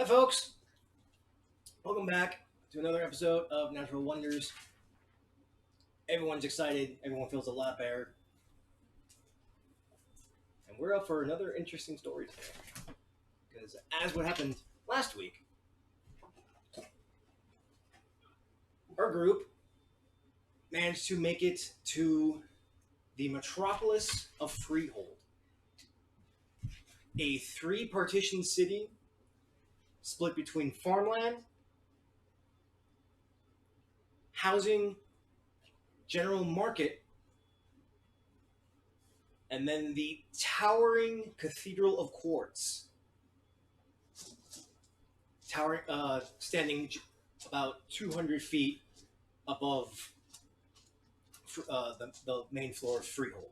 folks? Welcome back to another episode of Natural Wonders. Everyone's excited. Everyone feels a lot better. And we're up for another interesting story today. Because as what happened last week, our group managed to make it to the metropolis of Freehold. A three-partition city split between farmland, housing, general market, and then the towering Cathedral of Quartz, standing about 200 feet above the main floor of Freehold.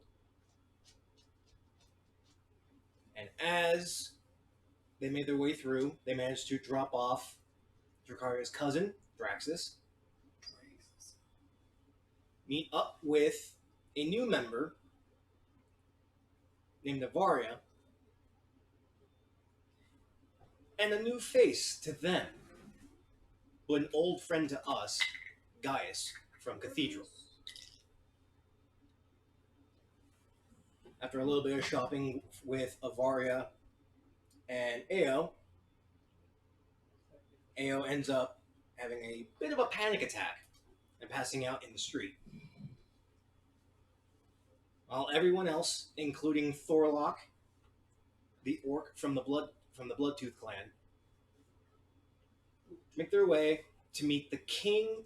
And as they made their way through, they managed to drop off Dracaria's cousin, Draxus, meet up with a new member named Avaria, and a new face to them, but an old friend to us, Gaius from Cathedral. After a little bit of shopping with Avaria and Ao ends up having a bit of a panic attack and passing out in the street. While everyone else, including Thorlock, the orc from the Bloodtooth clan, make their way to meet the King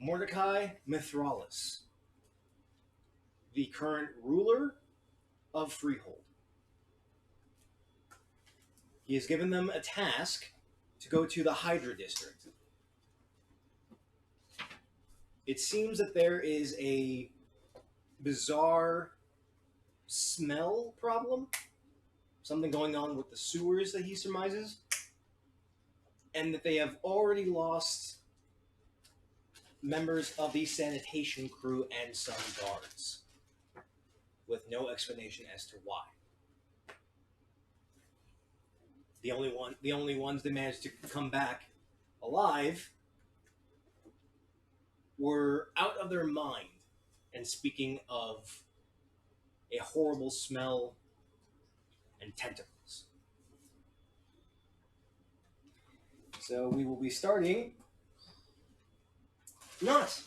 Mithralis, the current ruler of Freehold. He has given them a task to go to the Hydra District. It seems that there is a bizarre smell problem, something going on with the sewers that he surmises, and that they have already lost members of the sanitation crew and some guards, with no explanation as to why. The only ones that managed to come back alive were out of their mind and speaking of a horrible smell and tentacles. So we will be starting not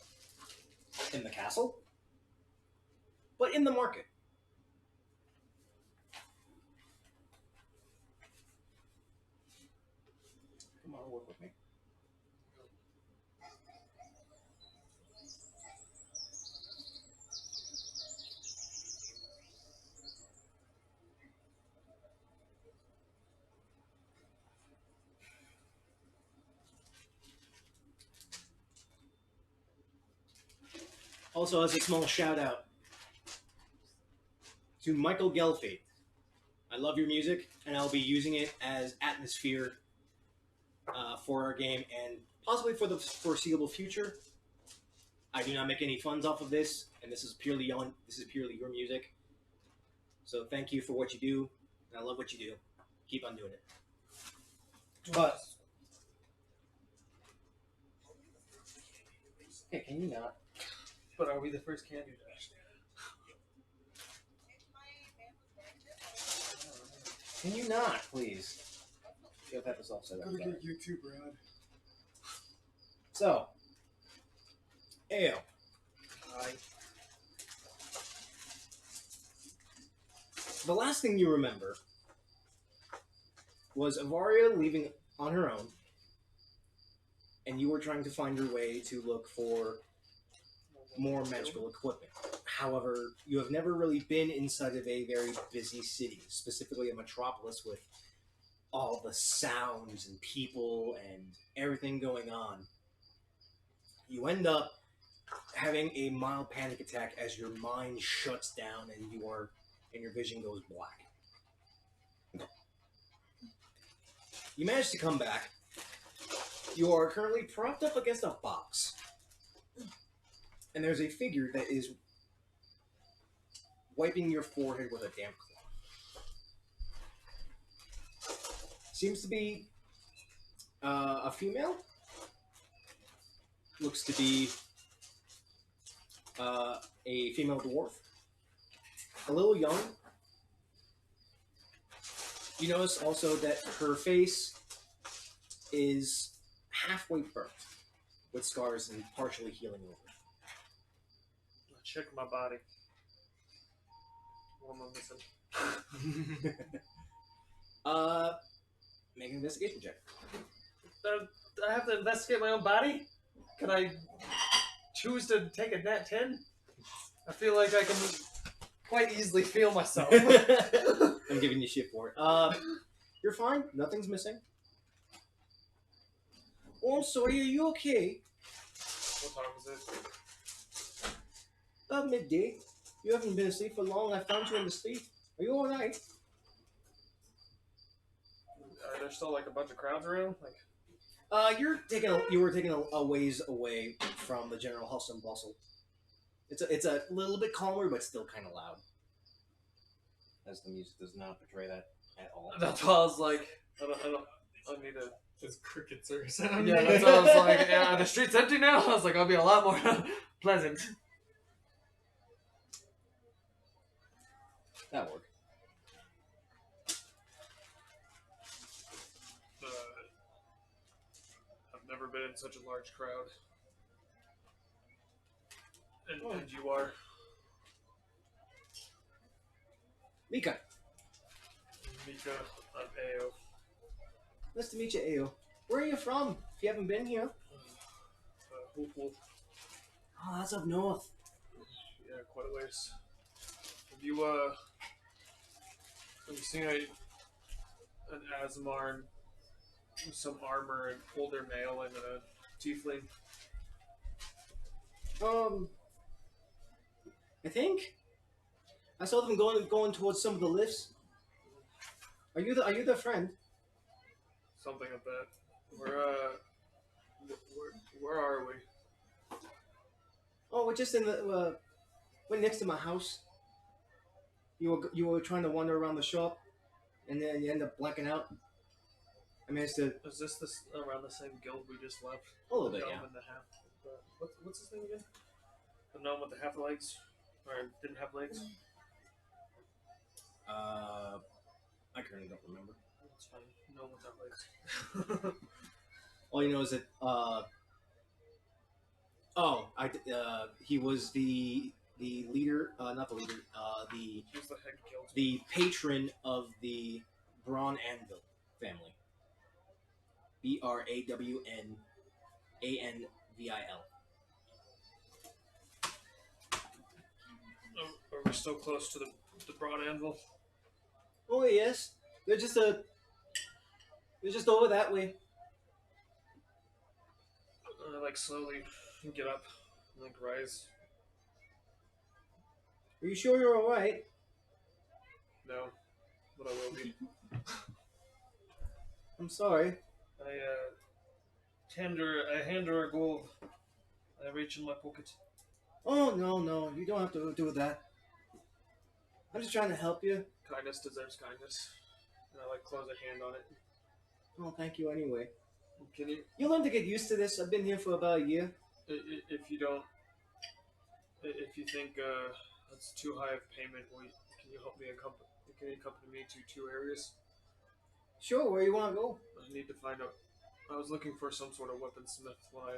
in the castle, but in the market. Come on, work with me. Also, as a small shout out to Michael Gelfate. I love your music, and I'll be using it as atmosphere for our game, and possibly for the foreseeable future. I do not make any funds off of this, and this is purely your music. So thank you for what you do, and I love what you do. Keep on doing it. But hey, can you not? But are we the first can do that? Can you not, please? You have this all set up. I'm gonna get you too, Brad. So, Ao. Hi. The last thing you remember was Avaria leaving on her own, and you were trying to find your way to look for more magical equipment. However, you have never really been inside of a very busy city, specifically a metropolis with all the sounds and people and everything going on. You end up having a mild panic attack as your mind shuts down and your vision goes black. You manage to come back. You are currently propped up against a box. And there's a figure that is wiping your forehead with a damp cloth. Seems to be a female. Looks to be a female dwarf. A little young. You notice also that her face is halfway burnt, with scars and partially healing over. I'll check my body. What am I missing? Make an investigation check. I have to investigate my own body? Can I choose to take a nat 10? I feel like I can quite easily feel myself. I'm giving you shit for it. You're fine. Nothing's missing. Oh, I'm sorry. Are you okay? What time is it? About midday. You haven't been asleep for long. I found you in the sleep. Are you alright? Are there still like a bunch of crowds around? Like, you were taking a ways away from the general hustle and bustle. It's a little bit calmer, but still kind of loud. As the music does not portray that at all. that's why I was like, I need to. There's crickets or something. Yeah, that's what I was like. Yeah, the street's empty now. I was like, I'll be a lot more pleasant. That worked. I've never been in such a large crowd. And you are? Mika. Mika, I'm Ao. Nice to meet you, Ao. Where are you from? If you haven't been here. Hoopwood. Oh, that's up north. Yeah, quite a ways. Have you seen an Asmarn with some armor and older male and a tiefling? I think I saw them going towards some of the lifts. Are you the friend? Something like that. Where are we? Oh, we're just in the we're next to my house. You were trying to wander around the shop, and then you end up blacking out. I managed to Is this around the same guild we just left? a little The bit, gnome yeah. and the half. What's his name again? The gnome with the half legs, or didn't have legs? I currently don't remember. That's fine. Gnome without legs. All you know is that he was the leader, not the leader, He was the head guild. the patron of the Brawn Anvil family. BRAWNANVIL. Are we still close to the broad anvil? Oh yes, they're just over that way. I like slowly get up, and, like rise. Are you sure you're all right? No, but I will be. I'm sorry. I hand her a gold. I reach in my pocket. Oh no, you don't have to do that. I'm just trying to help you. Kindness deserves kindness. And I like close a hand on it. Oh, thank you anyway. Can you, You'll learn to get used to this. I've been here for about a year. if you don't, if you think that's too high of payment, can you help me can you accompany me to 2 areas? Sure, where you want to go? I need to find out. I was looking for some sort of weaponsmith when I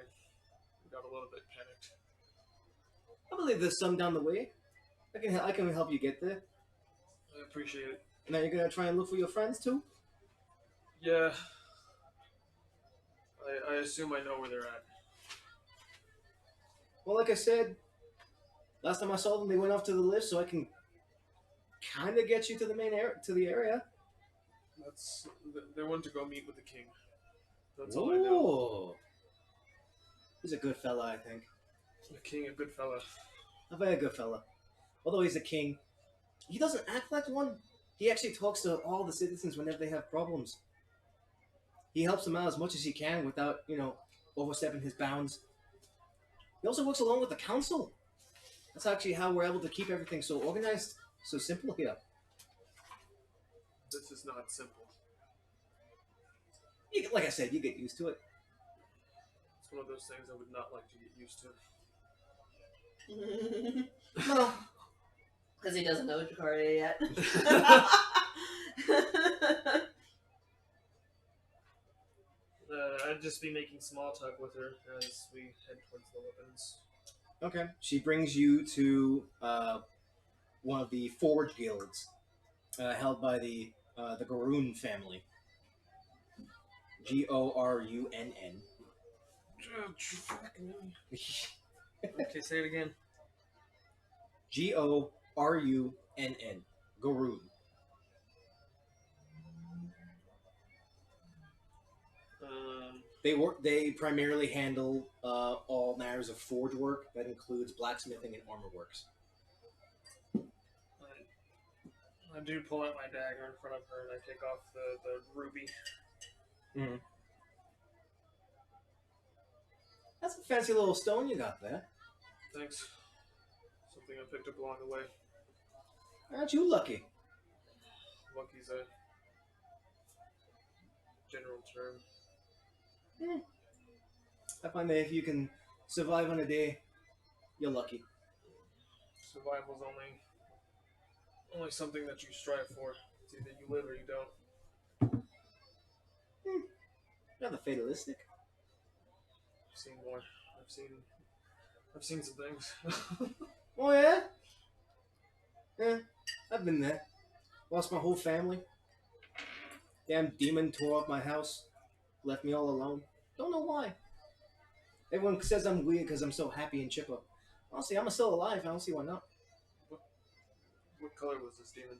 got a little bit panicked. I believe there's some down the way. I can help you get there. I appreciate it. Now you're gonna try and look for your friends too? Yeah. I assume I know where they're at. Well, like I said, last time I saw them, they went off to the lift, so I can kind of get you to the the area. They want to go meet with the king. That's all I know. Ooh. He's a good fella, I think. The king, a good fella. A very good fella. Although he's a king, he doesn't act like one. He actually talks to all the citizens whenever they have problems. He helps them out as much as he can without, overstepping his bounds. He also works along with the council. That's actually how we're able to keep everything so organized, so simple here. This is not simple. Like I said, you get used to it. It's one of those things I would not like to get used to. No. Because he doesn't know Jakarta yet. I'd just be making small talk with her as we head towards the weapons. Okay. She brings you to one of the forge guilds held by the Garoon family. Gorunn. Okay, say it again. Gorunn. Garoon. They primarily handle all matters of forge work. That includes blacksmithing and armor works. I do pull out my dagger in front of her and I take off the ruby. Mm-hmm. That's a fancy little stone you got there. Thanks. Something I picked up along the way. Aren't you lucky? Lucky's a general term. I find that if you can survive on a day, you're lucky. Survival's only something that you strive for. It's either you live or you don't. Rather fatalistic. I've seen more. I've seen some things. Oh yeah? Yeah, I've been there. Lost my whole family. Damn demon tore up my house. Left me all alone. Don't know why. Everyone says I'm weird because I'm so happy and chipper. Honestly, I'm still alive. I don't see why not. What color was this demon?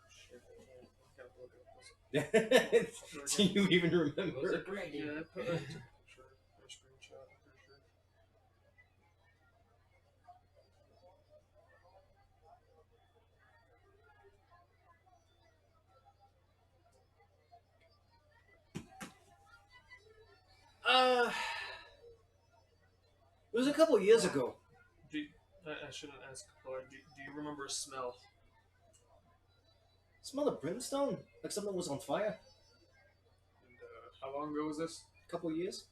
Shit, I gotta look at this. Do you even Was remember? it gray? Yeah, I took a picture. A screenshot, I'm pretty sure. It was a couple years ago. I shouldn't ask color. Do you remember a smell? Smell of brimstone? Like something was on fire? And, how long ago was this? A couple years?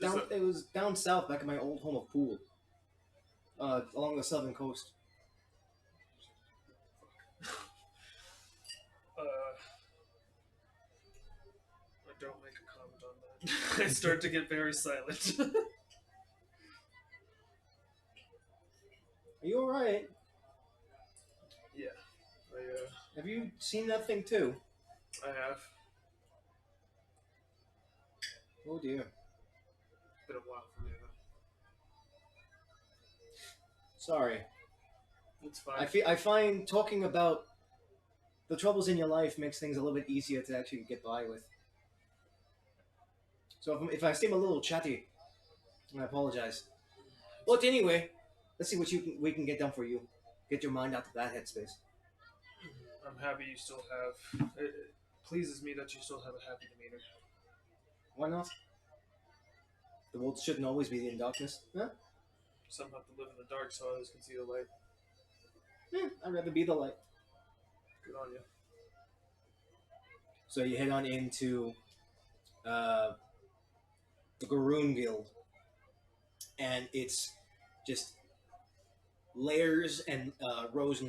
Is It was down south, back in my old home of Poole. Along the southern coast. I don't make a comment on that. I start to get very silent. Are you alright? Yeah. Have you seen that thing too? I have. Oh dear. It's been a while for me, though. Sorry. It's fine. I find talking about the troubles in your life makes things a little bit easier to actually get by with. So if I seem a little chatty, I apologize. But anyway, let's see what we can get done for you. Get your mind out of that headspace. I'm happy you still have. It pleases me that you still have a happy demeanor. Why not? The world shouldn't always be in darkness. Huh? Some have to live in the dark so others can see the light. I'd rather be the light. Good on you. So you head on into the Garoon Guild, and it's just layers and rows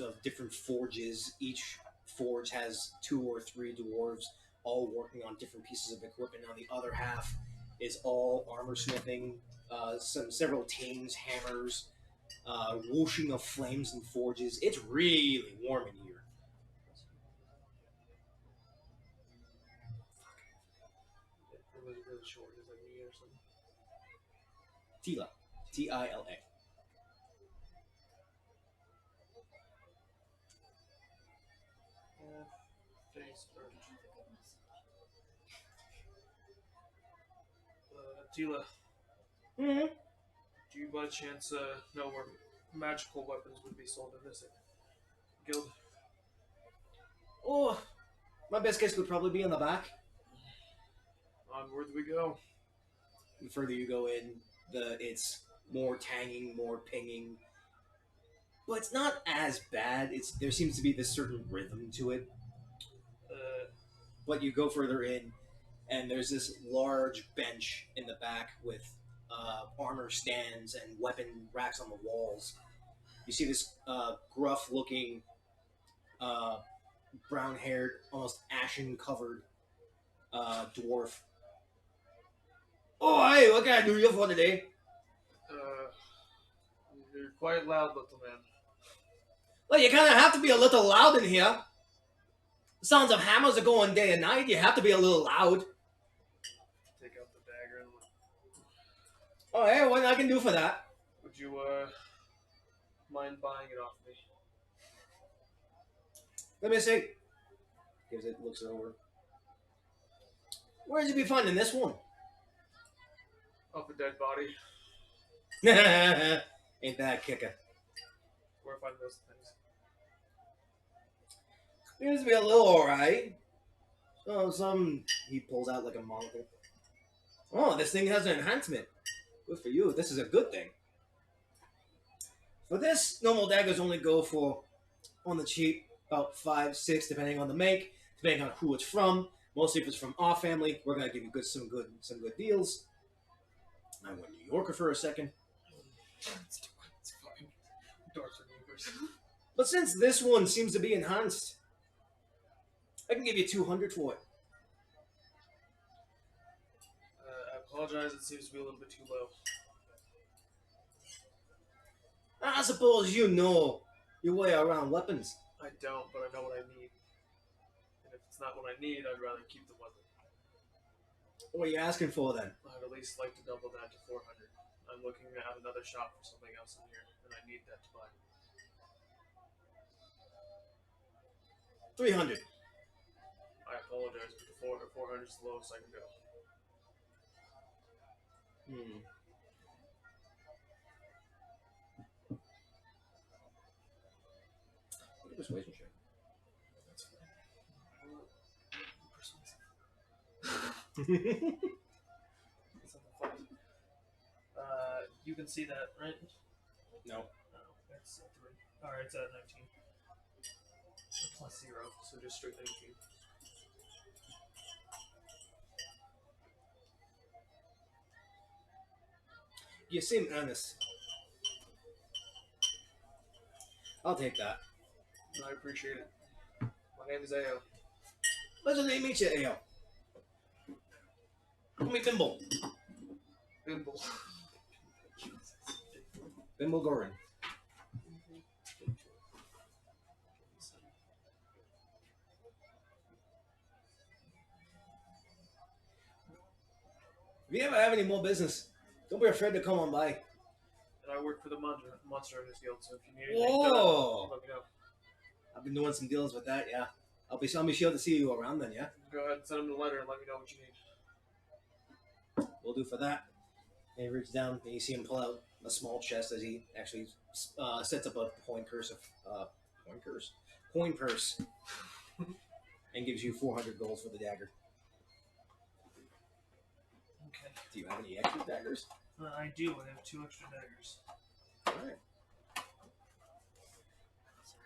of different forges. Each forge has 2 or 3 dwarves all working on different pieces of equipment. On the other half is all armor smithing, several tames, hammers, whooshing of flames and forges. It's really warm in here. It was really short. Is that me or something? Tila. Tila. Face Tila, Mm-hmm. do you by chance know where magical weapons would be sold in this guild? Oh, my best guess would probably be in the back. Onward we go. The further you go in, it's more tanging, more pinging. But it's not as bad. There seems to be this certain rhythm to it. but you go further in, and there's this large bench in the back with armor stands and weapon racks on the walls. You see this gruff-looking, brown-haired, almost ashen-covered dwarf. Oh, hey, what can I do you for today? You're quite loud, little man. Well, you kind of have to be a little loud in here. The sounds of hammers are going day and night. You have to be a little loud. Take out the dagger and Oh, hey, what I can do for that? would you mind buying it off me? Let me see. Gives it, looks it over. Where'd you be finding this one? Off a dead body. Ain't that a kicker? Where I find those things. Seems to be a little alright. So he pulls out like a monocle. Oh, this thing has an enhancement. Good for you. This is a good thing. For this, normal daggers only go for, on the cheap, about 5, 6, depending on the make, depending on who it's from. Mostly if it's from our family, we're gonna give you some good deals. I went New Yorker for a second. It's fine. Dwarves are neighbors. But since this one seems to be enhanced, I can give you 200 for it. I apologize, it seems to be a little bit too low. I suppose you know your way around weapons. I don't, but I know what I need. And if it's not what I need, I'd rather keep the weapon. What are you asking for then? I'd at least like to double that to 400. I'm looking at another shop for something else in here, and I need that to buy. 300. I apologize, but the 400 is the lowest I can go. Persuasion check. That's fine. You can see that, right? No. No, that's a 3. Alright, it's at 19. Plus 0, so just straight 19. You seem earnest. I'll take that. I appreciate it. My name is Ao. Pleasure to meet you, Ao. Call me Bimble. Bimble. Bimble Gorin. If you ever have any more business, don't be afraid to come on by. And I work for the Monster Owners Guild, so if you need anything Whoa! done, let me know. I've been doing some deals with that, yeah. I'll be sure to see you around then, yeah? Go ahead and send them the letter and let me know what you need. We'll do for that. And he reaches down and you see him pull out a small chest as he actually sets up a coin purse and gives you 400 gold for the dagger. Okay. Do you have any extra daggers? I do. I have 2 extra daggers. Alright.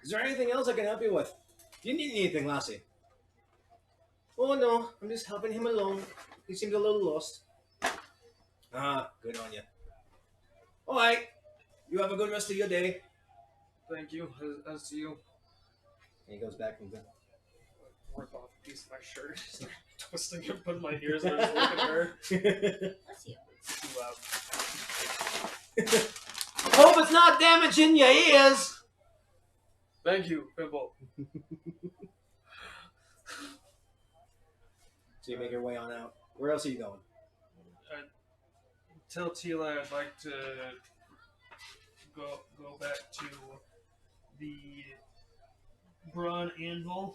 Is there anything else I can help you with? Do you need anything, Lassie? Oh no, I'm just helping him along. He seems a little lost. Ah, good on you. Alright. You have a good rest of your day. Thank you. As to you. And he goes back and Rip off a piece of my shirt. Start twisting it, putting my ears and I just look at her. Bless you. Too loud. Hope it's not damaging your ears. Thank you, Pimple. So you make your way on out. Where else are you going? Tell Tila I'd like to go back to the Brawn Anvil,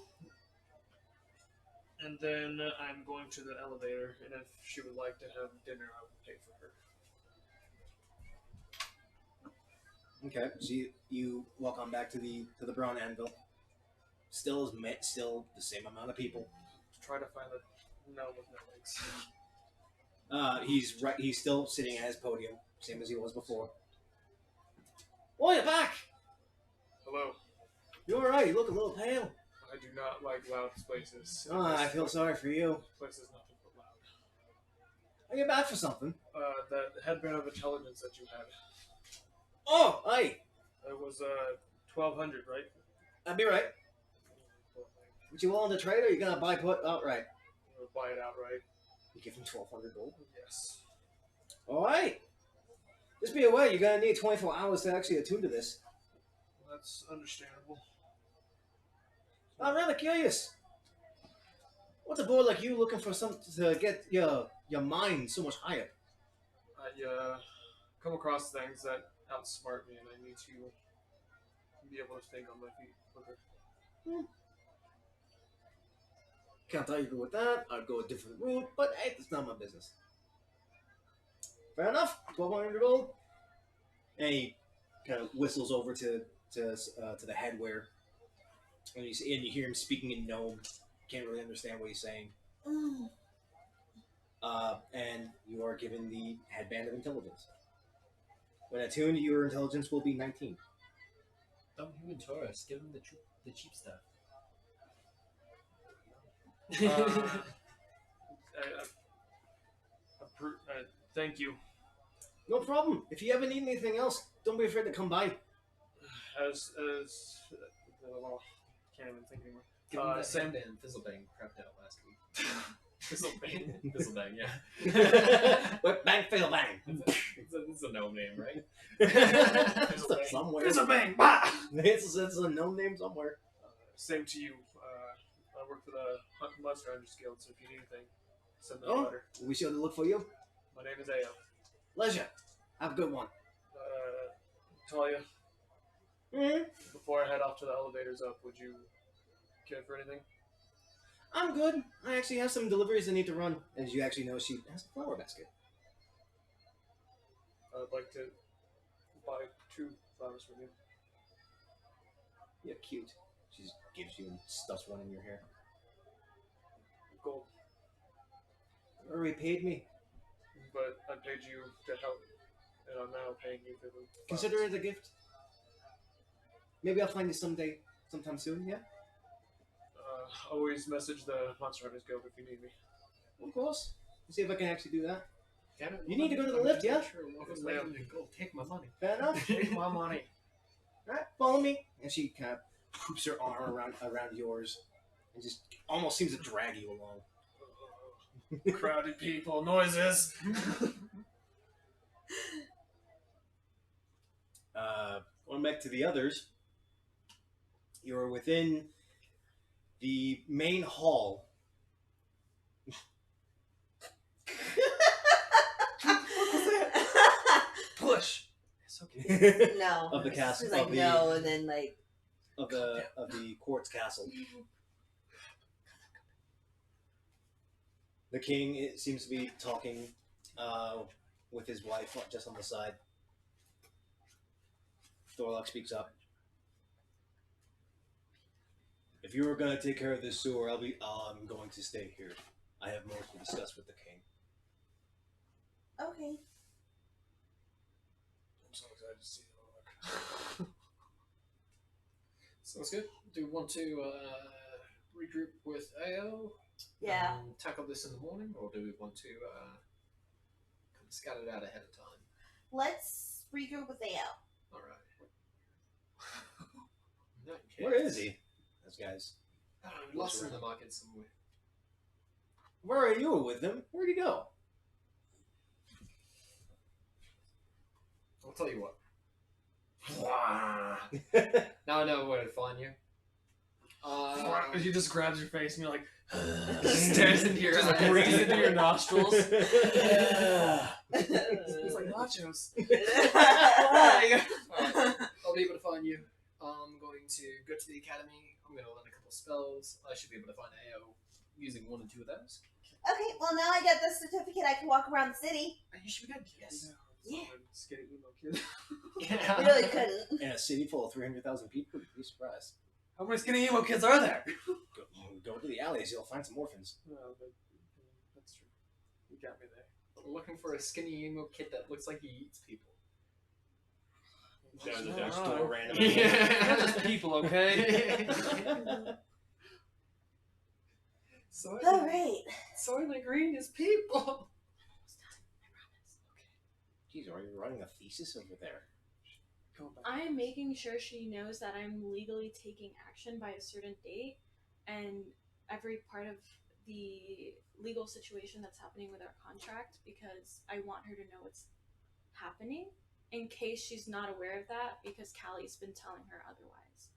and then I'm going to the elevator, and if she would like to have dinner, I would pay for her. Okay, so you walk on back to the Brawn Anvil. Still the same amount of people. Try to find a gnome with no legs. He's still sitting at his podium, same as he was before. Oh, you're back! Hello. You alright? You look a little pale. I do not like loud places. Oh, I feel sorry for you. This place is nothing but loud. I get back for something. That headband of intelligence that you had. Oh, aye. It was 1,200, right? I'd be right. Would you willing to trade, or you gonna buy put outright? We'll buy it outright. You give him 1,200 gold. Yes. All right. Just be aware, you're gonna need 24 hours to actually attune to this. That's understandable. I'm rather curious. What's a boy like you looking for something to get your mind so much higher? I come across things that outsmart me, and I need to be able to think on my feet quicker. Can't tell you to go with that. I'd go a different route, but hey, it's not my business. Fair enough. 1,200 gold. And he kind of whistles over to the headwear, and you hear him speaking in gnome. Can't really understand what he's saying. And you are given the headband of intelligence. When attuned, your intelligence will be 19. Dumb human tourist. Give him the cheap stuff. Thank you. No problem. If you ever need anything else, don't be afraid to come by. Well, can't even think anymore. Give him that same- Sandband Fizzlebang crapped out last week. Fizzlebang. Fizzlebang, yeah. Whip bang, fail bang. It's a gnome name, right? Fizzlebang. Somewhere. Fizzlebang. Bah! It's a known name somewhere. Same to you. I work for the Monster Hunters Guild, so if you need anything, send me a Oh, letter. we should look for you. My name is Ao. Leisure. Have a good one. Talia, Mm-hmm. before I head off to the elevators up, would you care for anything? I'm good. I actually have some deliveries I need to run. As you actually know, she has a flower basket. I would like to buy 2 flowers from you. Yeah, cute. She just gives you and stuffs one in your hair. Gold. You already paid me. But I paid you to help, and I'm now paying you for the flowers. Consider it a gift. Maybe I'll find you sometime soon, yeah? Always message the Monster Hunters Guild if you need me. Of course. Let's see if I can actually do that. Damn it, You need to go to the lift, yeah? Sure, Yes, ma'am. go take my money. Fair enough. Take my money. Alright, follow me. And she kind of poops her arm around yours and just almost seems to drag you along. Crowded people, noises. Going back to the others, you're within the main hall. Push. It's okay. No. Of the castle. She's like, of the, no, and then like, of the quartz castle. The king seems to be talking with his wife just on the side. Thorlock speaks up. If you were going to take care of this sewer, I'm going to stay here. I have more to discuss with the king. okay. I'm so excited to see Thorlock. Sounds good. Do you want to regroup with AO? Yeah. Tackle this in the morning, or do we want to kind of scout it out ahead of time? Let's regroup with AO. All right. In that case, Where is he? Those guys. Lost in the market somewhere. Where are you with him? Where'd he go? I'll tell you what. Now I know where to find you. He just grabs your face and you're like, Stares into your just eyes. breathes into your nostrils. It's like nachos. Alright. I'll be able to find you. I'm going to go to the academy. I'm going to learn a couple spells. I should be able to find AO using 1 or 2 of those. Okay, well now I get the certificate, I can walk around the city. And you should be good. Yes. Yeah. Skinny emo kid. I really couldn't. In a city full of 300,000 people, you'd be surprised. How many skinny emo kids are there? Go to the alleys, you'll find some orphans. No, but that's true. You got me there. I'm looking for a skinny emo kid that looks like he eats people. Down the Alright. Dutch door randomly. Yeah. Not just people, okay? All right. Soylent Green is people. Jeez, are you writing a thesis over there? Go back. I'm making sure she knows that I'm legally taking action by a certain date, and every part of the legal situation that's happening with our contract, because I want her to know what's happening in case she's not aware of that, because Callie's been telling her otherwise.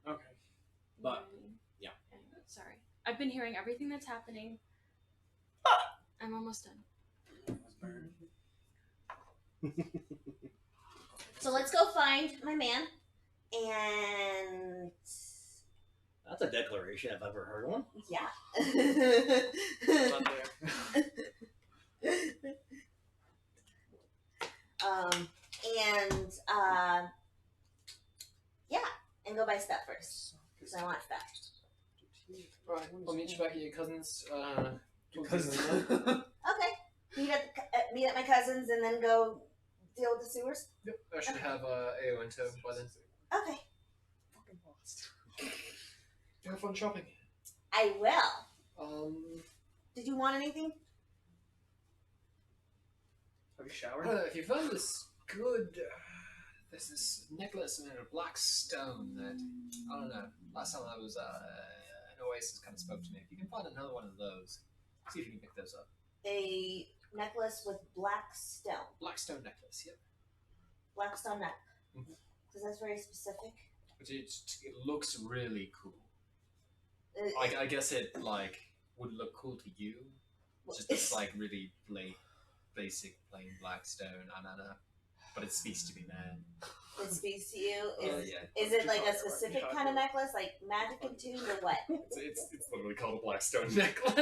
Okay. You know But- what I mean? yeah. Anyway, sorry. I've been hearing everything that's happening. I'm almost done. So let's go find my man, and That's a declaration if I've ever heard one. yeah. Not there. And yeah, and go buy stuff first because I want stuff. Right, I'll meet you back at your cousin's. Because Okay, meet at my cousin's, and then go deal with the sewers. Yep, I should have AO in tow by then. Okay, fucking lost. Have fun shopping. I will. Did you want anything? Have you showered? If you found this good, there's this necklace made of black stone that I don't know. Last time I was an Oasis kind of spoke to me. If you can find another one of those, see if you can pick those up. A necklace with black stone. Black stone necklace, yep. Black stone neck. Mhm. Because that's very specific. But it looks really cool. Uh, I guess it like would look cool to you. Just this like really basic plain black stone. I don't know, but it speaks to me, man. It speaks to you. Yeah. Is it like a specific kind of necklace, like magic attuned, or what? It's literally called a black stone necklace.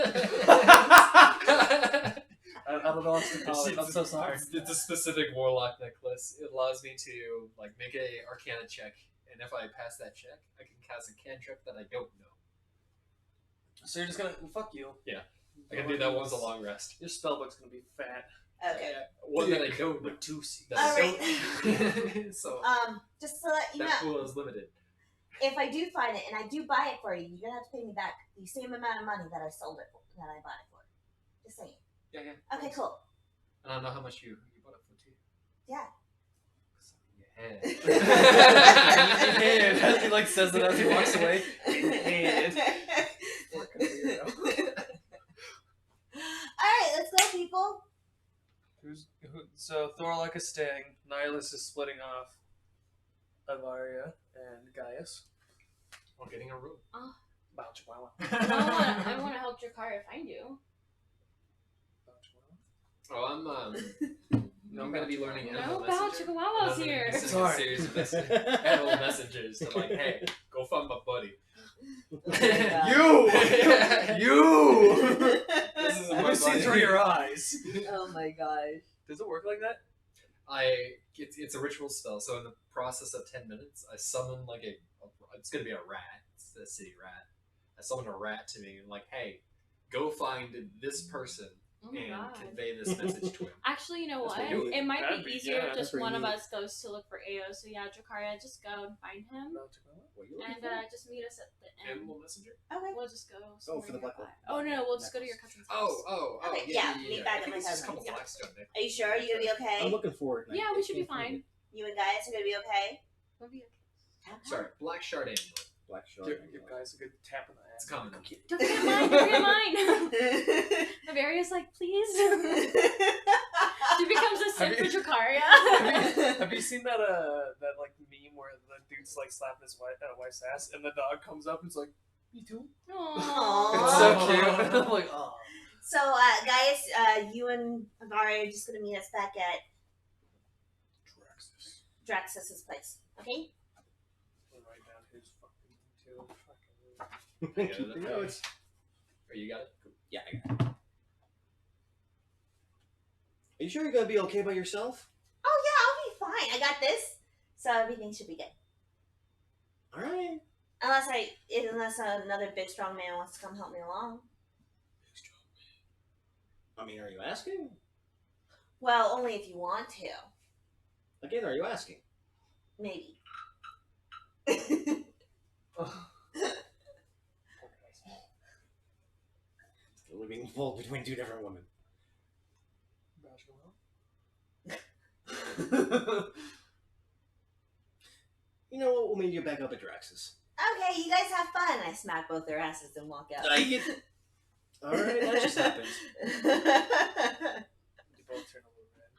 I don't know what to call it. I'm so sorry. It's a specific warlock necklace. It allows me to like make a Arcana check, and if I pass that check, I can cast a cantrip that I don't know. So you're just gonna fuck you. I can do that once a long rest. Your spellbook's gonna be fat. Okay. One that I don't know. With 2 C's. That I Alright. don't. So Just to let you that know, pool is limited. if I do find it and I do buy it for you, you're gonna have to pay me back the same amount of money that I sold it for, that I bought it for. Just saying. Yeah. Okay, cool. And I don't know how much you bought it for too. Yeah. Yeah. As he like says it as he walks away. And Alright, let's go, people. So Thorlock is staying. Nihilus is splitting off Avaria and Gaius. Or getting a room. Bow Chihuahua. I want to help Jakara find you. Oh, I'm gonna be learning animal No, Bow messenger. Chihuahua's And I'm here. gonna be sending a Sorry. series of animal messengers to like, hey, go find my buddy. You! This is I my see buddy. through your eyes. Oh my gosh. Does it work like that? It's a ritual spell, so in the process of 10 minutes, I summon like it's gonna be a rat. It's a city rat. I summon a rat to me and like, hey, go find this person Oh my and god. convey this message to him. Actually, you know That's what? pretty neat. It might That'd be be- easier yeah, if that's just one pretty of neat. us goes to look for AO. So yeah, Jakaria, just go and find him, What are you looking and for? just meet us at the end. Animal messenger? Okay. We'll just go. for the somewhere black nearby. Oh no, we'll just go to your cousin's house. Oh. Okay, yeah, meet back I at think my it's just a couple cousin's. blackstone necklaces. Are you sure? Are you gonna be okay? I'm looking forward. Yeah, we should be fine. You and Gaius are gonna be okay? We'll be okay. Sorry, black shard amulet. Black shark. Give guys a good tap in the ass. It's coming. Don't forget mine. Don't forget mine. Avaria's like, please. She becomes a simp for Jakaria. Have you seen that that like meme where the dude's like slapping his wife's ass and the dog comes up and is like, me too? Aw. It's so cute. I'm like, oh. So, Gaius, you and Avaria are just gonna meet us back at Draxus's place, okay? Write down his fucking too. Yeah, You know, it's- Oh, you got it? Cool. Yeah, I got it. Are you sure you're gonna be okay by yourself? Oh yeah, I'll be fine. I got this, so everything should be good. All right. Unless another big strong man wants to come help me along. I mean, are you asking? Well, only if you want to. Again, are you asking? Maybe. literally being pulled between two different women. You know what? We'll meet you back up at Drax's. Okay, you guys have fun. I smack both their asses and walk out. Alright, that just happened. You both turn a little red.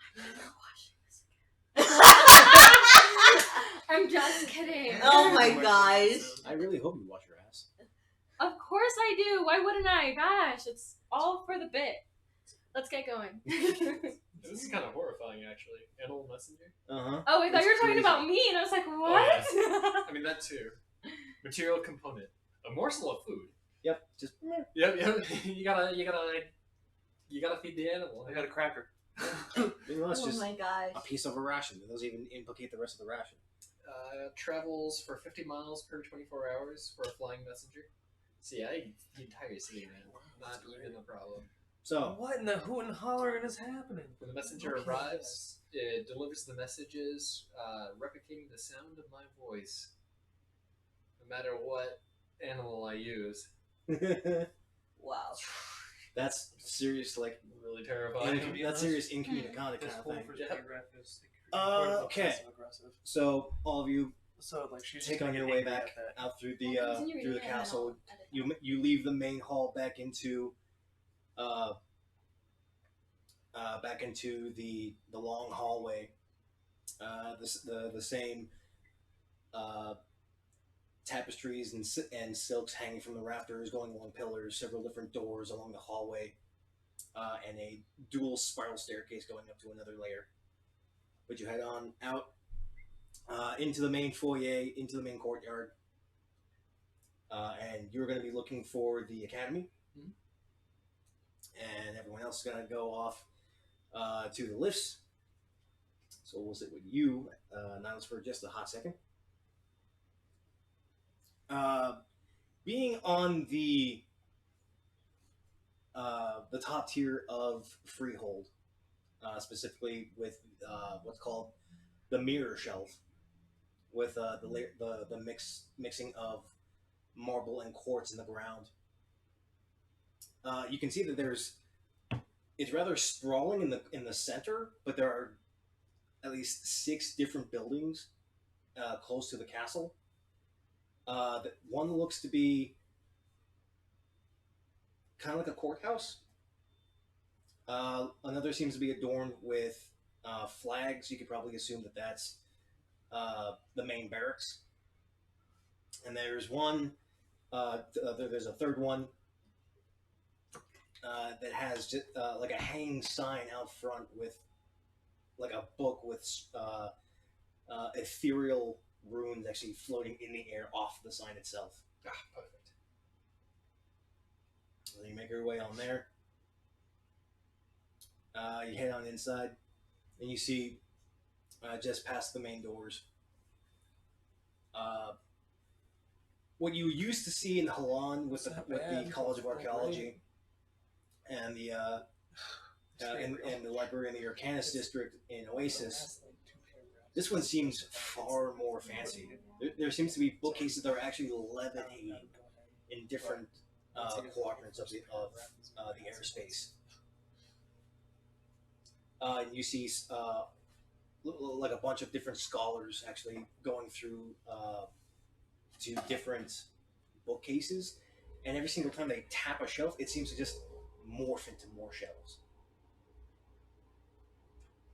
I'm just kidding. Oh my gosh. I really hope you wash your ass. Of course I do. Why wouldn't I? Gosh, it's all for the bit. Let's get going. This is kind of horrifying, actually. Animal messenger? Uh-huh. Oh, I thought you were talking crazy. about me, and I was like, what? I mean, that too. Material component. A morsel of food. Yep, just... Yep. You gotta feed the animal. I got a cracker. You know, it's Oh just my gosh. a piece of a ration. It doesn't even implicate the rest of the ration. Travels for 50 miles per 24 hours for a flying messenger. See, the entire city, man. Not even a problem. So, What in the who and hollering is happening? When the messenger Okay. arrives, it delivers the messages, replicating the sound of my voice. No matter what animal I use. Wow. that's serious, like, Really terrifying. that's serious incommunicado kind of thing. Yeah. Okay. So, all of you So like she's take just on gonna your get way angry back at that. out through Well, the continue through the reading it, and then castle. I'll edit You leave the main hall back into the long hallway. The same tapestries and silks hanging from the rafters, going along pillars, several different doors along the hallway, and a dual spiral staircase going up to another layer. But you head on out into the main foyer, into the main courtyard, and you're going to be looking for the academy. Mhm. And everyone else is going to go off to the lifts. So we'll sit with you, Niles, for just a hot second. Being on the top tier of Freehold, specifically with what's called the mirror shelf, with the mixing of marble and quartz in the ground. You can see that it's rather sprawling in the center, but there are at least 6 different buildings close to the castle. One looks to be kind of like a courthouse. Another seems to be adorned with flags. You could probably assume that that's the main barracks. And there's one. There's a third one that has just like a hanging sign out front with like a book with ethereal runes actually floating in the air off the sign itself. Ah, perfect. So you make your way on there. You head on inside, and you see just past the main doors what you used to see in Halan with the College of Archaeology and the and the library in the Arcanus district in Oasis. This one seems far more fancy. There seems to be bookcases that are actually levitating in different quadrants of the airspace. And you see like a bunch of different scholars actually going through to different bookcases, and every single time they tap a shelf, it seems to just morph into more shelves.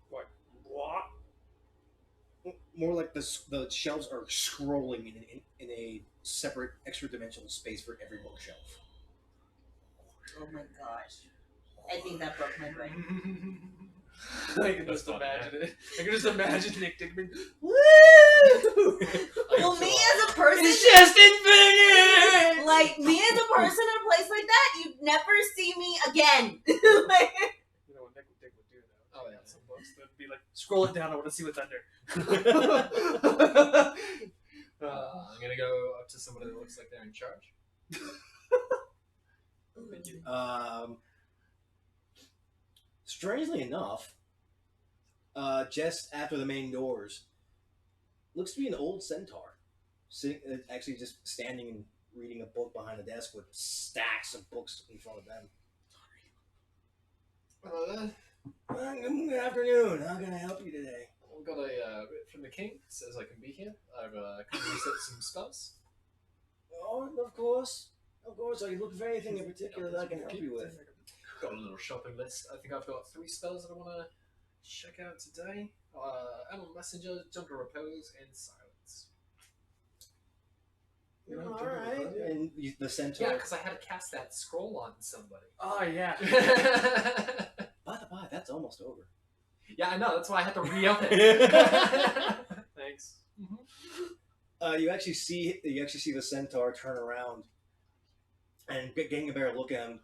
What? More like the shelves are scrolling in a separate extra dimensional space for every bookshelf. Oh my gosh. I think that broke my brain. I can just imagine it. I can just imagine Nick Dickman. Woo! Well, me as a person, just infinite. like me as a person in a place like that, you'd never see me again. Like, You know what Nick would do though? Oh, yeah. Some books that'd be like, scroll it down. I want to see what's under. I'm gonna go up to somebody that looks like they're in charge. Strangely enough, just after the main doors, looks to be an old centaur, sitting, actually just standing and reading a book behind a desk with stacks of books in front of them. sir. Good afternoon. How can I help you today? I've got a writ from the king. Says I can be here. I've come to reset some spells. Oh, of course. Of course. Are you looking for anything in particular that I can help you with? Got a little shopping list. I think I've got 3 spells that I want to check out today. Animal Messenger, Jump to Repose, and Silence. All right. And the centaur. Yeah, because I had to cast that scroll on somebody. Oh yeah. By the by, that's almost over. Yeah, I know. That's why I had to re-up it. Thanks. You actually see the centaur turn around and getting a better look at him.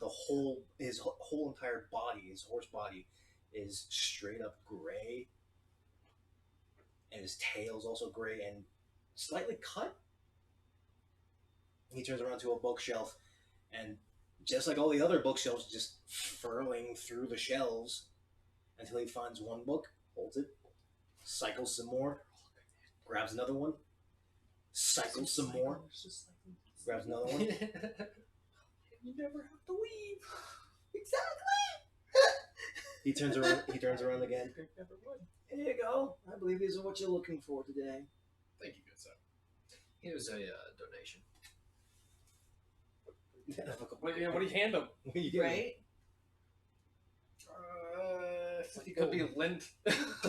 His whole entire body, his horse body, is straight up gray, and his tail's also gray and slightly cut. He turns around to a bookshelf, and just like all the other bookshelves, just furling through the shelves until he finds one book, holds it, cycles some more, grabs another one, cycles some more, grabs another one. You never have to leave. Exactly. He turns around again. Never would. Here you go. I believe these are what you're looking for today. Thank you, good sir. Here's a donation. What do you hand him? What are you getting? Right. 50 Could be gold. lint.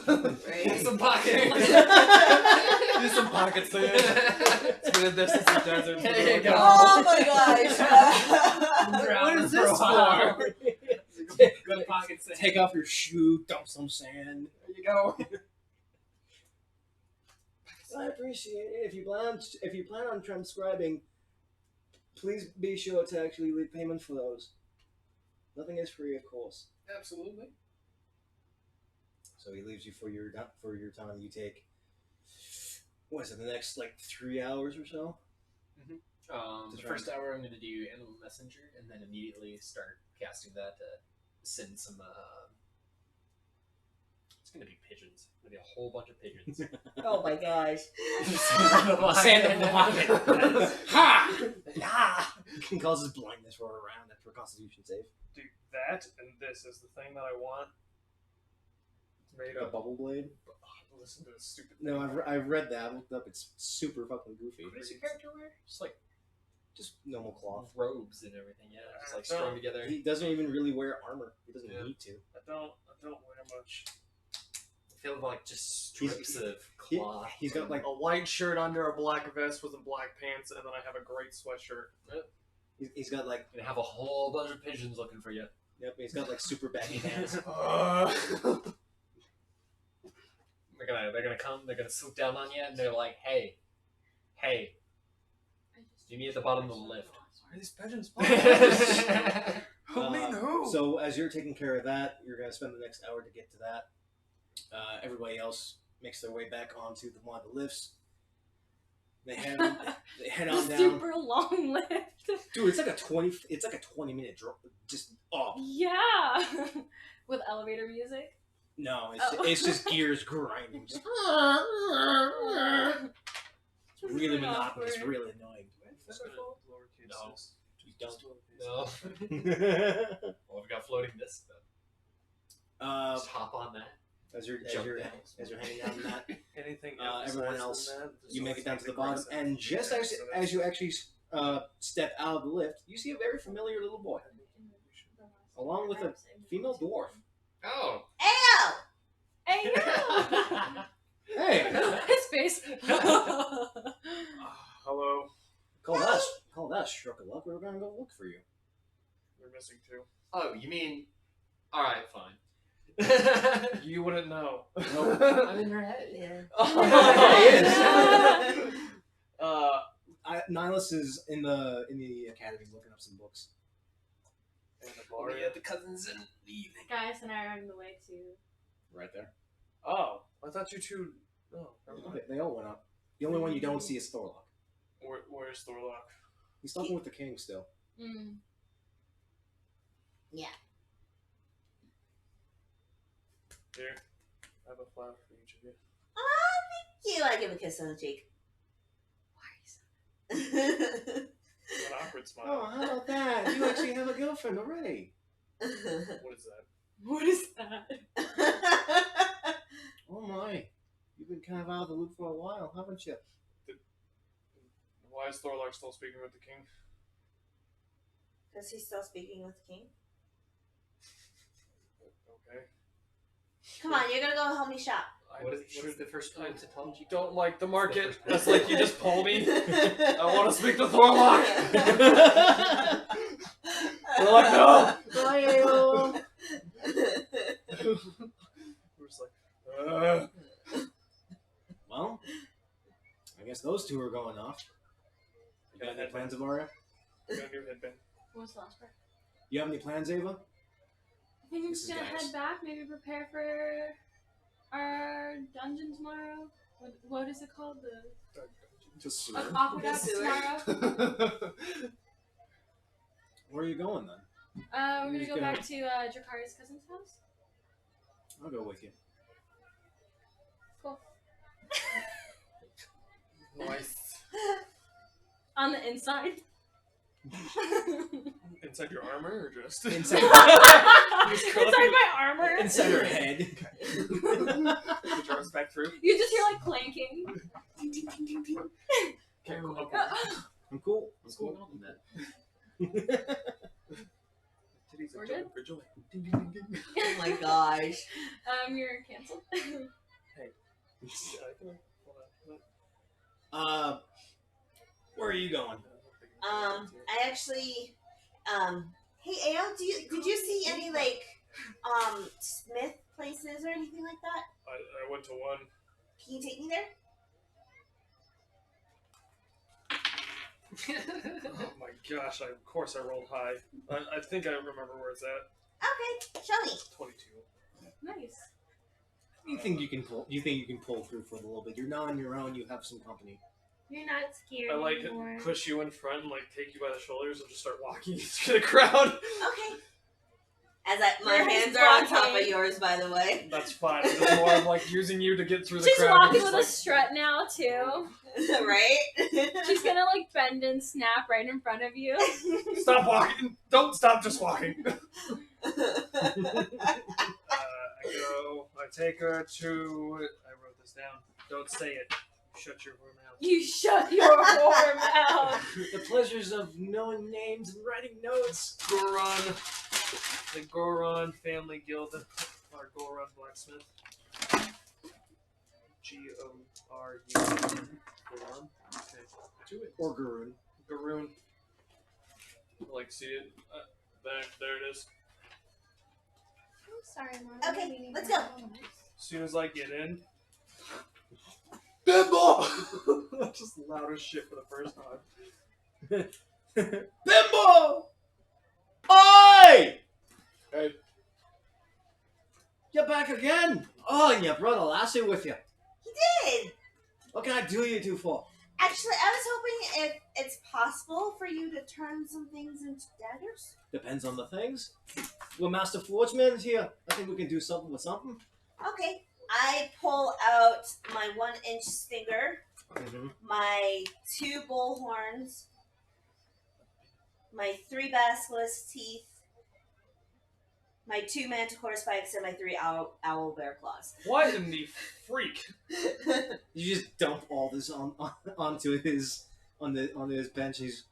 Right. Some pockets. Do some pockets there. It's been a distance in the desert. There you go. Oh my gosh. What is this for? Good pockets. There Take off your shoe, dump some sand. you go. I appreciate it. If you plan on transcribing, please be sure to actually leave payment for those. Nothing is free, of course. Absolutely. So he leaves you for your time. You take, what is it, the next 3 hours or so? The first hour I'm going to do Animal Messenger, and then immediately start casting that to send some. It's going to be pigeons. It's going to be a whole bunch of pigeons. Oh my gosh. Sand in the pocket. Ha! Ah! You can cause his blindness for a round after a Constitution save. Dude, that and this is the thing that I want. It's made A of. bubble blade? Listen to this stupid. No, I've read that. I looked up. It's super fucking goofy. What does your character wear? Just like Just normal cloth. robes and everything. Yeah, just like No. strung together. He doesn't even really wear armor. He doesn't Yeah. need to. I don't wear much. I feel like just strips of He, cloth. he's got like A white shirt under a black vest with some black pants, and then I have a great sweatshirt. he's got like Gonna have a whole bunch of pigeons looking for you. yep. He's got like super baggy pants. They're gonna come. They're gonna swoop down on you, and they're like, "Hey, you meet at the bottom of the lift." Why are these pigeons? So as you're taking care of that, you're gonna spend the next hour to get to that. Everybody else makes their way back onto one of the lifts. They head on The down. super long lift. Dude, it's like a 20-minute drop, just up. Yeah. With elevator music. No, Oh. it's just gears grinding. Just It's really monotonous, awkward. really annoying. No. You don't. No. Well, we got floating disc then. Just hop on that. As you're Jump down. hanging out in that, Anything everyone nicer else, than that? There's you no make it down to the fancy bottom, grace. and just as you actually step out of the lift, you see a very familiar little boy, along with a female dwarf. Oh. Ow! Hey, no! Hey, His face. Hello. call that stroke of luck. We're gonna go look for you. We're missing 2. Oh, you mean? All right, fine. You wouldn't know. I'm in her head. Yeah. He is. Nihilus is in the academy looking up some books. And the bar. We had the cousins in the evening. Gaius and I are on the way to. Right there. Oh, I thought you 2. Oh, never mind. They all went up. The only one you don't see is Thorlock. Where's Thorlock? He's talking with the king still. Here, I have a flower for each of you. You want to give a kiss on the cheek? Why are you so An awkward smile. Oh, how about that? You actually have a girlfriend already. What is that? What is sad. Oh my. You've been kind of out of the loop for a while, haven't you? Why is Thorlock still speaking with the king? Because he's still speaking with the king. Okay. Come on, you're gonna go help me shop. What is the first intelligence? Don't like the It's market. the first That's one. like you just pull me. I want to speak to Thorlock. Thorlock, no. We're just like, Well, I guess those two are going off. You got any plans, Avaria? got a new headband. What was the last part? You have any plans, Ava? I think I'm This just is gonna gas. head back, maybe prepare for our dungeon tomorrow. What is it called? The Just aquaducts Sewer. tomorrow. Where are you going then? We're gonna Just go gonna- back to Drakari's cousin's house. I'll go with you. Cool. Nice. On the inside. Inside your armor or just Inside, Inside my armor. inside her head. the drawers back through? You just hear like clanking. Okay, cool. Okay. I'm cool. What's going on with that? Titties are We're jumping good? for joy. Oh my gosh. You're canceled. Where are you going? I actually, hey Ao, did you see any like, Smith places or anything like that? I went to one. Can you take me there? Oh my gosh! Of course I rolled high. I think I remember where it's at. Okay, show me. 22. Nice. You think you can pull? You think you can pull through for a little bit? You're not on your own. You have some company. You're not scared I like anymore. push you in front and like take you by the shoulders and just start walking through the crowd. Okay. As my Your hands head's are on top of blocking. yours, by the way. That's fine. It's just more of like using you to get through the She's crowd. walking Just with like, a strut now too. Right? She's gonna like bend and snap right in front of you. Stop walking! Don't stop just walking! I take her to. I wrote this down. Don't say it. Shut your mouth. You shut your whore mouth. The pleasures of knowing names and writing notes. Goron. The Goron Family Guild. Or Goron Blacksmith. G-O-R-U-N. Goron. Okay. Do it. Or Garoon. Garoon. Like, see it? There it is. I'm sorry, Mom. Okay, let's go. As soon as I get in. Bimbo! Just loud as shit for the first time. Bimbo! Oi! Hey. You're back again. Oh, and you brought a lassie with you. He did! What can I do you two for? Actually, I was hoping if it's possible for you to turn some things into daggers. Depends on the things. We're Master Forgeman's here. I think we can do something with something. Okay. I pull out my 1-inch stinger, my 2 bull horns, my 3 basilisk teeth, my 2 manticore spikes, and my 3 owl bear claws. What in the freak? You just dump all this onto his bench. He's,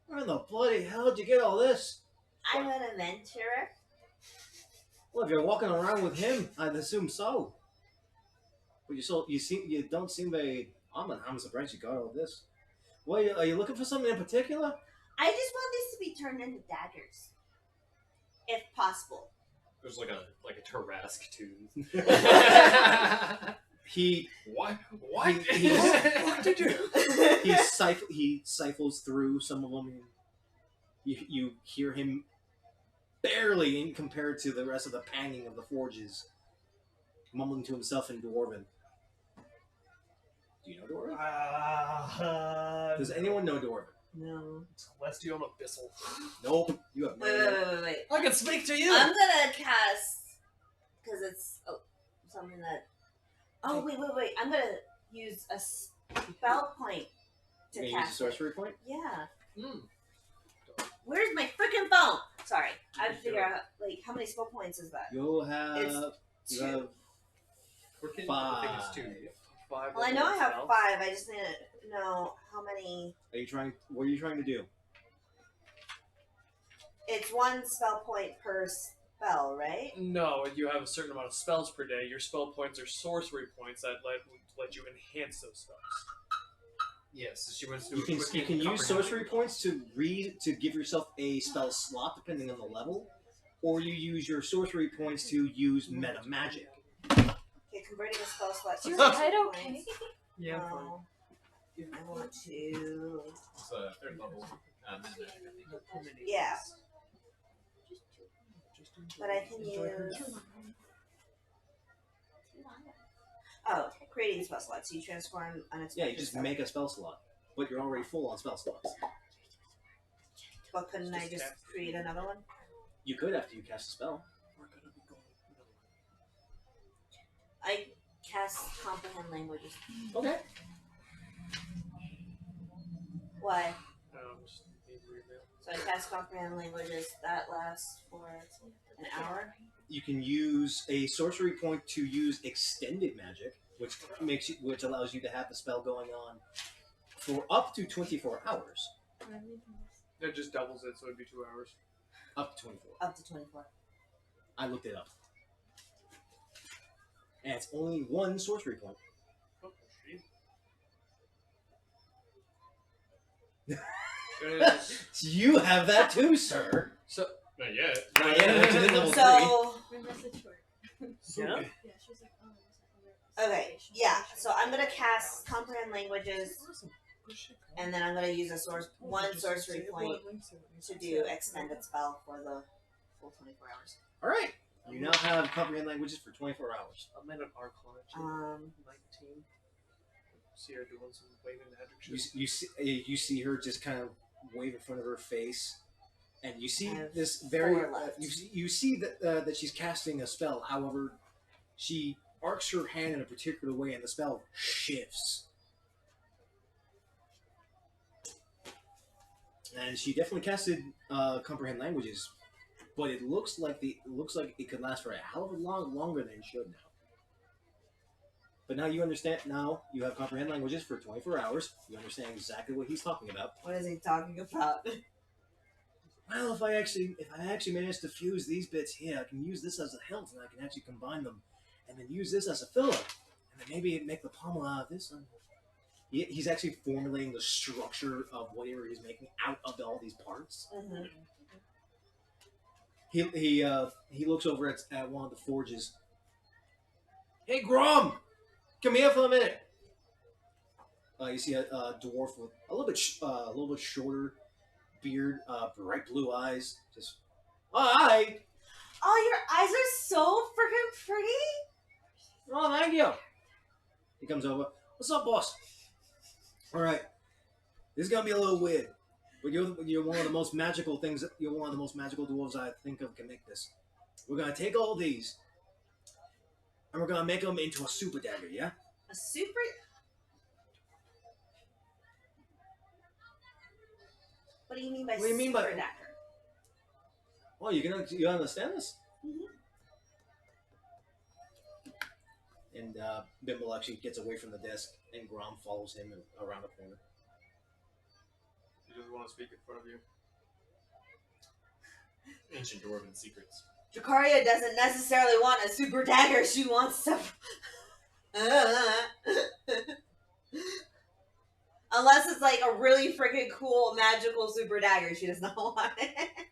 where in the bloody hell did you get all this? I'm an adventurer. Well, if you're walking around with him, I'd assume so. But you don't seem very. I'm surprised you got all this. Well, are you looking for something in particular? I just want this to be turned into daggers, if possible. There's like a Tarrasque tune. He What? What did you? he stifles through some of them. You hear him barely in compared to the rest of the panging of the forges, mumbling to himself in Dwarven. Do you know Dwarven? Does anyone know Dwarven? No. Celestial Abyssal. Nope. You have no Wait, idea. wait. I can speak to you! I'm gonna cast, because it's something that. Oh, wait. I'm gonna use a spell point to You gonna use a cast it. sorcery point? Yeah. Where's my freaking phone? Sorry, I have to figure out like how many spell points is that? You'll have. It's You two. have Working? I think it's 2. 5. 5. Well, I know I have spells. 5. I just need to know how many. Are you trying? What are you trying to do? It's 1 spell point per spell, right? No, you have a certain amount of spells per day. Your spell points are sorcery points that let you enhance those spells. Yes, so she wants to do You a can quick you can use comprehend sorcery language. points to give yourself a spell slot depending on the level, or you use your sorcery points to use meta magic. Okay, converting a spell slot. Is to your spell head points. okay? Yeah, fine. No. I want to. It's a 3rd level meta magic, I think. Yeah. But I can use. Oh, creating spell slots. So you transform unexpected. Yeah, you just spell. make a spell slot, but you're already full on spell slots. But couldn't I just create another one? You could after you cast a spell. We're gonna be going. I cast comprehend languages. Okay. Why? Just need to read now. So I cast comprehend languages. That lasts for an hour. You can use a sorcery point to use extended magic, which allows you to have the spell going on for up to 24 hours. It just doubles it, so it'd be 2 hours. Up to 24. Up to 24. I looked it up. And it's only 1 sorcery point. Oh, shit. You have that too, sir. So, Not yet. Not yet, I went to level 3. So My message worked. yeah. Yeah, she was like, oh, it was like a okay, yeah. So I'm gonna cast comprehend languages, and then I'm gonna use one sorcery point to do extended spell for the full 24 hours. Alright. You now have comprehend languages for 24 hours. I'm at an Arcana. 19. See her doing some waving magic shit. You see her just kind of wave in front of her face, and you see I have this very 4 left. you see that she's casting a spell. However, she arcs her hand in a particular way, and the spell shifts. And she definitely casted comprehend languages, but it looks like it could last for a hell of a lot longer than it should now. But now you understand. Now you have comprehend languages for 24 hours. You understand exactly what he's talking about. What is he talking about? Well, if I actually manage to fuse these bits here, I can use this as a hilt, and I can actually combine them, and then use this as a filler, and then maybe make the pommel out of this one. He's actually formulating the structure of whatever he's making out of all these parts. Mm-hmm. He looks over at one of the forges. Hey, Grom, come here for a minute. You see a dwarf with a little bit shorter beard, bright blue eyes. Just, hi. Oh, your eyes are so freaking pretty. Oh, thank you. He comes over. What's up, boss? All right. This is gonna be a little weird, but you're one of the most magical things. You're one of the most magical dwarves I think of can make this. We're gonna take all these, and we're gonna make them into a super dagger. Yeah. A super. What do you mean by What do you mean by- super dagger? Oh, you understand this? Mhm. And Bimble actually gets away from the desk, and Grom follows him around the corner. He doesn't want to speak in front of you. Ancient dwarven secrets. Dracaria doesn't necessarily want a super dagger. She wants some. Unless it's like a really freaking cool magical super dagger, she does not want it.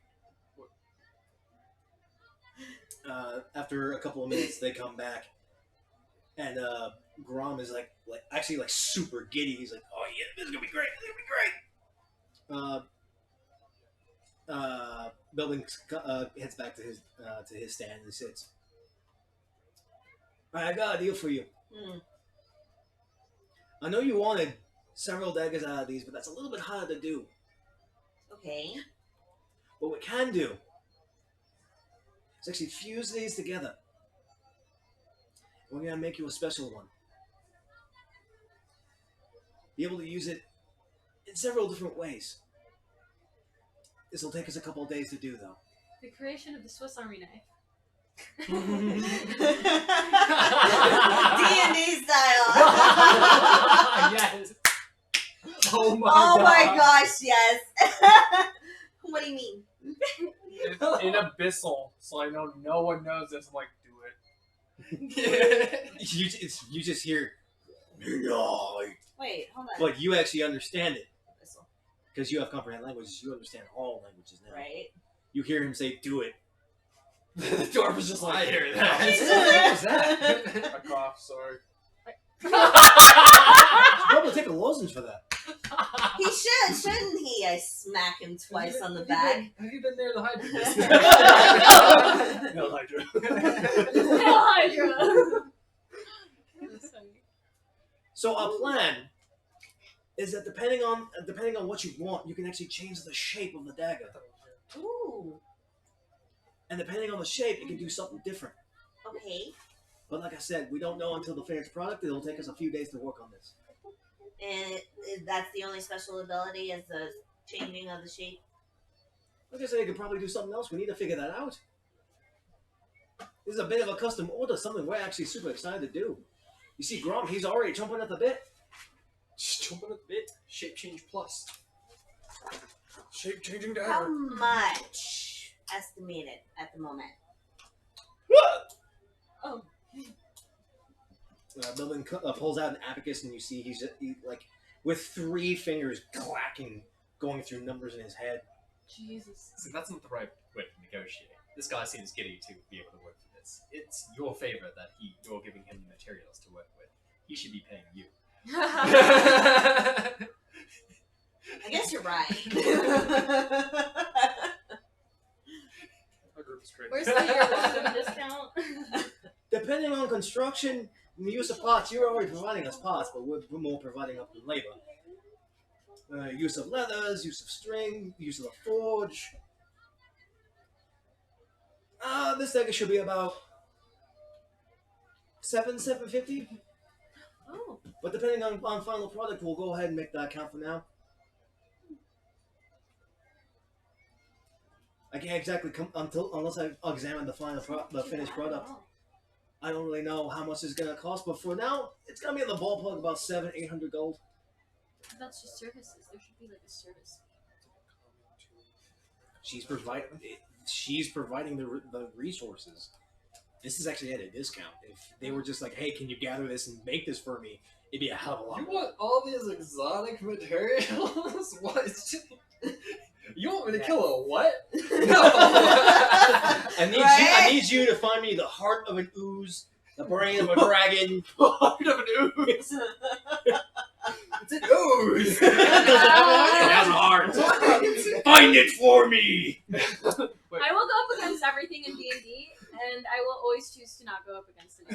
After a couple of minutes, they come back, and Grom is like super giddy. He's like, "Oh yeah, this is gonna be great. This is gonna be great." Belvin heads back to his stand and sits. All right, I got a deal for you. I know you wanted several daggers out of these, but that's a little bit harder to do. Okay. What we can do is actually fuse these together. We're gonna make you a special one. Be able to use it in several different ways. This will take us a couple of days to do, though. The creation of the Swiss Army knife. D&D style. Yes. Oh my Oh god. my gosh, yes. What do you mean? In Abyssal, so I know no one knows this. I'm like, do it. You just hear, no, Wait, hold on. but you actually understand it because you have comprehend languages. You understand all languages now. Right? You hear him say, "Do it." The dwarf is just like, I hear that. I cough, sorry. You probably take a lozenge for that. He should, shouldn't he? I smack him twice on the back. Have you been near the Hydra District? No, Hydra. Hail Hydra! That's funny. So our plan is that depending on what you want, you can actually change the shape of the dagger, Ooh, and depending on the shape, it can do something different. okay. But like I said, we don't know until the finished product. It'll take us a few days to work on this. And that's the only special ability is the changing of the shape. Like I said, you could probably do something else. We need to figure that out. This is a bit of a custom order, something we're actually super excited to do. You see Grom, he's already jumping at the bit. Just jumping a bit. Shape change plus. Shape changing How dagger. much estimated at the moment? Oh, Bilbin pulls out an abacus, and you see he's like with 3 fingers clacking, going through numbers in his head. Jesus. So that's not the right way to negotiate. This guy seems giddy to be able to work for this. It's your favor that you're giving him the materials to work with. He should be paying you. I guess you're right. Our group is great. Where's the year wisdom discount? Depending on construction and the use of parts, you're already providing us parts, but we're more providing up in labor. Use of leathers, use of string, use of the forge. This dagger should be about $750. Oh, But depending on final product, we'll go ahead and make that count for now. I can't exactly come unless I examine the the finished product. I don't really know how much it's gonna cost, but for now, it's gonna be in the ballpark about 700-800 gold. that's just services. There should be like a service. She's providing the resources. This is actually at a discount. If they were just like, "Hey, can you gather this and make this for me?" It'd be a hell of a lot. You more. want all these exotic materials? What? You want me to kill a what? No! I need you to find me the heart of an ooze, the brain of a dragon. Heart of an ooze. It's an ooze! It has a heart. Find it for me. I will go up against everything in D&D, and I will always choose to not go up against it.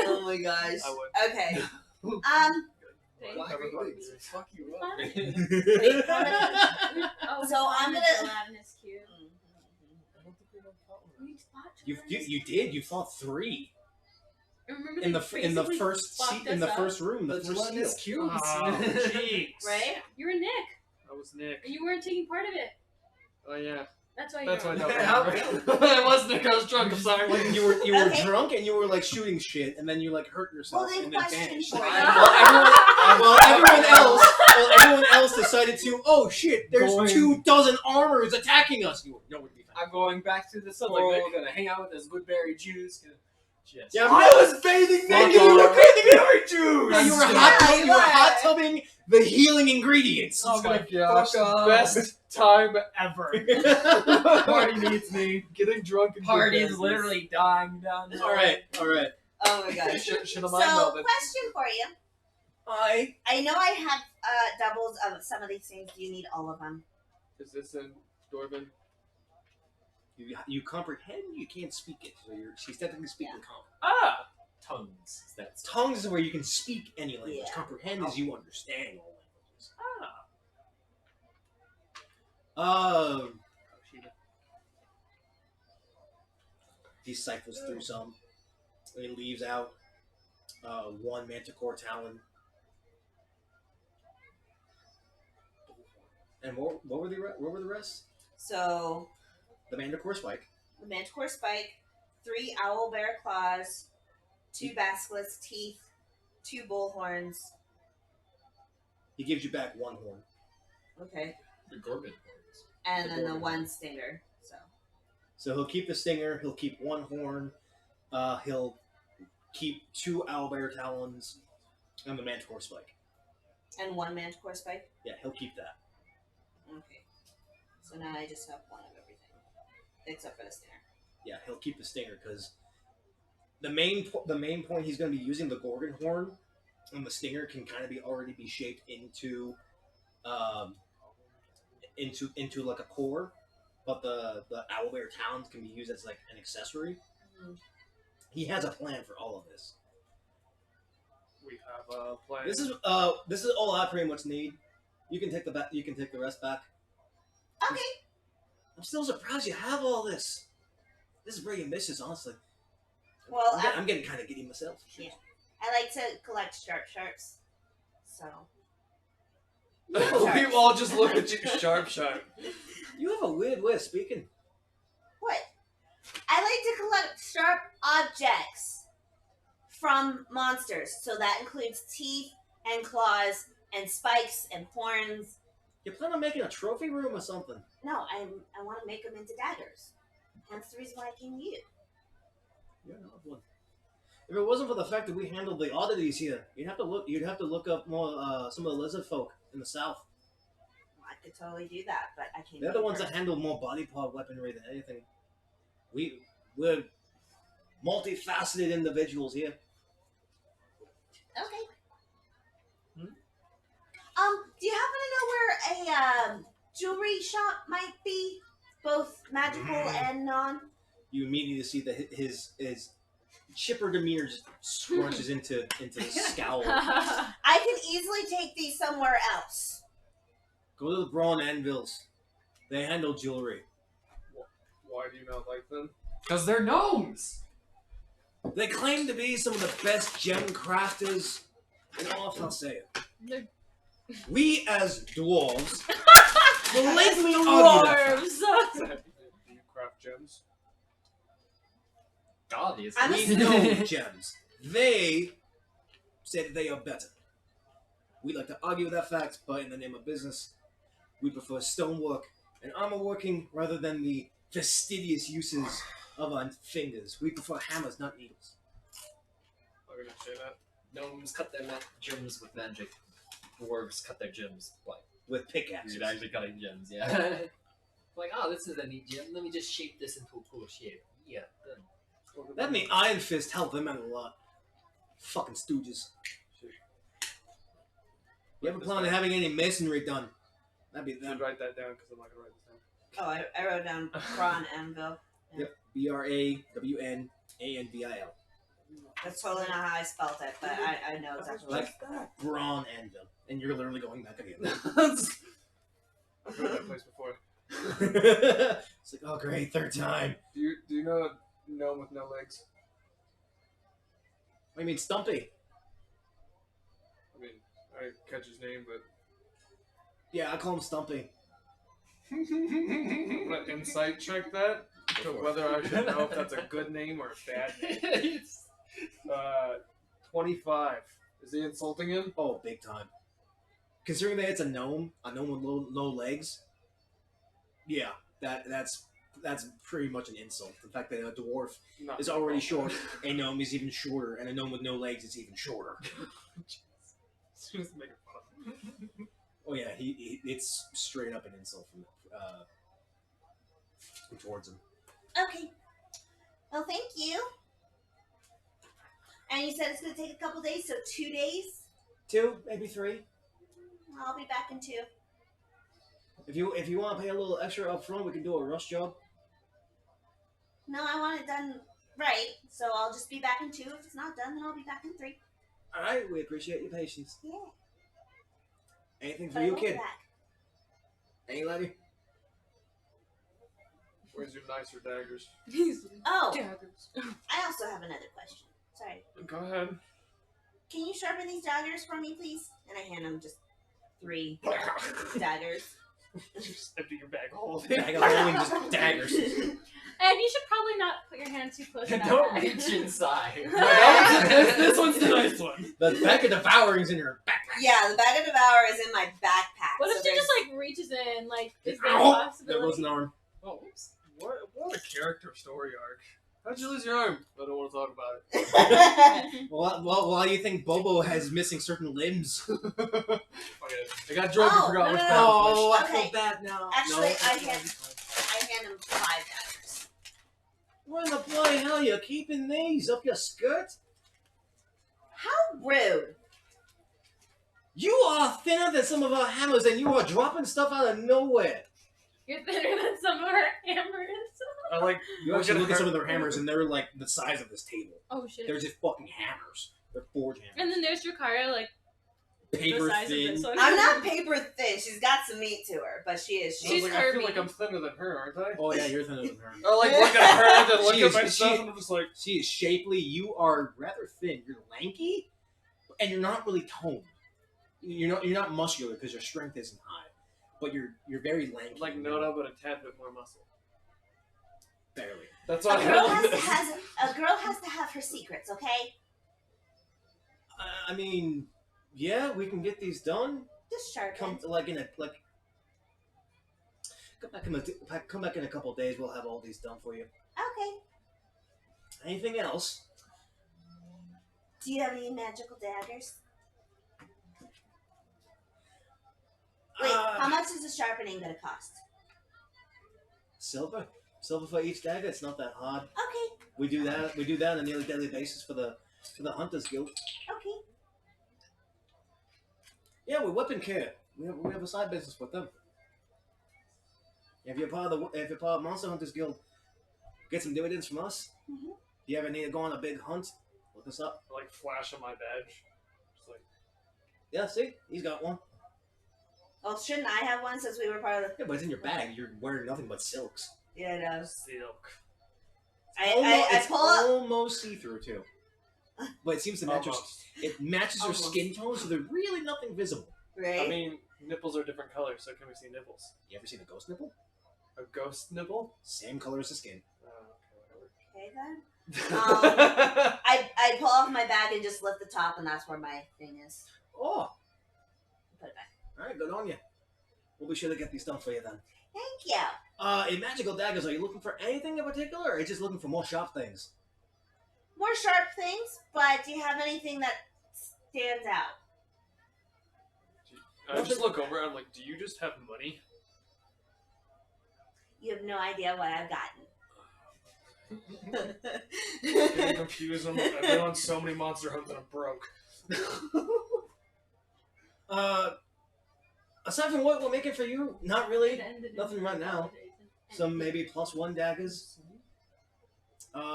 Oh my gosh. I would. Okay. Black wigs, fuck you up. Wait, Oh, So I'm Aladdin gonna- is cute. We fought You Taurus. did. You fought 3 Remember in they the basically first fucked in the us up? first room. The The first gelatinous seal. cubes. Oh, jeez. Right? You were Nick, That was Nick. and you weren't taking part of it. Oh yeah. That's why That's you're why I wrong. don't remember. I was Nick. I was drunk. I'm sorry. Like you were Okay. drunk and you were like shooting shit, and then you like hurt yourself Well, then and then question vanished. for you. Well, everyone else decided to. Oh shit! There's Going- 24 armors attacking us. You were nowhere to be found. I'm going back to the Sounds school. like gonna hang out with this woodberry juice. Yes. Yeah, I was bathing Fuck you off. were bathing berry juice. Yeah, you were Yeah, you were. hot tubbing the healing ingredients. Oh my Fuck gosh! off. Best time ever. Party needs me. Getting drunk and Party's literally dying down there. all right. Oh my gosh. Should have So, mind melted. question for you. I know I have doubles of some of these things. Do you need all of them? Is this in Dwarven? You comprehend. You can't speak it. So she's technically speaking common. Ah. Tongues. That's Tongues is where you can speak any language. Yeah. Comprehend is you understand all languages. Ah. He ciphers through some. He leaves out 1 manticore talon. And what were the rest? So The Manticore Spike. the Manticore Spike, 3 owl bear claws, 2 basilisk teeth, 2 bull horns. He gives you back 1 horn. Okay. The Gorgon horns. And The then the Gorgon. 1 stinger. So he'll keep the stinger. He'll keep 1 horn. He'll keep 2 owlbear talons and the Manticore Spike. And 1 Manticore Spike? Yeah, he'll keep that. Okay. So now I just have 1 of everything. Except for the stinger. Yeah, he'll keep the stinger because the main point he's going to be using the Gorgon horn and the stinger can kind of already be shaped into like a core, but the owlbear talons can be used as like an accessory. Mhm. He has a plan for all of this. We have a plan. This is all I pretty much need. You can take the rest back. Okay. I'm still surprised you have all this. This is very ambitious, honestly. Well, I'm getting kind of giddy myself. Yeah. I like to collect sharps. So. We all just look at you, sharp. You have a weird way of speaking. What? I like to collect sharp objects from monsters. So that includes teeth and claws and spikes and horns. You plan on making a trophy room or something? No, I want to make them into daggers. Hence the reason why I came to you. You're an odd one. If it wasn't for the fact that we handled the oddities here, you'd have to look up more some of the lizard folk in the south. Well, I could totally do that, but I can't. They're the ones that handle more body part weaponry than anything. We're multifaceted individuals here. Okay. Hmm? Do you happen to know where a jewelry shop might be, both magical and non? You immediately see that his chipper demeanor just scorches into the scowl. I can easily take these somewhere else. Go to the Brawn Anvils. They handle jewelry. Why do you not like them? Because they're gnomes! They claim to be some of the best gem crafters. And often I'll say it. We as dwarves blatantly argue that fact. Dwarves. Do you craft gems? Obviously. I'm We know gems. They say that they are better. We like to argue that fact, but in the name of business, we prefer stonework and armor working rather than the fastidious uses of our fingers. We prefer hammers, not needles. I'm gonna say that. Gnomes cut their gems with magic. Dwarves cut their gems With pickaxes. You're actually cutting gems, yeah. Like, oh, this is a neat gem. Let me just shape this into a cool shape. Yeah, done. That and the Iron Fist helped them out a lot. Fucking stooges. You ever plan on having any masonry done? That'd be You them. should write that down because I'm not gonna write this down. Oh, I wrote down Brawn Anvil. Yep. BRAWNANVIL. That's totally not how I spelled it, but I know exactly what Like Brawn Anvil. And you're literally going back again. I've heard that place before. It's like, oh great, 3rd time. Do you know a gnome with no legs? What do you mean, Stumpy? I mean, I didn't catch his name, but Yeah, I call him Stumpy. I'm gonna insight check that to whether I should know if that's a good name or a bad name. 25. Is he insulting him? Oh, big time. Considering that it's a gnome with low legs, yeah, that's pretty much an insult. The fact that a dwarf Not is already short, a gnome is even shorter, and a gnome with no legs is even shorter. Just making fun of him. Oh yeah, it's straight up an insult from towards him. Okay. Well, thank you. And you said it's going to take a couple days, so 2 days? 2, maybe 3. I'll be back in 2. If you want to pay a little extra up front, we can do a rush job. No, I want it done right, so I'll just be back in 2. If it's not done, then I'll be back in 3. All right, we appreciate your patience. Yeah. Anything for But I you, won't be kid? back. Any lady? Where's your nicer daggers? Oh, Daggers. I also have another question. Sorry. Go ahead. Can you sharpen these daggers for me, please? And I hand him just 3 daggers. Just empty your bag whole. Bag of holding just daggers. And you should probably not put your hand too close to that Don't bag. reach inside. This one's the nice one. The bag of devouring's in her backpack. Yeah, the bag of devour is in my backpack. What so if she there's- just like reaches in? Like, is there a Ow! There goes possibility? an arm. Oh, what a character story arc. How'd you lose your arm? I don't want to talk about it. Well, you think Bobo has missing certain limbs? Okay. I got drunk and Oh, forgot no, which no, bag no. was Oh, I Okay. feel bad now. Actually, No. I hand him 5 daggers. Where in the bloody hell are you keeping these? Up your skirt? How rude. You are thinner than some of our hammers, and you are dropping stuff out of nowhere. You're thinner than some of our hammers. I like. You Look actually at look at her- some of their hammers, and they're like the size of this table. Oh shit. They're just fucking hammers. They're forge hammers. And then there's Drakara, like Paper the size thin. of this one. I'm not paper thin. She's got some meat to her, but she is. I She's was like, I feel curvy. like I'm thinner than her, aren't I? Oh yeah, you're thinner than her. I like look at her, then look She at is- myself, she- and I'm just like, She is shapely. You are rather thin. You're lanky, and you're not really toned. You're not muscular because your strength isn't high, but you're very lanky. like no, but a tad bit more muscle. barely. That's A why I girl, like this. a girl has to have her secrets, okay? I mean, yeah, we can get these done. Just sharpen. Come come back in a couple of days. We'll have all these done for you. Okay. Anything else? Do you have any magical daggers? Wait, how much is the sharpening gonna cost? Silver for each dagger. It's not that hard. Okay, We do that on a nearly daily basis for the Hunters Guild. okay. Yeah, we're weapon care. We have a side business with them. If you're part of Monster Hunters Guild, get some dividends from us. Mhm. If you ever need to go on a big hunt, look us up. I, like flash on my badge. Just like Yeah, see, he's got one. Well, shouldn't I have one since we were part of the? Yeah, but it's in your bag. You're wearing nothing but silks. Yeah, no. silk. I pull up. almost see-through too. But it seems to match Almost. it matches your Almost. skin tone, so there's really nothing visible. Right. I mean, nipples are different colors, so can we see nipples? You ever seen a ghost nipple? A ghost nipple? Same color as the skin. Okay then. Whatever. I pull off my bag and just lift the top, and that's where my thing is. Oh, Put it back. all right, good on you. We'll be sure to get these done for you then. Thank you. In magical daggers, are you looking for anything in particular, or are you just looking for more sharp things? More sharp things, but do you have anything that stands out? I just look over. I'm like, do you just have money? You have no idea what I've gotten. Getting confused. I've been on so many monster hunts and I'm broke. Aside from what we're making for you, not really. And then- Nothing right now. Some maybe +1 daggers.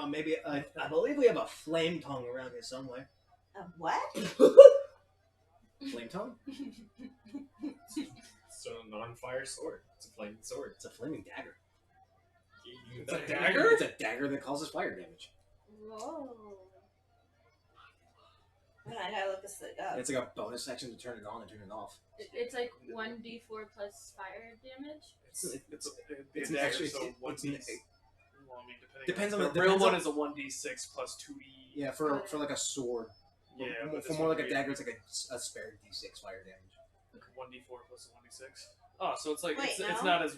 Maybe I believe we have a flame tongue around here somewhere. What? Flame tongue? It's a non-fire sword. It's a flaming sword. It's a flaming dagger. It's a dagger? It's a dagger that causes fire damage. Whoa. I gotta look this thing up. It's like a bonus section to turn it on and turn it off. It's like 1d4 plus fire damage. It's an extra. It's an- Well, I mean, Depends on the the- real depends one on- is a 1d6 plus 2e. Yeah, for like a sword. Yeah, but For this more would like a be dagger, it's like a spare d6 fire damage. like a 1d4 plus a 1d6. Oh, so it's like Wait, it's no. not a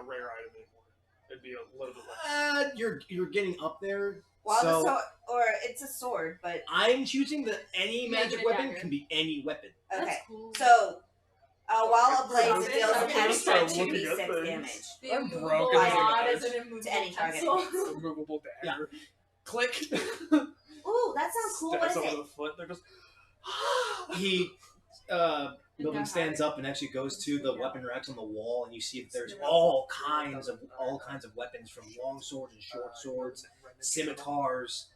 rare item anymore. It'd be a little bit less. You're getting up there. Well, so the sword, or it's a sword, but I'm choosing that any Make magic it a weapon dagger. can be any weapon. okay. That's cool. So, while ablaze, I'm it deals an gonna extra start looking at 2d6 things. damage. the I'm immovable broke as a rod guy. is an immovable To any target. pencil. A movable dagger. Click. Ooh, that sounds cool. What is Stabs it? over the foot. There goes. He Bilbin they're stands hard. up and actually goes to the Yeah. weapon racks on the wall, and you see that there's Yeah. all kinds of weapons, from long swords and short swords, scimitars,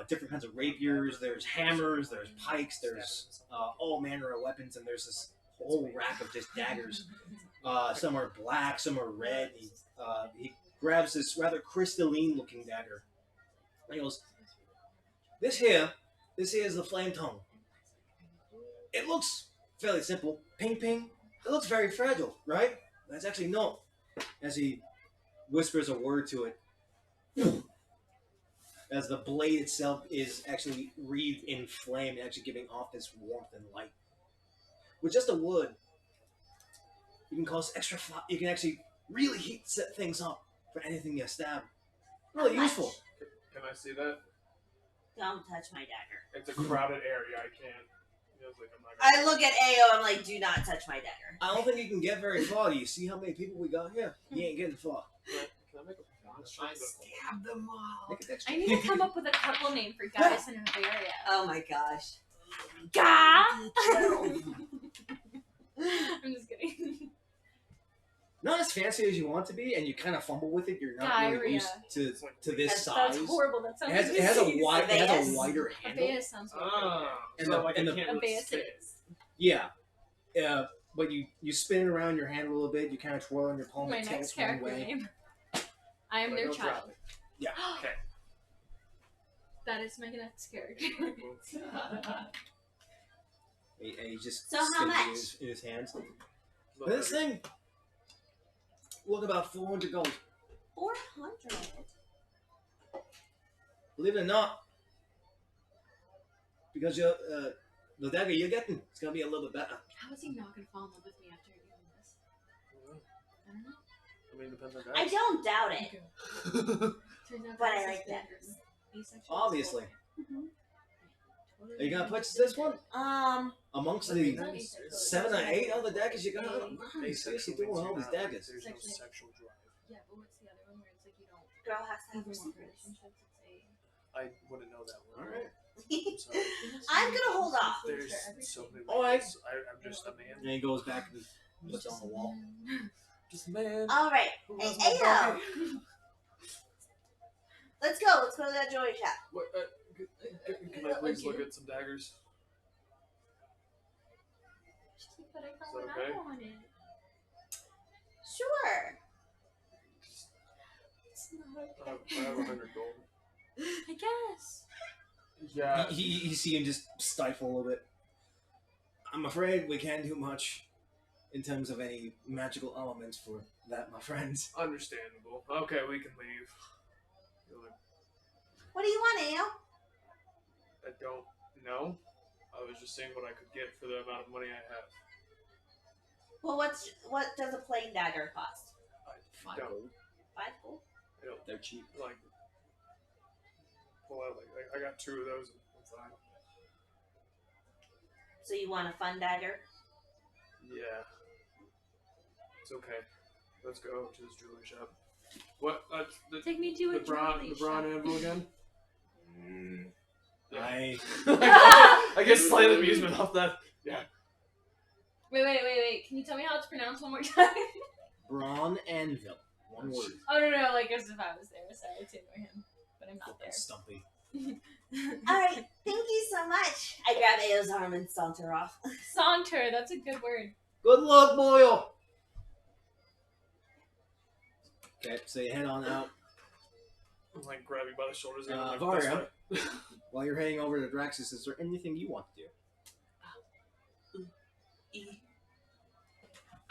different kinds of rapiers. There's hammers, there's pikes, there's all manner of weapons, and there's this whole rack of just daggers. Some are black, some are red. He grabs this rather crystalline-looking dagger. And he goes, This here is the flame tongue. It looks fairly simple. Ping, ping. It looks very fragile, right? That's actually no. As he whispers a word to it, as the blade itself is actually wreathed in flame and actually giving off this warmth and light. With just a wood, you can cause extra fire. You can actually really set things up for anything you stab. Really How useful. much? Can I see that? Don't touch my dagger. It's a crowded area. I can't. He was like, I'm not I gonna. look at Ao. I'm like, do not touch my dagger. I don't think you can get very far. Do you see how many people we got here? You ain't getting far. Can I make a I stab them all. Make a dex I check. need to come up with a couple name for guys in Bavaria. Oh my gosh. Ga! I'm just kidding. Not as fancy as you want to be, and you kind of fumble with it. You're not really Diarrhea. used to this That's size. horrible. That sounds It has a disease. wider A handle. behest sounds horrible. Ah, And so the- like and I the- can't A really behest spit. it is. Yeah. But you spin it around your hand a little bit. You kind of twirl on your palm. My and next tilts one character way. name. I am But their don't drop child. it. Yeah. Okay. That is my next character. And he just So how spins it much? in his hands. Look, This thing, look about 400 gold. 400. Believe it or not, because you're, the dagger you're getting, it's gonna be a little bit better. How is he not gonna fall in love with me after doing this? I don't know. I mean, it depends on I guys. don't doubt it. Turns out But guys I is like been daggers. asexual Obviously. Totally Are you gonna purchase this one amongst the Nice. 7 or 8 other daggers you got? Hey. Hey, seriously, doing all these daggers. There's no Sexually. sexual drive. Yeah, but what's the other one where it's like you don't Girl has to have her even want secrets. relationships? It's I wouldn't know that one. All right. So, I'm gonna hold off. there's so many All right. ways. I'm just a man. And he goes back and puts it on the wall. Just a man. All right. Who Hey, loves my Ao, doggy. let's go. Let's go to that jewelry shop. What, can I please look at some daggers? She's like, but I Is thought that what okay? I wanted. Sure. It's not I okay. have 100 gold. I guess. Yeah. You see him just stifle a little bit. I'm afraid we can't do much in terms of any magical elements for that, my friends. Understandable. Okay, we can leave. You're like, What do you want, Ao? I don't know. I was just saying what I could get for the amount of money I have. Well, what does a plain dagger cost? I don't. 5 gold. I don't They're cheap. like. Well, I got 2 of those. I'm fine. So you want a fun dagger? Yeah. It's okay. Let's go to this jewelry shop. What? Take me to a The brawn jewelry anvil shop. again? I I get slight amusement off that. Yeah. Wait. Can you tell me how it's pronounced one more time? brawn anvil. One word. Oh no, like as if I was there. Sorry to ignore him, but I'm not Fucking there. stumpy. All right. Thank you so much. I grab Ao's arm and saunter off. Saunter, that's a good word. Good luck, Boyle. Okay, so you head on out. I'm like grab you by the shoulders and I'm like, Varia. this way. While you're heading over to Draxus, is there anything you want to do?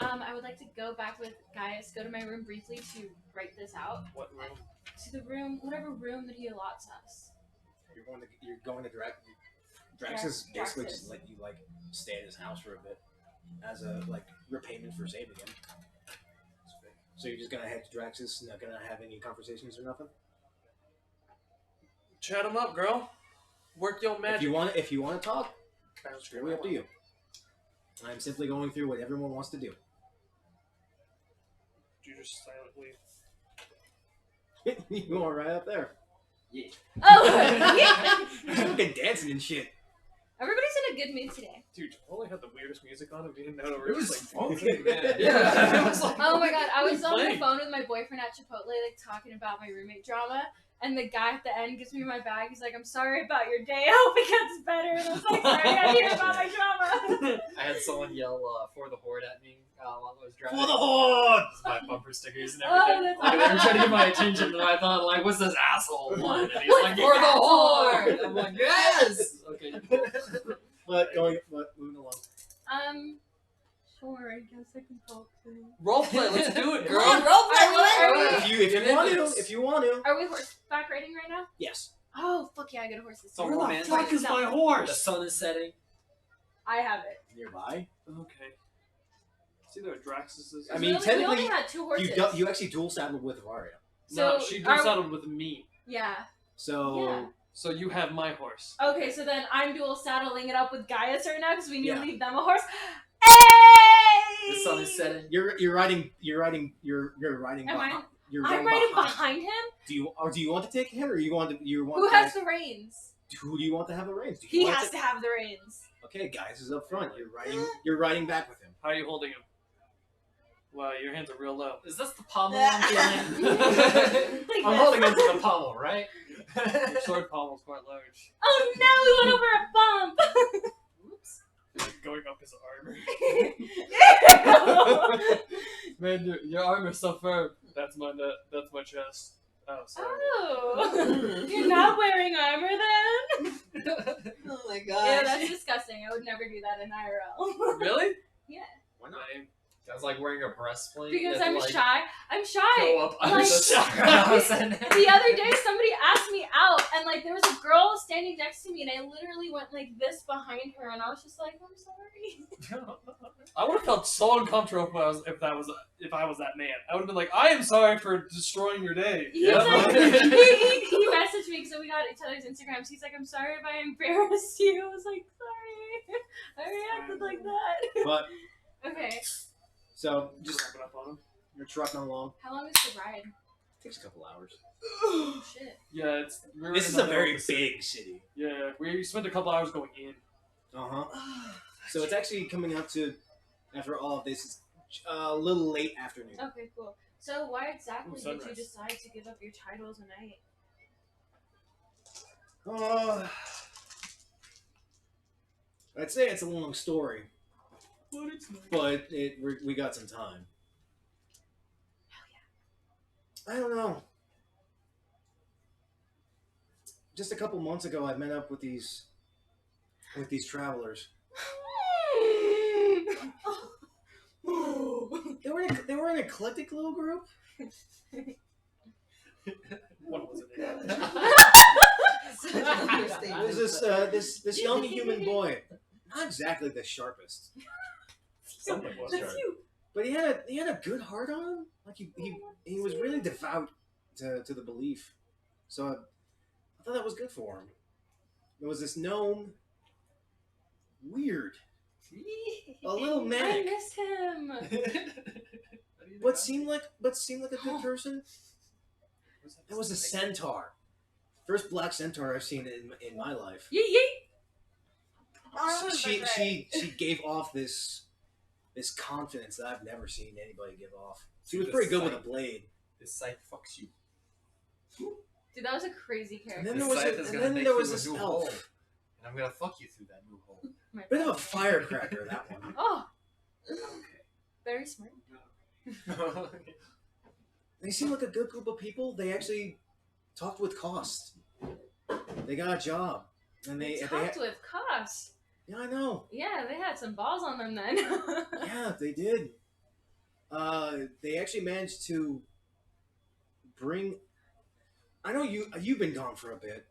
I would like to go back with Gaius, go to my room briefly to write this out. What room? To the room, whatever room that he allots us. You're going to Draxus basically Draxus. just let you like stay at his house for a bit as a like repayment for saving him. So you're just gonna head to Draxus, not gonna have any conversations or nothing? Chat him up, girl. Work your magic. If you want to talk, Bounce it's totally up to you. I'm simply going through what everyone wants to do. You just silently. You are right up there. Oh, yeah. You're fucking dancing and shit. Everybody's in a good mood today. Dude, Chipotle had the weirdest music on. If you didn't know, it It was was like funky, man. Yeah, it was like. Oh my god, I was on the playing. phone with my boyfriend at Chipotle, like talking about my roommate drama, and the guy at the end gives me my bag. He's like, "I'm sorry about your day. I hope it gets better." And I was like, "Sorry, I hear about my drama." I had someone yell "for the horde" at me while I was driving. For the horde! This is my bumper stickers and Oh, everything. that's Like, they were trying to get my attention, and I thought, like, what's this asshole one? And he's like, "For the horde!" I'm like, "Yes!" Okay. But moving along. Sure, I guess I can talk to him. Roleplay, let's do it, Come girl. on, roleplay, woman. Are If you want to, Are we horseback riding right now? yes. Oh, fuck yeah, I got a horse. So Where the romantic. fuck is my The horse? sun is setting. I have it. Nearby. Okay. It's either a Draxus. I mean, we technically, only had 2 horses. you actually dual saddled with Varia. No, So, she are- dual-saddled with me. Yeah. So Yeah. So you have my horse. Okay, so then I'm dual saddling it up with Gaius right now because we need Yeah. to leave them a horse. Hey! The sun is setting. you're riding Am behind. You're I'm riding behind him. Do you want to take him, or you want Who has the reins? who do you want to have the reins? Do you He want has to have the reins. Okay, guys is up front. You're riding back with him. How are you holding him? Wow, your hands are real low. Is this the pommel I'm feeling? Like I'm this. holding onto the pommel, right? Your sword pommel is quite large. Oh no, we went over a bump. Whoops. Going up his armor. Ew. Man, your armor's so firm. That's my chest. Oh, sorry. Oh, you're not wearing armor then? Oh my Yeah, gosh. that's disgusting. I would never do that in IRL. Really? Yeah. Why not? Guys like wearing a breastplate. Because you have I'm to, like, shy. I'm shy. Go up under Like- the chakras and The other day, somebody asked me out, and like there was a girl standing next to me, and I literally went like this behind her, and I was just like, "I'm sorry." I would have felt so uncomfortable if I was that man. I would have been like, I am sorry for destroying your day. He, Yeah. was like, he messaged me, so we got each other's Instagrams. He's like, "I'm sorry if I embarrassed you." I was like, "Sorry, I reacted like that." But Okay, so just Just wrapping up on him. you're trucking along. how long is the ride? Takes a couple hours. Oh shit. Yeah, we're This in is a the middle very of the city. big city. Yeah, we spent a couple hours going in. Uh huh. So it's actually coming up to, after all of this, it's a little late afternoon. Okay, cool. So why exactly Ooh, did you sunrise. decide to give up your titles and knight? I'd say it's a long story, But it's nice. but we got some time. I don't know. Just a couple months ago, I met up with these travelers. They were an eclectic little group. What was it? It was this young human boy, not exactly the sharpest, Something was That's sharp. you. but he had a good heart on him. Like he was really devout to the belief. So I thought that was good for him. There was this gnome, weird, a little I manic, miss him. but seemed like a good person. There was a centaur, first black centaur I've seen in my life. Yeet yeet. She gave off this confidence that I've never seen anybody give off. She was pretty good with a blade. This site fucks you. Dude, that was a crazy And character. then This there was site is and gonna then make there you was a this new elf. hole. And I'm gonna fuck you through that new hole. My Bit of a bad. firecracker, that one. Oh, very smart. They seem like a good group of people. They actually talked with cost. They got a job, and they Talked with Koss. yeah, I know. Yeah, they had some balls on them then. Yeah, they did. They actually managed to bring. I know you've been gone for a bit.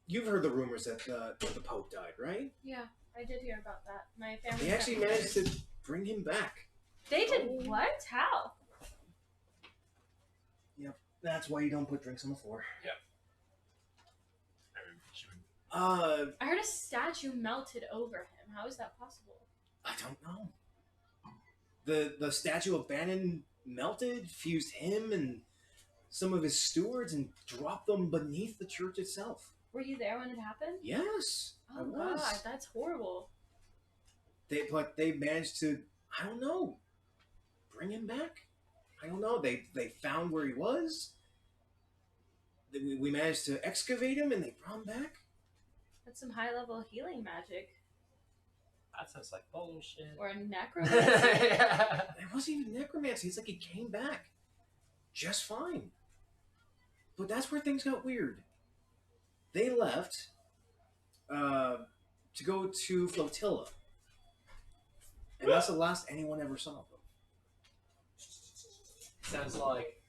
You've heard the rumors that the Pope died, right? Yeah, I did hear about that. My family. They actually managed to bring him back. They did what? How? That's why you don't put drinks on the floor. Yeah. I heard a statue melted over him. How is that possible? I don't know. The statue of Bannon melted, fused him and some of his stewards, and dropped them beneath the church itself. Were you there when it happened? Yes, I Oh was. god, that's horrible. But they managed to, I don't know, bring him back. I don't know. They found where he was. We managed to excavate him, and they brought him back. That's some high level healing magic. That sounds like bullshit. Or a necromancy. Yeah. It wasn't even necromancy. It's like he came back just fine. But that's where things got weird. They left to go to Flotilla. And that's the last anyone ever saw of them. Sounds like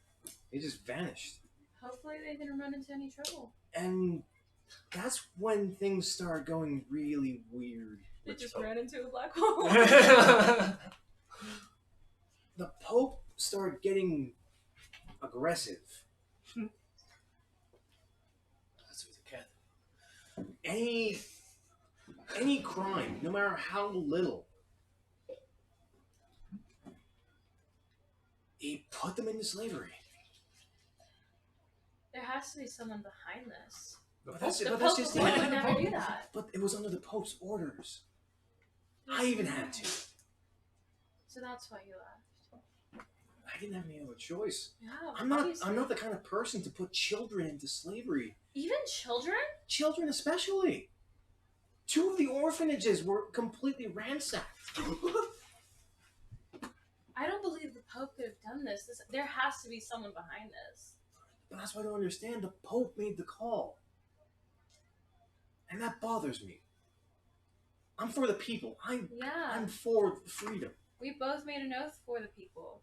They just vanished. Hopefully they didn't run into any trouble. And that's when things started going really weird. They just ran into a black hole. The Pope started getting aggressive. That's with the cat. Any crime, no matter how little, he put them into slavery. There has to be someone behind this. But that's The but Pope that's just would it. never do that. But it was under the Pope's orders. I even had to. So that's why you left. I didn't have any other choice. Yeah, I'm obviously. not the kind of person to put children into slavery. Even children? Children especially. 2 of the orphanages were completely ransacked. I don't believe the Pope could have done this. There has to be someone behind this. But that's what I don't understand. The Pope made the call. And that bothers me. I'm for the people. Yeah. I'm for freedom. We both made an oath for the people.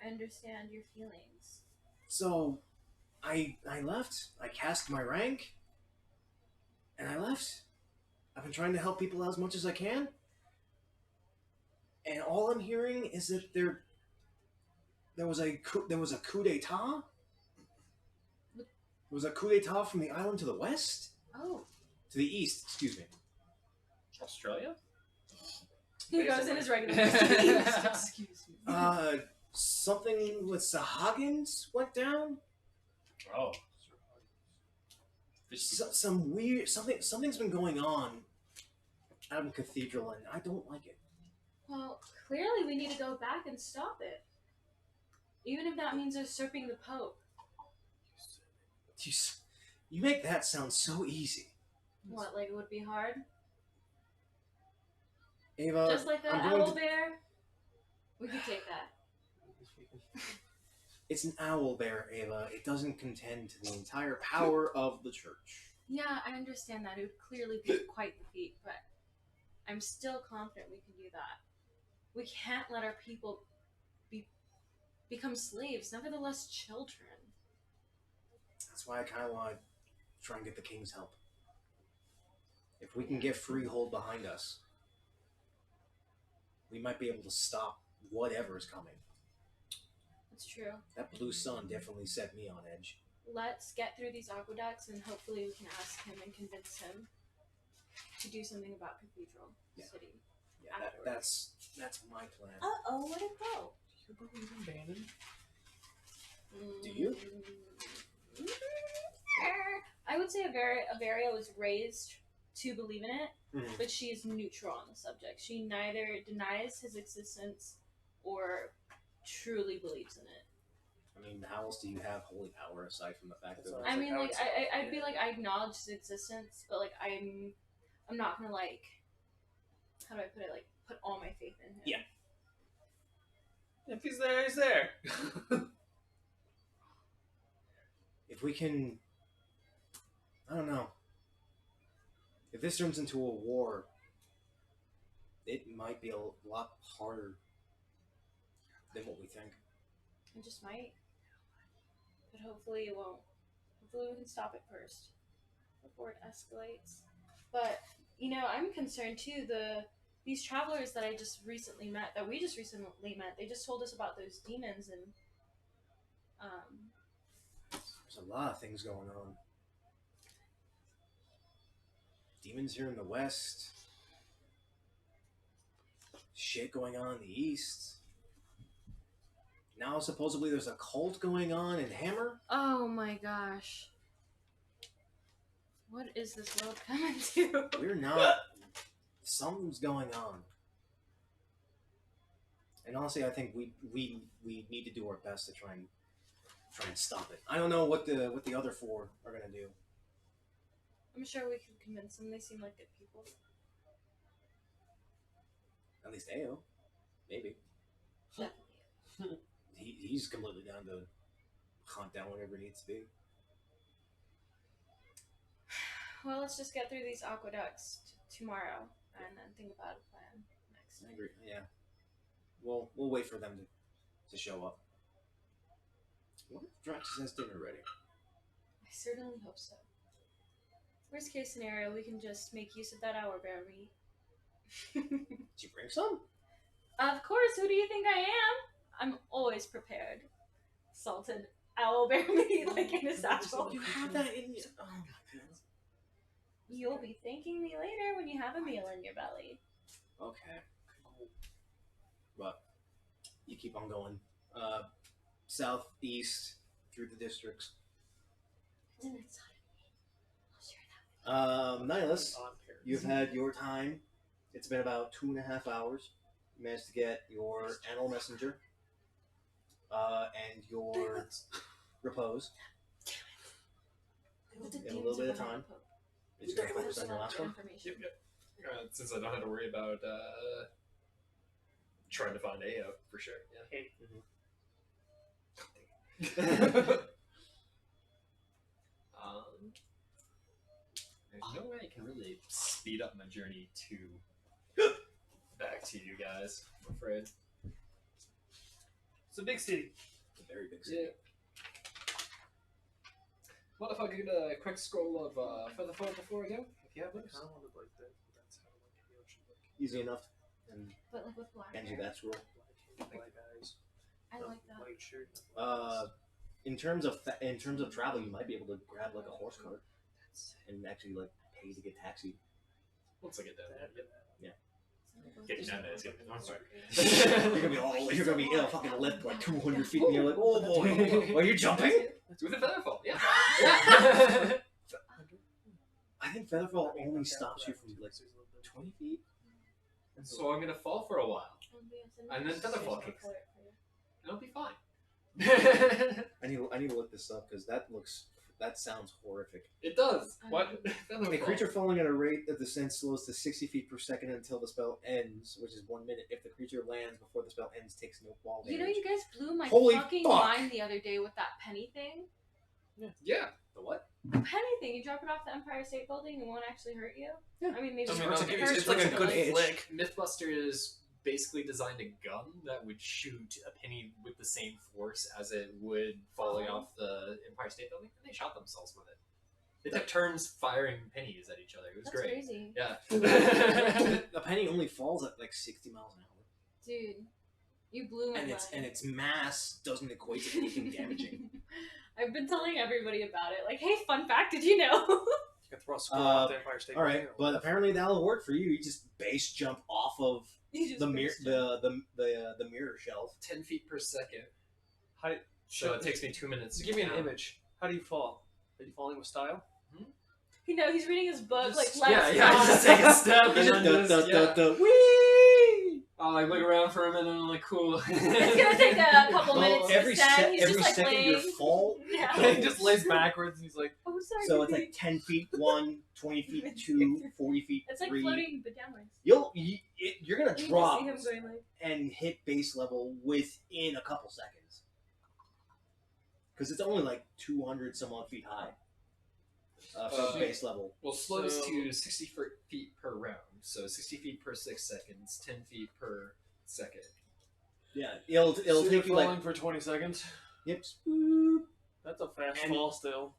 I understand your feelings. So, I left. I cast my rank. And I left. I've been trying to help people out as much as I can. And all I'm hearing is that there was a coup d'etat. There was a coup d'etat from the island to the west? Oh. To the east, excuse me. Australia? He goes in his regular Excuse me. Something with Sahagins went down? Oh. Some weird something's been going on out in Cathedral, and I don't like it. Well, clearly we need to go back and stop it. Even if that means usurping the Pope. You make that sound so easy. What, like it would be hard? Ava, Just like that I'm going owl to- bear? We could take that. It's an owl bear, Ava. It doesn't contend to the entire power of the church. Yeah, I understand that. It would clearly be quite the feat, but I'm still confident we can do that. We can't let our people become slaves, nevertheless children. That's why I kind of want to try and get the king's help. If we can get Freehold behind us, we might be able to stop whatever is coming. That's true. That blue sun definitely set me on edge. Let's get through these aqueducts and hopefully we can ask him and convince him to do something about Cathedral City. Yeah, that's my plan. Uh-oh, where'd it go? Your brother's abandoned. Do you? I would say Averia was raised to believe in it, Mhm. but she is neutral on the subject. She neither denies his existence or truly believes in it. I mean, how else do you have holy power aside from the fact that... I mean, like, I I'd be like, I acknowledge his existence, but like, I'm not gonna like, how do I put it? Like, put all my faith in him. Yeah. If he's there, he's there. If we can... I don't know. If this turns into a war, it might be a lot harder than what we think. It just might. But hopefully it won't. Hopefully we can stop it first before it escalates. But, you know, I'm concerned too. These travelers that we just recently met, they just told us about those demons and There's a lot of things going on. Demons here in the west. Shit going on in the east. Now supposedly there's a cult going on in Hammer. oh my gosh. What is this world coming to? We're not. Something's going on. And honestly, I think we need to do our best to try and stop it. I don't know what the other 4 are gonna do. I'm sure we can convince them. They seem like good people. At least Ao, maybe. Definitely. He's completely down to hunt down whatever it needs to be. Well, let's just get through these aqueducts tomorrow and then think about a plan next. I agree. Yeah. we'll wait for them to show up. What if Draxus has dinner ready? I certainly hope so. Worst case scenario, we can just make use of that owlbear meat. Did you bring some? Of course, who do you think I am? I'm always prepared. Salted owlbear meat like in a satchel. You have that in your. Oh my god. You'll be thanking me later when you have a meal in your belly. Okay. But you keep on going. Southeast through the districts. It's an exotic meat. I'll share that. Nihilus, you've had your time. It's been about 2.5 hours. You managed to get your animal messenger and your repose in a little bit of time. Did you go focus on your last one? Yep. Since I don't have to worry about trying to find AO for sure. Yeah. There's no way I can really speed up my journey back to you guys, I'm afraid. It's a big city. It's a very big city. Yeah. What if I get a quick scroll of Featherfall before I go? If you have I those. kind of wanted like that. That's how like the ocean like Easy enough. And But like with black ends you hair. that scroll. black eyes, I like that. white shirt. In terms of travel, you might be able to grab like a horse cart and actually like pay to get taxied. Once I get down there. Yep. Sounds Get like down there, there's it's gonna be- I'm sorry. You're gonna be in a fucking lift like 200 feet, and you're like, oh boy, are you jumping? With a Featherfall, yeah. I think Featherfall only stops you from like 20 feet. So I'm gonna fall for a while. And then Featherfall kicks. color. It'll be fine. I need to look this up because that sounds horrific. It does. What? A creature falling at a rate of descent slows to 60 feet per second until the spell ends, which is 1 minute. If the creature lands before the spell ends, takes no fall damage. You know, you guys blew my Holy fucking fuck. mind the other day with that penny thing. Yeah. The what? The penny thing. You drop it off the Empire State Building, it won't actually hurt you. Yeah. I mean, maybe I mean, it okay, hurts it's like a you, good but, itch. flick. Mythbusters basically designed a gun that would shoot a penny with the same force as it would falling off the Empire State Building, and they shot themselves with it. They took turns firing pennies at each other. It was That's great. crazy. Yeah. A penny only falls at like 60 miles an hour, Dude, you blew my mind. and its mass doesn't equate to anything damaging. I've been telling everybody about it. Like, hey, fun fact, did you know? You can throw a squirrel off the Empire State All right, Building. but apparently that'll work for you. You just base jump off of You just the mirror, burst it. the mirror shelf. 10 feet per second. How do, So it takes me 2 minutes to give me an count. image. How do you fall? Are you falling with style? You know, he's reading his book, Just- like, let's Yeah, go. just take a step and Just then duh, just, duh, yeah. duh, duh, whee! Oh, I look around for a minute and I'm like, cool. It's gonna take a couple minutes to Every descend. He's every just like second laying. you fall. Yeah. He just lays backwards and he's like, Oh, sorry. So it's baby. like 10 feet 1, 20 feet 2, 40 feet It's like 3. floating, but downwards. You're gonna You just drop see him going like, and hit base level within a couple seconds. Because it's only like 200 some odd feet high. From base level. Well, slows So- to 60 feet per round. So 60 feet per 6 seconds, 10 feet per second. Yeah, it'll so you're take you falling like. for 20 seconds. Yep. Boop. That's a fast And- fall still.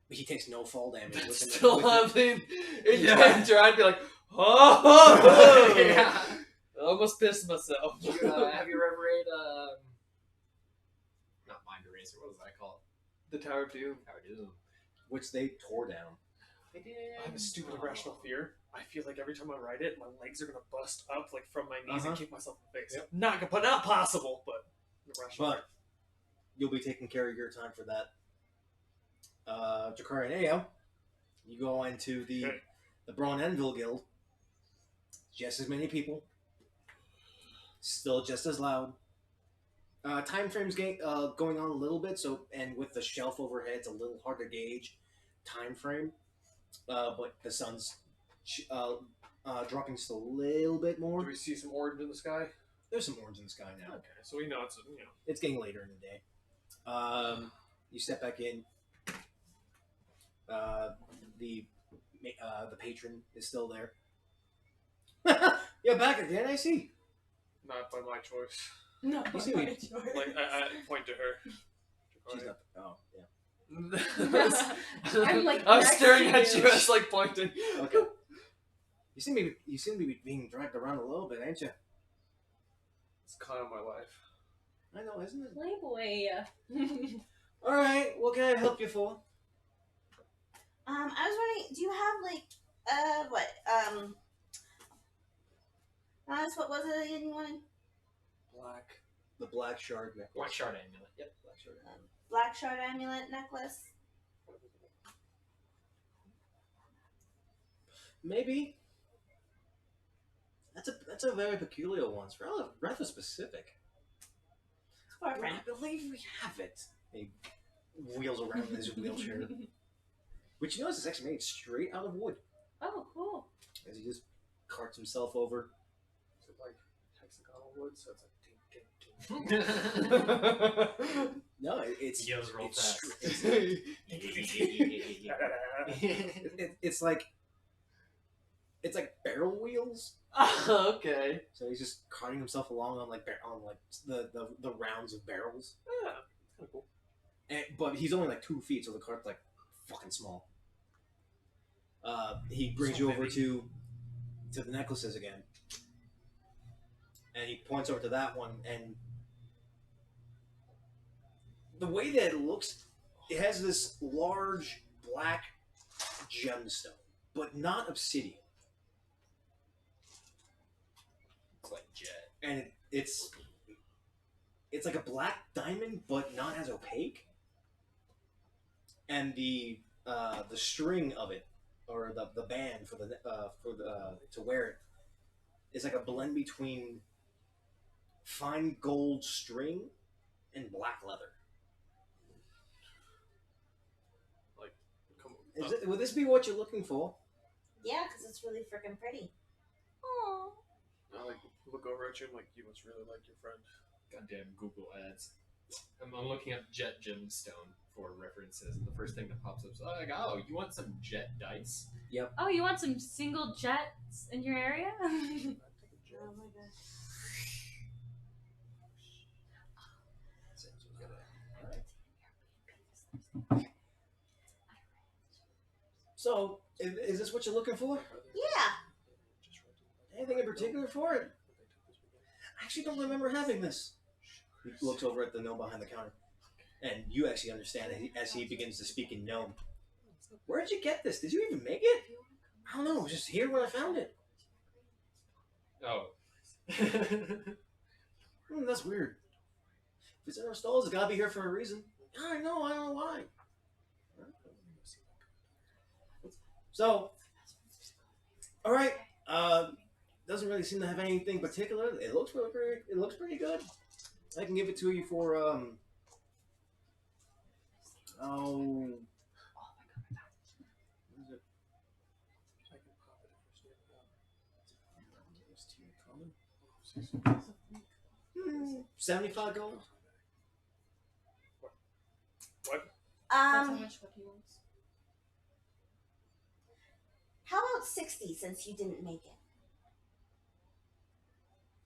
He takes no fall damage. That's within still within- nothing. Each Yeah. enter, I'd be like, oh! Yeah. I almost pissed myself. Have you ever read, not Mind Eraser, what was that called? The Tower of Doom. Tower of Doom. which they tore down. They did. I have a stupid irrational fear. I feel like every time I ride it, my legs are gonna bust up like from my knees and Uh-huh. kick myself in the face. Yep. Not possible, but irrational But you'll be taking care of your time for that. Jakari and Ao, you go into the Okay. the Braun Enville Guild. Just as many people. Still just as loud. Time frames going on a little bit, so and with the shelf overhead, it's a little hard to gauge time frame. But the sun's dropping just a little bit fear. more. Do we see some orange in the sky? There's some orange in the sky now. Okay, so we know it's It's getting later in the day. You step back in. The patron is still there. You're back again, I see. Not by my choice. No, You see my me- choice. Like, I point to her. She's not. Oh, yeah. I'm, like, I'm next staring to at you. you as like pointing. Okay. You seem to be being dragged around a little bit, ain't you? It's kind of my life. I know, isn't it? Playboy. All right. What can I help you for? I was wondering, do you have like what what was it again you wanted? Black. The black shard necklace. Black shard amulet. Yep. Black shard amulet. Black shard amulet necklace. Maybe. That's a very peculiar one. It's rather specific. It's for a Well, friend. I believe we have it. He wheels around in his wheelchair, which you notice is actually made straight out of wood. Oh, cool. As he just carts himself over. Is it like hexagonal wood? So it's like No, it's He goes real it's fast. it's like barrel wheels. Okay. So he's just carting himself along on the rounds of barrels. Yeah, it's kind of cool. But he's only like 2 feet, so the cart's like fucking small. He brings you over to the necklaces again, and he points over to that one, and the way that it looks, it has this large black gemstone, but not obsidian, It's like jet. and it's like a black diamond, but not as opaque. And the string of it, or the band for the to wear it, is like a blend between fine gold string and black leather. Like, come on. Would this be what you're looking for? Yeah, because it's really freaking pretty. Aww. I like look over at you. I'm like, you must really like your friend. Goddamn Google ads. I'm looking up jet gemstone for references, and the first thing that pops up is like, oh, you want some jet dice? Oh, you want some single jets in your area? Oh my god. So, is this what you're looking for? Yeah. Anything in particular for it? I actually don't remember having this. He looks over at the gnome behind the counter, and you actually understand as he begins to speak in gnome. Where did you get this? Did you even make it? I don't know. It was just here when I found it. Oh. That's weird. If it's in our stalls, it's gotta be here for a reason. I know. I don't know why. So, all right. Doesn't really seem to have anything particular. It looks pretty good. I can give it to you for I can pop it if you're still 75 gold. What? That's how much what he wants. How about 60 since you didn't make it?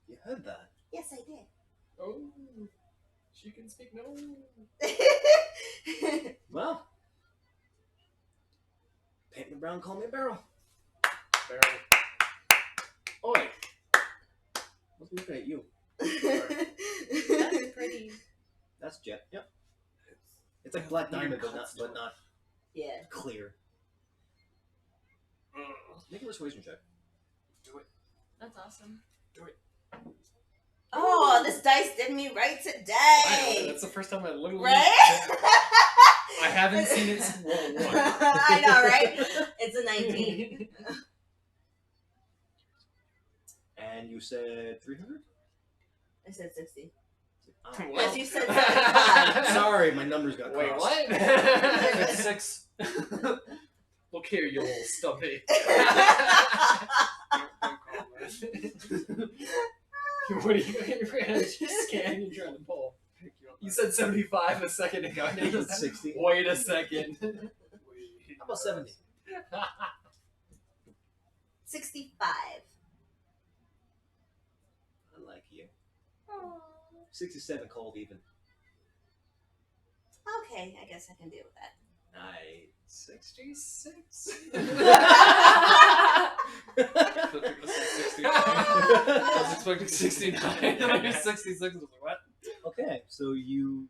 You heard that. Yes, I did. Oh. She can speak no. Well, paint me brown, call me a barrel. Barrel. Oi. I was looking at you. That's pretty. That's jet. Yep. It's like black diamond, but not Yeah. clear. Make a persuasion check. Do it. That's awesome. Oh, this dice did me right Wow, today. that's the first time I literally. Right? I haven't seen it since World War I. I know, right? It's a 19. And you said 300? I said 60. Oh. Yes, you said 75. Sorry, my numbers got Wait, crossed. what? It's 6. Look here, you little stumpy. What are you scan you trying to pull? You said 75 a second ago. I said 60. Wait a second. How about 70? 65. I like you. 67 cold even. Okay, I guess I can deal with that. Nice. 66. I was expecting 69. I was 66. I was like, what? Okay, so you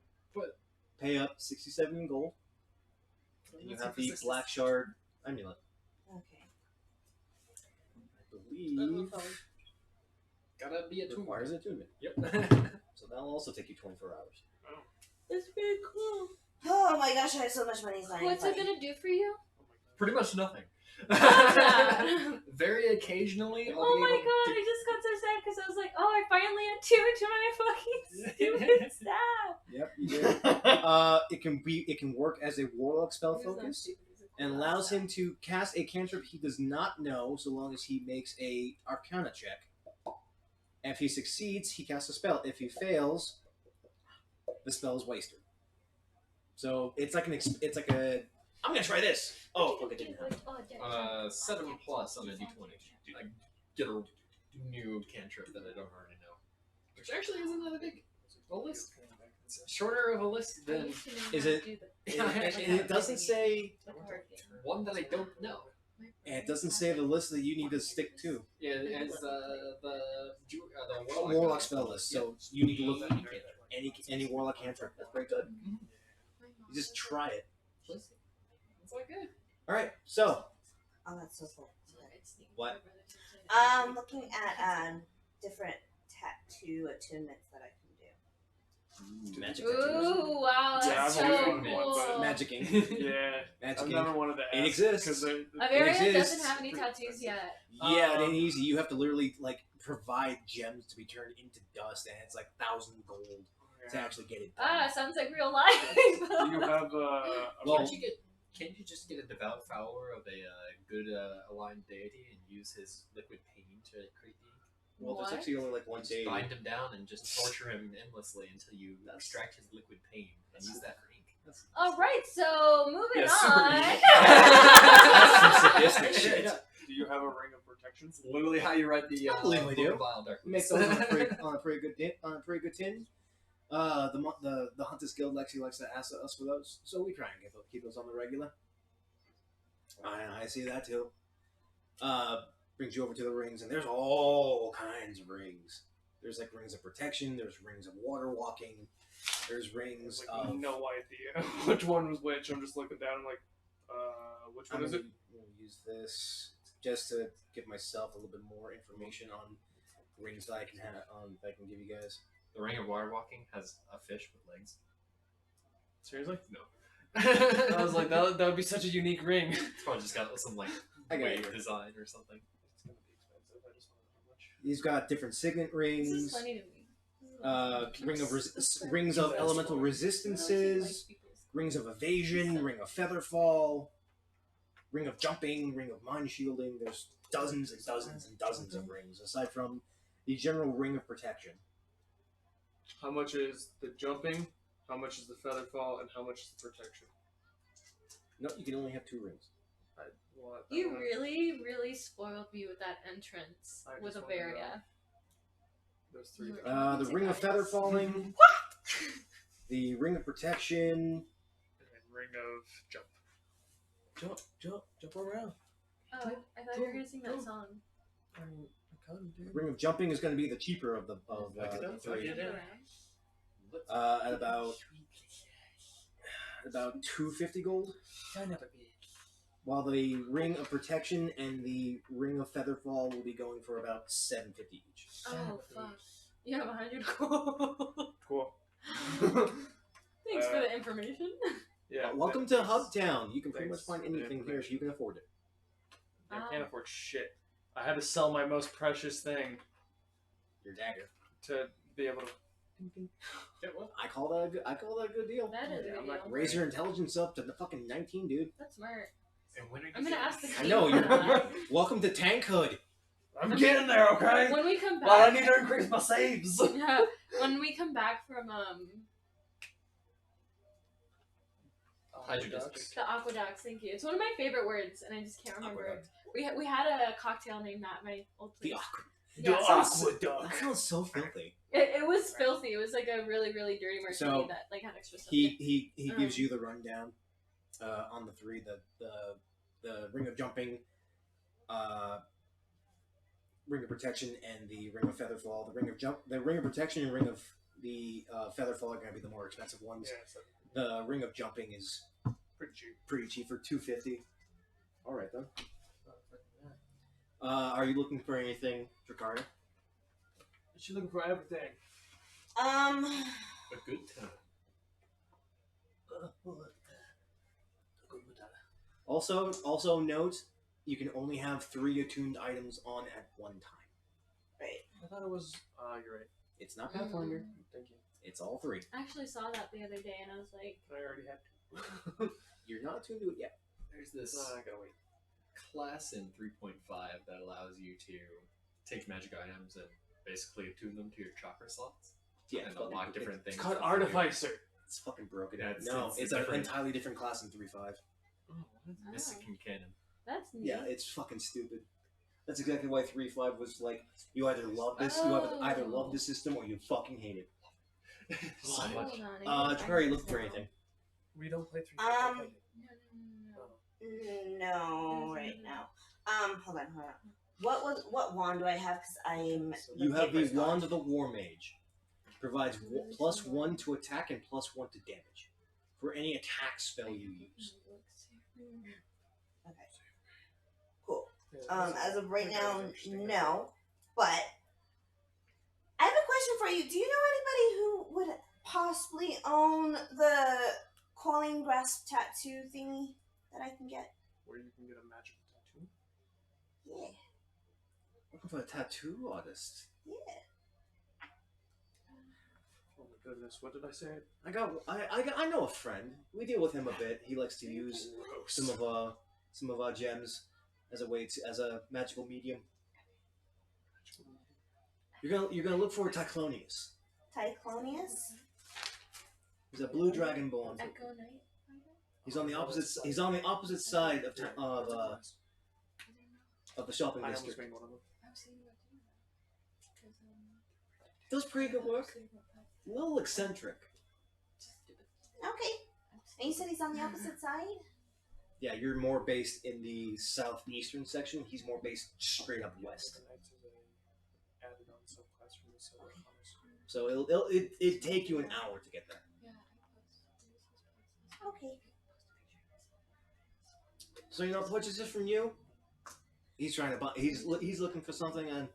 pay up 67 in gold. And you have the black shard amulet. Okay. I believe Gotta be a it two. requires attunement. Yep. So that'll also take you 24 hours. That's very cool. Oh my gosh, I have so much money. It's not What's even it funny. gonna do for you? Pretty much nothing. that. Very occasionally, I'll Oh be my able god, to... I just got so sad because I was like, oh, I finally had 2 into my fucking stupid staff. Yep, you did. It can work as a warlock spell He's not focus stupid, he's a cool and allows staff. him to cast a cantrip he does not know so long as he makes a Arcana check. And if he succeeds, he casts a spell. If he fails, the spell is wasted. So it's like I'm gonna try this. Oh, look, it didn't happen. 7 plus on a d20. I get a new cantrip that I don't already know. Which actually isn't that big. A list. It's shorter of a list I than used to know Is how to it- do the- And it doesn't say. the card game. one that I don't know. And it doesn't say the list that you need to stick to. Yeah, it's the Warlock spell list. So you need to look at any warlock cantrip. That's very good. You just try it. It's like good. All right. So Oh, that's so cool. What? Looking at different tattoo attunements that I can do. magic. Ooh, wow, that's Yeah, I've so always wanted one, cool. but- Magicking. Yeah. I've Magicking. never wanted to ask. It exists. Because Avaria exists. doesn't have any tattoos yet. Yeah, it ain't easy. You have to literally provide gems to be turned into dust, and it's like 1,000 gold to actually get it done. Ah, sounds like real life. Do you have Well, Can't you just get a devout follower of a good aligned deity and use his liquid pain to create the ink? Well, there's What? actually only like one Just day. bind him down and just torture him endlessly until you extract his liquid pain and use that for ink. All right, so moving Yeah, super on. That's some sadistic shit. do you have a ring of protection? It's literally how you write the I believe we do. Vile Darkness. Make those on a pretty good tin. The Hunters Guild actually likes to ask us for those, so we try and keep those on the regular. I see that too. Brings you over to the rings, and there's all kinds of rings. There's like rings of protection. There's rings of water walking. There's rings Like, of. no idea which one was which. I'm just looking down. I'm like, which one is it? I'm gonna use this just to give myself a little bit more information on rings that I can have that I can give you guys. The Ring of Water Walking has a fish with legs. Seriously? No. I was like, that would be such a unique ring. It's probably just got some like I got wave it. design or something. It's gonna be expensive. I just want to know how much. He's got different signet This is rings. funny to me. Rings of elemental resistances, rings of evasion, ring of featherfall, ring of jumping, ring of mind shielding. There's dozens and dozens and dozens of rings, aside from the general ring of protection. How much is the jumping? How much is the featherfall? And how much is the protection? No, you can only have 2 rings. I want. I You wanna- really, really spoiled me with that entrance I with just wanna Avaria. There's 3 things. The ring of featherfalling, the ring of protection. And then ring of jump. Jump around. Oh, I thought you were gonna sing that song. Ring of jumping is going to be the cheaper of the Aquaducts, 3. yeah. At about 250 gold. While the ring of protection and the ring of featherfall will be going for about 750 each. Oh fuck! You have 100 gold. Cool. Thanks for the information. Yeah. Welcome to Hubtown. You can pretty much Thanks find for the anything here if you can afford it. I can't afford shit. I had to sell my most precious thing Your dagger. to be able to. I call that a good deal. That is a I'm good not deal. Raise your intelligence up to the fucking 19, dude. That's smart. And when are you I'm gonna ask the I king know for that. you're. Welcome to Tankhood. I'm getting there, okay? When we come But I back, need to increase my saves. yeah, when we come back from Hydra District. the aquaducts, thank you. It's one of my favorite words, and I just can't remember it. We had a cocktail named that at my old place. The awkward. Yeah. That sounds so filthy. It was filthy. It was like a really, really dirty martini So, that like had extra stuff. He gives you the rundown on the three, the ring of jumping, ring of protection, and the ring of featherfall. The ring of protection and ring of the featherfall are going to be the more expensive ones. Yeah, so The ring of jumping is pretty cheap. for $250. All right then. Are you looking for anything, Dracaria? She's looking for everything. A good time. Also note, you can only have 3 attuned items on at one time. Right. I thought it was. You're right. It's not Pathfinder. Thank you. It's all 3. I actually saw that the other day, and I was like, I already had 2. You're not attuned to it yet. There's this I gotta wait. class in 3.5 that allows you to take magic items and basically attune them to your chakra slots. Yeah, And unlock different things. It's called that you do. Artificer. It's fucking broken. Yeah, It's an different. entirely different class in 3.5. Oh, what is missing canon? that's neat. Yeah, it's fucking stupid. That's exactly why 3.5 was like, you either love this, you either love the system or you fucking hate it. So Hold much. on, Dracaria, you looking for anything? We don't play 3. No, right now. Hold on. What wand do I have? Because I'm. You have the Wand of the War Mage. Provides +1 to attack and +1 to damage for any attack spell you use. Okay. Cool. As of right now, no. But I have a question for you. Do you know anybody who would possibly own the coiling grasp tattoo thingy that I can get? Where you can get a magical tattoo. Yeah. Looking for a tattoo artist. Yeah. Oh my goodness, what did I say? I know a friend. We deal with him a bit. He likes to use some of our gems as a magical medium. You're gonna look for Tyclonius. Tyclonius? He's a blue dragonborn. Echo Knight. He's on the opposite side of the shopping I almost district. made one of them. Does pretty good work. A little eccentric. Okay. And you said he's on the opposite side? Yeah, you're more based in the southeastern section. He's more based straight up west. Added on subclass from the subclass. So it'll take you an hour to get there. Okay. So you know, purchase this from you. He's trying to buy. He's looking for something, and I'm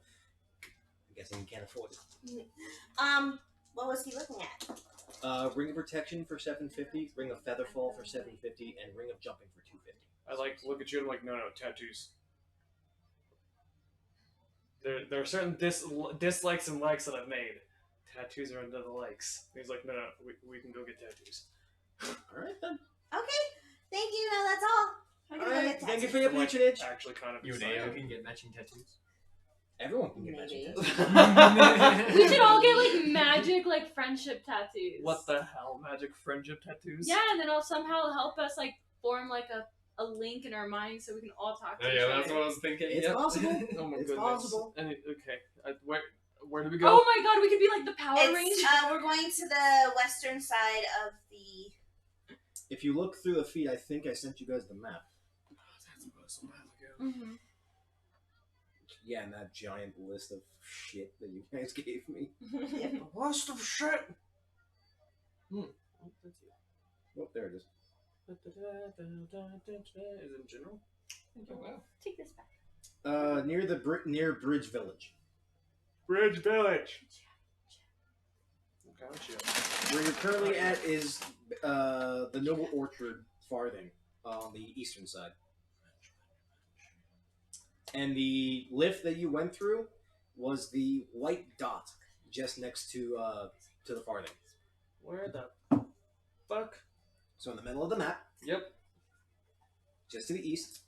guessing he can't afford it. What was he looking at? Ring of protection for $750, ring of featherfall for $750, and ring of jumping for $250. I like look at you and I'm like, no, tattoos. There are certain dislikes and likes that I've made. Tattoos are under the likes. He's like, no, we can go get tattoos. All right then. Okay. Thank you. No, that's all. I'm All gonna go right. get Thank you tattoos. for your patronage. Actually, kind of. You and excited. Ao can get matching tattoos. Everyone can get matching Maybe. tattoos. We should all get like magic, like friendship tattoos. What the hell? Magic friendship tattoos? Yeah, and then it'll somehow help us like form like a link in our minds so we can all talk to each Yeah, other. that's what I was thinking. It's Yep. possible. Oh my It's goodness. possible. Okay. Where do we go? Oh my god, we could be like the Power Rangers. We're going to the western side of the. If you look through the feed, I think I sent you guys the map. That was a while ago. Mm-hmm. Yeah, and that giant list of shit that you guys gave me. A list of shit. Oh, there it is. Is it in general? Oh, wow. Take this back. Near Bridge Village. Bridge Village. Gotcha. Where you're currently at is the Noble Orchard farthing on the eastern side. And the lift that you went through was the white dot just next to the farthing. Where the fuck? So in the middle of the map, Yep. just to the east.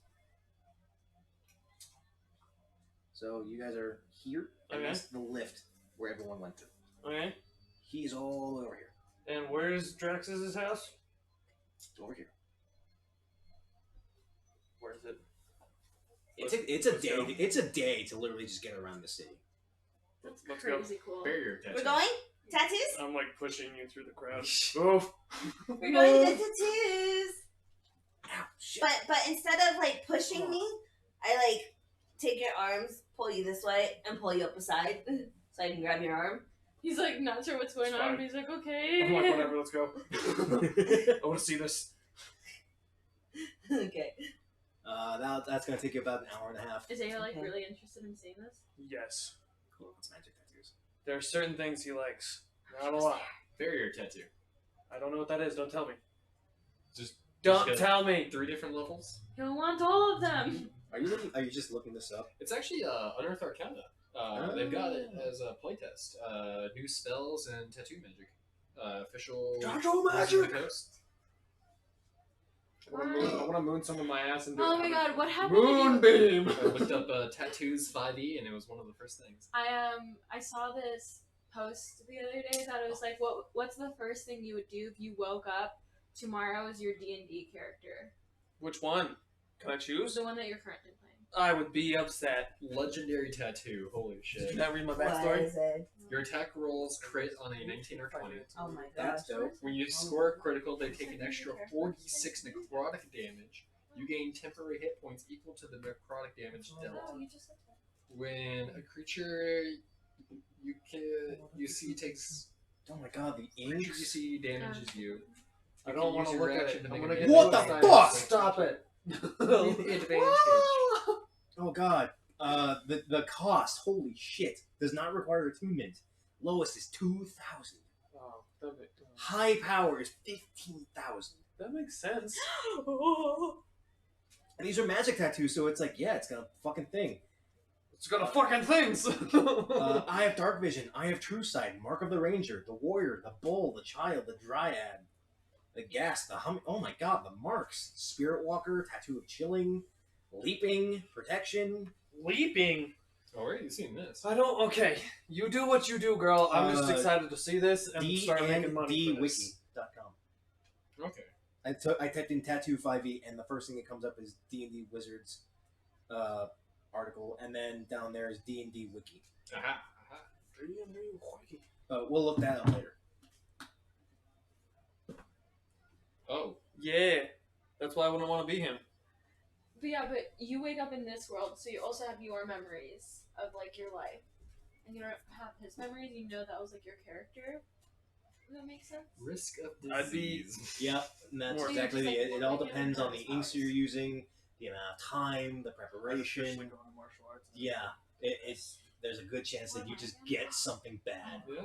So you guys are here, and Okay. that's the lift where everyone went through. Okay. He's all over here. And where's Drax's house? It's over here. Where's it? It's a day to literally just get around the city. That's Let's go. crazy cool. Barrier tattoo. We're going? Tattoos? I'm like pushing you through the crowd. Move. We're going to tattoos. Ow, shit. But instead of like pushing me, I like take your arms, pull you this way, and pull you up aside so I can grab your arm. He's like not sure what's going It's on, fine. but he's like, okay. I'm like, whatever, let's go. I want to see this. Okay. That's gonna take you about an hour and a half. Is Aya like Okay. really interested in seeing this? Yes. Cool, it's magic tattoos. There are certain things he likes. Not a lot. Barrier tattoo. I don't know what that is. Don't tell me. Just Don't just tell me. 3 different levels. He'll want all of them. Are you just looking this up? It's actually Unearthed Arcana. They've got it as a playtest. New spells and tattoo magic. Official. Tattoo Wizards of magic! the Coast. I want to moon someone my ass and do Oh it. my god, what happened? When Moonbeam! I looked up tattoos 5e and it was one of the first things. I saw this post the other day that it was like, what's the first thing you would do if you woke up tomorrow as your D&D character? Which one? Can I choose? The one that you're currently playing. I would be upset. Legendary tattoo. Holy Did shit. you not read my What backstory? is it? Your attack rolls crit on a 19 or 20. Oh my gosh. That's dope. When you score a critical, they take an extra 4d6 necrotic damage. You gain temporary hit points equal to the necrotic damage dealt. Oh, you just said that. When a creature you see takes Oh my god, the creature ink. you see damages you. I don't want to use look your at action it. to I'm make gonna a get What bonus the die fuck? action. Stop it. With advantage. Oh god. The cost, holy shit, does not require attunement. Lowest is 2,000. Oh, High power is 15,000. that makes sense. And these are magic tattoos, so it's like, yeah, it's got a fucking thing. It's got a fucking things. I have dark vision. I have true sight. Mark of the ranger, the warrior, the bull, the child, the dryad, the ghast, the hum. Oh my god, the marks. Spirit walker, tattoo of chilling, leaping, protection. Leaping. Oh, where are you seeing this? I don't. Okay, you do what you do, girl. I'm just excited to see this and start making money for this. DNDwiki.com. Okay. I typed in tattoo 5e, and the first thing that comes up is D&D Wizards article, and then down there is D&D Wiki. Aha. We'll look that up later. Oh. Yeah, that's why I wouldn't want to be him. But yeah, but you wake up in this world, so you also have your memories of like your life, and you don't have his memories. You know that was like your character. Does that make sense? Risk of I'd be- disease. Yeah, and that's More exactly just, it. like, It all look like depends your on the powers. inks you're using, the amount of time, the preparation. Especially going to martial arts. Yeah, it's there's a good chance that you just get something bad. Yeah.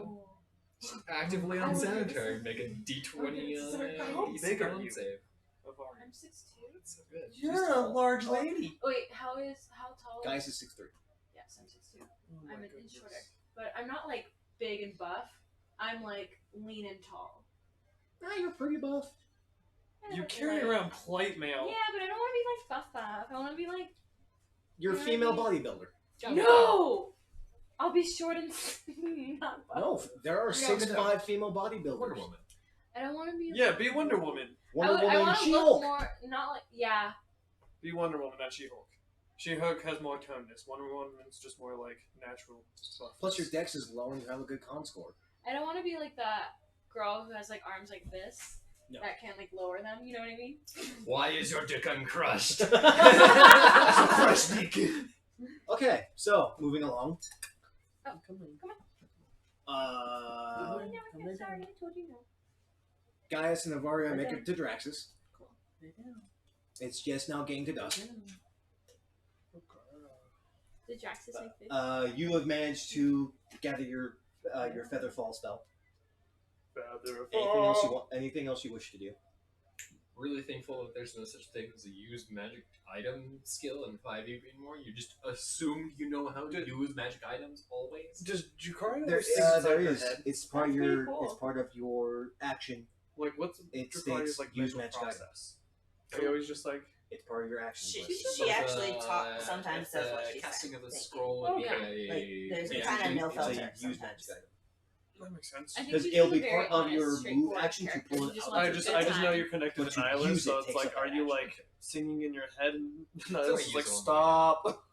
Actively unsanitary. Make a d20 How DC big are con you? save. Of our- I'm 6'2". That's so good. You're a large lady. Wait, how tall? Guys is 6'3". Yes, I'm 6'2". I'm an inch shorter, but I'm not like big and buff. I'm like lean and tall. Ah, you're pretty buff. Yeah, You but, carry like- around plate mail. Yeah, but I don't want to be like buff. I want to be like You're a Yeah, female I mean- bodybuilder. no. I'll be short and not buff. No, there are Yeah, 6'5" female bodybuilders. Wonder Woman. I don't want to be. Yeah, be Wonder Woman. Wonder I Woman, want to look She-Hulk. more, not like Be Wonder Woman, not She-Hulk. She-Hulk has more toneness. Wonder Woman's just more like natural stuff. Plus your dex is low and you have a good con score. I don't want to be like that girl who has like arms like this No. that can't like lower them. You know what I mean? Why is your dick uncrushed? Okay, so moving along. Oh, come on. Uh, Sorry, I told you no. Gaius and Avaria Okay. make it to Draxus. It's just now getting to dusk. Did Jax say fish? You have managed to gather your Featherfall spell. Anything else you wish to do? Really thankful that there's no such thing as a use magic item skill in 5e anymore. You just assumed you know how to use magic items always. Does Jukari There is. It's part of That's pretty your. cool. It's part of your action. like what's It Jukari's states like use mental magic process? They always just like It's part of your action. She list. actually sometimes says what she casting said. of a Thank you. scroll would be Okay. a Like, there's It's kind of no it's a filter use magic sometimes. item. That makes sense. I think Because she's it'll being be a very part of honest, your move straightforward action to character. pull She it just out. wants I a just good know time. you're connected But with to Nihilus, use it so it's takes like, up are an you action. like singing in your head and only Nihilus is like, use one. stop?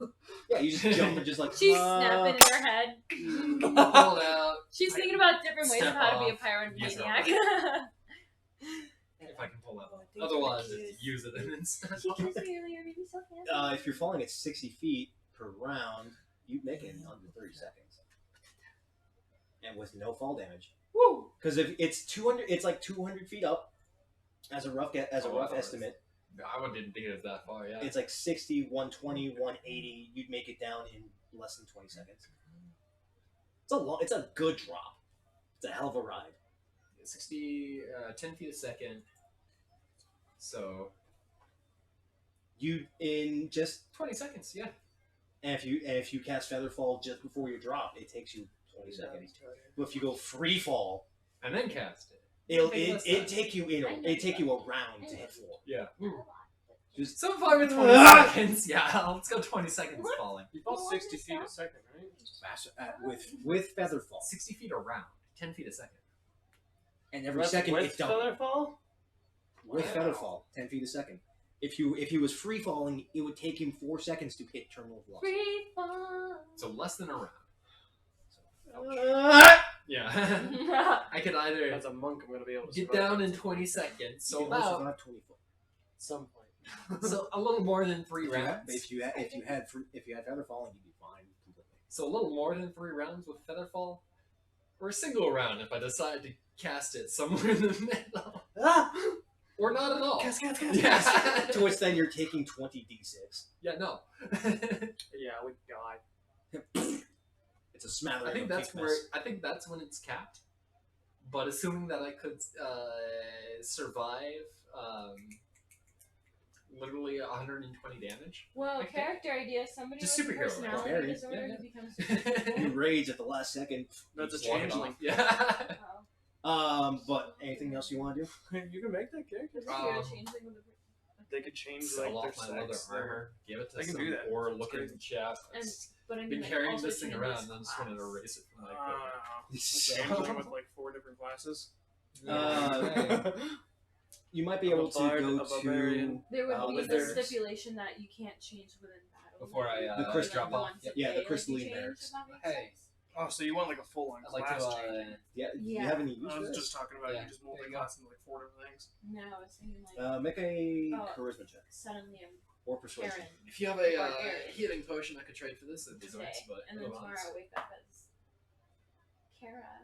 Yeah, you just jump and just like. She's snapping in her head. Hold out. She's thinking about different ways of Step how to be a off. Use it pyromaniac. If I can pull that one. Otherwise, just use it and instead. She kissed me earlier, made me so happy. If you're falling at 60 feet per round, you make it in under 30 seconds, and with no fall damage. Woo! Because if it's 200, it's like 200 feet up, as a rough estimate. I didn't think it was that far. Yeah. It's like 60, 120, 180. You'd make it down in less than 20 seconds. It's a good drop. It's a hell of a ride. 10 feet a second. So You in just 20 seconds. Yeah. and if you cast Featherfall just before you drop, it takes you 20 seconds. But if you go free fall, And then cast it. it take you a round to hit floor. Yeah. Just So far with 20 seconds. Yeah. Let's go 20 seconds falling. You fall 60 feet a second, right? with Featherfall, 60 feet around. 10 feet a second. and every That's second with it's double. Featherfall? With Wow. Featherfall, 10 feet a second. If he was free falling, it would take him 4 seconds to hit terminal velocity. Free fall. So less than a round. Ah! Yeah. I could either As a monk, I'm gonna be able to get survive down that. in 20 seconds. So You can only about survive 20 foot. At some point. so a little more than 3 If you had rounds. if you had Featherfall, you'd be fine completely. So a little more than 3 rounds with Featherfall, or a single round if I decide to cast it somewhere in the middle, or not at all. Cast. Yeah. To which then you're taking 20 d6. Yeah, no. Yeah, I would die. It's a smattering. I think of that's pink where mess. I think that's when it's capped. But assuming that I could survive literally 120 damage. Well, Okay. character idea. Somebody Just with a superhero, right? personality Barbarian. disorder Yeah. who becomes You rage at the last second. That's a Just walk it changeling. off. Yeah. Oh. But anything else you want to do? You can make that character. Is it a changeling with a They could change Sell like off their my leather sex. armor, give it I to can some do that. or That's look in crazy. the chat. And but I mean, Been like, carrying also this thing changes around and I just wanted to class. erase it from my Changeling with like 4 different classes. You might be I'm a able to bard, go a barbarian. to There would be the Wizards. stipulation that you can't change within battle. Before I, The crystal- drop off. once a Yeah, the day, like, you crystalline change, barracks. if that makes Hey. sense. Oh, so you want like a full-on I'd like class to change? yeah. Do you Yeah. have any use I for was this? just talking about Yeah. you just There molding you go. class into like 4 different things. No, I was thinking like Make a Oh. charisma check suddenly I'm or persuasion. Karen If you have a Barbarian. healing potion, I could trade for this. It'd be today, nice, but and then tomorrow otherwise- I wake up as Kara,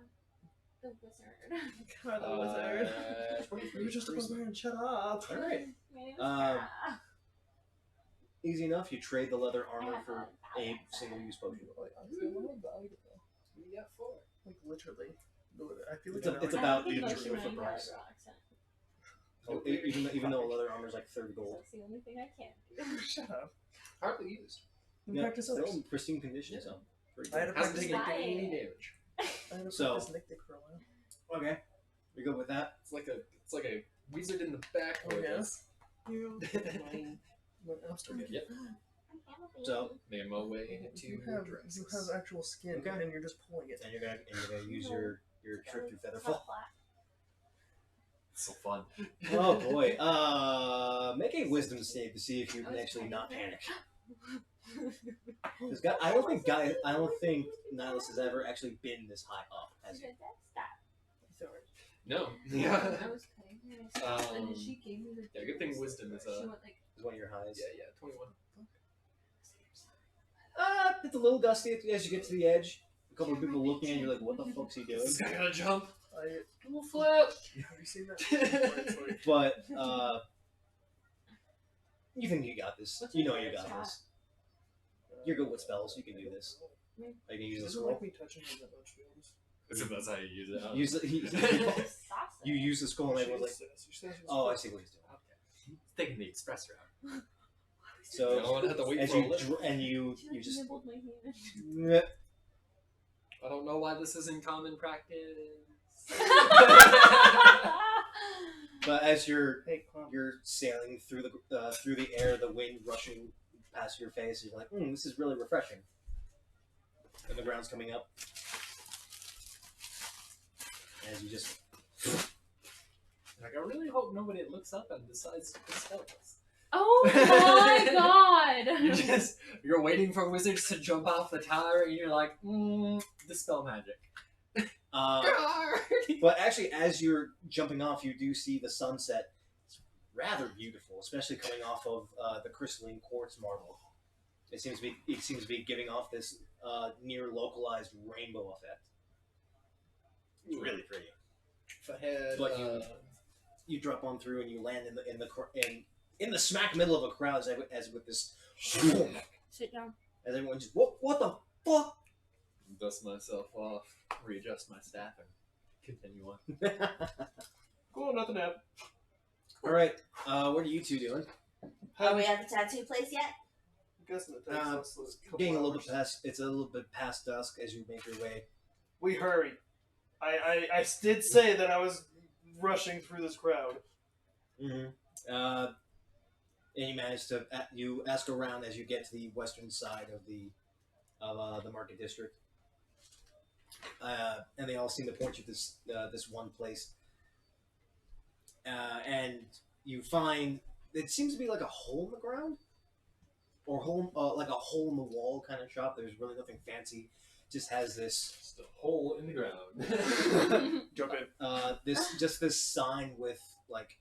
the wizard. God, the wizard. 23 You're just a charisma. barbarian, shut up. All right. My name is Um, Kara. Easy enough. You trade the leather I armor have for a single-use potion. Like literally. I feel like It's I know about I even have for the motion the on price. your accent. Even though leather armor is like 30 So gold. that's the only thing I can do. Shut up. Hardly used. In Yeah, practice still others. in pristine condition. So pretty I had good. a Hasn't practice taken Bye. any damage. I had a So- practice Nick for a while. Okay, you're good with that. It's like a wizard in the back. Oh, with yeah? us. You. I'm still good. Yep. So Made my way You into have dresses. actual skin, Okay. and you're just pulling it. and you're gonna use your trick through Featherfall. It's so fun. Oh boy. Make a wisdom save to see if you can actually not panic. 'Cause I don't think Nihilus has ever actually been this high up, has he? No. I Yeah. was cutting myself, and then she gave me the. Yeah, good thing wisdom is She went like. Is one of your highs. Yeah, 21. It's a little gusty as you get to the edge. A couple of people looking and you're like, what the fuck's he doing? This guy gotta jump. I, Little flip. have you seen that? Where it's like, But you think you got this. What's You your know you favorite got spot? this. You're good with spells. You can do this. You can use He the doesn't scroll. like me touching him that much, to be honest. As if that's how you use it. Use the, you use the scroll and everyone's like, She says oh, I see what he's doing. Okay. Taking the express route. So I don't want to have to wait as for a you lift. you She like just nibbled my hand. I don't know why this isn't common practice. but as you're Hey, come sailing through the air, the wind rushing past your face, you're like, this is really refreshing. And the ground's coming up. as you just Like, I really hope nobody looks up and decides to dispel us. Oh my god! You're waiting for wizards to jump off the tower, and you're like, dispel magic. but actually, as you're jumping off, you do see the sunset. It's rather beautiful, especially coming off of the crystalline quartz marble. It seems to be giving off this near localized rainbow effect. It's really pretty. If I had, But you drop on through and you land in the smack middle of a crowd as with this. Sit down. As everyone just what the fuck? dust myself off, readjust my staff, and continue on. Cool, nothing happened. All right, what are you two doing? Are we at the tattoo place yet? I'm guessing it takes us a couple Getting a little hours. bit past. It's a little bit past dusk as you make your way. We hurry. I did say that I was rushing through this crowd. Mm-hmm. And you manage to you ask around as you get to the western side of the market district, and they all seem to point you to this one place. And you find it seems to be like a hole in the ground, or like a hole in the wall kind of shop. There's really nothing fancy. Just has this Just a hole in the ground. Jump in. this sign with like,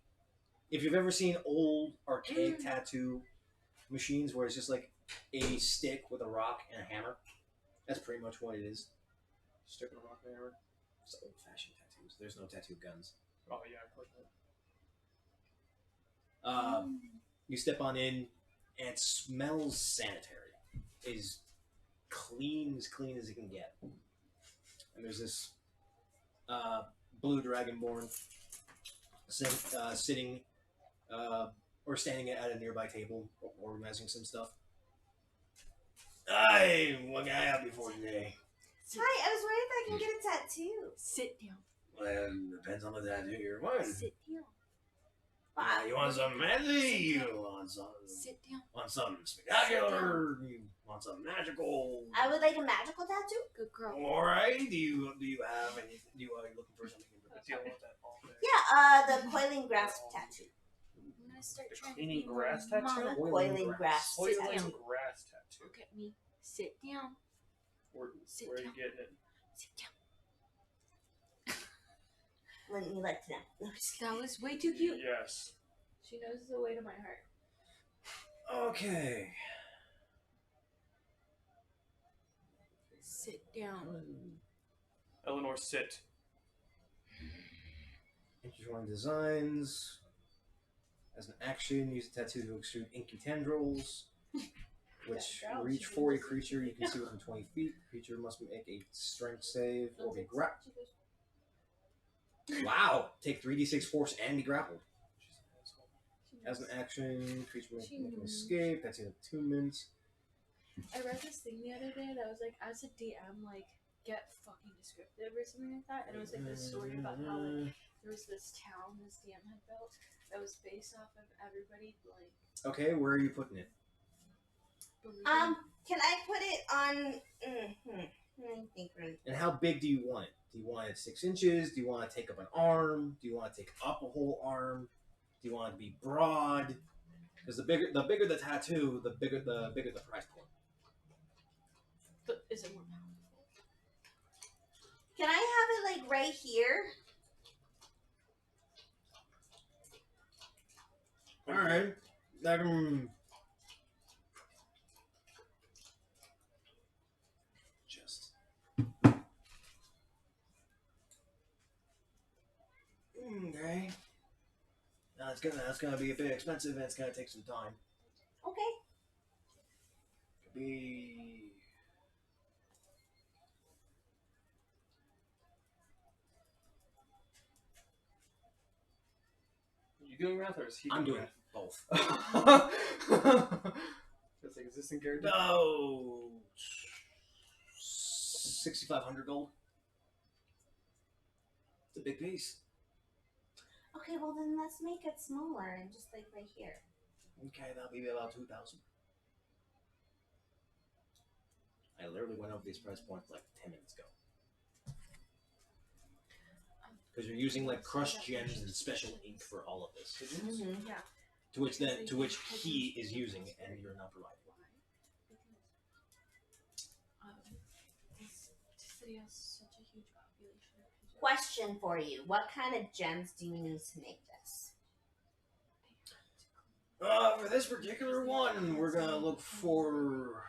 if you've ever seen old archaic tattoo machines where it's just like a stick with a rock and a hammer. That's pretty much what it is. Stick in a rock hammer. It's old-fashioned tattoos. There's no tattoo guns. Oh yeah, of course not. You step on in, and it smells sanitary. It is clean as it can get. And there's this blue dragonborn sitting or standing at a nearby table, organizing some stuff. Hi, what can I help you for today? Hi, I was wondering if I can get a tattoo. Sit down. Well, depends on the tattoo you're wanting. Sit down. You want something fancy? You want something? Sit down. Want something spectacular? You want something magical? I would like a magical tattoo. Good girl. All right. Do you have any? Are you looking for something in I particular? deal with that all day. Yeah, the coiling grass tattoo. I'm gonna start The trying cleaning to be grass more tattoo? mama. Coiling grass. Sit Soiling down. grass tattoo. Look at me. Sit down. Where Sit are you down. getting it? Sit down. Wouldn't you like to know? No, just kidding. That was way too cute. Yes. She knows the way to my heart. Okay. Sit down. Eleanor, sit. Intertwined designs. As an action, use a tattoo to extrude inky tendrils, which Yeah, girl, reach she for a does. creature you can see within 20 feet. Creature must make a strength save or be grappled. Wow! Take 3d6 force and be grappled. She's an asshole. As an action, creature may She make an knows. escape. That's in attunement. I read this thing the other day that was like, as a DM, like, get fucking descriptive or something like that. And it was like this story about how like there was this town this DM had built that was based off of everybody like Okay, where are you putting it? believing. Can I put it on? I think we're. And how big do you want it? Do you want it 6 inches? Do you want to take up an arm? Do you want to take up a whole arm? Do you want it to be broad? Because the bigger the tattoo, the bigger the price point. Is it more powerful? Can I have it like right here? All right, just. Okay. Now that's gonna be a bit expensive and it's gonna take some time. Okay. Could be. Are you doing math or is he I'm doing math? both. That's like existing character? No. 6,500 gold. It's a big piece. Okay, well then let's make it smaller and just like right here. Okay, that'll be about 2,000. I literally went over these price points like 10 minutes ago. because you're using like crushed gems and special ink for all of this, Mhm. Yeah. to which he is using and you're not providing. This city has such a huge population of people. Question for you: what kind of gems do you need to make this? For this particular one, we're gonna look for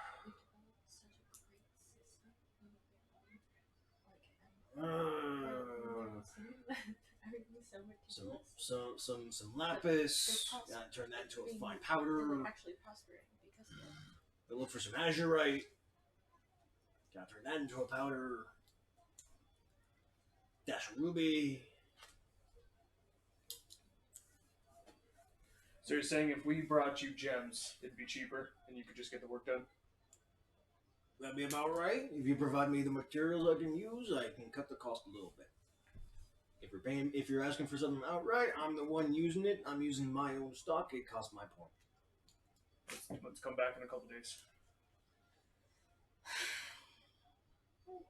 some lapis. Gotta turn that into a fine powder. Actually prospering because of it. We'll look for some azurite. Gotta turn that into a powder. Dash of ruby. So you're saying if we brought you gems, it'd be cheaper and you could just get the work done? That'd be about right. If you provide me the materials I can use, I can cut the cost a little bit. If you're asking for something outright, I'm the one using it. I'm using my own stock. It costs my point. Let's come back in a couple days. Okay.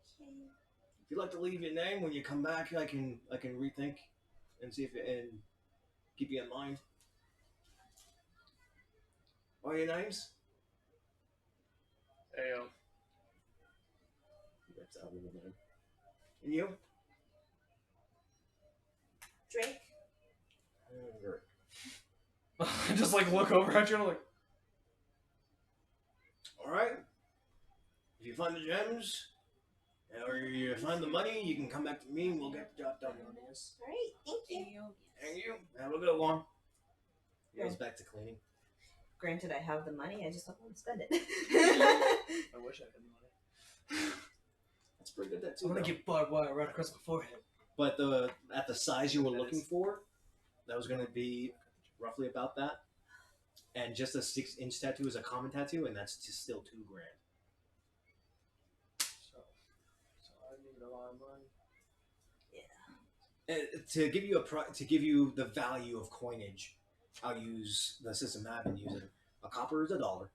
If you'd like to leave your name when you come back, I can rethink and see if and keep you in mind. What are your names? Hey, That's out of the name. And you? Drake. Great. I just like look over at you and I'm like, All right. If you find the gems, or you find the money, you can come back to me and we'll get the job done on this. All right. Thank you. Thank you. Have a good one. He goes back to cleaning. Granted, I have the money. I just don't want to spend it. I wish I had money. That's pretty good. That I'm too. gonna though. get barbed wire right across my forehead. But at the size you were looking for, that was going to be roughly about that. And just a 6-inch tattoo is a common tattoo, and that's just still $2,000. So I need a lot of money. And to give you to give you the value of coinage, I'll use the system I've been using. A copper is $1,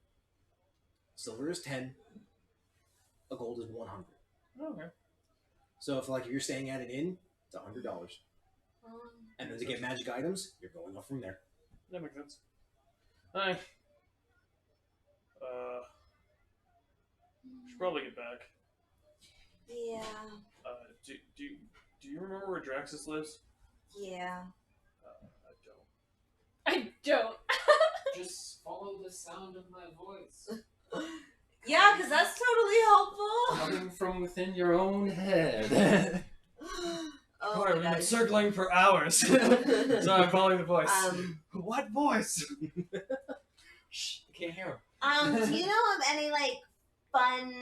silver is 10, a gold is 100. Okay. So if you're staying at an inn, it's $100, and then to get magic items, you're going up from there. That makes sense. Alright. Should probably get back. Yeah. Do you remember where Draxus lives? Yeah. I don't. I don't. Just follow the sound of my voice. Yeah, because that's totally helpful. Coming from within your own head. Oh Alright, my we've been gosh. circling for hours. So I'm following the voice. What voice? Shh, I can't hear him. Do you know of any fun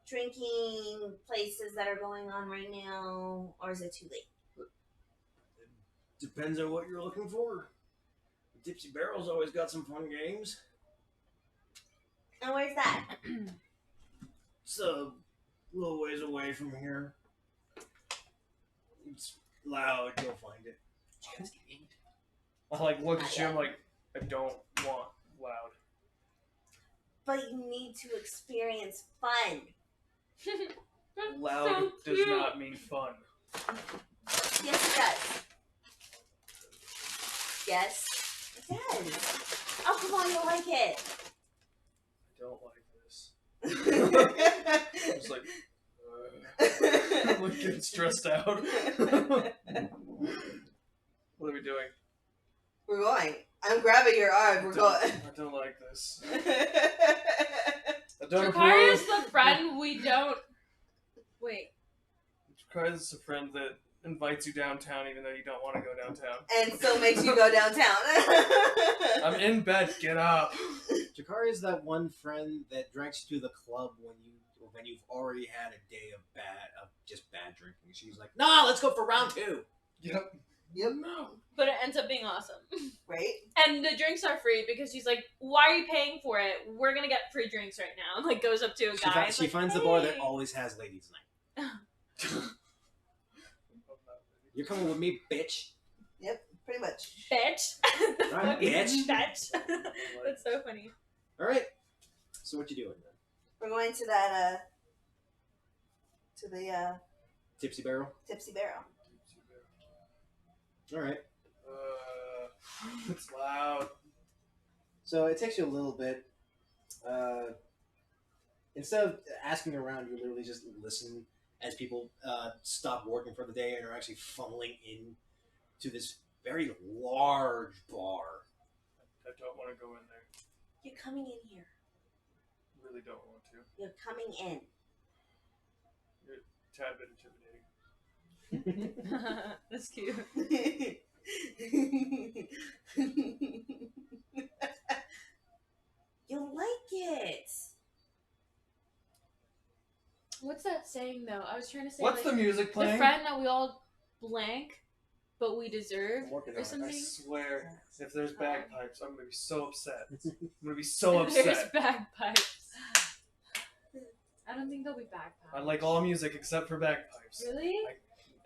drinking places that are going on right now, or is it too late? Depends on what you're looking for. Tipsy Barrel's always got some fun games. And where's that? It's a little ways away from here. It's loud, you'll find it. I look at you, I'm like, I don't want loud. But you need to experience fun. Loud So does cute. not mean fun. Yes, it does. Yes, it does. Oh, come on, you'll like it. I don't like this. I'm just like, I'm like getting stressed out. What are we doing? We're going. I'm grabbing your arm. We're going. I don't like this. I don't Jakari approve. is the friend we don't. Wait. Jakari is a friend that invites you downtown even though you don't want to go downtown. And so makes you go downtown. I'm in bed. Get up. Jakari is that one friend that drags you to the club when you've already had a day of just bad drinking. She's like, "Nah, let's go for round 2." Yep. Yep. No. But it ends up being awesome. Right? And the drinks are free because she's like, why are you paying for it? We're gonna get free drinks right now. And goes up to a guy. She finds the bar that always has ladies' night. You're coming with me, bitch. Pretty much. Bitch. Right, bitch. Bitch. That's so funny. All right. So what you doing then? We're going to that, to the, Tipsy Barrel. Tipsy Barrel. All right. It's loud. So it takes you a little bit. Instead of asking around, you literally just listen as people stop working for the day and are actually funneling in to this very large bar. I don't want to go in there. You're coming in here. Really don't want to. You're coming in. Tad bit intimidating. That's cute. You'll like it. What's that saying though? I was trying to say What's like, the music the playing? friend that we all blank, but we deserve I'm working on or it. something. I swear, if there's bagpipes, I'm gonna be so upset. I'm gonna be so There's upset. bagpipes. I don't think there'll be bagpipes. I like all music except for bagpipes. Really?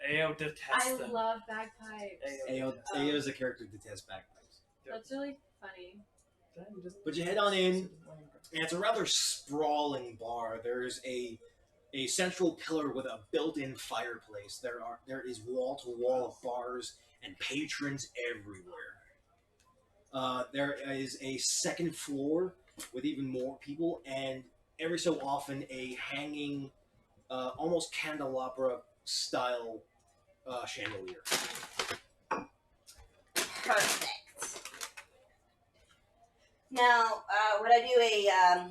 Ao detests I them. love bagpipes. Ao is a character who detests bagpipes. That's really funny. But you head on in, and it's a rather sprawling bar. There's a central pillar with a built-in fireplace. There is wall-to-wall of bars and patrons everywhere. There is a second floor with even more people, and every so often a hanging, almost candelabra style chandelier. Perfect. Now, would I do a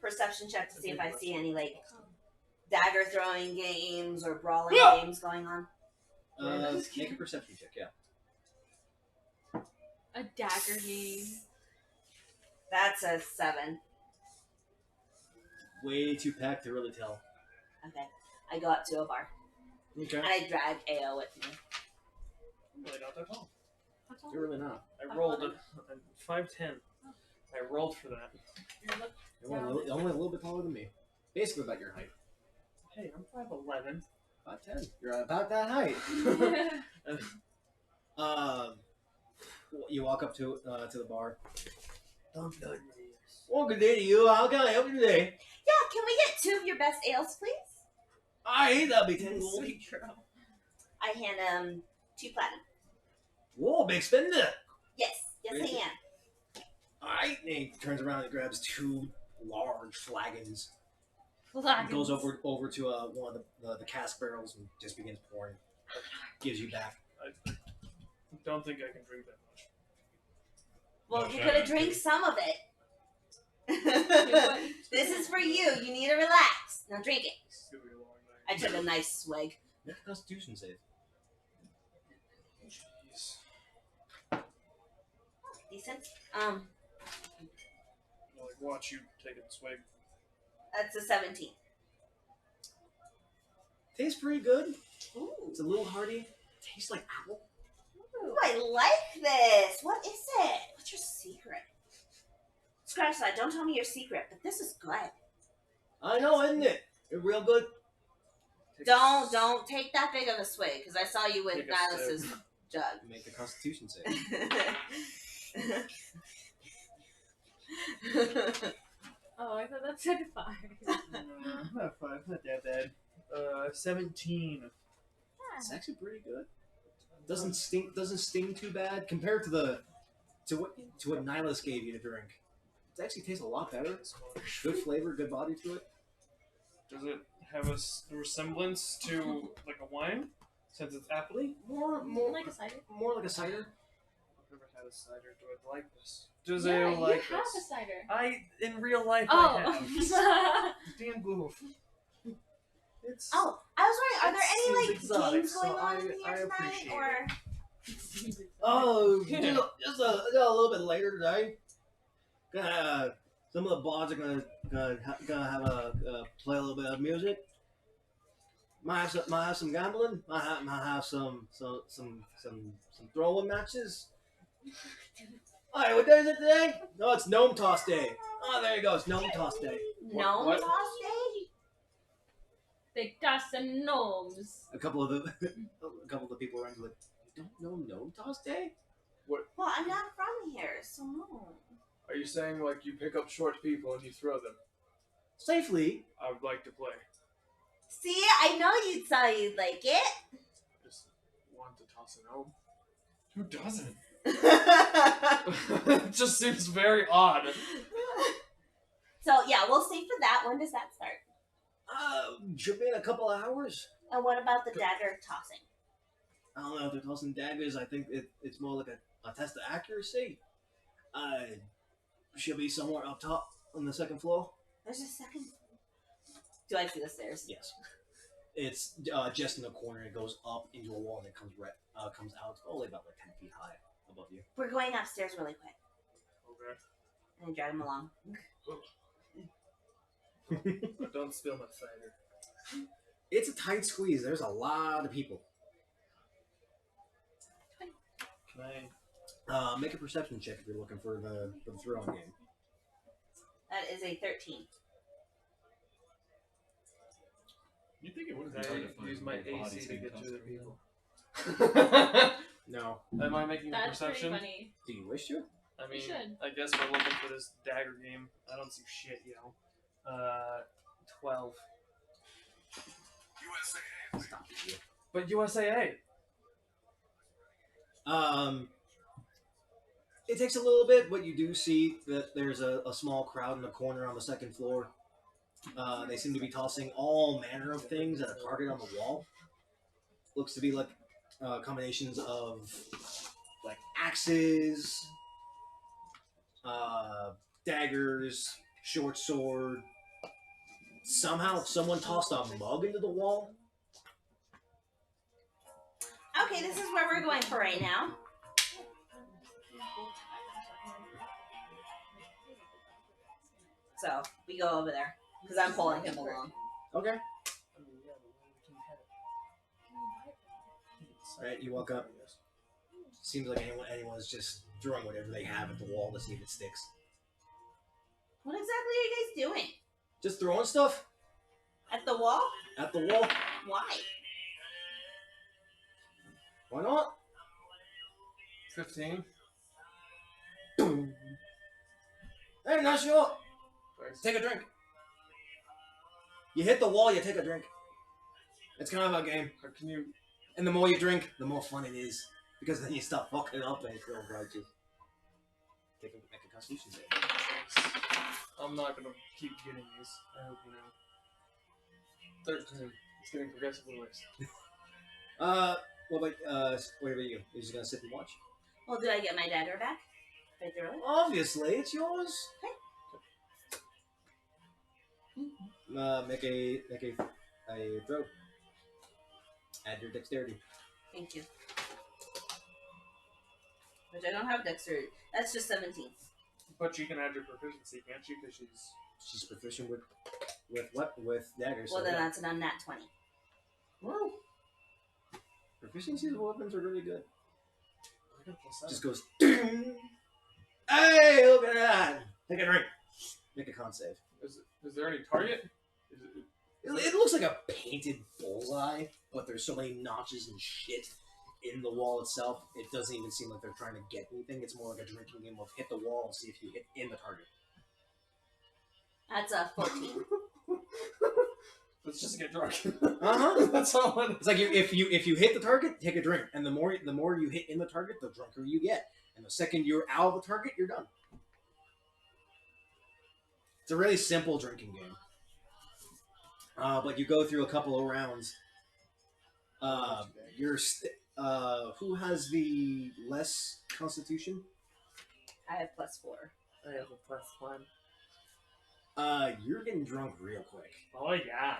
perception check to see if I see any like dagger throwing games or brawling games going on? Make a perception check, yeah. A dagger game. That's a 7. Way too packed to really tell. Okay, I go up to a bar Okay. and I drag AO with me. I'm really not that tall. You're really not. I rolled a 5'10". I rolled for that. You're only a little bit taller than me. Basically about your height. Hey, I'm 5'11". 5'10". You're about that height. You walk up to the bar. Well, good day to you. How can I help you today? Yeah, can we get 2 of your best ales, please? Aye, that'll be 10 gold. I hand him 2 platinum. Whoa, big spender. Yes, I am. Alright, and he turns around and grabs 2 large flagons. Flagons. Goes over to one of the cask barrels and just begins pouring. Gives you back. I don't think I can drink that much. Well, No you shame. could have drank some of it. This is for you. You need to relax. Now drink it. It's gonna be a long night. I took a nice swig. Make a constitution save. Jeez. Decent. I'll like watch you take a swig. That's a 17. Tastes pretty good. Ooh. It's a little hearty. Tastes like apple. Ooh, I like this. What is it? What's your secret? Scratch that. Don't tell me your secret, but this is good. I know, isn't it? It's real good. Don't take that big of a swig, because I saw you with Take a Nilas's jug. Make the constitution save. Oh, I thought that said 5. Not 5, not that bad. 17. It's actually pretty good. Doesn't sting too bad compared to what Nihilus gave you to drink. It actually tastes a lot better. Good flavor, good body to it. Does it have a resemblance to like a wine, since it's appley? More Like a cider? more like a cider. I've never had a cider. Do I like this? Does Yeah, Ale you like have this? a cider. In real life, I Oh. have. Damn goof. It's Oh, I was wondering, are there any Seems like exotic, games so going on in I here tonight, appreciate or Oh, just a little bit later today. Some of the bards are gonna have play a little bit of music. Might have some gambling. Might have some throwing matches. All right, what day is it today? No, it's Gnome Toss Day. Oh, there you go. It's Gnome Toss Day. no what? toss day? Big toss and gnomes. A couple of the people around like, you don't know Gnome Toss Day? Well, I'm not from here, so no. Are you saying like you pick up short people and you throw them? Safely. I would like to play. See, I know you'd like it. Just want to toss a gnome. Who doesn't? It just seems very odd. So yeah, we'll see for that. When does that start? Should be in a couple of hours. And what about the dagger tossing? I don't know if they're tossing daggers. I think it's more like a test of accuracy. Should be somewhere up top on the second floor. There's a second. Do I see the stairs? Yes. It's just in the corner. It goes up into a wall and it comes out. It's only about like 10 feet high above you. We're going upstairs really quick. Okay. And drag him along. Don't spill my cider. It's a tight squeeze. There's a lot of people. Can I? Make a perception check if you're looking for the throw-in game. That is a 13. You think it would Can be hard to I find use my more bodies AC to in get to the Costco? people? No. Am I making a That's pretty perception? funny. Do you wish to? I mean, should. I guess we're looking for this dagger game. I don't see shit, 12. Stop you. But USAA. It takes a little bit, but you do see that there's a small crowd in the corner on the second floor. They seem to be tossing all manner of things at a target on the wall. Looks to be like combinations of like axes, daggers, short sword. Somehow someone tossed a mug into the wall. Okay, this is where we're going for right now. So we go over there because I'm pulling him along. Okay. Alright, you walk up. Seems like anyone's just throwing whatever they have at the wall to see if it sticks. What exactly are you guys doing? Just throwing stuff At the wall? at the wall. Why? Why not? 15. Boom. Hey, nice shot. Take a drink. You hit the wall, you take a drink. It's kind of a game. Or can you? And the more you drink, the more fun it is. Because then you stop fucking up and feel righteous. Make a constitution save. I'm not gonna keep getting these. I hope you know. 13. It's getting progressively worse. What about you? You're just gonna sit and watch? Well, do I get my dagger back? Right there. Obviously, it's yours. Make a throw. Add your dexterity. Thank you. Which I don't have dexterity. That's just 17. But you can add your proficiency, can't you? Because She's proficient with what? With daggers. Well, so then yeah. that's an unnat 20. Well, proficiencies with weapons are really good. Just goes. Ding! Hey, look at that! Take a drink. Make a con save. Is there any target? It looks like a painted bullseye, but there's so many notches and shit in the wall itself. It doesn't even seem like they're trying to get anything. It's more like a drinking game of hit the wall and see if you hit in the target. That's a 14. Let's just get drunk. Uh-huh. That's all. It's like if you hit the target, take a drink, and the more you hit in the target, the drunker you get. And the second you're out of the target, you're done. It's a really simple drinking game. But you go through a couple of rounds. Who has the less constitution? I have +4. I have a +1. You're getting drunk real quick. Oh yeah.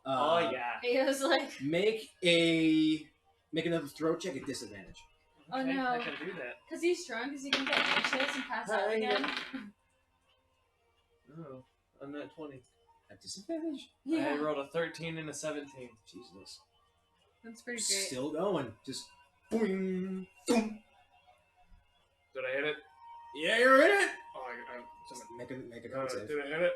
Uh, He was like, Make another throw check at disadvantage. Oh, Okay, no. I can do that. because he's drunk, is he gonna get anxious and pass out again? Oh, I'm at 20. At disadvantage? I Yeah, rolled a 13 and a 17. Jesus. that's pretty great. Still going. Just boing, boom. Did I hit it? Yeah, you're in it. Oh, I Make a con save. did I hit it?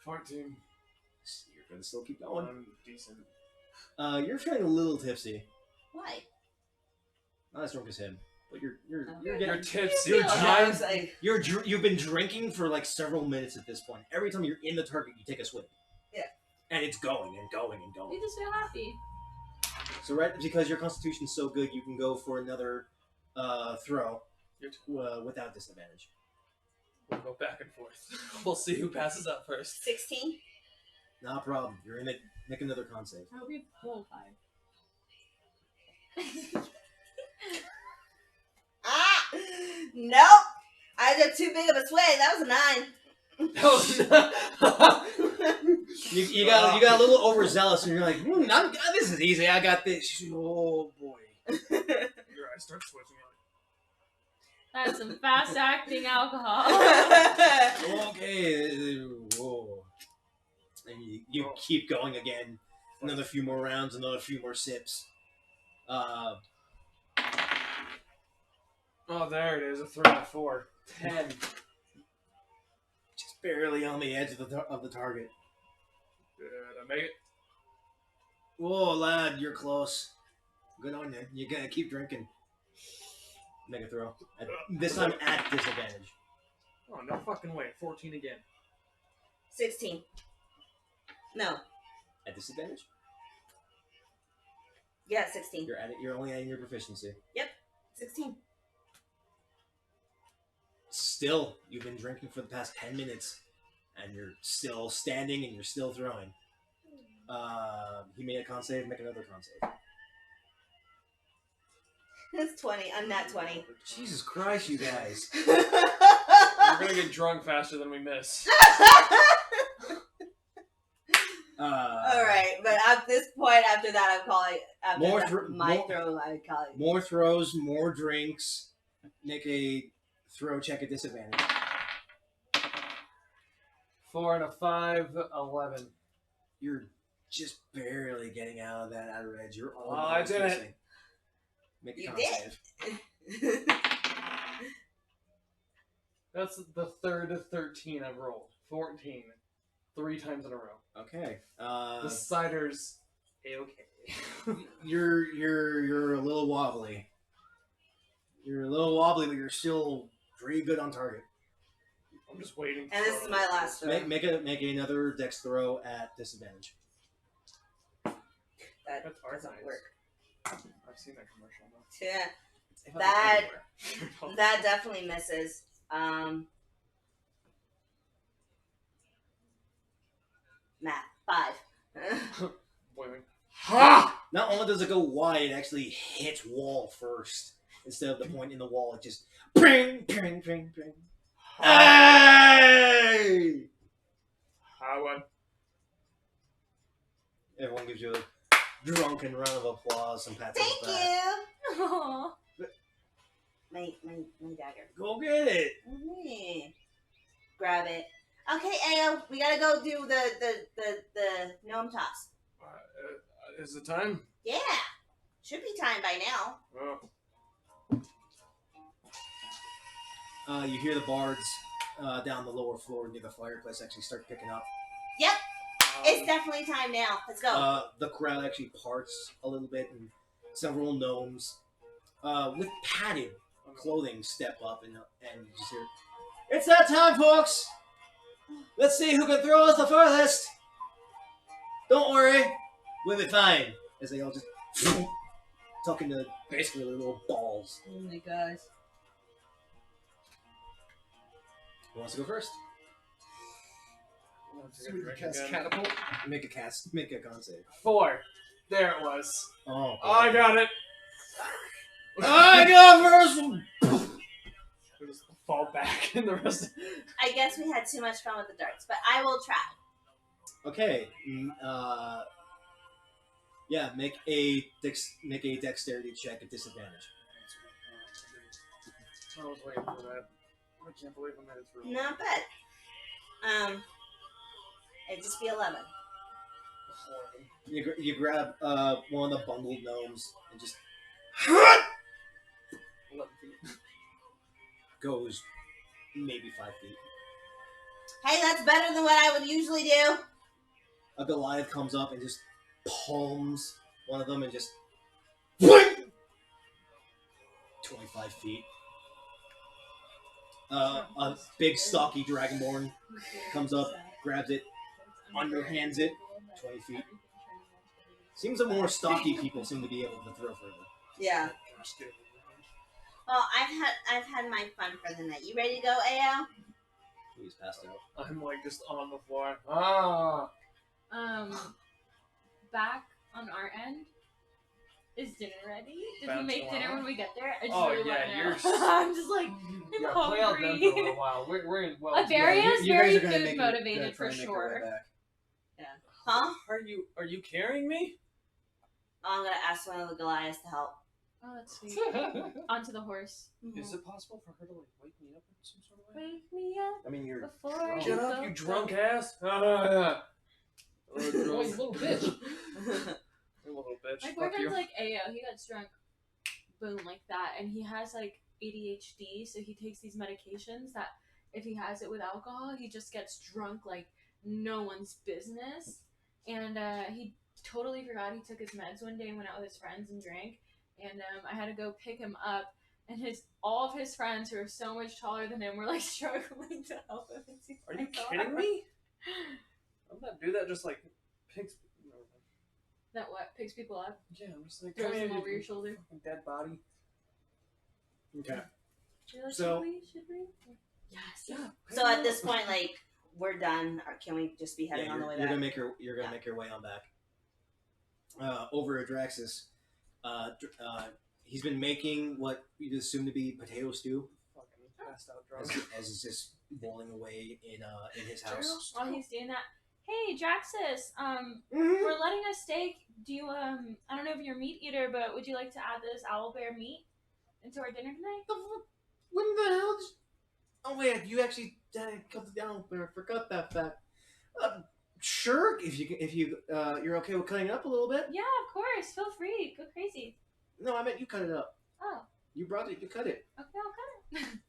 14. You're gonna still keep going. I'm decent. You're feeling a little tipsy. Why? Not as drunk as him, but you're Okay. getting You're tipsy. You're Okay, drunk. I was like, you've been drinking for like several minutes at this point. Every time you're in the target, you take a swig. Yeah. And it's going and going and going. You just feel happy. So right, because your constitution's so good, you can go for another throw without disadvantage. We'll go back and forth. We'll see who passes out first. 16. Not a problem. You're in it. Make another con save. I hope you roll 5. Ah! Nope! I took too big of a swing. That was a 9. You got a little overzealous, and you're like, this is easy. I got this. Oh boy. Your eyes start twitching out. That's some fast acting alcohol. Okay. Whoa. And you keep going again. Another few more rounds, another few more sips. Oh, there it is. A 3 and a 4. 10. Just barely on the edge of the target. Did I make it? Whoa, lad, you're close. Good on you. You gotta keep drinking. Make a throw. This time at disadvantage. Oh, no fucking way. 14 again. 16. No. At disadvantage? Yeah, 16. You're only adding your proficiency. 16. Still, you've been drinking for the past 10 minutes, and you're still standing and you're still throwing. He made a con save. Make another con save. That's 20. I'm not 20. Jesus Christ, you guys. We're gonna get drunk faster than we miss. Alright, but at this point, after that, I'm calling. After More that, thro- my more- throw, I'm calling. More throws, more drinks. Make a throw check at disadvantage. 4 and a 5, 11. You're just barely getting out of that outer edge. You're Oh, almost I did it. missing. Make a You con did? save. That's the third 13 I've rolled. 14. 3 times in a row. Okay. The cider's A-okay. You're a little wobbly. You're a little wobbly, but you're still pretty good on target. I'm just waiting. And this is my last throw. Make another dex throw at disadvantage. That That's our doesn't eyes. work. I've seen that commercial though. Yeah, It's That- everywhere. that definitely misses. Math 5. Boiling. Ha! Not only does it go wide, it actually hits wall first instead of the point in the wall. It just ping, ping, ping, ping. Hey! Howard. Everyone gives you a drunken round of applause and pats on Thank the back. you. Aw. My dagger. Go get it. Mhm. Grab it. Okay, Ayo, we gotta go do the gnome toss. Is it time? Yeah, should be time by now. Oh. You hear the bards down the lower floor near the fireplace actually start picking up. Yep, it's definitely time now. Let's go. The crowd actually parts a little bit, and several gnomes with padded clothing step up, and you just hear, "It's that time, folks! Let's see who can throw us the furthest! Don't worry, we'll be fine." As they all just tuck into basically their little balls. Oh my gosh. Who wants to go first? So we can cast catapult. Make a con save. 4. There it was. Oh, I got it. I got first! We'll just fall back in the rest. I guess we had too much fun with the darts, but I will try. Okay. Yeah, make a dexterity check at disadvantage. I was waiting for that. I can't believe I made it through. Not bad. It'd just be 11. You grab one of the bundled gnomes and just 11 feet. goes maybe 5 feet. Hey, that's better than what I would usually do. A Goliath comes up and just palms one of them and just 25 feet. A big stocky dragonborn comes up, grabs it, underhands it, 20 feet. Seems the more stocky people seem to be able to throw further. Yeah. Gosh, dude. Well, I've had my fun for the night. You ready to go, AO? He's passed out. I'm like just on the floor. Ah. Back on our end, is dinner ready? Did Back we make to dinner our- when we get there? I just Oh, really yeah, want to you're know. s- I'm just like, Yeah, I'm play out them hungry. for a little while. We're in well. Avaria's you guys very are gonna food make motivated for sure. Huh? Are you carrying me? I'm gonna ask one of the Goliaths to help. Oh, that's sweet. Onto the horse. Is it possible for her to like wake me up in some sort of way? Wake me up I mean, you're before drunk. Get you up, go. you drunk ass! Ah. Oh, you little bitch. You little bitch. My Fuck boyfriend's you. like AO. He got drunk, boom, like that, and he has like ADHD, so he takes these medications that if he has it with alcohol, he just gets drunk like no one's business. And he totally forgot he took his meds one day and went out with his friends and drank. And I had to go pick him up, and all of his friends who are so much taller than him were like struggling to help him. Are you kidding me? I'm that dude that just like picks. That what picks people up, Yeah, I'm just like throws come them here, over you your shoulder. fucking dead body. Okay. You're like, So- should we? Yes. Yeah. So at this point, like, we're done. Or can we just be heading Yeah, on the way you're back? gonna make your way on back. Over at Draxus, he's been making what you'd assume to be potato stew, Fucking passed out as, drunk. as it's just boiling away in his house. While he's doing that, hey Draxus, Mm-hmm. we're letting a steak. Do you I don't know if you're a meat eater, but would you like to add this owlbear meat into our dinner tonight? When the hell? Oh wait, you actually cut it down. I forgot that fact. Sure, if you're okay with cutting it up a little bit. Yeah, of course. Feel free. Go crazy. No, I meant you cut it up. Oh, You brought it. You cut it. okay, I'll cut it.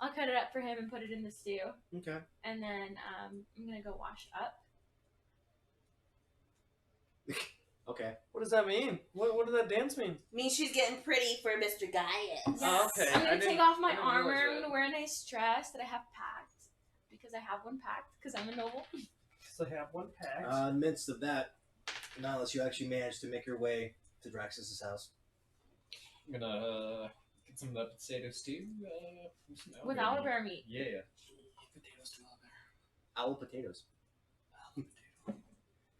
I'll cut it up for him and put it in the stew, Okay. and then I'm gonna go wash up. Okay. What does that mean? What does that dance mean? Means she's getting pretty for Mr. Gaius. Oh, okay. I'm I gonna didn't- take off I my didn't armor. realize I'm that. gonna wear a nice dress that I have packed because I have one packed because I'm a noble. So I have one pack. In the midst of that, Nihilus, you actually managed to make your way to Draxus' house. I'm gonna get some of that potato stew. From some With elbow owlbear meat. Yeah. Potatoes still out there. Owl potatoes.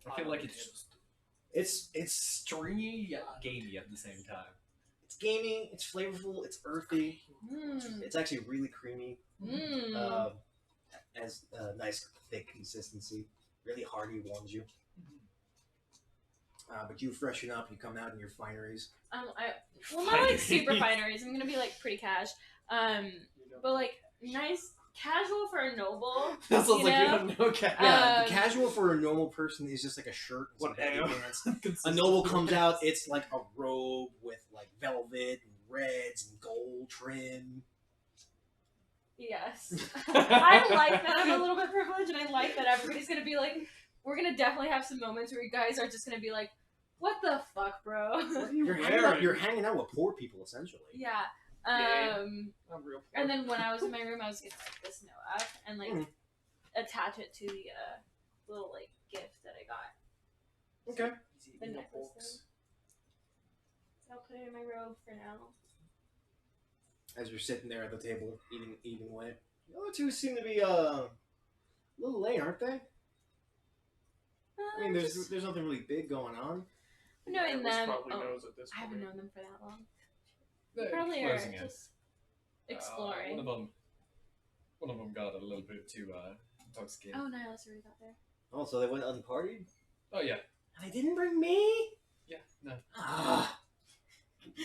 I feel like it's It's stringy yet gamey at the same time. it's gamey. It's flavorful. It's earthy. Mmm. It's actually really creamy. Mmm. Has a nice thick consistency. Really hearty, warms you. But you freshen up. You come out in your fineries. Well, not like super fineries. I'm gonna be like pretty cash. But like nice, casual for a noble. That sounds you like you know? have no cat. Yeah, Um, casual for a normal person is just like a shirt and some What baggy ale? pants. A noble comes out, it's like a robe with like velvet and reds and gold trim. Yes. I like that I'm a little bit privileged, and I like that everybody's gonna be like, we're gonna definitely have some moments where you guys are just gonna be like, what the fuck, bro? You're hanging out with poor people essentially. Yeah. Yeah. I'm real. And then when I was in my room, I was gonna write this note up and like Mhm. attach it to the little like gift that I got. Okay. The necklace thing. I'll put it in my robe for now. As you're sitting there at the table eating away. The other two seem to be a little late, aren't they? I mean, there's nothing really big going on. knowing Nicholas them. probably Oh, knows at this I haven't point. known them for that long. They're Probably are closing in. just exploring. One of them got a little bit too intoxicated. Oh, Nihilus already got there. Oh, so they went unpartied? Oh yeah. And they didn't bring me? Yeah. No. Ah.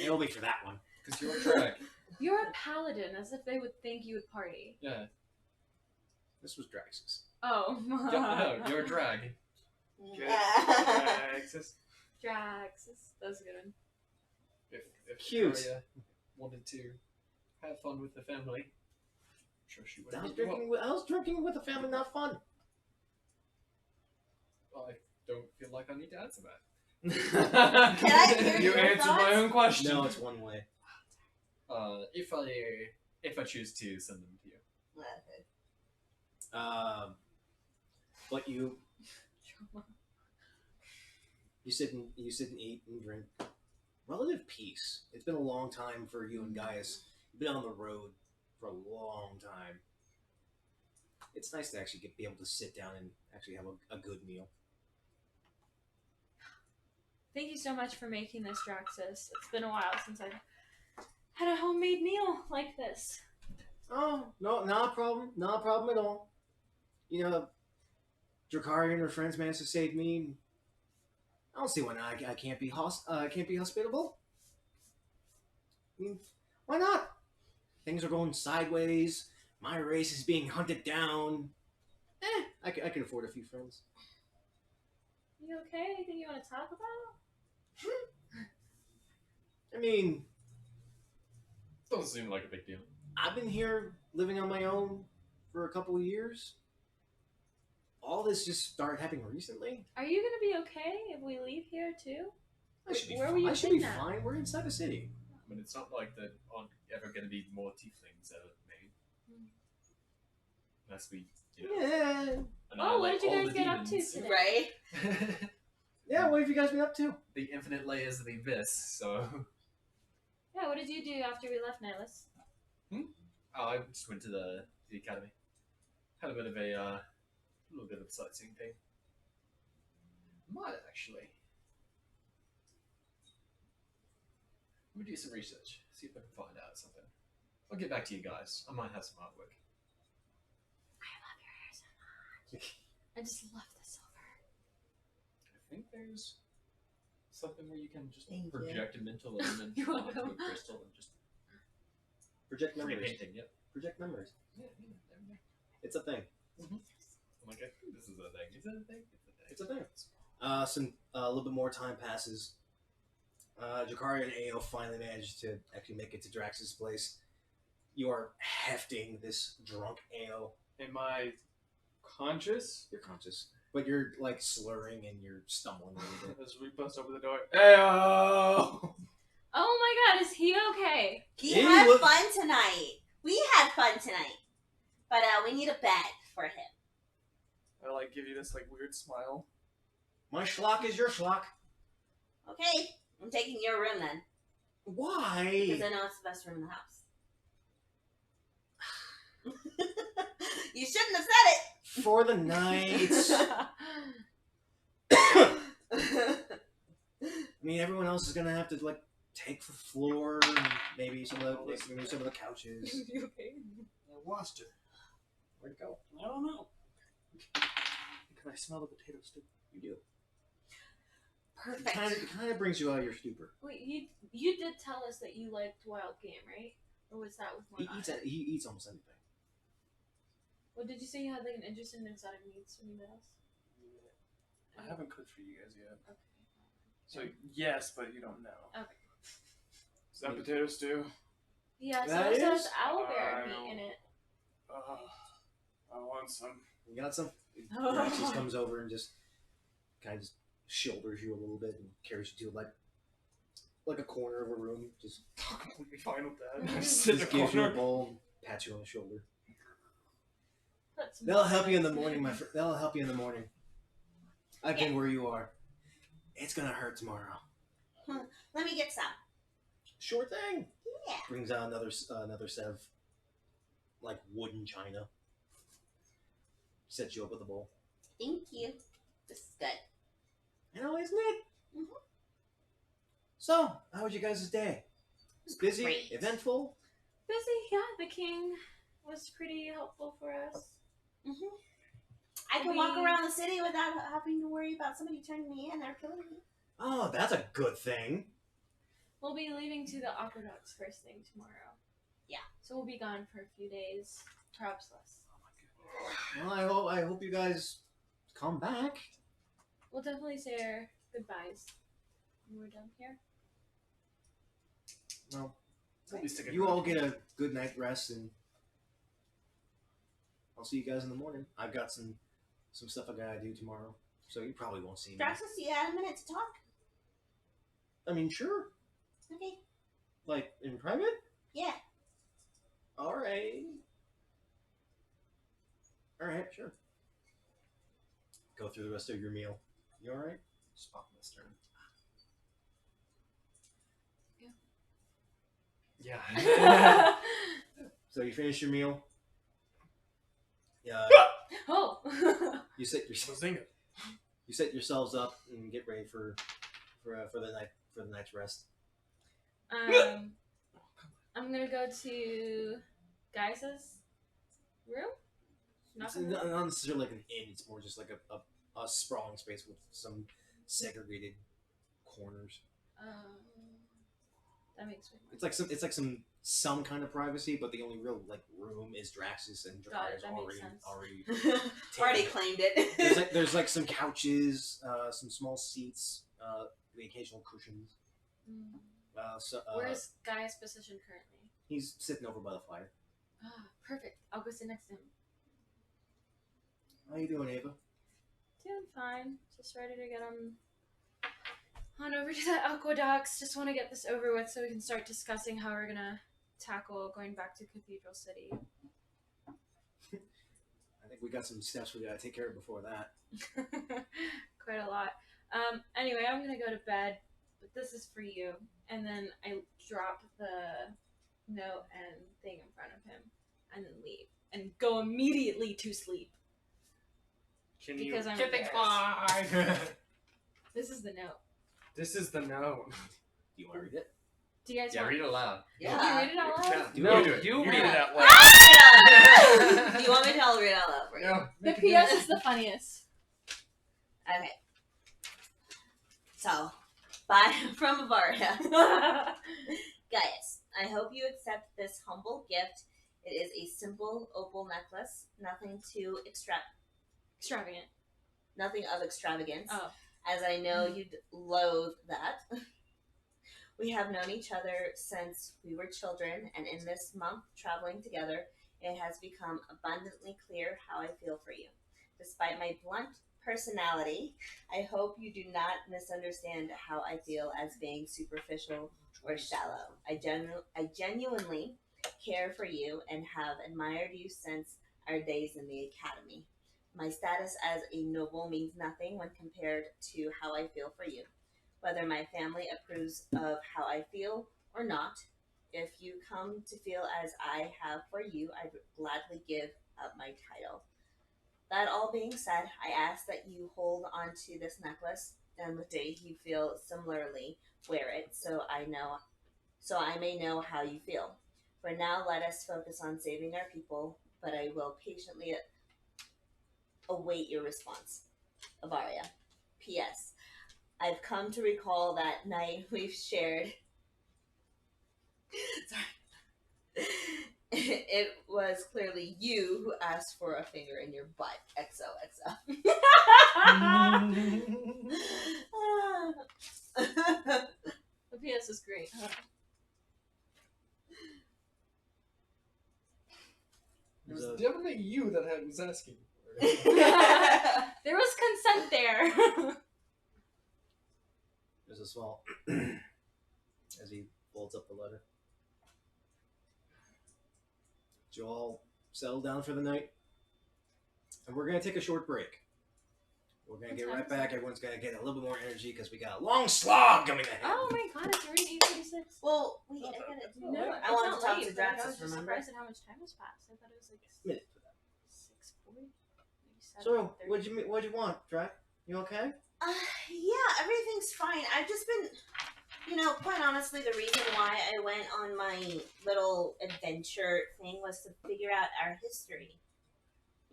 Nail me for that one. Because you're a drag. You're a paladin, as if they would think you would party. Yeah. This was Draxus. Oh, Yeah. No, you're a drag. Good. Access. Drax. That's a good one. If Cute. Victoria wanted to have fun with the family, I'm sure she would. How's drinking with a family not fun? I don't feel like I need to answer that. Can I hear You your answered my thoughts? own question. No, it's one way. If I choose to send them to you. But you You sit and eat and drink. Relative peace. It's been a long time for you and Gaius. You've been on the road for a long time. It's nice to actually be able to sit down and actually have a good meal. Thank you so much for making this, Draxus. It's been a while since I've had a homemade meal like this. Oh, no, not a problem. Not a problem at all. You know, Drakari and her friends managed to save me. I don't see why not. I can't be hospitable. I mean, why not? Things are going sideways. My race is being hunted down. I can afford a few friends. You okay? Anything you want to talk about? I mean, Doesn't seem like a big deal. I've been here living on my own for a couple of years. All this just started happening recently. Are you gonna be okay if we leave here too? I should be Where fine. were you I should be kidnapped? fine. We're inside the city. I mean, it's not like there aren't ever going to be more tieflings ever made. Unless we, Yeah. Oh, what did you annihilate all guys the get up to demons. today? Right? Yeah, what have you guys been up to? The infinite layers of the abyss, so... Yeah, what did you do after we left, Nihilus? Oh, I just went to the academy. Had a bit of a little bit of a sightseeing thing. Might actually. Let me do some research. See if I can find out something. I'll get back to you guys. I might have some artwork. I love your hair so much. I just love the silver. I think there's something where you can just Thank you. project a mental element You're onto a welcome. crystal and just Project create a memories. painting. Yep. Project memories. Yeah, there we go. It's a thing. I'm like, I think this is a thing. Is it a thing? It's a thing. A little bit more time passes. Jakari and Ao finally managed to actually make it to Drax's place. You are hefting this drunk Ao. Am I conscious? You're conscious, but you're like slurring and you're stumbling a little bit. As we bust open the door. Ayo! Oh my god, is he okay? He Hey, had look- fun tonight. We had fun tonight. But we need a bed for him. I like give you this like weird smile. My schlock is your schlock. Okay, I'm taking your room then. Why? Because I know it's the best room in the house. You shouldn't have said For the night. it. I mean, everyone else is gonna have to like take the floor and maybe some of the couches. You okay? I lost her. Where'd it go? I don't know. Can I smell the potato stew? You do. Perfect. It kind of brings you out of your stupor. Wait, you did tell us that you liked wild game, right? Or was that with He one eats eye? he eats almost anything. Well, did you say you had like an interest in exotic meats when you met us? I haven't cooked for you guys yet. Okay. So yes, but you don't know. Okay. Is that potato stew? Yeah, so That it has is- owlbear I meat know. in it. I want some. You got some? Drax just comes over and just kind of just shoulders you a little bit and carries you to like a corner of a room. Just, I'm completely fine with that. I just sit in just the gives you a corner. bowl and pats you on the shoulder. Put some They'll help you in the spice morning, it. They'll help you in the morning. I've been where you are. It's gonna hurt tomorrow. Let me get some. Sure thing. Yeah. Brings out another set of like wooden china. Sets you up with a bowl. Thank you. This is good. You know, isn't it? Mhm. So, how was your guys' day? Busy, Great. eventful. Busy, yeah. The king was pretty helpful for us. Mm-hmm. I can walk around the city without having to worry about somebody turning me in or killing me. Oh, that's a good thing. We'll be leaving to the aquaducts first thing tomorrow. Yeah. So we'll be gone for a few days, perhaps less. Well, I hope you guys come back. We'll definitely say our goodbyes when we're done here. Well, At least take a you all get a good night rest, and I'll see you guys in the morning. I've got some stuff I gotta do tomorrow, so you probably won't see me. Draxus, you had a minute to talk? I mean, sure. Okay. Like in private. Yeah. All right. All right, sure. Go through the rest of your meal. You all right? Spot Mister. Yeah. Yeah. So you finish your meal. Yeah. Oh. You set Bazinga. you set yourselves up and get ready for the night's rest. I'm gonna go to Guy's room. It's Nothing. not necessarily like an inn. It's more just like a sprawling space with some segregated corners. That makes me. It's like some kind of privacy, but the only real like room is Draxus, and Got it, Dracarys that makes sense. Already claimed it. there's like some couches, some small seats, the occasional cushions. Where's Guy's position currently? He's sitting over by the fire. Ah, perfect. I'll go sit next to him. How you doing, Ava? Doing fine. Just ready to get on over to the aquaducts. Just want to get this over with so we can start discussing how we're gonna tackle going back to Cathedral City. I think we got some steps we gotta take care of before that. Quite a lot. Anyway, I'm gonna go to bed, but this is for you. And then I drop the note and thing in front of him, and then leave and go immediately to sleep. Can Because you I'm get things embarrassed. fine? This is the note. This is the note. Do you want to read it? Do you guys Yeah, want? read it aloud. Can you read it out loud? Do No, it. do it. you read Yeah. it out loud. Do you want me to read it out loud for you? No. The PS is the funniest. Okay. So, from Avaria. Gaius, I hope you accept this humble gift. It is a simple opal necklace, nothing too Extravagant. nothing of extravagance, Oh. as I know you'd loathe that. We have known each other since we were children, and in this month traveling together, it has become abundantly clear how I feel for you. Despite my blunt personality, I hope you do not misunderstand how I feel as being superficial or shallow. I genuinely care for you and have admired you since our days in the academy. My status as a noble means nothing when compared to how I feel for you. Whether my family approves of how I feel or not, if you come to feel as I have for you, I'd gladly give up my title. That all being said, I ask that you hold on to this necklace, and the day you feel similarly, wear it so I may know how you feel. For now, let us focus on saving our people, but I will patiently await your response. Avaria. P.S. I've come to recall that night we've shared. Sorry. It was clearly you who asked for a finger in your butt. XOXO. The PS is great. It was definitely you that was asking for it. There was consent there. There's a small as he folds up the letter. Did you all settle down for the night? And we're gonna take a short break. We're gonna get right back. Everyone's gonna get a little bit more energy because we got a long slog coming ahead. Oh my god, it's already 8:46. Well, wait, I gotta do No, more. it's I want not to talk late, to but, like, I was Draxus, just remember? surprised at how much time has passed. I thought it was like Minute for that. 6:40. So, what'd you want, Drac? You okay? Yeah, everything's fine. I've just been, quite honestly, the reason why I went on my little adventure thing was to figure out our history.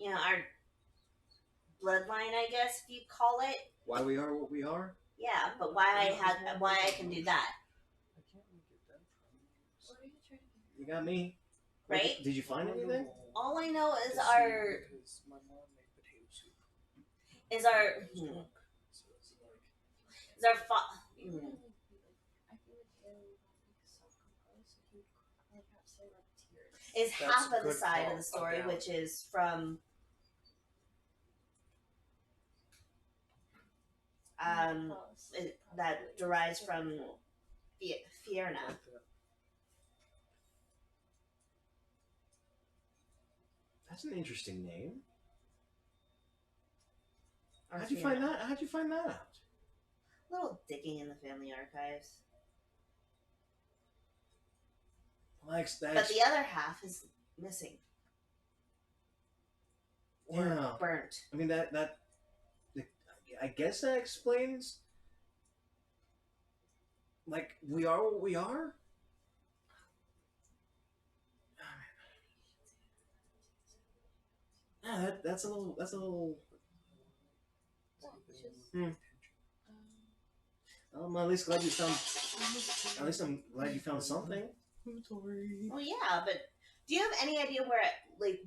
Our bloodline, I guess, if you call it. Why we are what we are? Yeah, but why I can do that, I can't really get that from What are you trying to do? You got me. right? Did you find anything? All I know is Because my mom made potato soup. our I was drunk, so it's like is our I feel like Ailey won't be self-composed, so he would like have to say like tears. is That's half a of the good side call of the story, about- which is from that derives from Fierna. That's an interesting name. Or How'd you Fierna. find that? How'd you find that out? little digging in the family archives. Like that. But the other half is missing. Or Yeah. burnt. I mean I guess that explains. Like we are what we are. Yeah, that's a little. I'm at least glad you found. At least I'm glad you found something. Well, yeah, but do you have any idea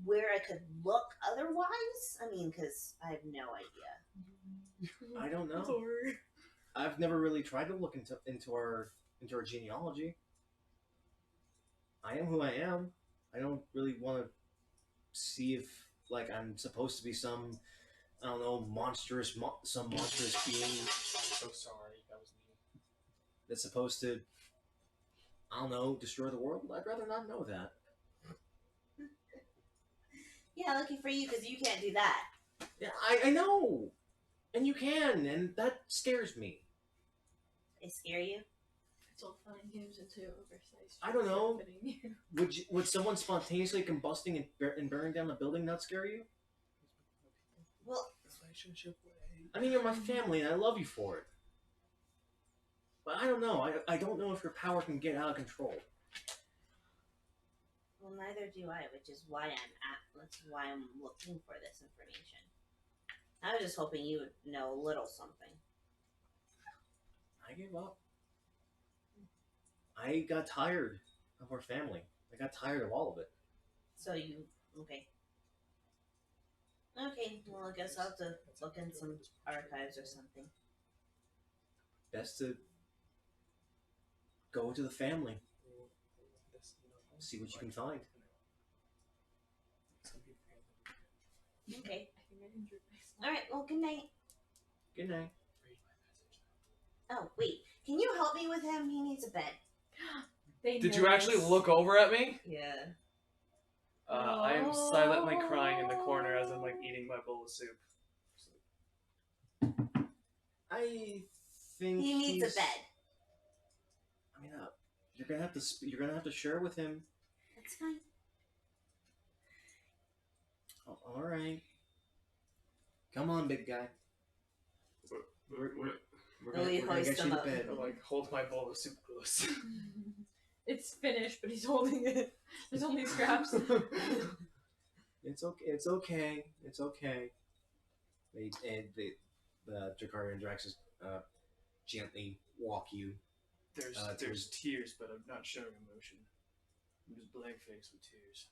where I could look otherwise? I mean, because I have no idea. I don't know. I've never really tried to look into our genealogy. I am who I am. I don't really want to see if like I'm supposed to be some, I don't know, monstrous being So sorry, that was me. that's supposed to, I don't know, destroy the world. I'd rather not know that. Yeah, lucky for you, because you can't do that. Yeah, I know, and you can, and that scares me. They scare you? It's all fun and games until oversized. I don't know. Fitting you. Would someone spontaneously combusting and burning down a building not scare you? Well, Relationship way. I mean, you're my family, and I love you for it. But I don't know. I don't know if your power can get out of control. well, neither do I, which is why that's why I'm looking for this information. I was just hoping you would know a little something. I gave up. I got tired of our family. I got tired of all of it. So you, okay. Okay, well, I guess I'll have to look in some archives or something. Best to go to the family. See what you can find. Okay. I think I injured myself. Alright, well, good night. Good night. Oh, wait. Can you help me with him? He needs a bed. Did you actually look over at me? Yeah. I am silently crying in the corner as I'm like eating my bowl of soup. I think He needs he's- a bed. I mean, you're gonna have to share with him. That's fine. Oh, all right. Come on, big guy. We're Oh, you gonna hoist get you him to up. bed. I like hold my bowl of soup close. It's finished, but he's holding it. There's only scraps. It's okay. It's okay. It's okay. The Jakar and Draxus gently walk you. There's tears, but I'm not showing emotion. I'm just blank faced with tears.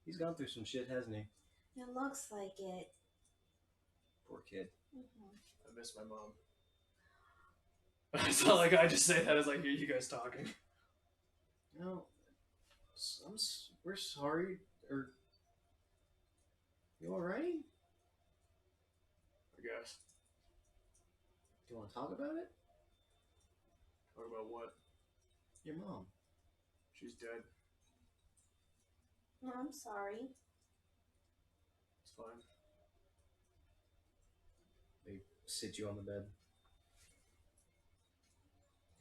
He's gone through some shit, hasn't he? It looks like it. Poor kid. I miss my mom. It's not like I just say that as I hear you guys talking. No, we're sorry. Or you all right? I guess. Do you want to talk about it? Talk about what? Your mom. She's dead. Oh, I'm sorry. It's fine. They sit you on the bed.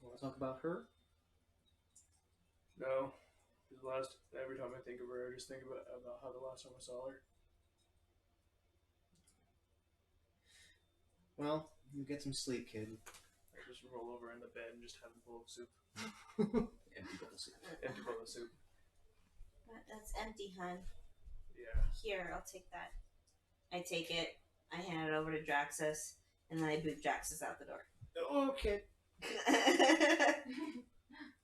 Want to talk about her? No. Every time I think of her, I just think about how the last time I saw her. Well, you get some sleep, kid. I just roll over in the bed and just have a bowl of soup. Empty bowl of soup. Empty bowl of soup. That's empty, hun. Yeah. Here, I'll take that. I take it. I hand it over to Draxus, and then I boot Draxus out the door. Okay.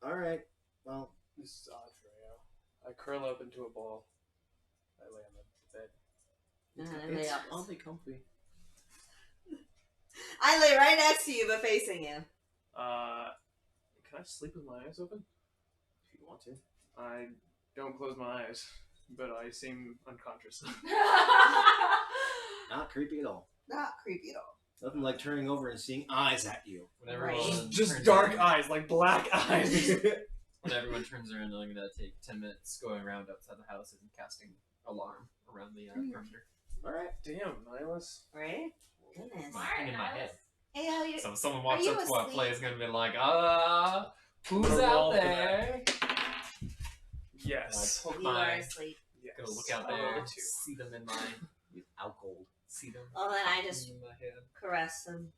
All right. Well, This is odd for you. I curl up into a ball. I lay on the bed. I lay it's up. oddly comfy. I lay right next to you, but facing you. Can I sleep with my eyes open? If you want to. I don't close my eyes, but I seem unconscious. Not creepy at all. Not creepy at all. Nothing like turning over and seeing eyes at you. When Right. everyone Just turns dark around- eyes, like black eyes. When everyone turns around, I'm gonna take 10 minutes going around outside the house and casting alarm around the perimeter. All right. Damn, Nihilus. Right? Goodness. My thing in my head. Hey, how you? So if someone walks you up to our asleep? place, gonna be like, who's We're out all for there? Yes. Poke You are my, asleep. Yes. gonna look out I rolled there, a 2. see them in my, with alcohol, see them Well, then I just in my head. caress him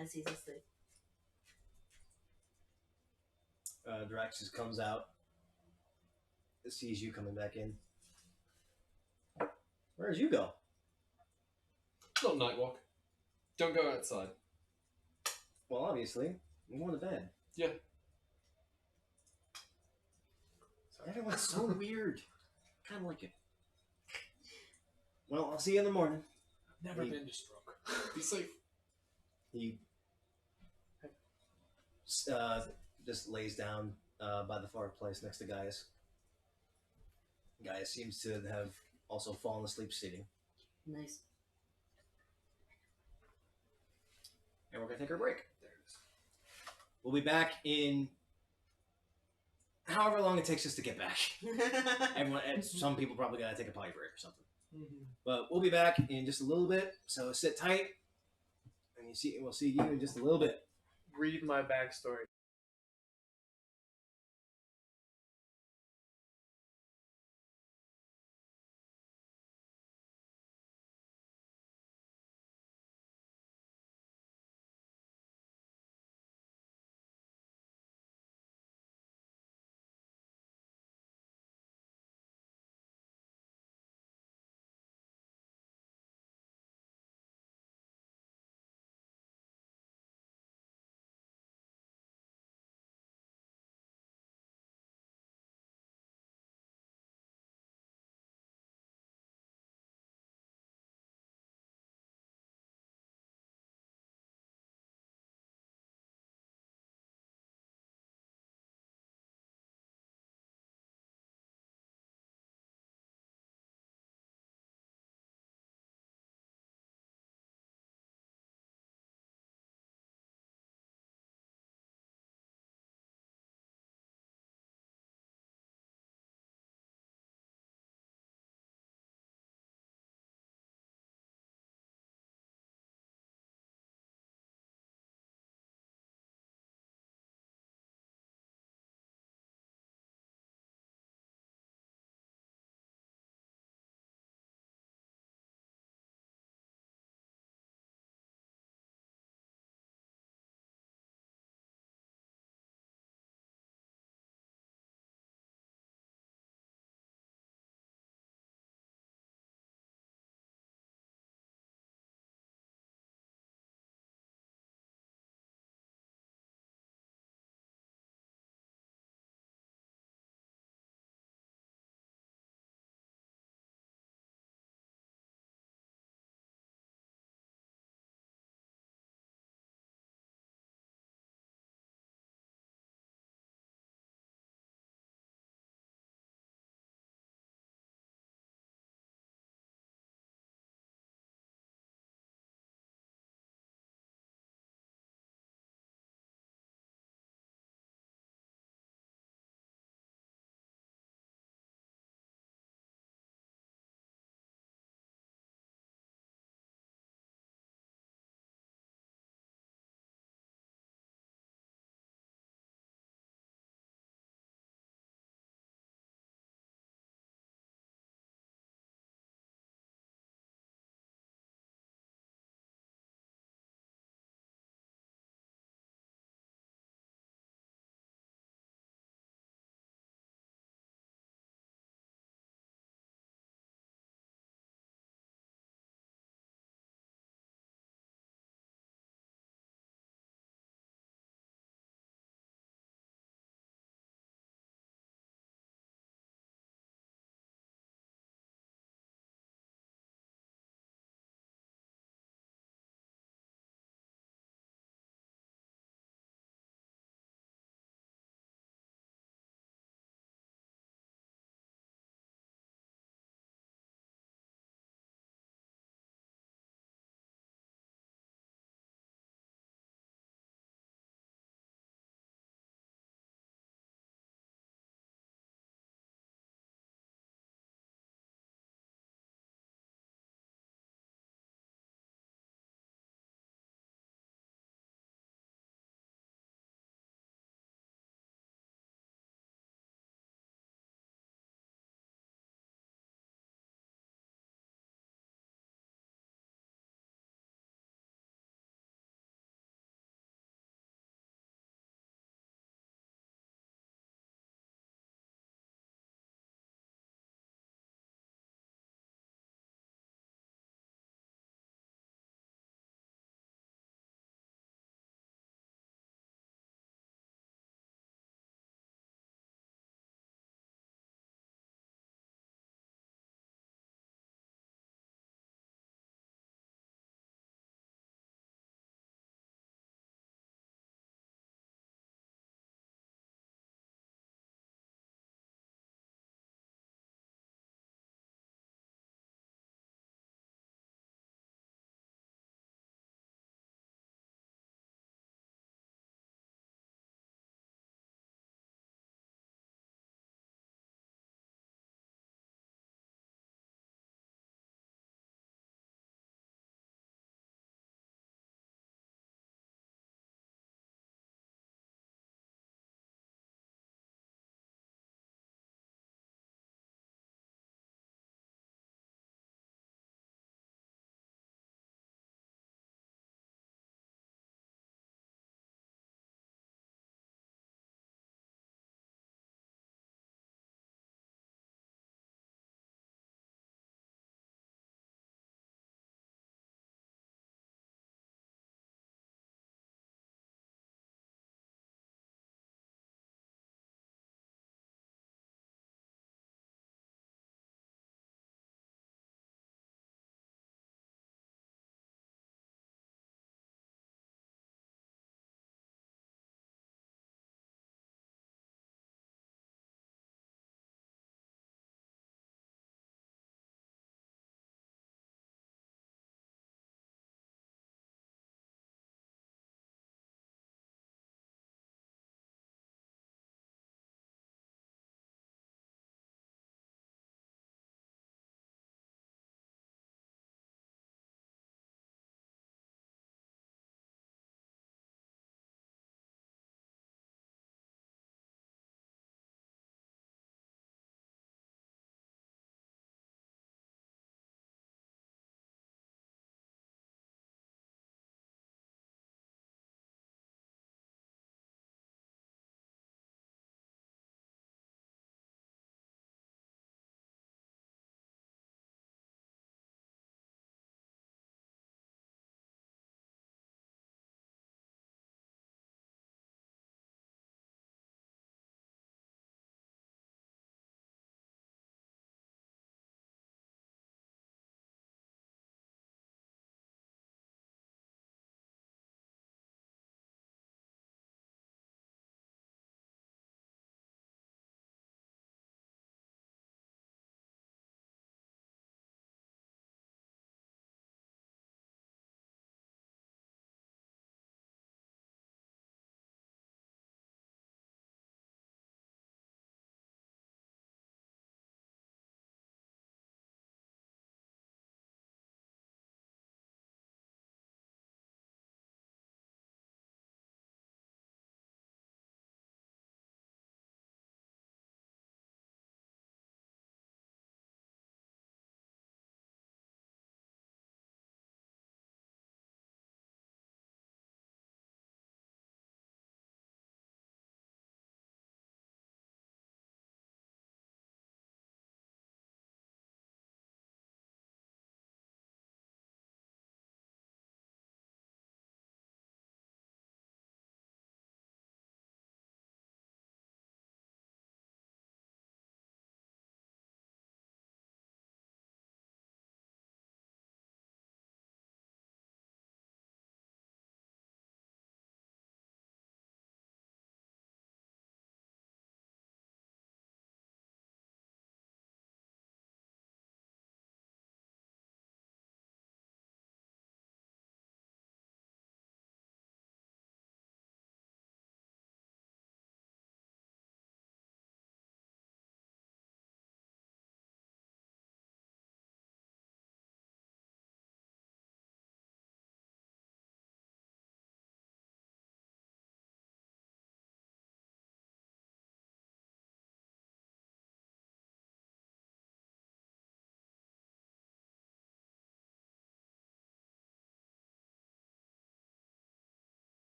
as he's asleep. Drax just comes out, sees you coming back in. Where'd you go? Little night walk. Don't go outside. Well, obviously, I'm going to bed. Yeah. Everyone's so weird. Kind of like it. Well, I'll see you in the morning. Never Hey. been to stroke. Be safe. He just lays down by the fireplace next to Gaius. Gaius seems to have also fallen asleep sitting. Nice. And we're going to take our break. We'll be back in however long it takes us to get back. Everyone, and some people probably got to take a potty break or something. But we'll be back in just a little bit, so sit tight. And we'll see you in just a little bit. Read my backstory.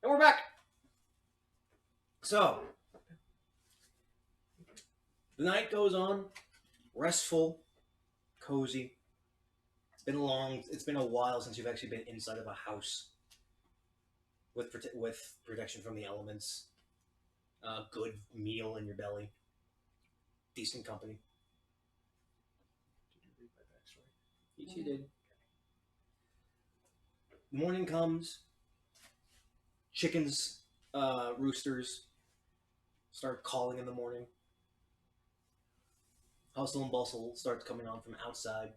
And we're back. So, the night goes on, restful, cozy. It's been a while since you've actually been inside of a house with protection from the elements. Good meal in your belly. Decent company. Did you read my backstory? Yes, you did. Morning comes. Chickens, roosters start calling in the morning. Hustle and bustle starts coming on from outside.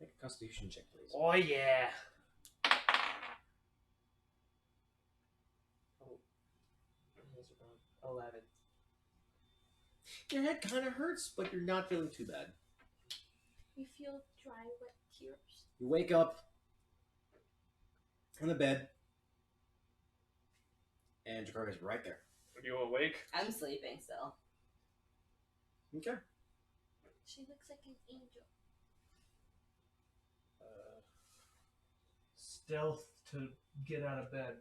Make a constitution check, please. Oh yeah. Oh, 11. Your head kind of hurts, but you're not feeling too bad. You feel dry, wet tears. You wake up in the bed, and Jakarta's right there. Are you awake? I'm sleeping still. Okay. She looks like an angel. Stealth to get out of bed.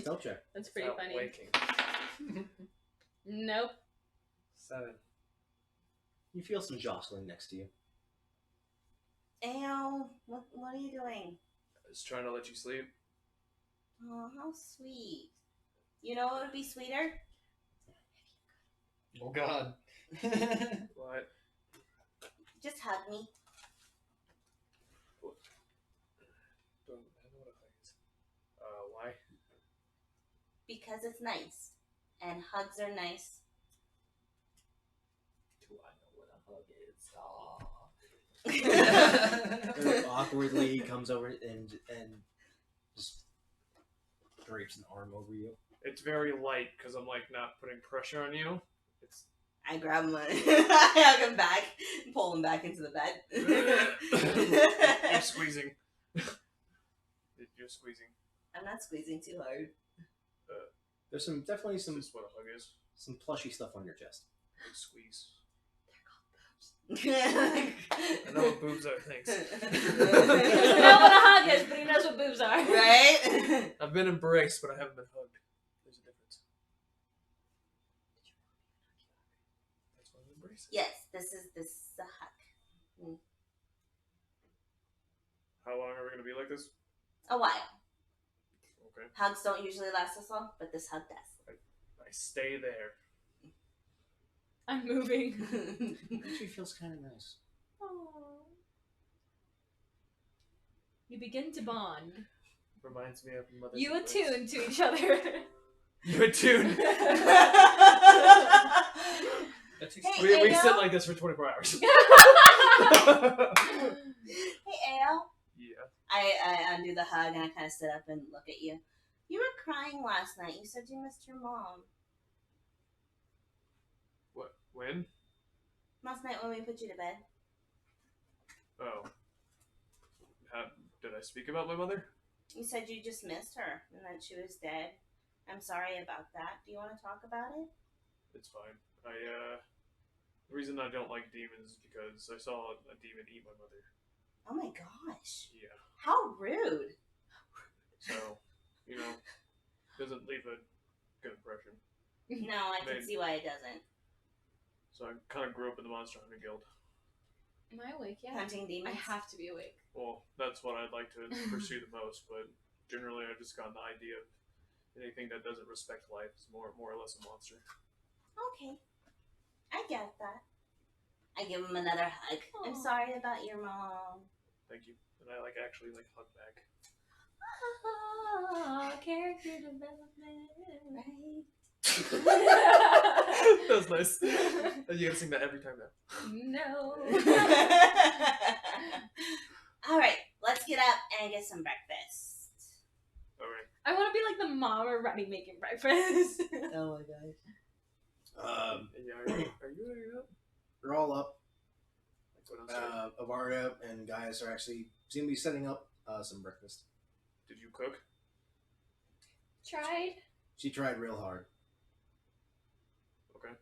Stealth check. That's pretty Without funny. Waking. Nope. 7. You feel some jostling next to you. Ew, what are you doing? I was trying to let you sleep. Oh, how sweet. You know what would be sweeter? Oh God. What? Just hug me. Don't I know what a hug is. Why? Because it's nice. And hugs are nice. Do I know what a hug is? Very awkwardly comes over and just drapes an arm over you. It's very light because I'm like not putting pressure on you. It's I grab him, I hug him back, pull him back into the bed. you're squeezing. You're squeezing. I'm not squeezing too hard. There's definitely some This is what a hug is. some plushy stuff on your chest. Big squeeze. I I know what boobs are. Thanks. He doesn't know what a hug is, but he knows what boobs are. Right? I've been embraced, but I haven't been hugged. There's a difference. That's why I'm embracing. Yes, this is a hug. How long are we gonna be like this? A while. Okay. Hugs don't usually last this long, but this hug does. I stay there. I'm moving. Actually feels kind of nice. You begin to bond. Reminds me of mother's You embrace. attune to each other. You attune. That's Hey, We Ayo? sit like this for 24 hours. Hey, Ayo. Yeah. I undo the hug and I kind of sit up and look at you. You were crying last night. You said you missed your mom. What? When? Last night when we put you to bed. Oh. Did I speak about my mother? You said you just missed her and that she was dead. I'm sorry about that. Do you want to talk about it? It's fine. The reason I don't like demons is because I saw a demon eat my mother. Oh my gosh. Yeah. How rude. So, doesn't leave a good impression. No, I can Maybe. see why it doesn't. So I kind of grew up in the Monster Hunter Guild. Am I awake yet? Hunting demons. I have to be awake. Well, that's what I'd like to pursue the most, but generally I've just gotten the idea of anything that doesn't respect life is more or less a monster. Okay. I get that. I give him another hug. I'm Aw. sorry about your mom. Thank you. And I actually hug back. Character development. Right? That was nice. And you gotta sing that every time now. No. Alright, let's get up and get some breakfast. Alright. I want to be like the mom already making breakfast. Oh my gosh. Yeah, are you up? You're all up. Like what I'm saying. Avaria and Gaius are actually seem to be setting up some breakfast. Did you cook? Tried. She tried real hard. Okay.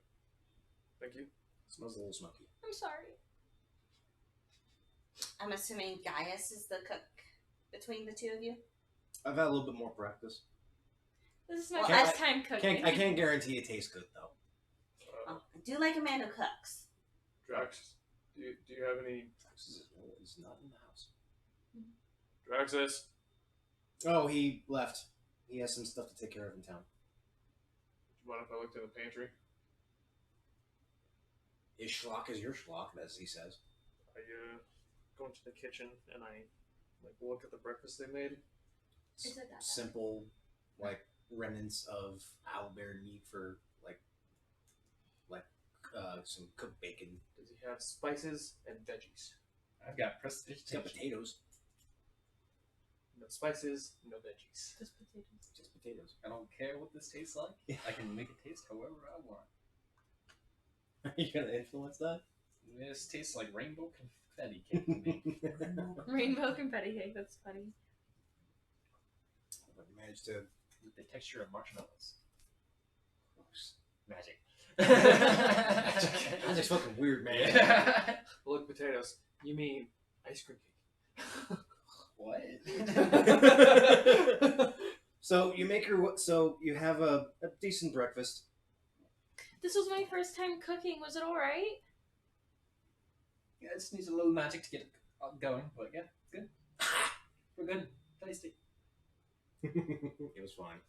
Thank you. Smells a little smoky. I'm sorry. I'm assuming Gaius is the cook between the two of you? I've had a little bit more practice. This is my Well, first time cooking. I can't guarantee it tastes good though. Oh, I do like a man who cooks. Drax, do you have any It's not in the house. Draxus? Oh, he left. He has some stuff to take care of in town. Do you mind if I looked in the pantry? His schlock is your schlock, as he says. I go into the kitchen and I look at the breakfast they made. Is it that Simple, like remnants of owlbear meat for some cooked bacon. Does he have spices and veggies? I've got prestige. He's got potatoes. No spices, no veggies. Just potatoes. Just potatoes. I don't care what this tastes like. I can make it taste however I want. Are you gonna influence that? This tastes like rainbow confetti cake to me. Rainbow confetti cake. That's funny. But you managed to. With the texture of marshmallows. Magic. That's fucking weird, man. Yeah. Look, potatoes. You mean ice cream cake? What? So you make you have a decent breakfast. This was my first time cooking. Was it alright? Yeah, it just needs a little magic to get it going, but yeah, it's good. We're good. Tasty. It was fine.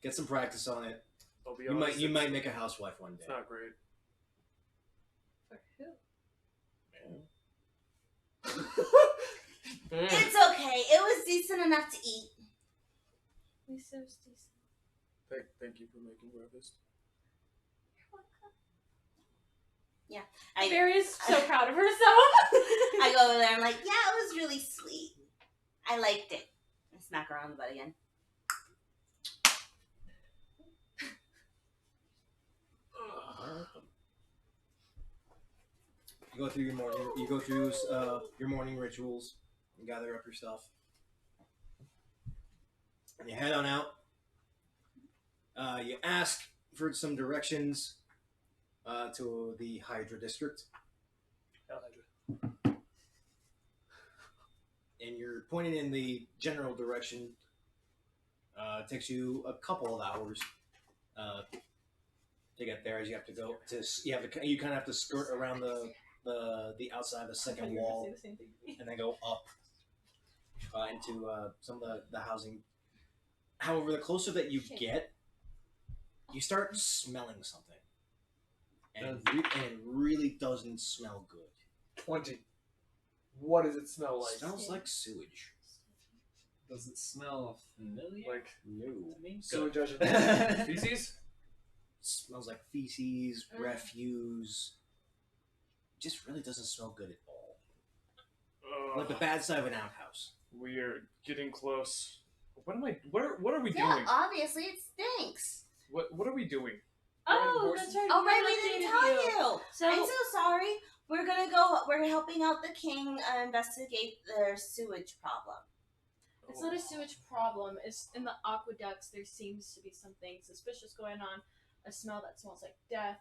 Get some practice on it. I'll be You honest. might make a housewife one day. It's not great. For who? It's okay. It was decent enough to eat. Lisa was decent. Thank you for making breakfast. Barry's so proud of herself. I go over there. I'm like, yeah, it was really sweet. I liked it. I smack her on the butt again. You go through your morning rituals. You gather up your stuff. And you head on out. You ask for some directions to the Hydra District. And you're pointed in the general direction. It takes you a couple of hours to get there, as you have to go to. You kind of have to skirt around the outside of the second wall, and then go up into some of the housing. However, the closer that you get, you start smelling something, and it really doesn't smell good. 20. What does it smell like? It smells like sewage. Does it smell familiar? Like No. to me? sewage Good. and feces? Smells like feces, refuse. Just really doesn't smell good at all. Like the bad side of an outhouse. We are getting close. What are we Yeah, doing? obviously it stinks. What are we doing? Oh, that's right. Oh, we right, haven't we didn't updated tell you. So, I'm so sorry. We're gonna go. We're helping out the king investigate their sewage problem. it's not a sewage problem. It's in the aqueducts. There seems to be something suspicious going on. A smell that smells like death.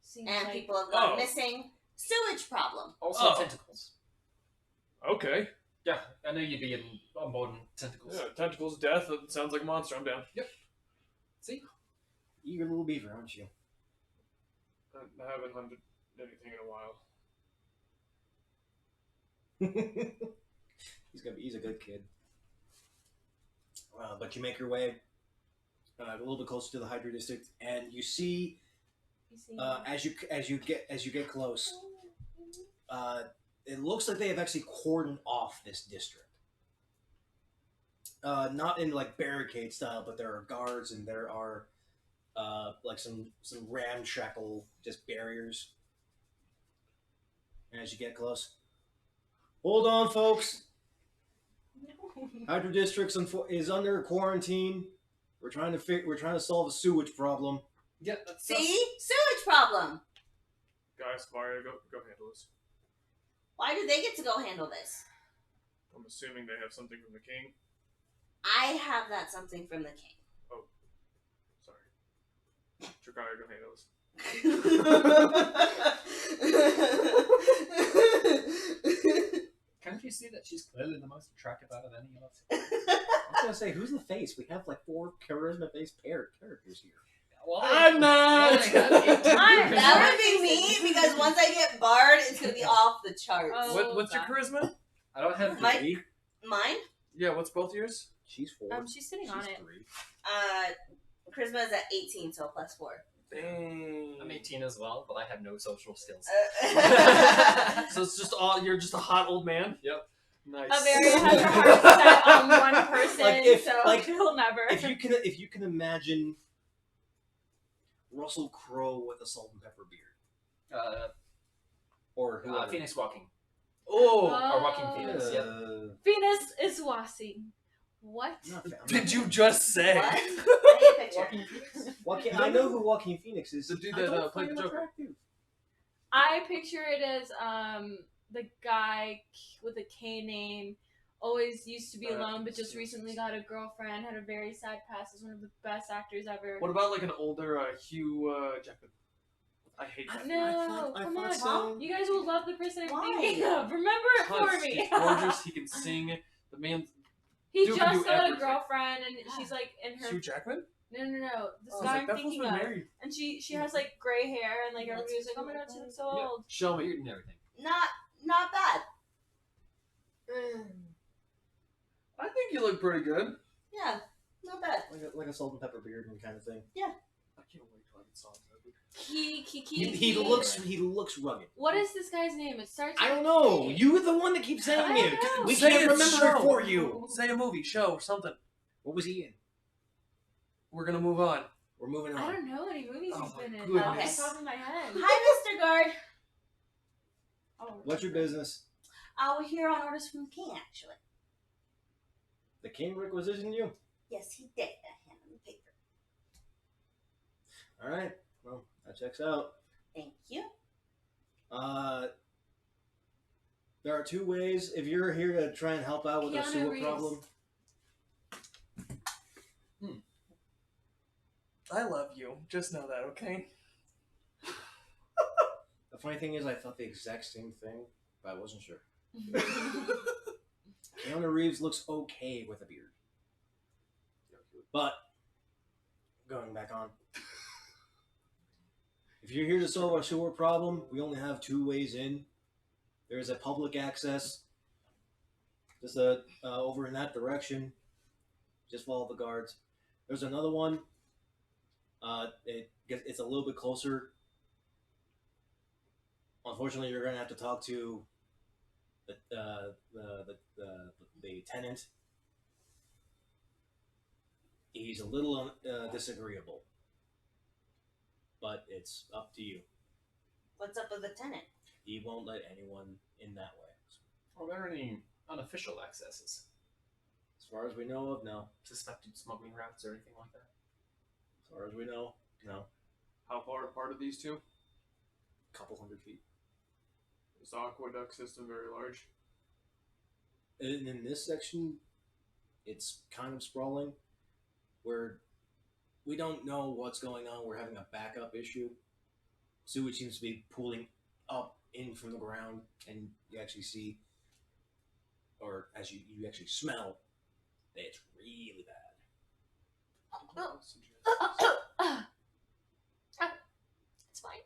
Seems And like people have gone Oh. missing. Sewage problem. Also Oh. tentacles. Okay. Yeah, I know you'd be on board in tentacles. Yeah, tentacles, death. That sounds like a monster. I'm down. See? Eager little beaver, aren't you? I haven't hunted anything in a while. He's a good kid. But you make your way a little bit closer to the Hydra District, and you see you see. as you get close, it looks like they have actually cordoned off this district. Not in like barricade style, but there are guards and there are like some ramshackle just barriers. And as you get close, hold on, folks. Hydra District is under quarantine. We're trying to solve a sewage problem. Yeah, that's See, sewage problem. Guys, Mario, go handle this. Why do they get to go handle this? I'm assuming they have something from the king. I have that something from the king. Sorry. Chikara, go handle this. Can't you see that she's clearly the most attractive out of any of us. I was gonna say, who's the face? We have like 4 charisma-based characters here. Well, I'm not. That would be me because once I get barred, it's gonna be off the charts. Oh. What's your God. charisma? I don't have My- 3. Mine? Yeah, what's both yours? She's 4. She's sitting on it. 3. Charisma is at 18, so plus 4. Dang. I'm 18 as well, but I have no social skills. So it's just you're just a hot old man? Yep. Nice. Averia has her heart set on one person, Like, he'll never. If you can imagine Russell Crowe with a salt and pepper beard, or whoever. Phoenix walking. Oh! Or walking Phoenix, yep. Venus is Wasi. What? Did you just say? What? I need a picture. Walking Phoenix? Joaquin, I know who Joaquin Phoenix is. The dude I that, don't played find the him Joker. attractive. I picture it as the guy with a K name, always used to be alone, but just recently got a girlfriend, had a very sad past, is one of the best actors ever. What about like an older Hugh Jackman? I hate that. No, I come thought on. so. You guys will love the person I'm Why? thinking of. Remember it for Because me. he's gorgeous, he can sing. The man, He Dude can just do got a everything. girlfriend, and she's like in her. Hugh Jackman? No. This I was guy like, I'm that fool's thinking been of. married. And she has like gray hair, and like everybody was like, oh my god, she looks so Yeah. old. Show me. Weird and everything. Not bad. I think you look pretty good. Yeah, not bad. Like a salt and pepper beard and kind of thing. I can't wait till I get salt. He looks rugged. What is this guy's name? It starts. I with don't know. K. You were the one that keeps saying I it. don't know. We Say can't it, remember show. it for you. Say a movie, show, something. What was he in? We're gonna move on. We're moving I on. don't know any movies Oh he's my been in. goodness. Off the top of my head. Hi, Mr. Guard. Oh, What's your business? We're here on orders from the king, actually. The king requisitioned you? Yes, he did. I hand him the paper. All right. Well, that checks out. Thank you. There are 2 ways. If you're here to try and help out with a Keanu sewer Reeves. problem, I love you. Just know that, okay? the funny thing is, I thought the exact same thing, but I wasn't sure. Keanu Reeves looks okay with a beard. But, going back on. If you're here to solve our sewer problem, we only have 2 ways in. There's a public access, just over in that direction. Just follow the guards. There's another one. It's a little bit closer. Unfortunately, you're gonna have to talk to the tenant. He's a little disagreeable, but it's up to you. What's up with the tenant? He won't let anyone in that way. Are there any unofficial accesses? As far as we know of, no. Suspected smuggling routes or anything like that? As far as we know, no. How far apart are these two? Couple hundred feet. Is the aqueduct system very large? And in this section, it's kind of sprawling, where we don't know what's going on. We're having a backup issue. Sewage seems to be pooling up in from the ground, and you actually see, or as you actually smell, that it's really bad. It's fine.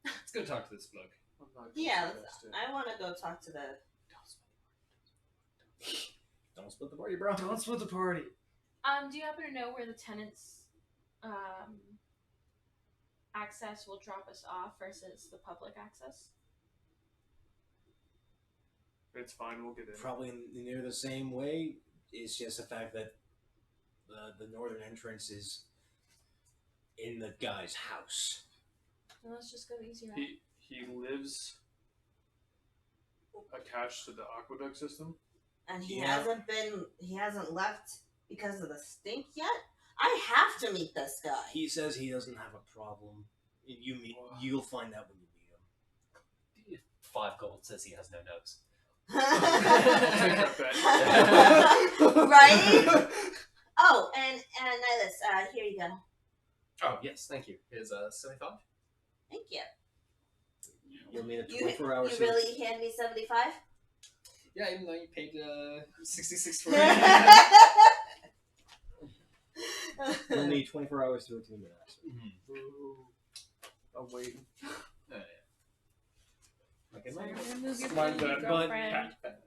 Let's go talk to this bloke. I'm not gonna Yeah, suggest it. I want to go talk to the. Don't split the party, bro. Don't split the party. Do you happen to know where the tenant's access will drop us off versus the public access? It's fine, we'll get in. Probably near the same way. It's just the fact that the northern entrance is in the guy's house. Well, let's just go the easy route. He lives attached to the aqueduct system. And he Yeah. hasn't left because of the stink yet? I have to meet this guy. He says he doesn't have a problem. You'll find out when you meet him. 5 gold says he has no nose. I'll take that bet. Right? Oh, and Nihilus, here you go. Oh, yes, thank you. Here's 75. Thank you. You'll need a You 24-hour really hand me 75? Yeah, even though you paid 66 for it. You'll need 24 hours to attune to that. I'm waiting. Okay, Sorry, I'm gonna move your Mine's baby at girlfriend.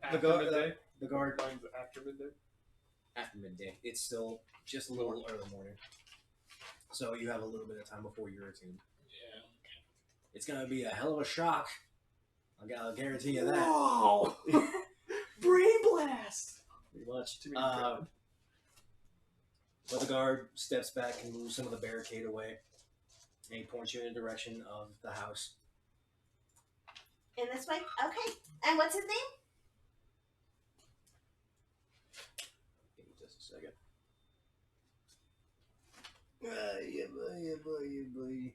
after midday. the guard Mine's after midday. after midday. It's still just a little early morning, so you have a little bit of time before you're attuned. Yeah. It's gonna be a hell of a shock. I'll guarantee you that. Wow! Brain blast! Pretty much. To be proud. But the guard steps back and moves some of the barricade away, and he points you in the direction of the house. In this way? Okay. And what's his name? Give me just a second. Yeah, boy.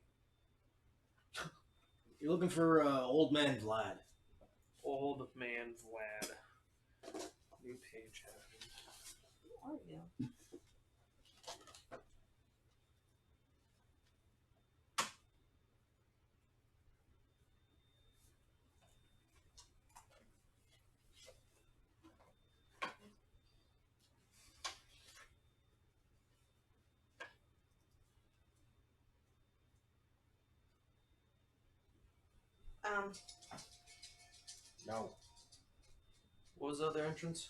You're looking for old man Vlad. Old man Vlad. New page happened. Who are you? No. What was the other entrance?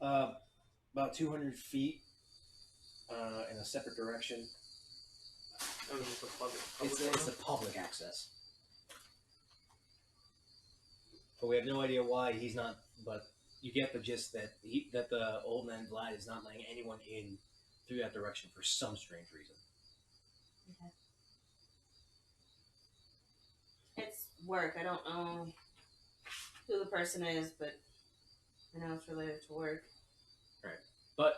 About 200 feet in a separate direction. That was just a public. It's a public access. But we have no idea why he's not. But you get the gist that that the old man Vlad is not letting anyone in through that direction for some strange reason. Okay. It's work. I don't know who the person is, but I know it's related to work. But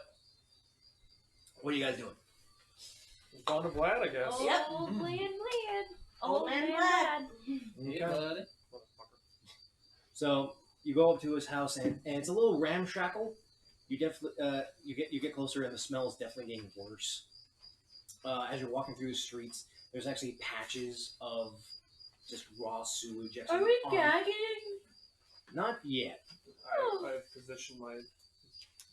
what are you guys doing? Gone to Vlad, I guess. Yep. Old man Vlad. Old man Vlad. Yeah, buddy. Motherfucker. So you go up to his house, and it's a little ramshackle. You definitely you get closer, and the smell is definitely getting worse. As you're walking through the streets, there's actually patches of just raw sewage. Are we on- gagging? Not yet. I positioned my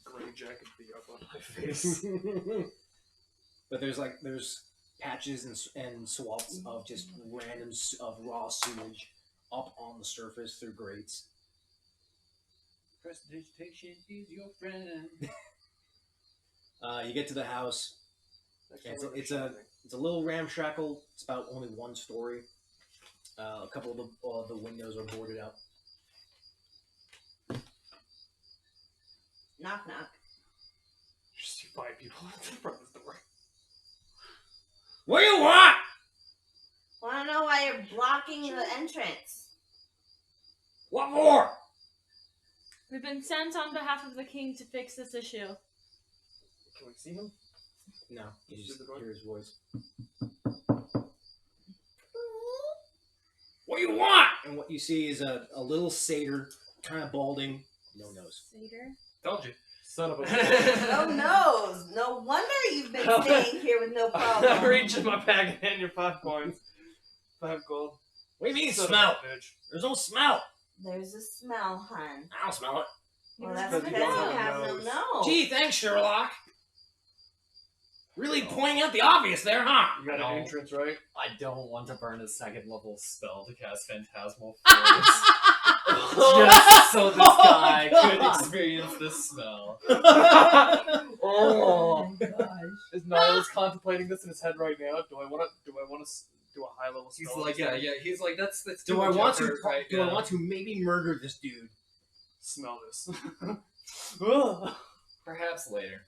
gray jacket to be up on my face. But there's patches and swamps of just random of raw sewage up on the surface through grates. Prestidigitation is your friend. You get to the house. That's It's a little ramshackle. It's about only one story. A couple of the windows are boarded up. Knock knock. Just you 5 people at the front of the door. What do you want? Want to know why you're blocking the entrance? What for? We've been sent on behalf of the king to fix this issue. Can we see him? No, you just Through the door? hear his voice. What do you want? And what you see is a little satyr, kind of balding, no nose. Satyr? Told you. Son of a. No nose. No wonder you've been staying here with no I'm problem. reaching my bag and hand you 5 coins. 5 gold. What do you mean Son of a smell? bitch. There's no smell. There's a smell, hun. I don't smell it. Well, that's Because because you you don't have have a no nose. nose. Gee, thanks, Sherlock. Really pointing out the obvious there, huh? You got No. an entrance, right? I don't want to burn a 2nd level spell to cast Phantasmal Force. Just so this guy could experience this smell. Oh. gosh. Is Niles contemplating this in his head right now? Do I want to do a high level spell? He's like, yeah. He's like, that's Do too I much want to? effort right Do I now. want to maybe murder this dude? Smell this. Ugh. Perhaps later.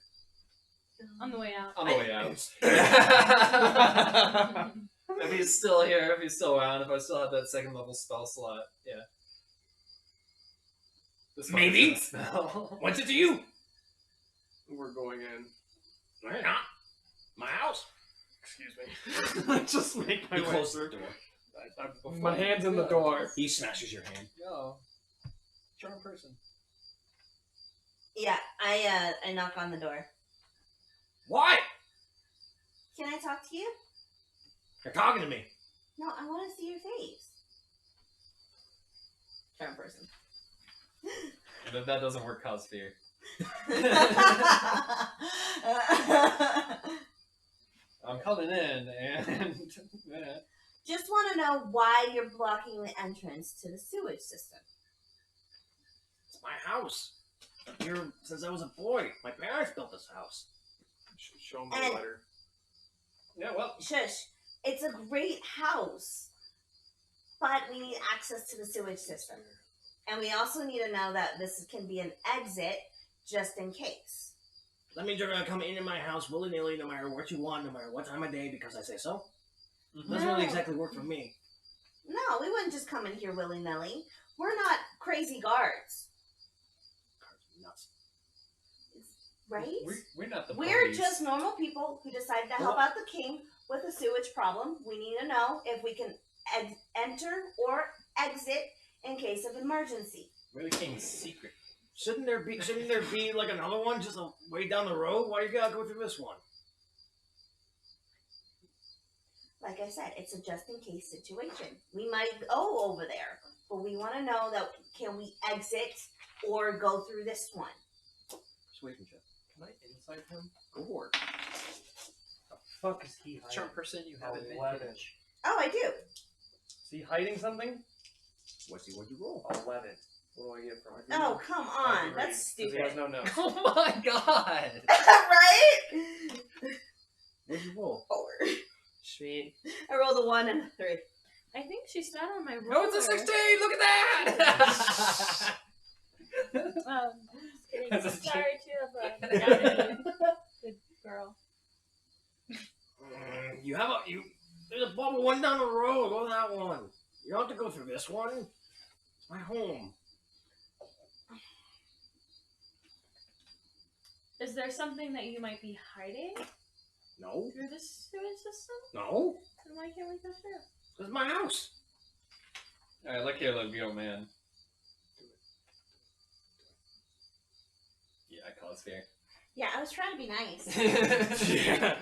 On the way out. On the way out. If he's still here, if he's still around, if I still have that 2nd level spell slot, yeah. This one's Maybe. gonna smell. What's it to you? We're going in. No, you're not. My house. Excuse me. Just make my He way closes through. the door. My hand's in the door. He smashes your hand. Yo. Charm person. Yeah, I knock on the door. Why? Can I talk to you? You're talking to me. No, I want to see your face. Charm person. And if that doesn't work, cause fear. I'm coming in, and Just want to know why you're blocking the entrance to the sewage system. It's my house. Here since I was a boy. My parents built this house. Show him the And- letter. yeah, well, Shush. It's a great house, but we need access to the sewage system. And we also need to know that this can be an exit just in case. That means you're gonna come into my house willy-nilly no matter what you want, no matter what time of day, because I say so? Doesn't really No. exactly work for me. No, we wouldn't just come in here willy-nilly. We're not crazy guards, Nuts. right? we're not the We're police. just normal people who decided to help out the king with a sewage problem. We need to know if we can enter or exit in case of emergency. We're the king's secret. Shouldn't there be like another one just way down the road? Why you gotta go through this one? Like I said, it's a just in case situation. We might go over there, but we want to know that can we exit or go through this one. Persuasion check. Can I insight him? Go for it. The fuck is he hiding? Charm person, you have 11. advantage. Oh, I do. Is he hiding something? What'd you roll? 11. What do I get from it? Oh, come on. Agreed, That's 'cause He has stupid. no notes. Oh my god! Right? What'd you roll? 4. Sweet. I rolled a 1 and a 3. I think she sat on my roller. No, it's a 16! Look at that! Just kidding. That's a Sorry to have doubted you. Good girl. There's a bubble one down the road. Go that one. You don't have to go through this one. It's my home. Is there something that you might be hiding No. through this sewage system? No. Then why can't we go through? This is my house. Alright, look here, little girl man. Yeah, I cause fear. Yeah, I was trying to be nice. Yeah.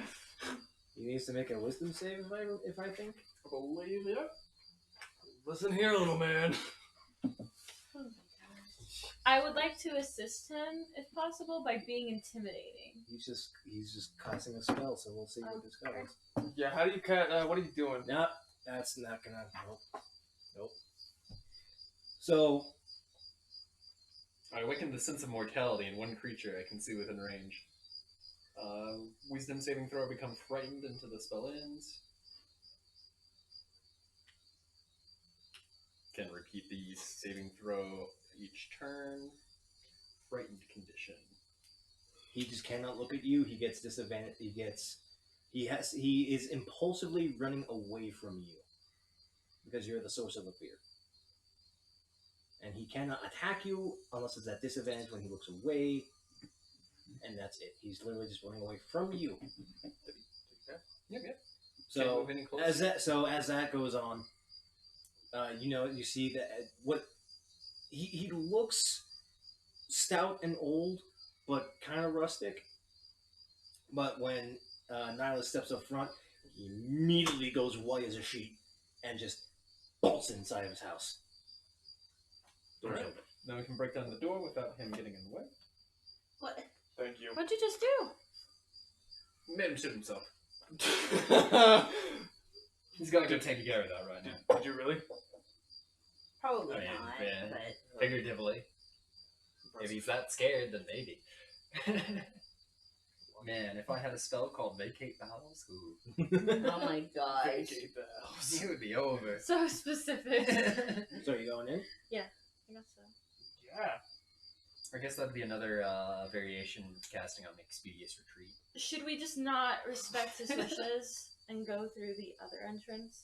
He needs to make a wisdom save if I think. I believe it. Listen here, little man. Oh my gosh. I would like to assist him, if possible, by being intimidating. He's just casting a spell, so we'll see what this goes. Yeah, how do you cut? What are you doing? No, that's not gonna. Nope. So I awaken the sense of mortality in one creature I can see within range. Wisdom saving throw, become frightened until the spell ends. Can repeat the saving throw each turn. Frightened condition. he just cannot look at you. He gets disadvantage. He is impulsively running away from you because you're the source of the fear. And he cannot attack you unless it's at disadvantage when he looks away. And that's it. He's literally just running away from you. Yep. Can't So move any closer. as that goes on, you see that what he looks stout and old, but kind of rustic. But when Nyla steps up front, he immediately goes white as a sheet and just bolts inside of his house. Door's Alright. open. Now we can break down the door without him getting in the way. What? Thank you. What'd you just do? Made him shoot himself. He's got to go take care of that right now. Did you really? Probably I mean, not, yeah. but Figuratively. If he's that scared, then maybe. Man, if I had a spell called Vacate the House, ooh, oh my gosh. Vacate the house. it would be over. So specific. So you going in? I guess so. Yeah. I guess that'd be another variation casting on the Expedious Retreat. Should we just not respect his wishes and go through the other entrance?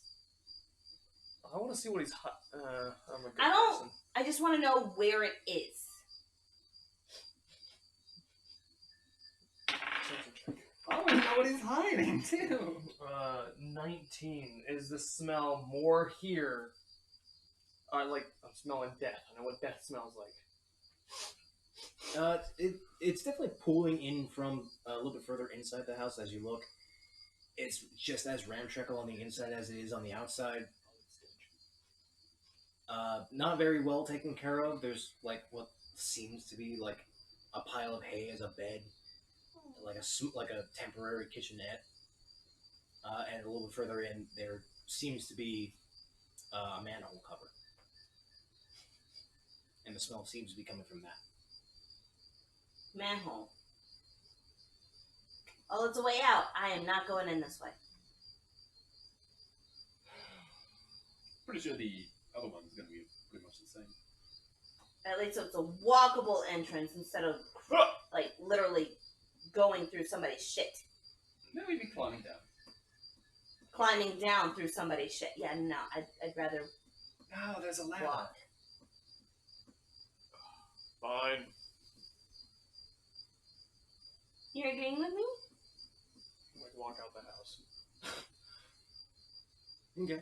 I want to see what he's. I'm a good I don't- person. I just want to know where it is. I want to know what he's hiding, too. 19. Is the smell more here? I'm smelling death. I know what death smells like. It's definitely pulling in from a little bit further inside the house as you look. It's just as ramshackle on the inside as it is on the outside. Not very well taken care of. There's seems to be like a pile of hay as a bed, like a temporary kitchenette. And a little bit further in, there seems to be a manhole cover, and the smell seems to be coming from that. Manhole. Oh, it's a way out. I am not going in this way. Pretty sure the other one's going to be pretty much the same. At least it's a walkable entrance instead of like literally going through somebody's shit. No, we'd be climbing down. Climbing down through somebody's shit. Yeah, no, I'd rather No, there's a ladder. walk. Fine. You're agreeing with me? I'm like walk out the house. Okay.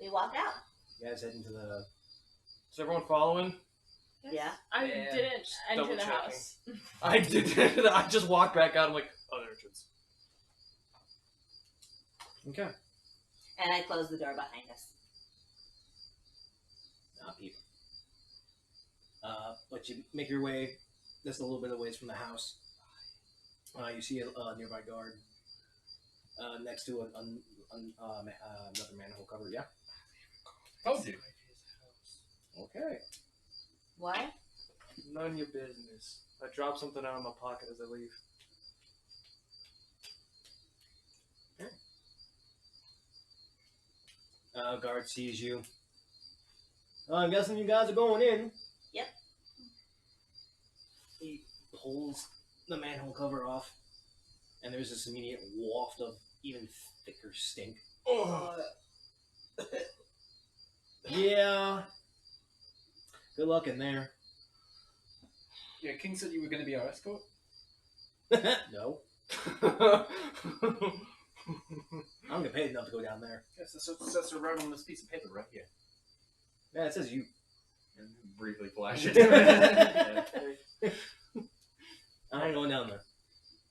We walk out. You guys head into the. Is everyone following? Yes. Yeah. I Yeah. didn't enter Double the checking. house. I did. I just walked back out. I'm like, other entrance. Okay. And I close the door behind us. Not people. But you make your way just a little bit of ways from the house. You see a nearby guard next to another manhole cover. Yeah. Told you. Okay. What? None of your business. I drop something out of my pocket as I leave. Guard sees you. I'm guessing you guys are going in. Yep. He pulls the manhole cover off, and there's this immediate waft of even thicker stink. Oh. Yeah. Good luck in there. Yeah, King said you were going to be our escort. No. I don't get paid enough to go down there. Yes, that's wrote on this piece of paper right here. Yeah, it says you. And briefly flash it. I ain't going down there.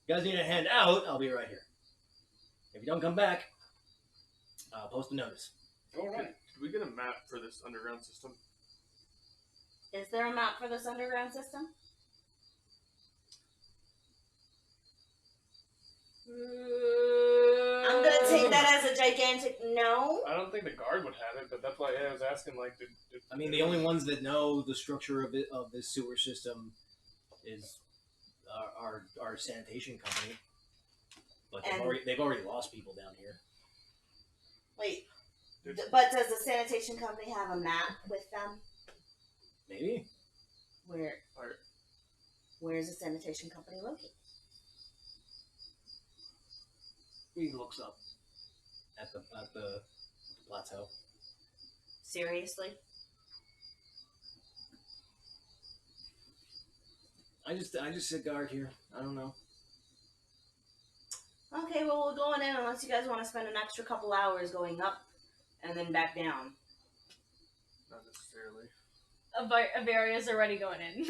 You guys need a hand out, I'll be right here. If you don't come back, I'll post a notice. All right. Did we get a map for this underground system? Is there a map for this underground system? I'm gonna take that as a gigantic no. I don't think the guard would have it, but that's why I was asking. Like, did I mean, the only ones that know the structure of this sewer system is our sanitation company. But And- they've already lost people down here. Wait, but does the sanitation company have a map with them? Maybe. Where's the sanitation company located? He looks up at the plateau. Seriously? I just sit guard here. I don't know. Okay, well, we're going in unless you guys want to spend an extra couple hours going up and then back down. Not necessarily. Avaria's already going in.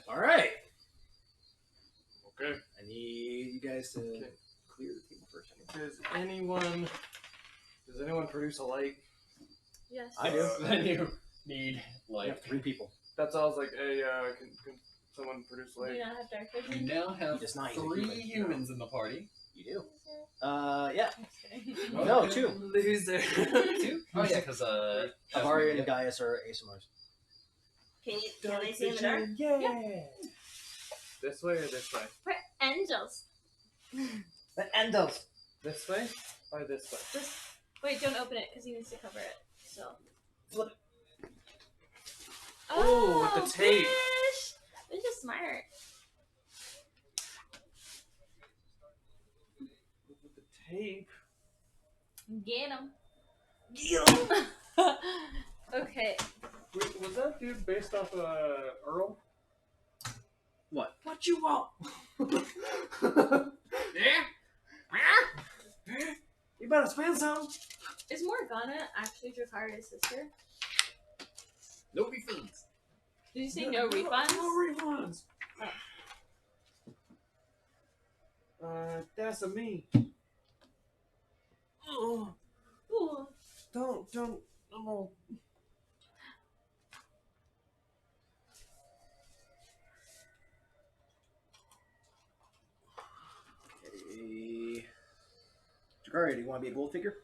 All right. Okay. I need you guys to Okay. clear the table first. Does anyone produce a light? Yes. I do. Then you need, I like, have 3 people. That's all. I was like, hey, can someone produce a Do you light? not have dark you vision? now have It's not 3 human. humans in the party. You do. Yeah. Just kidding. No, 2. Loser. 2? Oh, yeah, because, Avaria and Gaius are ASMRs. Can they see in the dark? Yeah. This way or this way? We're angels. The Endos. This way or this way? Wait, don't open it because he needs to cover it. So. Flip it. Oh, with the tape. Bish! Bish is smart. With the tape. Get him. Get 'em. Okay. Wait, was that dude based off Earl? What? What you want? Yeah? You better spend some. Is Morgana actually Drakaria's sister? No refunds. Did you say no refunds? No refunds. Oh. That's a me. Oh, Ooh. don't. I'm all. see. Jakaria, do you want to be a gold figure?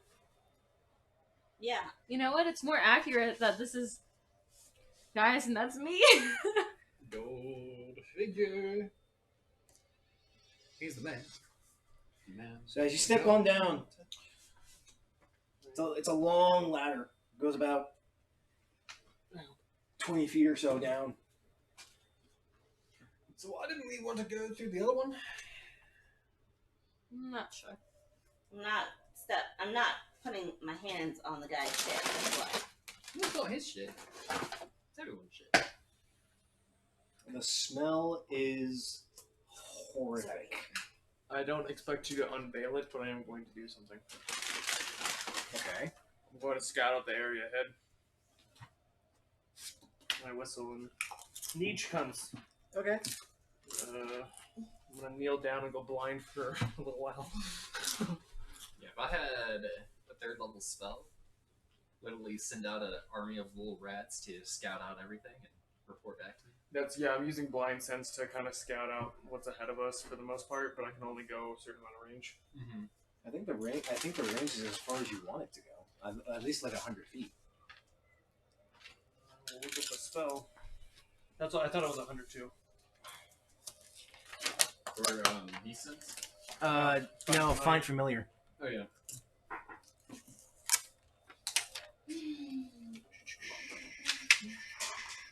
Yeah. You know what? It's more accurate that this is Gaius and that's me. Gold figure. He's the man. Man. So as you step on down, it's a long ladder. It goes about 20 feet or so down. So why didn't we want to go through the other one? I'm not sure. I'm not putting my hands on the guy's shit. That's why. It's not his shit. It's everyone's shit. The smell is horrific. I don't expect you to unveil it, but I am going to do something. Okay. I'm going to scout out the area ahead. I whistle and Nietzsche comes. Okay. I'm gonna kneel down and go blind for a little while. Yeah, if I had a third level spell, literally send out an army of little rats to scout out everything and report back to me. I'm using blind sense to kind of scout out what's ahead of us for the most part, but I can only go a certain amount of range. Mm-hmm. I think the range is as far as you want it to go. At least like 100 feet. We'll look at the spell. That's what I thought it was 102. Or decent. No, find familiar. Oh yeah.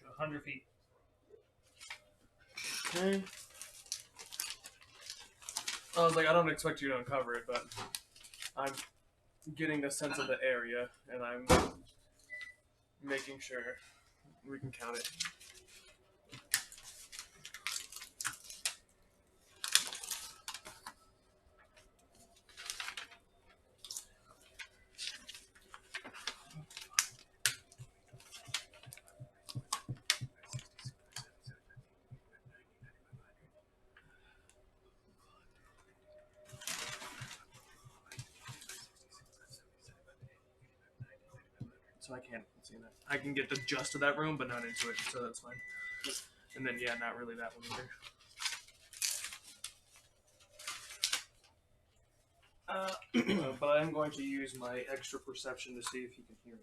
A 100 feet. Okay. I was like, I don't expect you to uncover it, but I'm getting a sense of the area, and I'm making sure we can count it. So I can't see that. I can get the gist of that room, but not into it, so that's fine. And then, yeah, not really that one either. But I'm going to use my extra perception to see if you can hear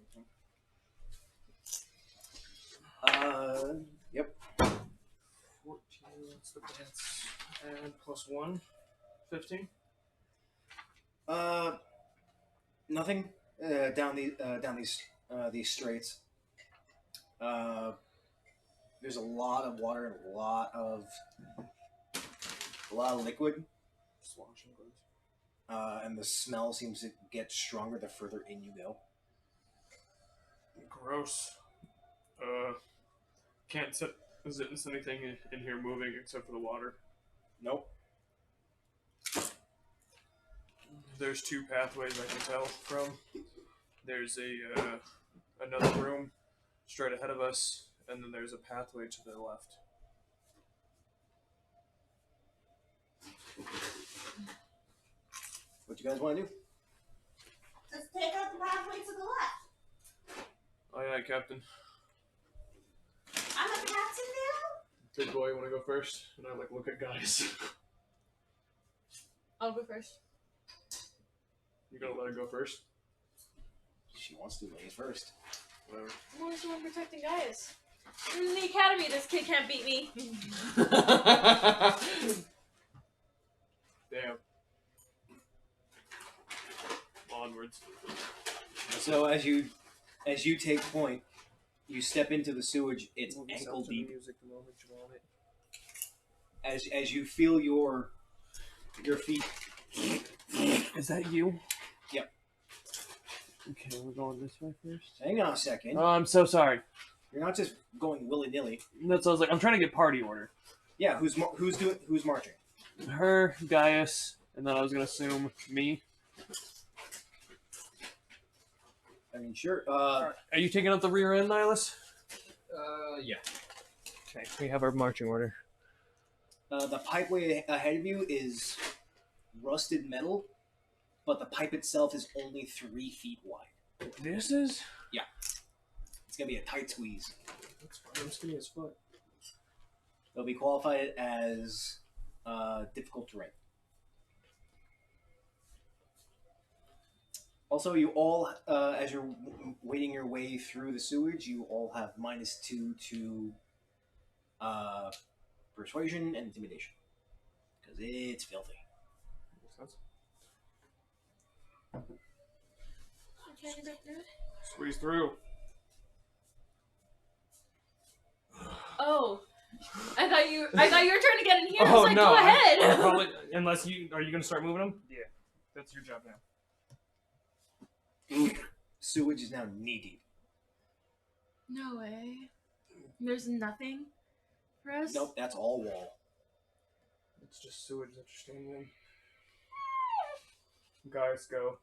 anything. Yep. 14, that's the dance. And plus 1, 15. Nothing. Down these straits. There's a lot of water and a lot of liquid. Sloshing clothes. And the smell seems to get stronger the further in you go. Gross. Can't set. Is anything in here moving except for the water? Nope. There's 2 pathways I can tell from. There's another room straight ahead of us, and then there's a pathway to the left. What you guys want to do? Let's take out the pathway to the left. Aye, aye, Captain. I'm a captain now? Big boy, you want to go first? And I look at guys. I'll go first. You gonna let her go first? She wants to, ladies first. Whatever. I'm always the one protecting Gaius. In the academy, this kid can't beat me. Damn. Onwards. So as you take point, you step into the sewage. It's ankle deep. Music the moment you want it. As you feel your feet. Is that you? Yep. Okay, we're going this way first. Hang on a second. Oh, I'm so sorry. You're not just going willy nilly. That's what I was like. I'm trying to get party order. Yeah. Who's marching? Her, Gaius, and then I was gonna assume me. I mean, sure. Are you taking up the rear end, Nihilus? Yeah. Okay, we have our marching order. The pipeway ahead of you is rusted metal, but the pipe itself is only 3 feet wide. This is? Yeah. It's gonna be a tight squeeze. That's fine. I'm skinny as fuck. They'll be qualified as difficult terrain. Also, you all, as you're wading your way through the sewage, you all have -2 to persuasion and intimidation. Because it's filthy. Makes sense. Squeeze through. Oh, I thought you were trying to get in here. I Oh was like, no! go ahead. I'm probably, unless you are you gonna start moving them? Yeah, that's your job now. Sewage is now knee deep. No way. There's nothing for us. Nope, that's all wall. It's just sewage that you're standing in. Guys, go.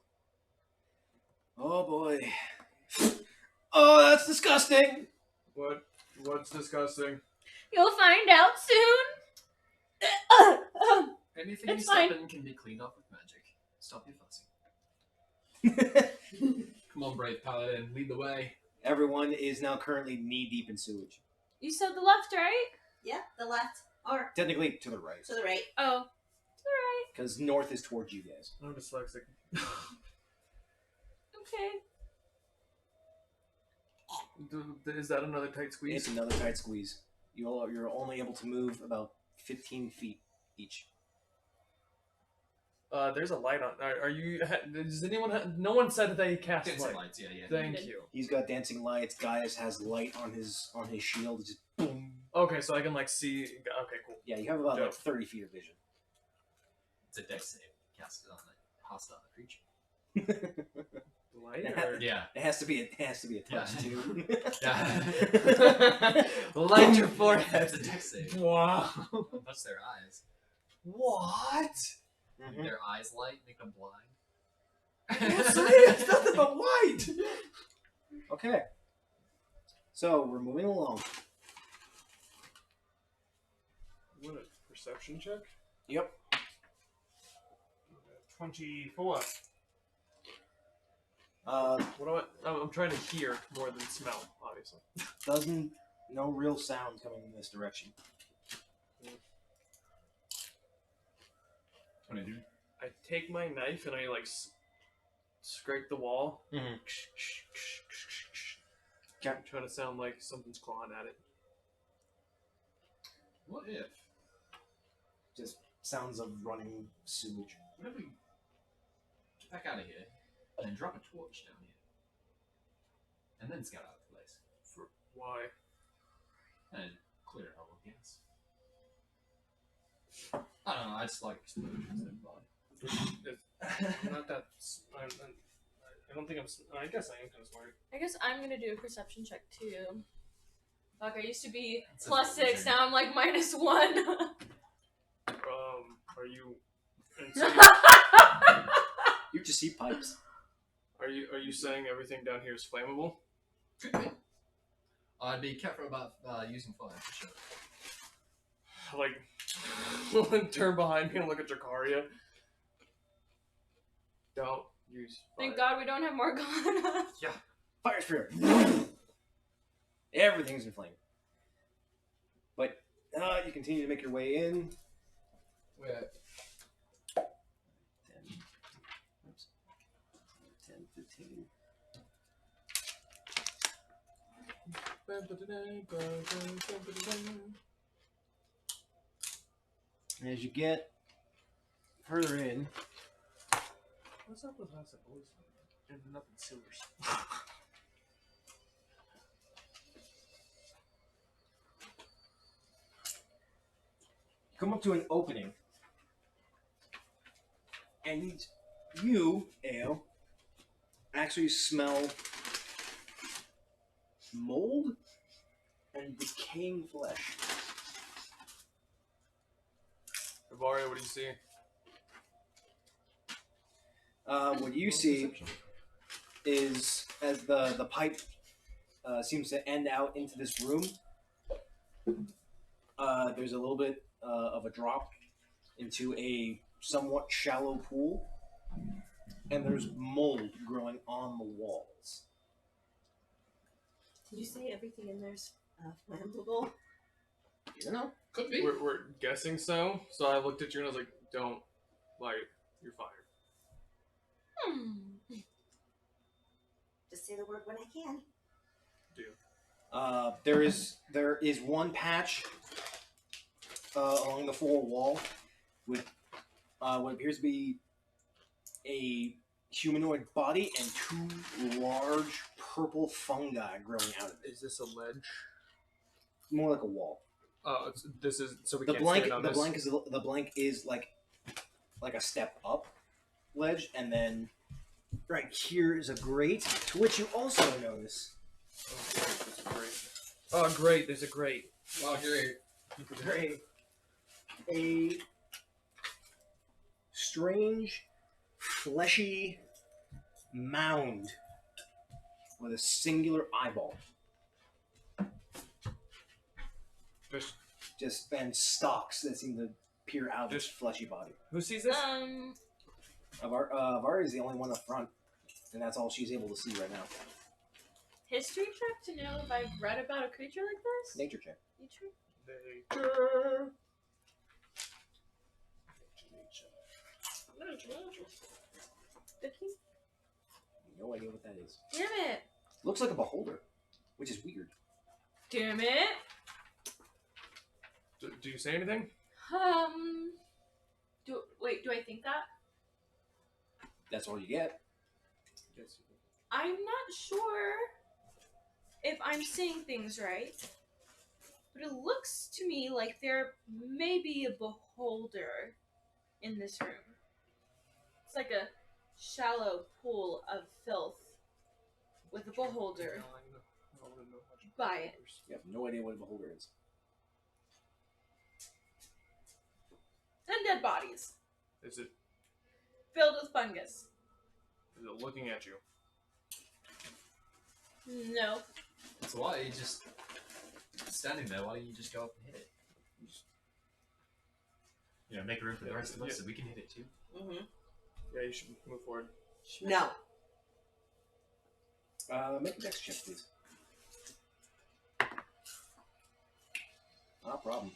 Oh boy. Oh, that's disgusting. What's disgusting? You'll find out soon. Anything you It's step fine. in can be cleaned up with magic. Stop your fussing. Come on, brave paladin, lead the way. Everyone is now currently knee deep in sewage. You said the left, right? Yeah, the left or Technically to the right. to the right. Oh, to the right. Because north is towards you guys. I'm dyslexic. Okay. Is that another tight squeeze? It's another tight squeeze. You're only able to move about 15 feet each. There's a light on. Are you? Does anyone? No one said that they cast Dancing light. lights, yeah. Thank you. He's got dancing lights. Gaius has light on his shield. It's just boom. Okay, so I can like see. Okay, cool. Yeah, you have about like Dope. 30 feet of vision. It's a dex save. Cast it on a hostile creature. Light or Yeah. It has to be a touch Yeah. too. Yeah. light your forehead. It's a dex save. Wow. Touch their eyes. What? Mhm. Their eyes light, make them blind. It's nothing but light. Okay. So we're moving along. What a perception check. Yep. 24. What do I'm trying to hear more than smell, obviously. No real sound coming in this direction. 22. I take my knife and I like scrape the wall. Mhm. I'm trying to sound like something's clawing at it. What if? Just sounds of running sewage. What if we get back out of here and then drop a torch down here? And then scout out the place. For why? And clear it all of gas. I don't know, I just like explosions and fun. Not that. I don't think I'm. I guess I am kind of smart. I guess I'm gonna do a perception check too. Fuck, I used to be That's a +6, thing. now I'm like -1. Are you? And so You just see pipes. are you saying everything down here is flammable? Could be. I'd be careful about using fire for sure. Like, turn behind me and look at Dracaria. Don't use fire. Thank God we don't have Morgana. Fire spirit. Everything's in flame. But you continue to make your way in. Where? 10, 15. And as you get further in, What's up with us? Always ending up in sewers. you come up to an opening, and you, Ale, actually smell mold and decaying flesh. Bavaria, what do you see? What you see is, as the pipe seems to end out into this room, there's a little bit of a drop into a somewhat shallow pool, and there's mold growing on the walls. Did you say everything in there's flammable? You know? Could be. We're guessing so. So I looked at you and I was like, "Don't light your fire." say the word when I can. There is one patch along the floor wall with what appears to be a humanoid body and two large purple fungi growing out of it. Is this a ledge? More like a wall. Oh, this is so we The can't blank, stand on the this. blank is the blank is like a step up ledge, and then right here is a grate to which you also notice. Oh, great! There's a grate. Oh, great. Great. A strange, fleshy mound with a singular eyeball. Just and stalks that seem to peer out of its fleshy body. Who sees this? Avar is the only one up front, and that's all she's able to see right now. History check to know if I've read about a creature like this? Nature check. Nature? Cookies? No idea what that is. Damn it! Looks like a beholder, which is weird. Damn it! Do you say anything? Do I think that? That's all you get. Yes. I'm not sure if I'm seeing things right, but it looks to me like there may be a beholder in this room. It's like a shallow pool of filth with a beholder by it. You have no idea what a beholder is. And dead bodies Is it filled with fungus. looking at you? No. So why are you just standing there? Why don't you just go up and hit it? You know, make room for the rest of us so we can hit it too. Mm-hmm. Yeah, you should move forward. No. Make a dex check, please. Not a problem.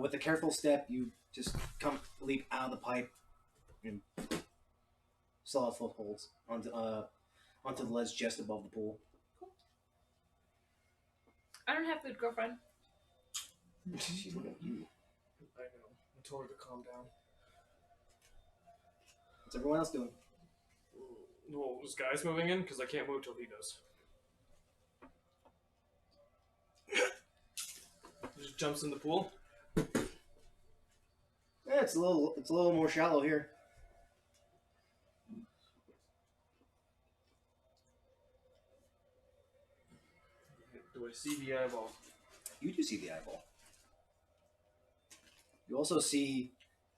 With a careful step, you just leap out of the pipe and solid footholds onto the ledge just above the pool. I don't have food, girlfriend. She's looking at you. I know. I told her to calm down. What's everyone else doing? Well, is Guy's moving in? Because I can't move till he does. He just jumps in the pool. Yeah, it's a little more shallow here. Do I see the eyeball? You do see the eyeball. You also see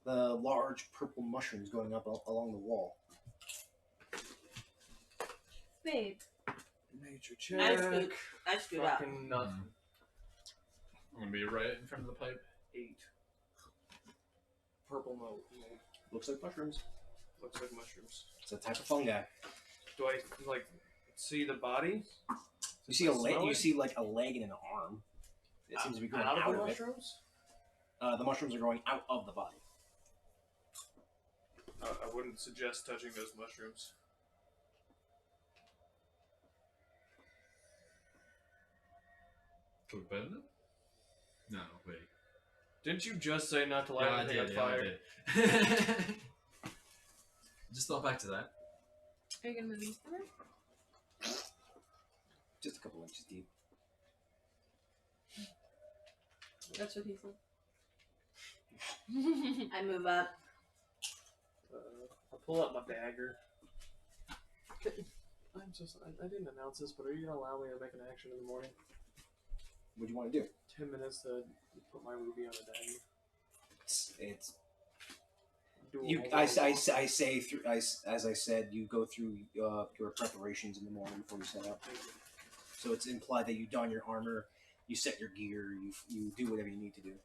the large purple mushrooms going up along the wall. Babe. Nature check. I screwed up. Fucking nothing. I'm gonna be right in front of the pipe. 8. Purple mold. Looks like mushrooms. Looks like mushrooms. It's a type of fungi. Do I see the body? You see a leg. Smell You it? see like a leg and an arm. It seems to be growing out out of of the it. mushrooms? The mushrooms are growing out of the body. I wouldn't suggest touching those mushrooms. Can we burn them? No, wait. Didn't you just say not to light I anything on did, fire? I did. Just thought back to that. Are you gonna move these forward? Just a couple inches deep. That's what he said. I move up. I'll pull out my dagger. I didn't announce this, but are you gonna allow me to make an action in the morning? What do you want to do? 10 minutes to put my ruby on a dagger. It's Do a you. whole I little- say through. As I said, you go through your preparations in the morning before you set up. So it's implied that you don your armor, you set your gear, you do whatever you need to do.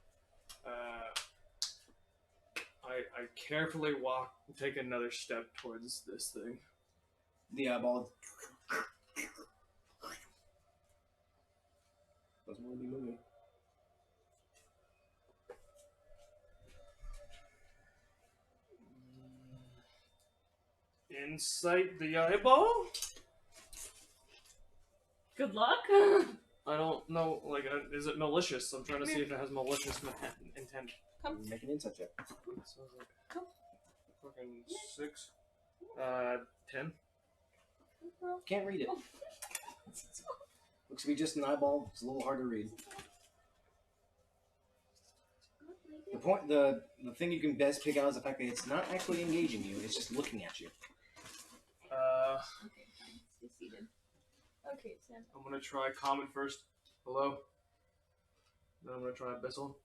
I carefully take another step towards this thing. The eyeball doesn't really be moving. Insight the eyeball? Good luck. I don't know, like, is it malicious? I'm trying to see if it has malicious intent. Make an insight check. So, like, fucking 6. 10. Can't read it. Looks to be just an eyeball. It's a little hard to read. The thing you can best pick out is the fact that it's not actually engaging you. It's just looking at you. Okay, succeeded. Okay, Sam. I'm gonna try common first. Hello. Then I'm gonna try abyssal.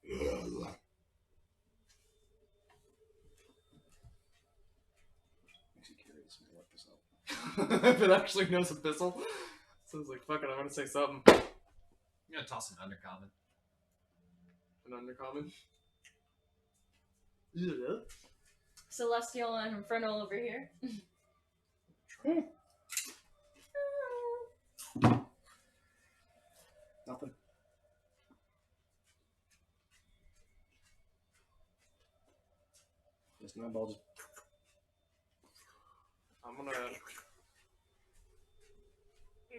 Actually curious to look this up. If it actually knows abyssal. So I was like, fuck it, I'm gonna say something. I'm gonna toss an undercommon. An undercommon. Yeah. Celestial and Infernal over here. Nothing. Just an eyeball. Just... I'm gonna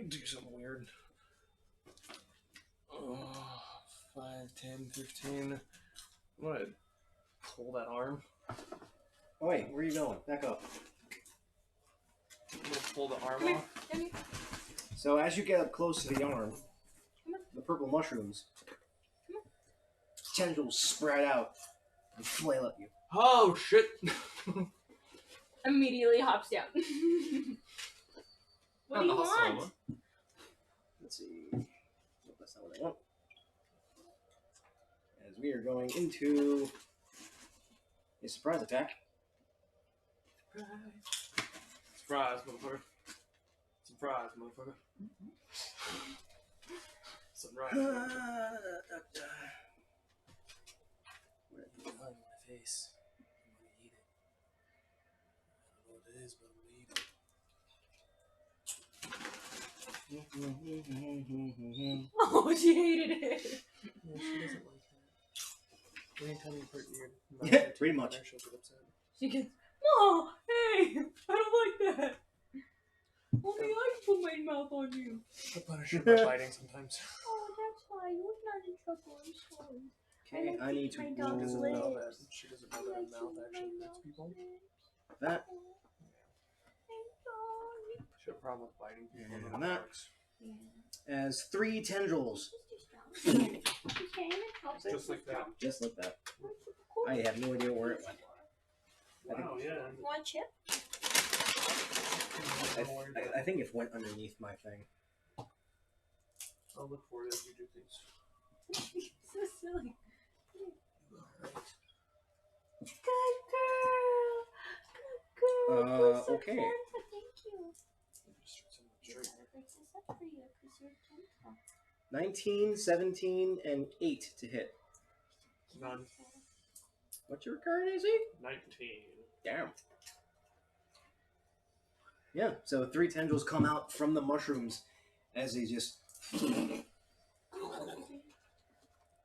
do something weird. 5, 10, 15. I'm gonna pull that arm. Oh wait, where are you going? Back up. I'm gonna pull the arm Come here. off. Come here. So as you get up close to the arm, the purple mushrooms, tendrils spread out and flail at you. Oh shit! Immediately hops down. What do you the hustle, want? Let's see. Nope, that's not what I want. As we are going into a surprise attack. Surprise, motherfucker. Surprise, motherfucker. Surprise. What have you done in my face? I'm gonna eat it. I don't know what it is, but I'm gonna eat it. Oh, she hated it. Yeah, she doesn't like that. Anytime you put your Yeah, pretty much. she'll get upset. She gets, oh, hey, I don't like that. Only I put my mouth on you. I punish her by biting sometimes. Oh, that's why. You're not in trouble. I'm sorry. Okay, I need to My She dog's roll doesn't lips. know that. She doesn't know that a mouth actually hurts people. that. She had a problem with biting people. And not that. dogs. As 3 tendrils. Just like that. Just like that. I have no idea where it went. Wow, yeah. Want chip? I think it went underneath my thing. I'll look for it as you do things. So silly. Good girl. Good girl. You're so Okay. gentle. Thank you. Straight. This is up for you because you're gentle. 19, 17, and 8 to hit. None. What's your current AC? 19. Damn. Yeah, so 3 tendrils come out from the mushrooms as they just...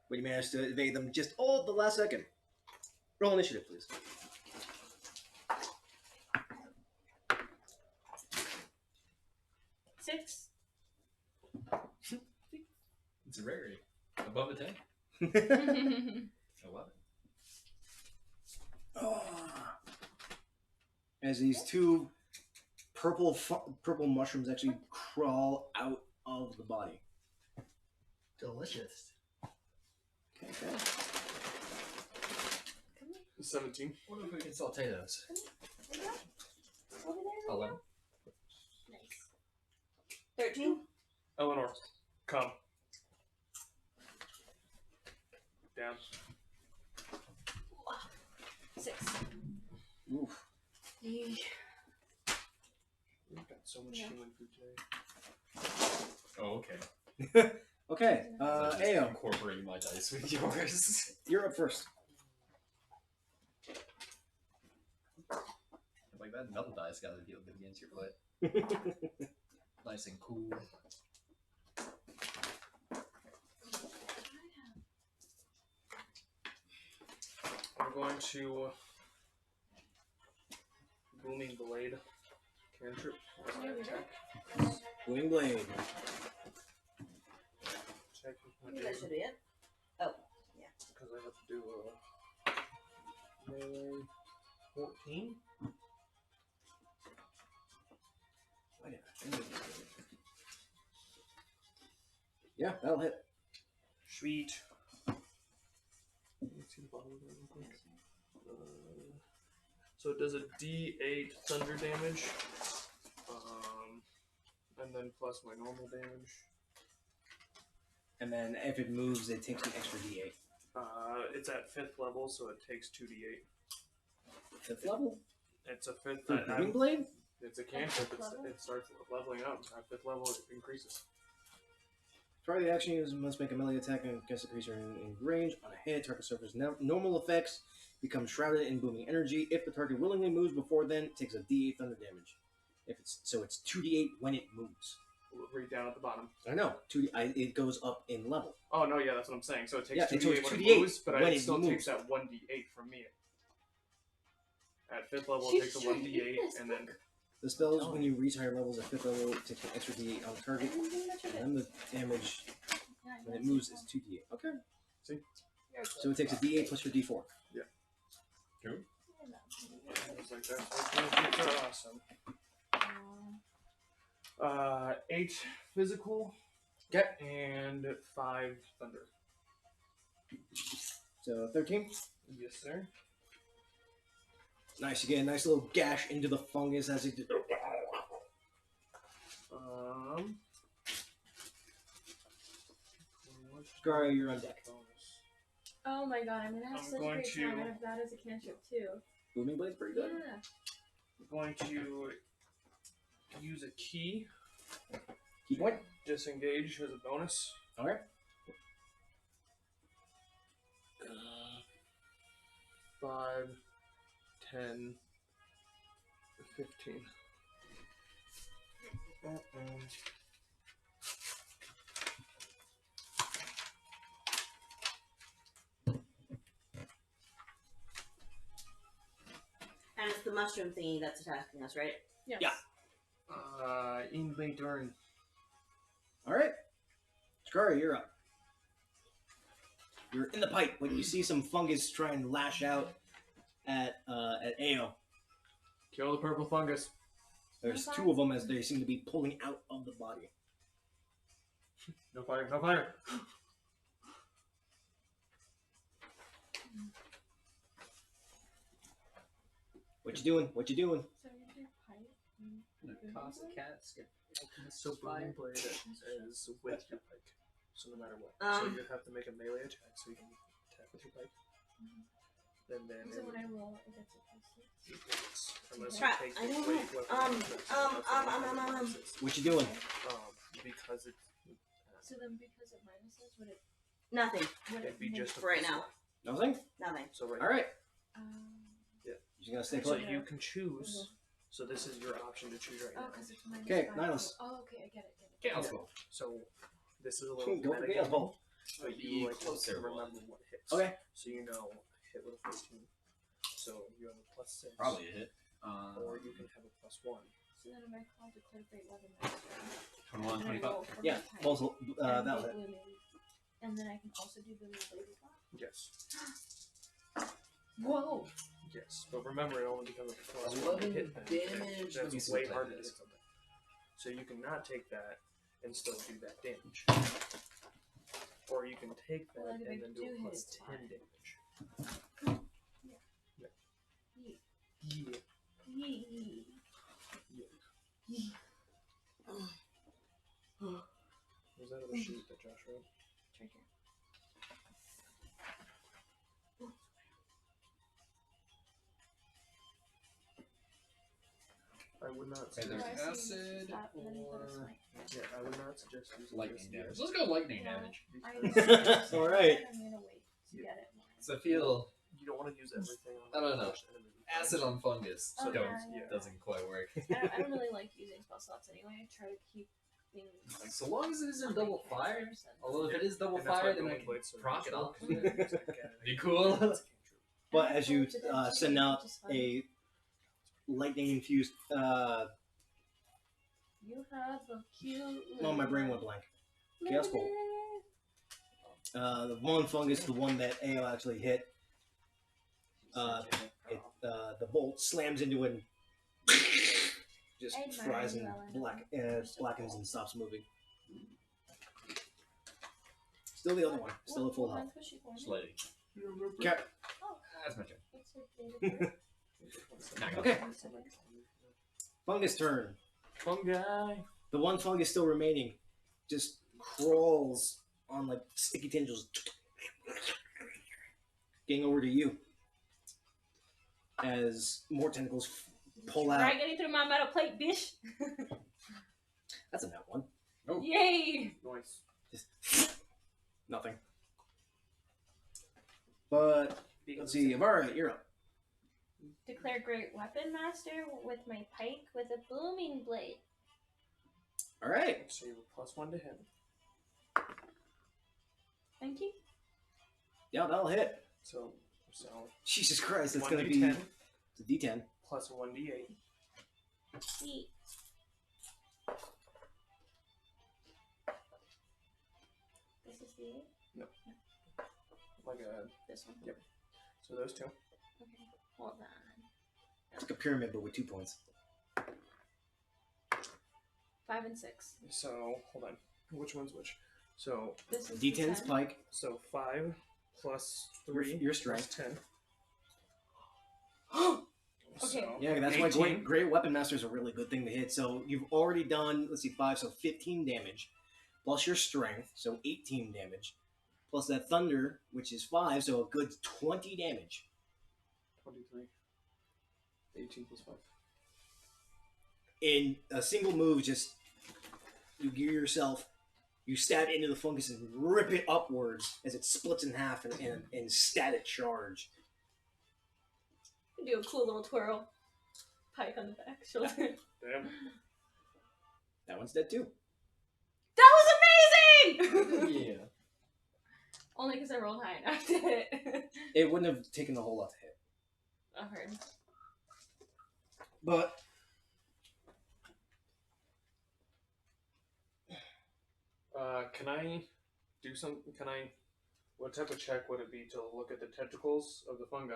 But you managed to evade them just the last second. Roll initiative, please. Six. It's a rarity. Above a 10? 11. As these 2 purple mushrooms actually crawl out of the body. Delicious. Okay. 17. I wonder if we can saute those. Over there. 11. Nice. 13. Eleanor, come. Down. 6. Oof. We've got so much Yeah. human food today. Oh, okay. Okay, Just Ao, incorporating my dice with yours. you're up first. Like that metal dice got to deal good against your foot. Nice and cool. I'm going to Booming Blade. Cantrip. Can you read it? Booming blade. Check I think that should be it. Oh, because I have to do melee 14. Oh, yeah, that'll hit. Sweet. Let's see the bottom of that real quick. So it does a D8 thunder damage, and then plus my normal damage. And then if it moves, it takes an extra D8. It's at 5th level, so it takes 2d8. 5th level? It's a 5th. For Booming blade? It's a cantrip. At 5th level? It starts leveling up. At 5th level, it increases. Try the action user must make a melee attack against a creature in range. On a hit, target suffers normal effects, becomes shrouded in booming energy. If the target willingly moves before then, it takes a D8 thunder damage. It's 2d8 when it moves. Right down at the bottom. I know. It goes up in level. Oh no, yeah, that's what I'm saying. So it takes Yeah, 2d8 so it's when 2d8 it moves, but when it it still moves. takes that 1d8 from me. At 5th level, it She's takes a trying to 1d8, get this and then The spells, when you reach higher levels at 5th level, take an extra D8 on target, and then the damage when it moves is 2d8. Okay. See? So it takes a D8 plus your D4. it's like that's awesome. 8 physical. Okay. And 5 thunder. So 13. Yes, sir. Nice. You get a nice little gash into the fungus as it. Scar, you're on deck. Oh my god, I'm gonna have I'm such a going great to- time out of that as a cantrip too. Booming blade's pretty good. Yeah. I'm going to use a key. Key point. Disengage as a bonus. Okay. 5, 10, 15. and it's the mushroom thingy that's attacking us, right? Yes. Yeah. In late turn. All right. Scar, you're up. You're in the pipe when you see some fungus try and lash out at Ao. Kill the purple fungus. There's two of them as they seem to be pulling out of the body. No fire, no fire. What you doing? What you doing? So you do pipe. Cost the cats get So booming blade is with your pike. So no matter what. So Um. you have to make a melee attack so you can attack with your pike. And then So when I roll, it gets a plus 6. unless Try- you take I the don't blade know. weapon. What you doing? Because it's So then because it minuses, would it Nothing. it'd be just a For right plus now. one. Nothing? Nothing. So right All right. um You just gotta stay So put. you can choose. So this is your option to choose right oh now. because it's minus Okay, 5. Nihilus. Oh okay, I get it, Chaos Bolt. So this is a little Go for metagame, Chaos Bolt. but Be you like closer to one. remember what hits. Okay. So you know hit with a 15. So you have a plus 6. Probably a hit. Or you can have a plus 1. So then I call declare great weapon master. 21, And I 25. roll for Yeah. my type. Both. And That was do it. blooming. And then I can also do blooming blade as well. Yes. Whoa! Yes. But remember, it only becomes a plus 1 11 hit. then. damage. Let me That's see way what harder that to is. hit something. So you cannot take that and still do that damage. Or you can take that Well, then if and I then do do a hit, plus it's 10 fine. damage. Yeet. Yeah. Yee. Was that other sheet that Josh read? It's right here. I would not Hey, there's suggest. Oh, I see. acid That, and then you put a or smite. Yeah, I would not suggest using lightning this damage. yet, Let's go lightning No. damage. I because All right. I'm gonna wait to get it. So I feel you don't want to use everything on I don't know. the first enemy. acid on fungus. Oh, don't yeah. doesn't quite work. I don't really like using spell slots anyway. I try to keep things. So long as it isn't double fire. Percent. Although if it is double And that's why fire, then I Booming can Blade's so proc it useful, off. 'cause you can use it again and Be again. cool. It's a cantrip. But as you To the send which out is fun. a lightning infused You have a cute. Well, my brain went blank. Chaos Bolt. The one fungus, the one that AO actually hit, the bolt slams into it and just fries and blackens and stops moving. Still the other one. Still at full health. Slightly. Okay. That's my turn. Okay. Fungus turn. Fungi. The one fungus still remaining just crawls on like sticky tendrils. Getting over to you. As more tentacles pull out. Right, getting through my metal plate, bitch. That's a nat one. Oh. Yay! Nice. Just nothing. But let's see, Amara, you're up. Declare great weapon master with my pike with a booming blade. All right. So you have +1 to hit. Thank you. Yeah, that'll hit. So Jesus Christ, that's 1d10 gonna be it's a D10. plus 1d8. Sweet. This is the 8? No. Like a This one? Yep. So those two. Okay, hold on. It's like a pyramid, but with 2 points. 5 and 6. So hold on. Which one's which? So This is the D10's 10. Pike. so 5 plus 3. Your plus strength. 10. Okay. So, Yeah, that's why 18. great weapon master is a really good thing to hit. So you've already done, let's see, 5, so 15 damage, plus your strength, so 18 damage, plus that thunder, which is 5, so a good 20 damage. 23. 18 plus 5. In a single move, just you gear yourself, you stab into the fungus and rip it upwards as it splits in half in static charge. Do a cool little twirl. Pike on the back shoulder. Damn. That one's dead too. That was amazing! Yeah. Only because I rolled high enough to hit. It wouldn't have taken a whole lot to hit. I heard. But Can I do some? Can I? What type of check would it be to look at the tentacles of the fungi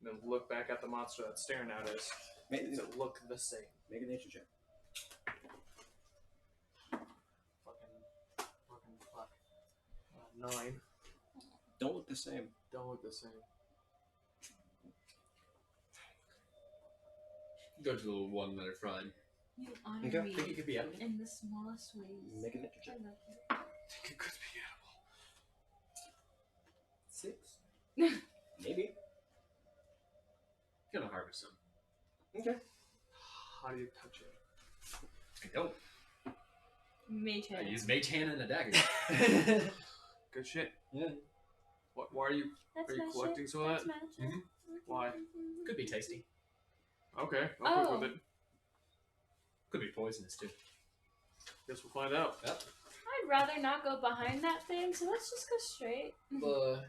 and then look back at the monster that's staring at us? make, Does it look the same? make a nature check. Fucking fuck. 9. Don't look the same. Don't look the same. Go to the one that I fried. You honor Okay. me I think it could be edible. in the smallest ways. Make a nature I check. love you. I think it could be edible. 6. Maybe. Gonna harvest some. Okay. How do you touch it? I don't. Mage I hand. use mage hand and a dagger. Good shit. Yeah. What? Why are you? That's Are you my collecting shit. some of That's that? my shit. Mhm. Why? Could be tasty. Okay, I'll cook with it. Could be poisonous too. Guess we'll find out. Yep. I'd rather not go behind that thing, so let's just go straight. You We'll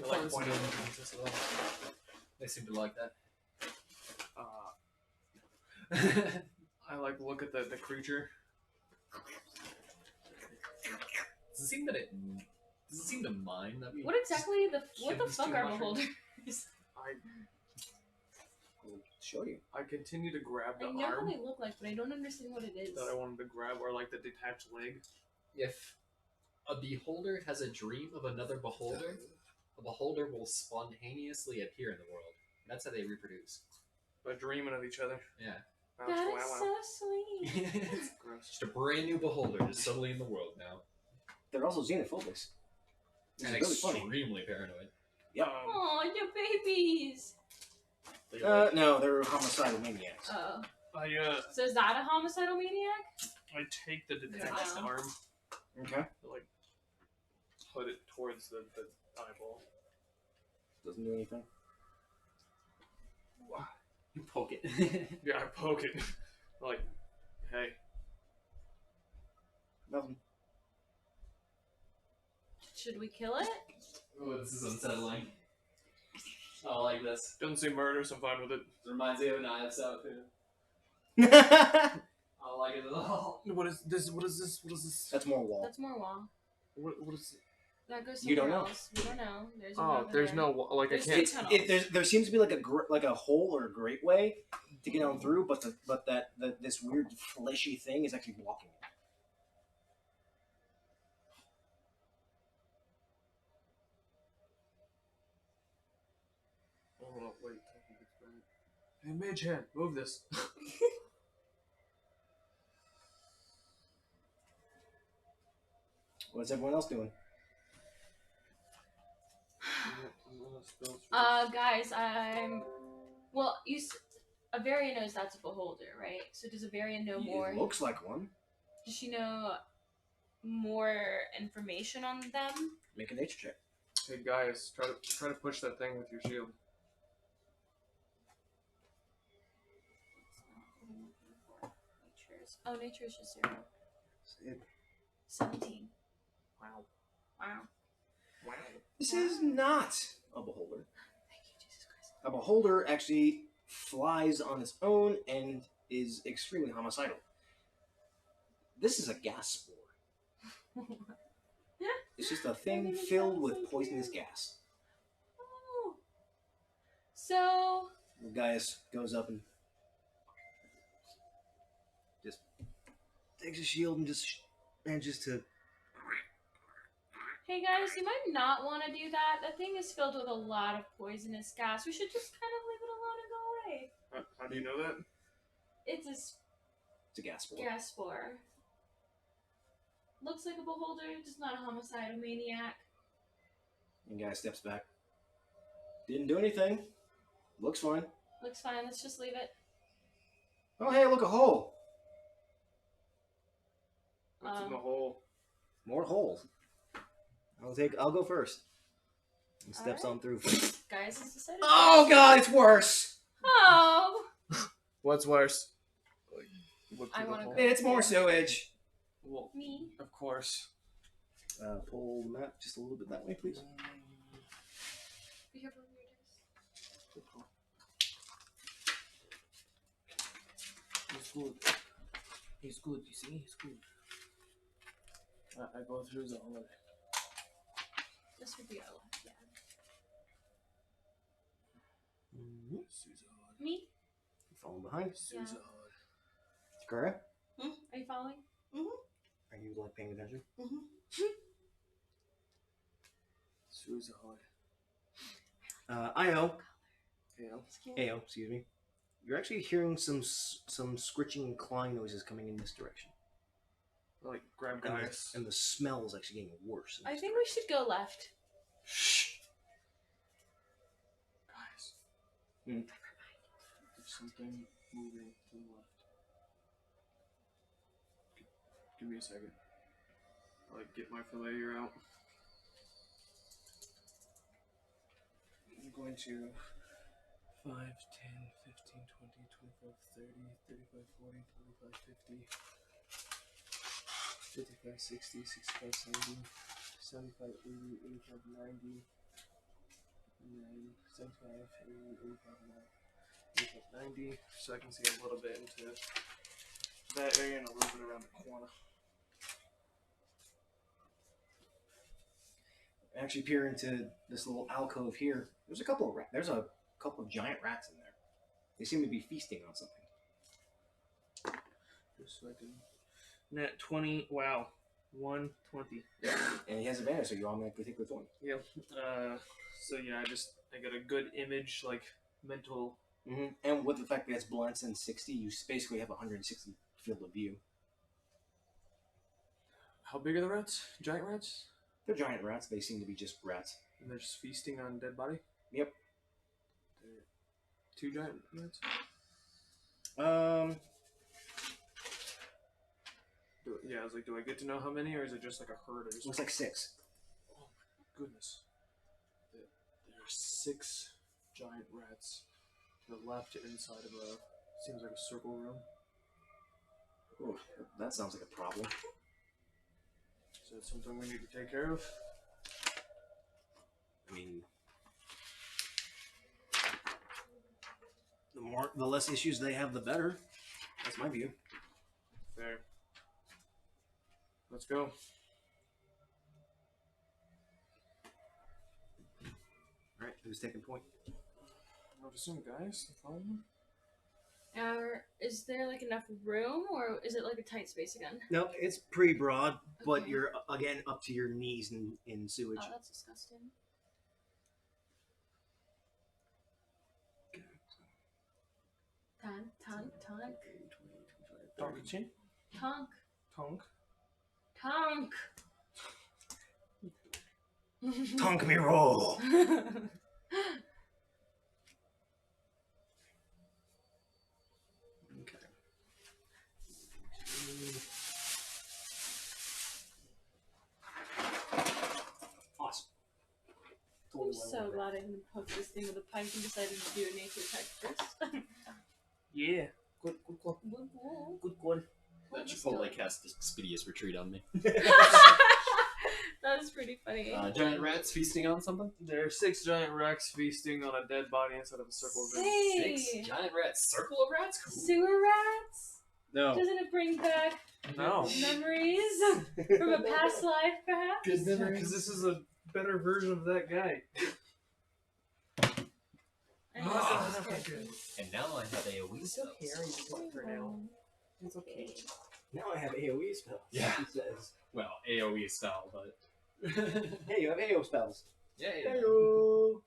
like find some pointing. ingredients as well. They seem to like that. I like look at the creature. Does it seem to mind that we What exactly what the these fuck two are mushrooms? beholders? I'll show you. I continue to grab the I know how arm they look like, but I don't understand what it is. that I wanted to grab, or like the detached leg. If a beholder has a dream of another beholder, a beholder will spontaneously appear in the world. That's how they reproduce. By dreaming of each other. Yeah. That's That wow, is wow. so sweet. Gross. Just a brand new beholder just suddenly in the world now. They're also xenophobics. Which And is really funny. extremely paranoid. Yep. Oh, your babies. No, they're homicidal maniacs. Oh. I So is that a homicidal maniac? I take the detached Wow. arm, Okay. like put it towards the eyeball. Doesn't do anything. You poke it. Yeah, I poke it. Like, hey, Nothing. Should we kill it? Oh, this is unsettling. I like this. doesn't say murder, so I'm fine with it. It reminds me of a knives out too. I don't like it at all. What is this? What is this? What is this? That's more wall. That's more wall. What is? That goes You somewhere don't know. else. We don't know. There's a Oh, road there's there. no like I There's can't. tunnels. There seems to be like a hole or a great way to get on through, but this weird fleshy thing is actually blocking it. Oh wait. Hey, mage hand, move this. What's everyone else doing? Guys, well, Avaria knows that's a beholder, right? So does Avaria know more? It looks like one. Does she know more information on them? Make a nature check. Hey guys, try to push that thing with your shield. Nature's. Oh, nature is just 0. 17. Wow. Wow. Wow. This is not a beholder. Thank you, Jesus Christ. A beholder actually flies on its own and is extremely homicidal. This is a gas spore. It's just a thing even filled sound with so poisonous cute. gas. Oh. So, The Gaius goes up and just takes his shield and just manages to. hey guys, you might not want to do that. That thing is filled with a lot of poisonous gas. We should just kind of leave it alone and go away. How do you know that? It's a It's a gas spore. gas spore. Looks like a beholder, just not a homicidal maniac. And guy steps back. Didn't do anything. Looks fine. Looks fine, let's just leave it. Oh hey, look, a hole. What's in the hole? More holes. I'll go first. And steps Alright. on through. Guys, it's decided. Oh god, it's worse. Oh! What's worse? Look I through the wanna hole. go. It's more sewage. Well, Me. of course. Pull the map just a little bit that way, please. Be careful with your dice. He's good. He's good, you see? He's good. I go through the hole. This would be our left, yeah. Me? You falling behind? Yeah. Sakura, Are you following? are you like paying attention? Suicide. Io. Yeah. Ao, excuse me. You're actually hearing some scritching and clawing noises coming in this direction. Like grab And guys. the smell is actually getting worse. in I this think we should go left. Shh. Guys. Hmm. There's something moving to the left. Give me a second. I'll, like get my familiar out. I'm going to 5, 10, 15, 20, 25, 30, 35, 40, 45, 50, 55, 60, 65, 70, 75, 80, 85, 90, and then 75, 80, 85, 90, so I can see a little bit into that area and a little bit around the corner. Actually peer into this little alcove here. There's a couple of giant rats in there. They seem to be feasting on something. Just so I can. Nat 20. Wow. 120. And he has advantage, so you automatically take the 20. Yep. So yeah, I got a good image, like mental. Mm-hmm. And with the fact that it's blunts and 60, you basically have 160 field of view. How big are the rats? Giant rats? They're giant rats. They seem to be just rats. And they're just feasting on dead body? Yep. Two giant rats? Yeah, I was like, do I get to know how many, or is it just like a herd? Or just Looks like 6. Oh my goodness. There are 6 giant rats to the left inside of a, seems like a circle room. Oh, that sounds like a problem. Is that something we need to take care of? I mean, the less issues they have, the better. That's my view. Fair. Let's go. Alright, who's taking point? I would assume guys. Follow me. Is there like enough room, or is it like a tight space again? No, it's pretty broad, but Okay. you're again up to your knees in sewage. Oh, that's disgusting. Tonk. Tonk-chin? Tonk. Tonk. Tonk. Tonk me roll. Okay. Awesome. I'm so glad I didn't poke this thing with a pike and decided to do a nature check first. Yeah. Good call. Good call. That Chipotle cast Expedious Retreat on me. That was pretty funny. Giant rats feasting on something? There are 6 giant rats feasting on a dead body inside of a circle of rats. Hey! 6 giant rats. Circle of rats? Cool. Sewer rats? No. Doesn't it bring back No. memories from a past life, perhaps? Good memories. Because this is a better version of that guy. I Oh, know that's it's good. And now I have AoE spells. For now. It's okay. Now I have AoE spells. Yeah. He says. Well, AoE spell, but. Hey, you have AO spells. Yeah. Hello.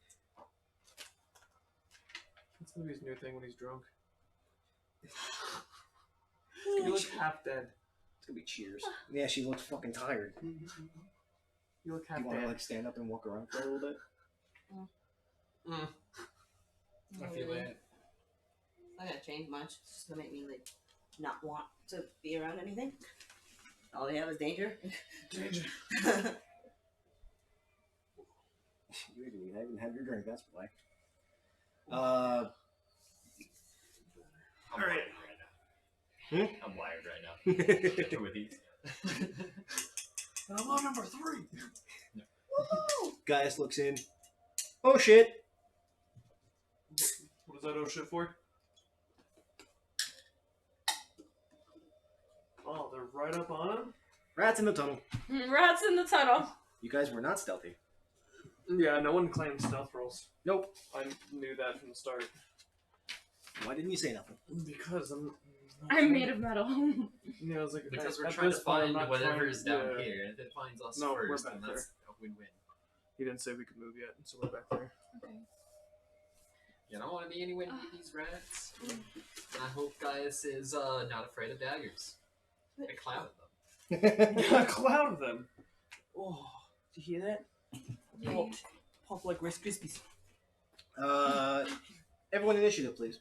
That's gonna be his new thing when he's drunk. He looks half dead. It's gonna be cheers. Yeah, she looks fucking tired. You look half You want to dead. like stand up and walk around for a little bit? I feel it. It's not gonna change much. It's just gonna make me like not want to be around anything. All they have is danger. Danger. You haven't had your drink. That's why. I'm Alright. wired right now. I'm wired right now. Two of these. I'm on number 3. Gaius looks in. Oh shit! What is that oh shit for? Oh, they're right up on him? Rats in the tunnel. Rats in the tunnel. You guys were not stealthy. Yeah, no one claims stealth rolls. Nope. I knew that from the start. Why didn't you say nothing? Because I'm made of metal. Yeah, I was like, Because we're at trying to this point, I'm find not whatever trying- is down yeah. here. And if it finds us No, we're first, back then there. that's a win-win. He didn't say we could move yet, so we're back there. Okay. You don't want to be anywhere near these rats. And I hope Gaius is not afraid of daggers. A cloud of them. Got a cloud of them. Oh, did you hear that? Yeet. Pop like Rice Krispies. Everyone initiative, please.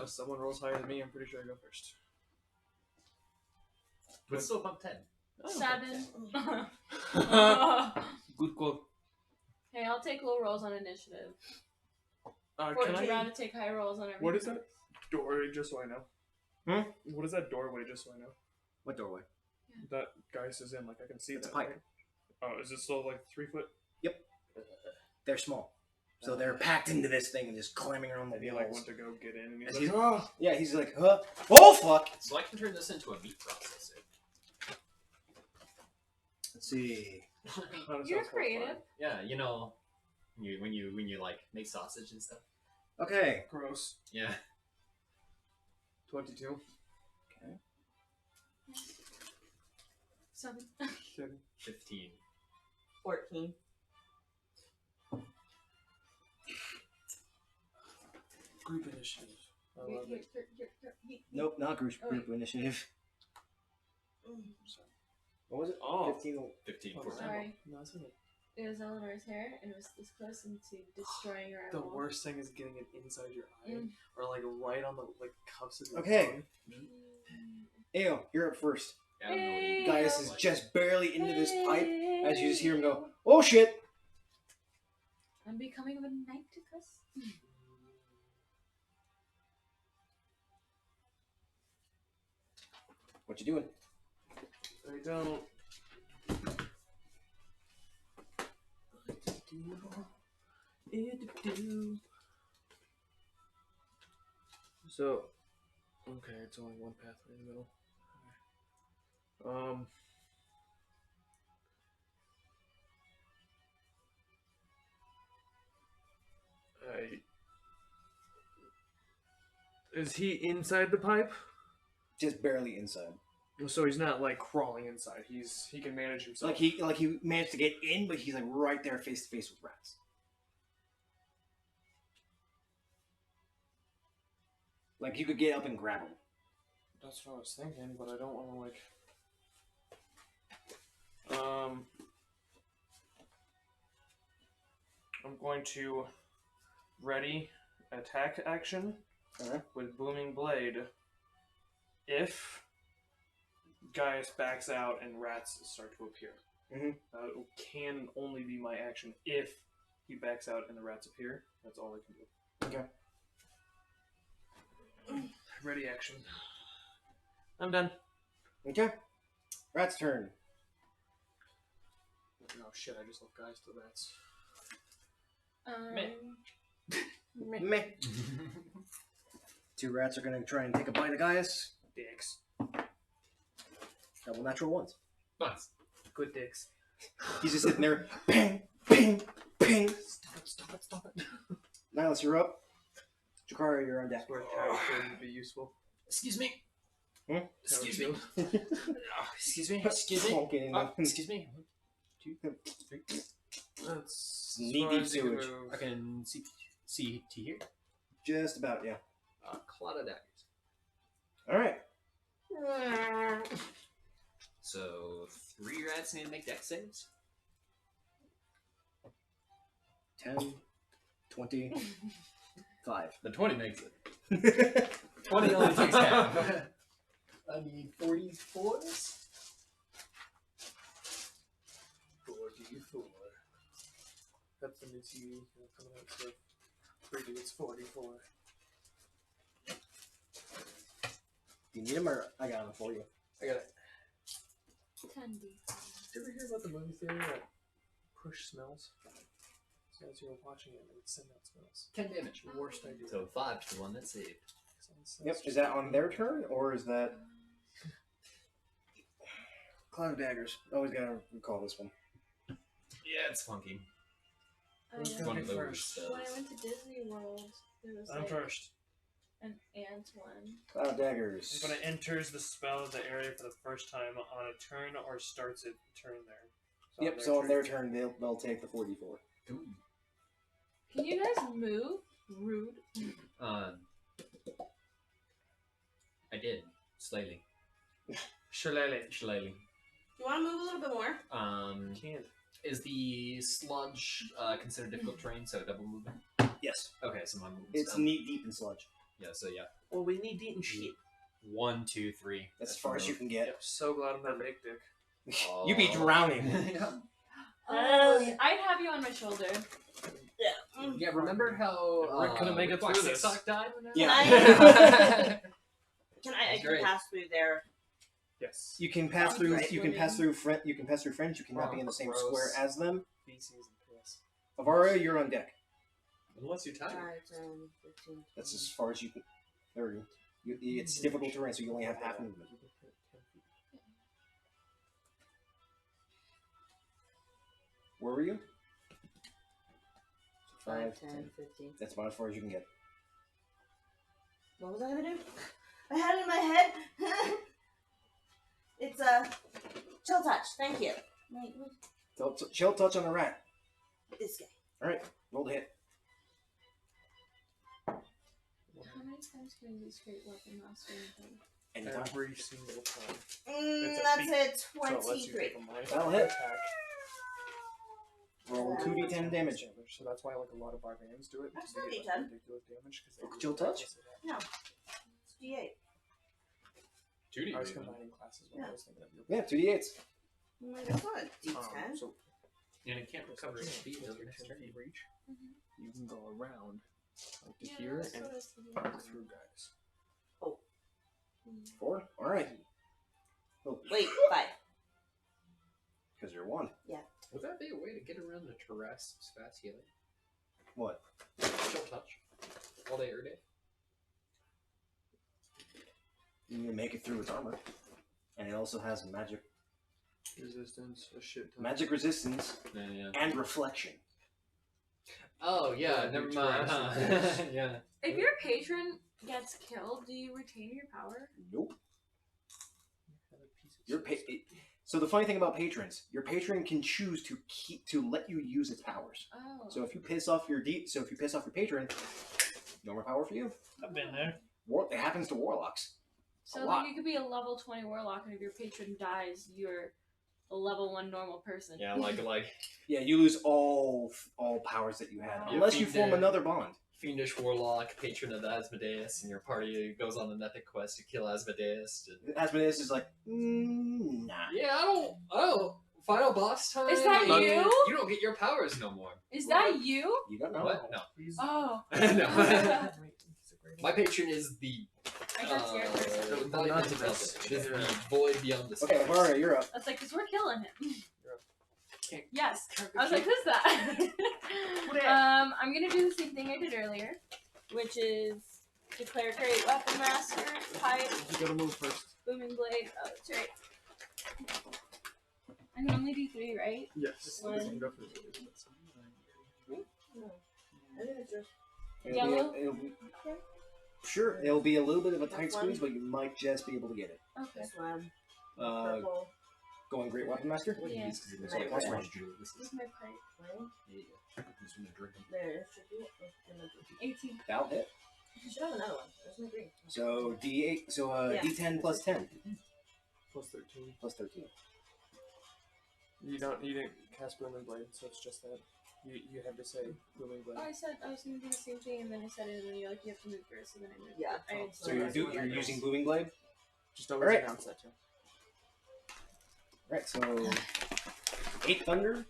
If someone rolls higher than me, I'm pretty sure I go first. But still above 10. 7. Good call. Hey, I'll take low rolls on initiative. Can Fortune I? round to take high rolls on everything. What is that doorway? Just so I know. Hmm? What is that doorway? Just so I know. What doorway? That Gaius is in. Like I can see It's that. a pipe. Right? Oh, is it still like 3 foot? They're small. So they're packed into this thing and just climbing around the And he walls. like went to go get in, and As he's he's- like, oh. Yeah, he's like, huh? Oh, fuck! So I can turn this into a meat processor. Let's see. That You're sounds creative. horrifying. Yeah, you know, when you like make sausage and stuff. Okay. Gross. Yeah. 22. 7. 15. 14. Group initiative. I love it. Nope, not group initiative. What was it? Oh. 15. 15, Oh, 14. Sorry. No, that's okay. It was Eleanor's hair, and it was this close into destroying her The eyeball. worst thing is getting it inside your eye, Mm. or like right on the like cuffs of your Okay. tongue. Ayo, you're up first. Yeah, I don't know what you- Gaius is just barely into this pipe as you just hear him go, oh shit! I'm becoming a Nighticus. What you doing? I don't. So, okay, it's only one pathway in the middle. Is he inside the pipe? Just barely inside. So he's not like crawling inside. He can manage himself. Like he managed to get in, but he's like right there face to face with rats. Like you could get up and grab him. That's what I was thinking, but I don't want to like. I'm going to ready attack action with booming blade. If Gaius backs out and rats start to appear, it can only be my action if he backs out and the rats appear. That's all I can do. Okay. Ready action. I'm done. Okay. Rat's turn. Oh shit! I just left Gaius to rats. Meh. Two rats are gonna try and take a bite of Gaius. Dicks. Double natural ones. Nice. Good dicks. He's just sitting there. Ping, ping, ping. Stop it. Nihilus, you're up. Jakara, you're on deck. Where attack would be useful. Excuse me. Excuse me. Excuse Excuse me. Excuse me. Okay, Excuse me. 1, 2, 3. That's Knee deep sewage. I can see to here. Just about, yeah. Cloud of daggers. Alright. So 3 rats need to make dex saves. 10, 20, 5. The 20 makes it. 20 only takes half. I need 44s. 44. That's the new TV coming out, so 3 dudes, 44. Do you need them or I got them for you? I got it. 10D. Did you ever hear about the movie theory that push smells? So as you were watching it, it would send out smells. 10 damage. Worst idea. So 5 to the one that saved. Yep. Is that on their turn or is that Cloud of Daggers? Always gotta recall this one. Yeah, it's funky. Who's It's gonna one of pick those. first? When I went to Disney World, there was I'm like first. an ant one. Cloud of Daggers. When it enters the spell of the area for the first time on a turn or starts it turn there. Yep, so on their turn they'll take the 44. Ooh. Can you guys move? Rude. I did. Slightly. Shillelagh. Slightly. You want to move a little bit more? Can't. Is the sludge considered difficult terrain, so double movement? Yes. Okay, so my movement's It's done. knee deep in sludge. Yeah, so yeah. Well, we need eating shit. 1, 2, 3. That's as far as you can get. Yep, so glad I'm not big dick. You'd be drowning. Yeah. I'd have you on my shoulder. Yeah. Yeah, remember how Rick couldn't make it Black through this. Sock died? Yeah. I That's can great. pass through there. Yes. You can pass through. Right, You can pass through. You can pass through friends. You cannot be in the same Gross. square as them. Feces and piss. Avaria, you're on deck. Unless you're 5, tired. 10, 15. That's as far as you can. It's difficult terrain, so you only have half movement. Where were you? 5, 10, 15. That's about as far as you can get. What was I gonna do? I had it in my head. It's a chill touch. Thank you. Wait, what? Chill touch on the rat. This guy. All right, roll the hit. How many times can you use Great Weapon Master? Anytime. Every single time. That's a So it lets you 23. take a minus That'll one hit. attack. Roll 2d10 damage. So that's why like a lot of barbarians do it. That's because they get, not like, D10. ridiculous damage because they Chill touch? No. It's D8. 2D. I was combining classes when I was thinking of your Yeah, 2d8s. I'm like, that's not a D10. so And it can't recover so speed because until you're next 10 turn. feet reach, Mm-hmm. you can go around like to Yeah, here that's and what I was thinking. walk through guys. 4. All right. Oh, Wait, 5. because you're 1. Would that be a way to get around the Terras fast healing? What? Chill touch. All day, every day. You can make it through its armor. And it also has magic Resistance, a shit ton. magic resistance Yeah. and reflection. Oh yeah, Yeah, never do mind. terrestrial Huh? things. Yeah. If your patron gets killed, do you retain your power? Nope. So the funny thing about patrons, your patron can choose to let you use its powers. Oh. So if you piss off your patron, no more power for you. I've been there. It happens to warlocks. So a like lot. you could be a level 20 warlock, and if your patron dies, you're a level 1 normal person. Yeah, like Yeah, you lose all powers that you had, Wow. unless you If form you- another bond. fiendish warlock, patron of Asmodeus, and your party goes on an epic quest to kill Asmodeus. Asmodeus is like, nah. Yeah, I don't. Final boss time. Is that you? You don't get your powers no more. Is that you? You don't know. What? No. Oh. No. My patron is the. I got your person. embodiment of it. It is the void beyond the Okay, stars. Mario, you're up. That's like, because we're killing him. Okay. Yes. I was like, who's that? I'm going to do the same thing I did earlier, which is declare great weapon master, pipe, You gotta move first. booming blade. Oh, that's right. I can only do 3, right? Yes. One. It'll be, sure, it'll be a little bit of a tight squeeze, but you might just be able to get it. Okay. Going Great Weapon Master? Yeah. So plus one. This is my pipe. Just gonna drink them. 18. That'll hit. You should have another one. There's no green. So D8, so Yeah. D10 plus 10 Plus 13. plus 13. You didn't cast Booming Blade, so it's just that. You have to say Booming Blade. Oh, I said I was going to do the same thing, and then I said it, and then you're like, you have to move first, and then I moved. Yeah. So you're using Booming Blade? Just always Alright. announce that too. Alright, so 8 thunder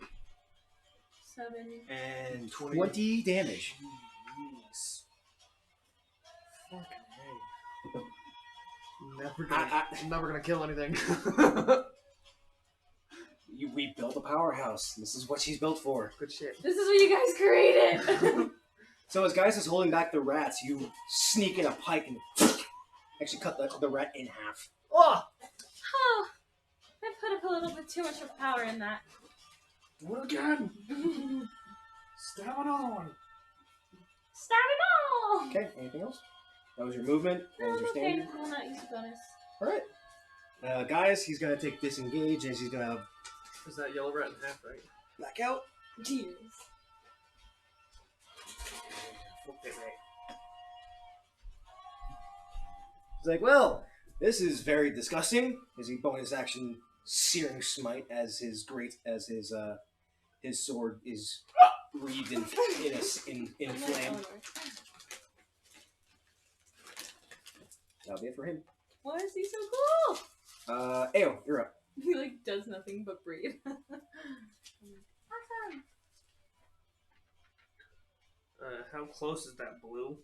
7. and 20. 20 damage. Jeez. Fucking hey. Never gonna kill anything. We built a powerhouse. This is what she's built for. Good shit. This is what you guys created! So as Gaius is holding back the rats, you sneak in a pike and actually cut the rat in half. Oh! Oh, I put up a little bit too much of power in that. Do it again. Stab another one. Stab it all! Okay, anything else? That was your movement. That No, was your okay. standard. We'll not use a bonus. Alright. Gaius, he's gonna take disengage and he's gonna Is that yellow rat in half, right? black out. Jeez. Okay, right. He's like, well, this is very disgusting. As he bonus action searing smite as his sword is wreathed in flame. That'll be it for him. Why is he so cool? Ayo, you're up. He like does nothing but breathe. Awesome. How close is that blue?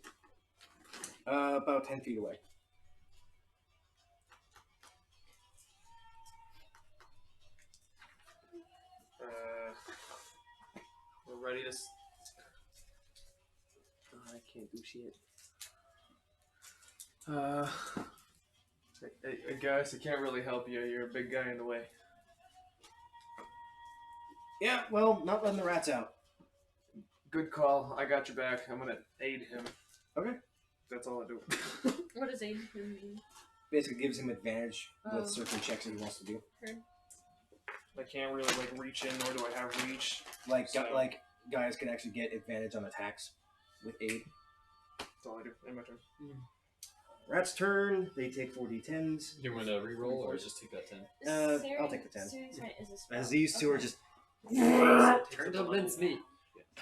About 10 feet away. We're ready to. I can't do shit. Hey, guys, I can't really help you. You're a big guy in the way. Yeah, well, not letting the rats out. Good call. I got your back. I'm gonna aid him. Okay. That's all I do. What does aid mean? Basically gives him advantage Oh. with certain checks that he wants to do. I can't really like reach in, nor do I have reach. Like, So- like guys can actually get advantage on attacks with aid. That's all I do. And my turn. Rat's turn. They take 4d10s. You want to reroll or just take that 10? I'll take the 10. Searing smite is a spell. As these two are just. Turn to mince meat.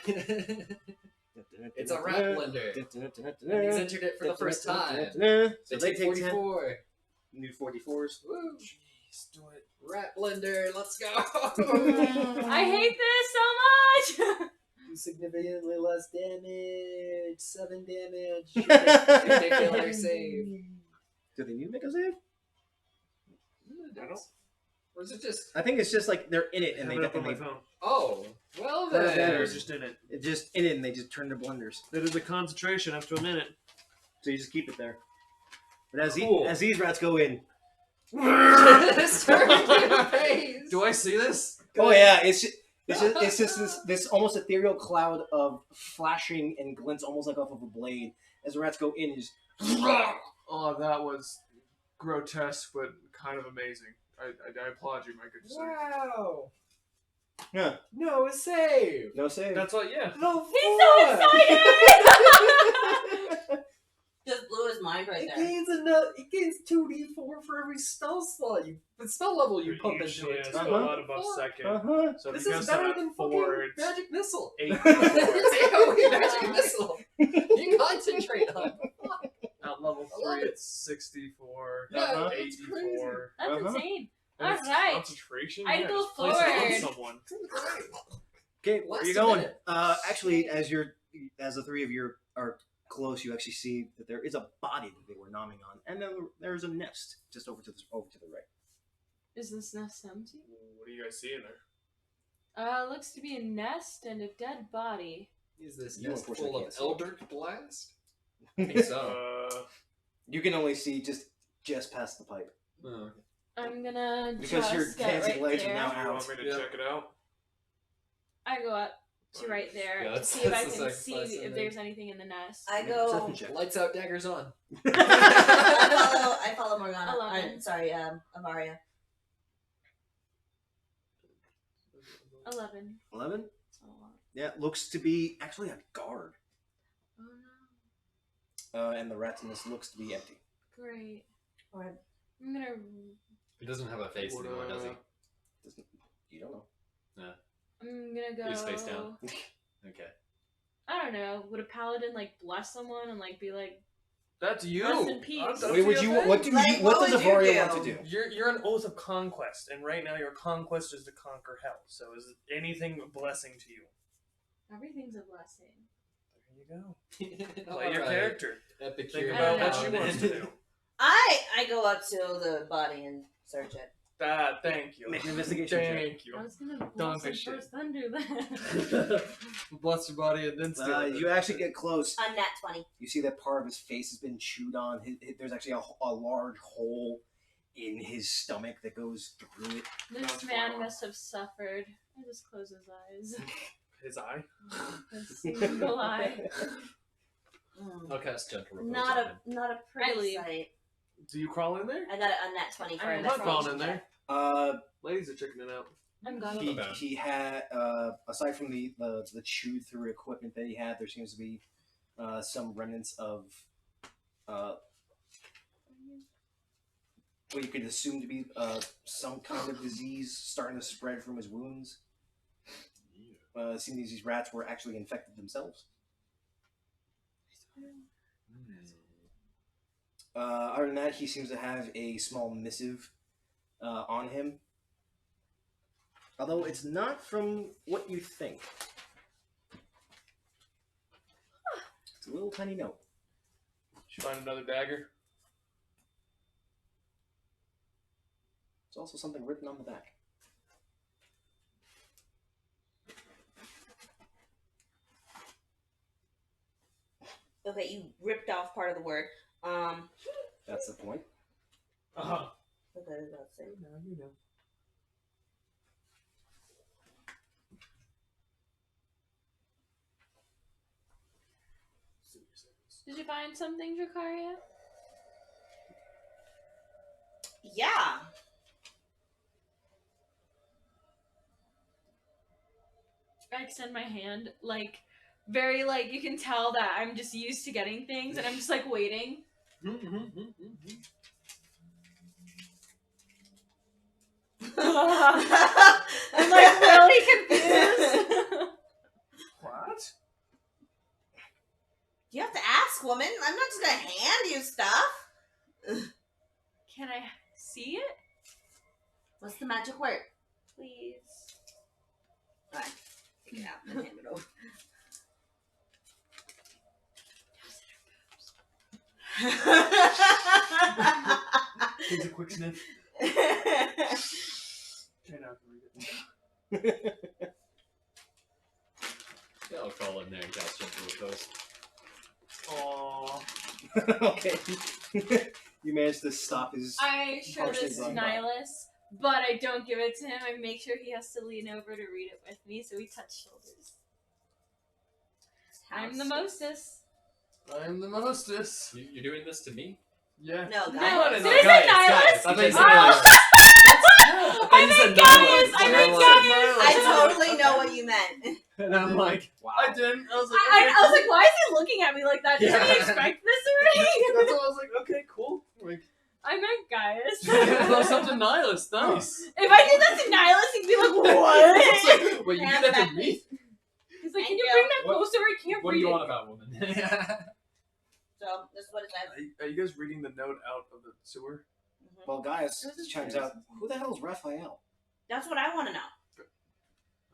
It's a rat blender. And he's entered it for the first time. So They they take take 10. 44. New 44s. Woo! Jeez, do it. Rat blender, let's go! I hate this so much! Significantly less damage. 7 damage. If they fail their save. Do they need to make a save? I don't. Or is it just... I think it's just like they're in it and Have they it up on my and phone. Oh, well Or then. better. They're just in it. they just in it and they just turn to blunders. It is a concentration after a minute. So you just keep it there. But as Cool. as these rats go in, Start your face. Do I see this? oh yeah, it's just this almost ethereal cloud of flashing and glints, almost like off of a blade. As the rats go in, is Oh, that was grotesque, but kind of amazing. I applaud you, my good sir. Wow. yeah, No save. no save. That's what. Yeah. No. He's so excited! Just blew his mind right It there. gains another. It gains 2d4 for every spell slot. The spell level you pump into Usually it. a Uh-huh. lot above second. So This if you is go better at than 4, fucking it's magic missile. 8. It's AoE magic missile. You concentrate on. At level I love 3, it. it's 64. Yeah, it's crazy. 84. That's Uh-huh. insane. And it's Alright. concentration. I'd yeah, go just place it on forward. someone. Okay, where are Last you a going? minute. Actually, as the three of you are close, you actually see that there is a body that they were nomming on, and then there's a nest just over to the right. Is this nest empty? What do you guys see in there? Looks to be a nest and a dead body. Is this You nest unfortunately full of can't see. Eldritch Blast? I think so. You can only see just past the pipe Oh, I'm gonna because your just get dancing right legs there. are now Do you want out. me to Yeah. check it out? I go up to right there Yeah, to that's- see if I that's the can see sacrifice, if isn't there's it? anything in the nest. I Make a go. perception check. Lights out, daggers on. I follow Morgana. 11. Sorry, Amaria. 11. 11? That's not a lot. Yeah, looks to be actually a guard, Oh no. and the rat's nest looks to be empty. Great. Alright. I'm gonna. He doesn't have a face Would, anymore, does he? You don't know. I'm gonna go. He's face down. Okay. I don't know. Would a paladin like bless someone and like be like, That's you. Rest in peace. That's Wait, would you? What do Like, you? What what does would you Avaria do? want to do? You're an oath of conquest, and right now your conquest is to conquer hell. So is anything a blessing to you? everything's a blessing? There you go. Play your Alright. character. Epic Think hero about what I she don't wants to do. I go up to the body and search it. Thank you. Make an investigation check. Thank you. I was gonna Don't bless him fish shit. first, then do that. Bless your body and then steal it. You actually get close. A nat 20. You see that part of his face has been chewed on. There's actually a large hole in his stomach that goes through it. This man must have suffered. I just close his eyes. His eye. A single eye. Mm. I'll cast gentle repose Not on a him. not a I pretty leave. sight. Do you crawl in there? I got a nat 20 for I'm I'm not not crawling in investigation there. check. Ladies are chickening out. I'm gone. He had aside from the chewed through equipment that he had, there seems to be some remnants of what you could assume to be some kind of disease starting to spread from his wounds. It seems these rats were actually infected themselves. Other than that, he seems to have a small missive on him. Although it's not from what you think. It's a little tiny note. Did you find another dagger? There's also something written on the back. Okay, you ripped off part of the word. That's the point. Uh-huh. What did I about to say? No, you know. Did you find something, Dracaria? Yeah. I extend my hand, like, very, like, you can tell that I'm just used to getting things, and I'm just, like, waiting. I'm, like, really confused. What? You have to ask, woman. I'm not just gonna hand you stuff. Can I see it? What's the magic word? Please. Alright. Take it out and hand it over. Here's a quick sniff. Try not to read it. Yeah, I'll crawl in there and cast gentle repose. Aww. Okay. You managed to stop his. I show Partially this blind to Nihilus, but I don't give it to him. I make sure he has to lean over to read it with me, so we touch shoulders. I'm the mostest. I'm the mostest. You're doing this to me? Yeah. No, No, guys. did I say Nihilus? I thought you said Oh. Nihilus. I meant Gaius! I meant Gaius! I totally know what you meant. And I'm like, Wow. I didn't. I was like, I okay, was like, why is he looking at me like that? Did Yeah. he expect this already? That's why I was like, okay, cool. Like, I meant Gaius. close up to Nihilus. Nice. If I did that to Nihilus, he'd be like, what? Wait, you Yeah, did that to exactly. me? He's like, Thank can you you. bring that What- closer? I can't What do read you it. want about, woman? So, this is what it says. Are you guys reading the note out of the sewer? Well, Gaius It was chimes his out. Who the hell is Raphael? That's what I want to know.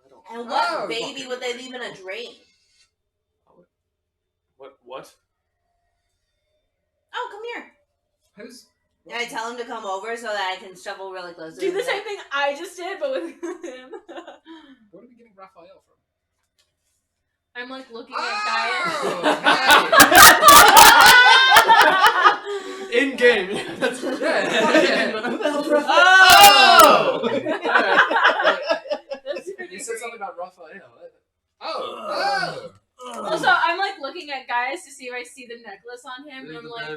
I don't. And what Oh, baby fucking would they leave in a drain? What? Oh, come here. Who's? And I tell him to come over so that I can shovel really close to Do him. the same thing I just did, but with him. Where are we getting Raphael from? I'm like looking Oh, at Gaius. In game. That's Who the hell's Raphael? Oh! That's pretty You said great. something about Raphael. Oh! Also, I'm like looking at Gaius to see if I see the necklace on him, and I'm like,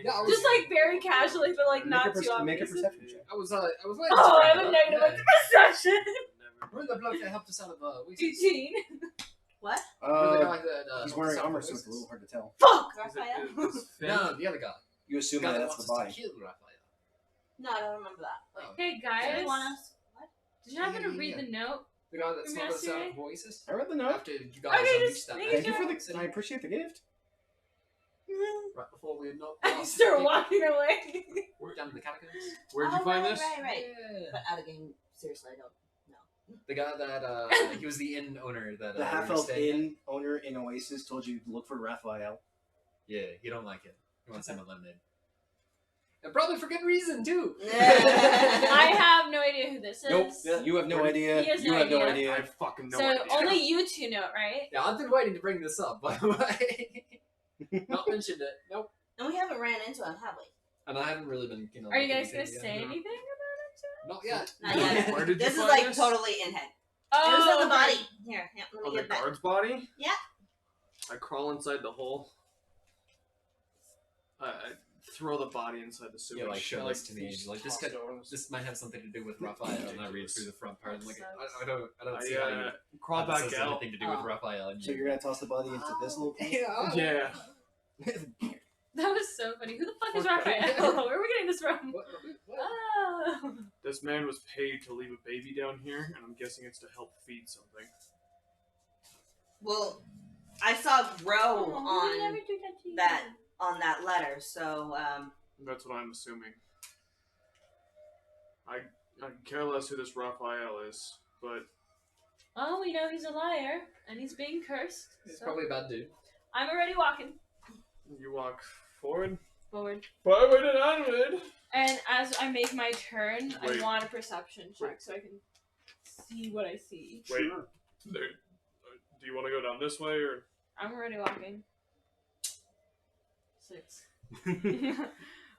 Yeah, I was, just like very casually, but like not too Make a obvious. perception check. I was waiting. Oh, to I have bring a that up. negative Yeah. perception. Where the bloke that helped us out of Weezy? 18. What? Where the guy that, He's helped wearing us out armor, of so it's a Oasis? little hard to tell. Fuck! Raphael? No, the other guy. You assume The guy that that that's the wants us body. to kill Raphael. No, I don't remember that. Oh. Hey, Do Gaius. you want us? What? Did you happen to Yeah, read yeah. the note? The guy that From smuggled us out yesterday? of Oasis? I read the note. After you guys Okay, unleashed just that make Thank you sure. for the. I appreciate the gift. Right before we had not I start walking away. We're down in the catacombs. Where'd you Oh, find right, this? Right. Yeah. But out of game, seriously, I don't. The guy that, he was the inn owner that, The we were half-elf staying at. inn owner in Oasis told you to look for Raphael. Yeah, he don't like it. He wants him eliminated. And probably for good reason, too. I have no idea who this is. Nope. You have no idea. He has You no have no idea. I idea. fucking no So idea. only you two know, right? Yeah, I've been waiting to bring this up, by the way. Not mentioned it. Nope. And we haven't ran into him, have we? And I haven't really been, Are you guys looking gonna into it say yet. anything Not yet. Not yet. Where did you This is find like this? totally in head. about it? It was in the okay. body. Here, let On me the get that. guard's body? Yeah. I crawl inside the hole. I throw the body inside the sewage. Yeah, like, show I, this to me. Like, this toss could- it over. This might have something to do with Raphael, and I read through the front part. And like, That I don't see I how you crawl how this back has out. anything to do with Oh. Raphael. And So you're gonna toss the body into this little place? Yeah. That was so funny. Who the fuck is Okay. Raphael? Where are we getting this from? What? Oh. This man was paid to leave a baby down here, and I'm guessing it's to help feed something. Well, I saw grow We on never do that to you. that letter, so That's what I'm assuming. I can care less who this Raphael is, but Oh, we know he's a liar and he's being cursed. It's So probably a bad dude. I'm already walking you walk forward. forward. Forward and onward. And as I make my turn, Wait. I want a perception check so I can see what I see. Wait, there, do you want to go down this way or? I'm already walking. 6.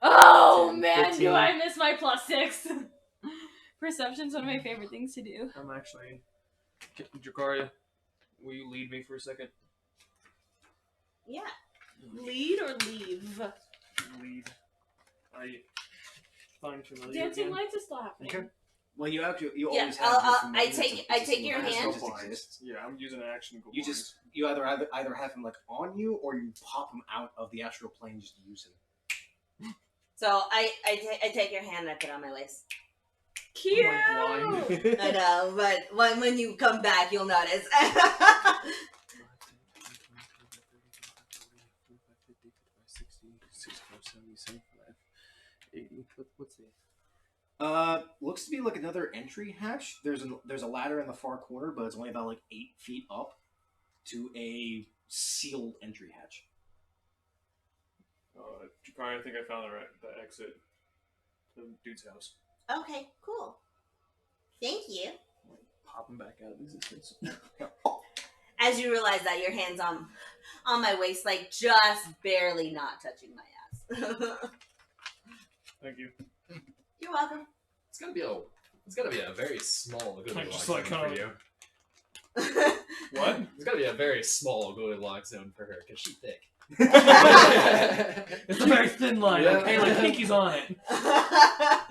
Oh 10, man, 15. do I miss my +6? Perception's one of my favorite things to do. I'm actually, Jakaria, will you lead me for a second? yeah. Lead or leave? Lead. I find familiar. Dancing again. lights is still happening. Okay. Well, you actually you Yeah, always have. I this take familiar, your so hand. it just exists. Yeah, I'm using an action. Go You blind. just either have him like on you, or you pop him out of the astral plane just to use him. So I take your hand and I put it on my waist. Cute. I'm blind. I know, but when you come back, you'll notice. 80. What's the? Looks to be like another entry hatch. There's a ladder in the far corner, but it's only about like 8 feet up to a sealed entry hatch. Jakaria, I think I found the exit to the dude's house. Okay, cool. Thank you. Pop him back out of existence. As you realize that your hand's on my waist, like just barely not touching my ass. Thank you. You're welcome. It's gotta be a very small Goldilocks just zone like for kinda- you. What? It's gotta be a very small Goldilocks zone for her, because she's thick. It's a very thin line, Yeah. okay? Like pinky's on it.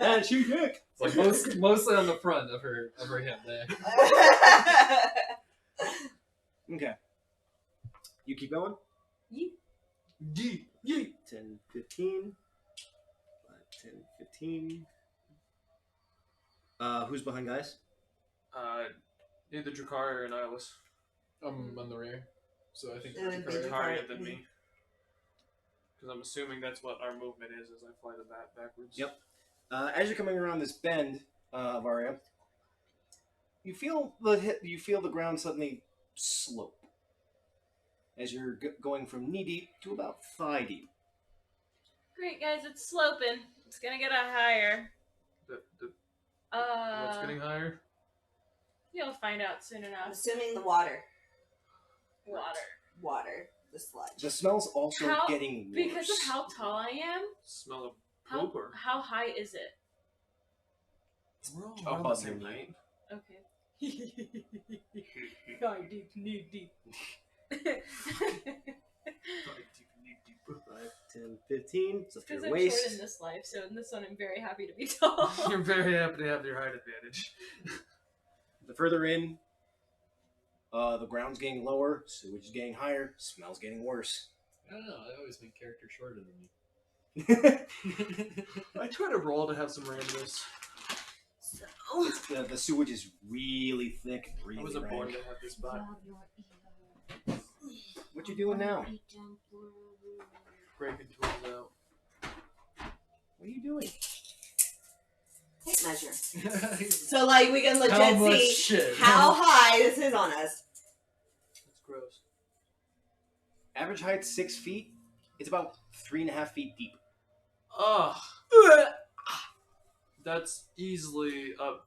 And she kick. It's like mostly on the front of her hip there. Okay. You keep going? Yeet. Yeet. 10, 15. 5, 10, 15. Who's behind, guys? Either Drakkar or Nihilus. I'm on the rear, so I think It'd be Drakkar Drakkar. higher than me. Because I'm assuming that's what our movement is as I fly the bat backwards. Yep. As you're coming around this bend of area, you feel the ground suddenly slope as you're going from knee deep to about thigh deep. Great, guys, it's sloping. It's gonna get higher. What's getting higher? You'll find out soon I'm enough. assuming the water. Water. The sludge. The smell's also How- getting worse. Because of how tall I am, Smell of how, poop or? how high is it? We're all Above around the same your knee. height. Okay. High, deep, knee deep. 5, 10, 15. It's up to Because your I'm waist. short in this life, so in this one I'm very happy to be tall. You're very happy to have your height advantage. The further in, the ground's getting lower, sewage is getting higher, smell's getting worse. I don't know. I always make characters shorter than me. I try to roll to have some randomness. The sewage is really thick and really I wasn't born rank. to have this body. What you doing now? Breaking tools out. What are you doing? Tape measure. So, like, we can How legit much see shit? how high this is on us. That's gross. Average height 6 feet. It's about 3.5 feet deep. Ugh. That's easily up,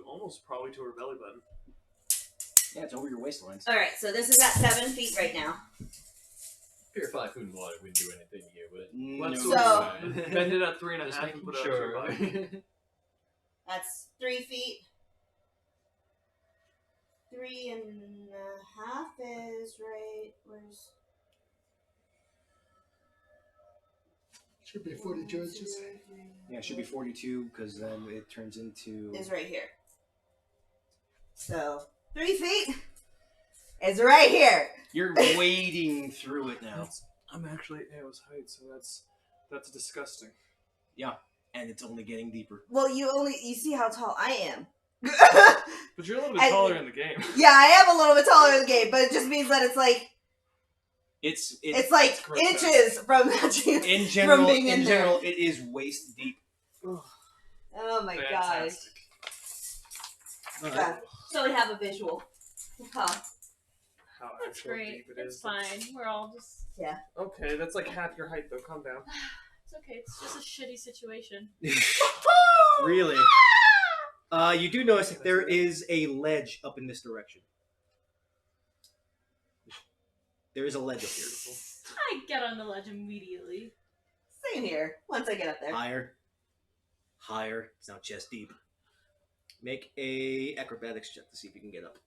almost probably to her belly button. Yeah, it's over your waistlines. Alright, so this is at 7 feet right now. Purify food and water wouldn't do anything to you, but Let's No. So- bend it at 3.5 just and making put it up to your sure. body. That's 3 feet. 3.5 is right. Where's. should be 42 inches. Yeah, it should be 42 because then it turns into. Is right here. So, 3 feet is right here. You're wading through it now, I'm actually at Ao's height, so that's disgusting. and it's only getting deeper. Well, you see how tall I am. But you're a little bit And- taller in the game. Yeah, I am a little bit taller in the game, but it just means that it's like It's grotesque. inches from matching. in general. being in there. general, it is waist deep. Oh my gosh. Fantastic. Yeah. So we have a visual. Huh. How That's actual great. deep it It's is. fine. We're all just. Okay, that's like half your height though. Calm down. It's okay. It's just a shitty situation. Really? You do notice that there is a ledge up in this direction. There is a ledge up here. I get on the ledge immediately. Same here. Once I get up there. Higher. Higher. It's now chest deep. Make a acrobatics check to see if you can get up.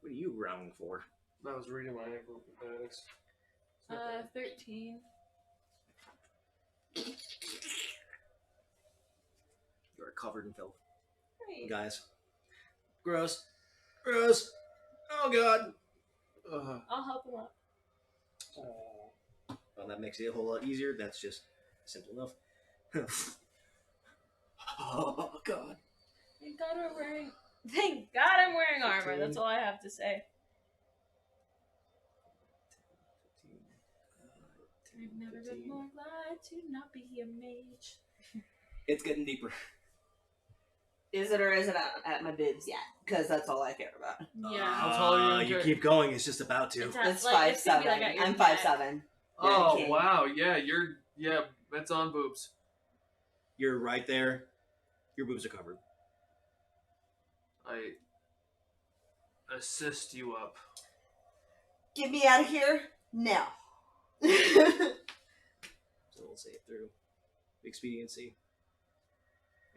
What are you rounding for? I was reading my acrobatics. 13. You are covered in filth. Great. Guys. Gross. Gross. Oh god. I'll help him up. Well, that makes it a whole lot easier. That's just simple enough. Oh god. Thank God I'm wearing armor. That's all I have to say. I've never been more glad to not be a mage. It's getting deeper. Is it or is it at my bibs yet? Because that's all I care about. Yeah. How tall are you? You keep going. It's just about to. It's at, It's like, it's gonna 5'7". be like at your I'm neck. 5'7". Oh King. wow, yeah, that's on boobs. You're right there. Your boobs are covered. I assist you up. Get me out of here now. So we'll say it through expediency.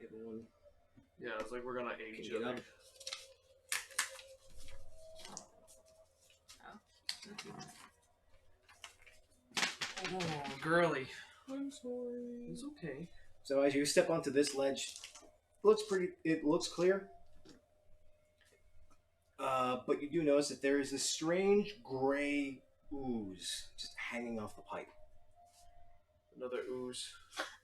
Everyone Yeah, it's like we're gonna aid can each get other. up. Oh, girly. I'm sorry. It's okay. So as you step onto this ledge, it looks clear. But you do notice that there is a strange gray ooze just hanging off the pipe. Another ooze.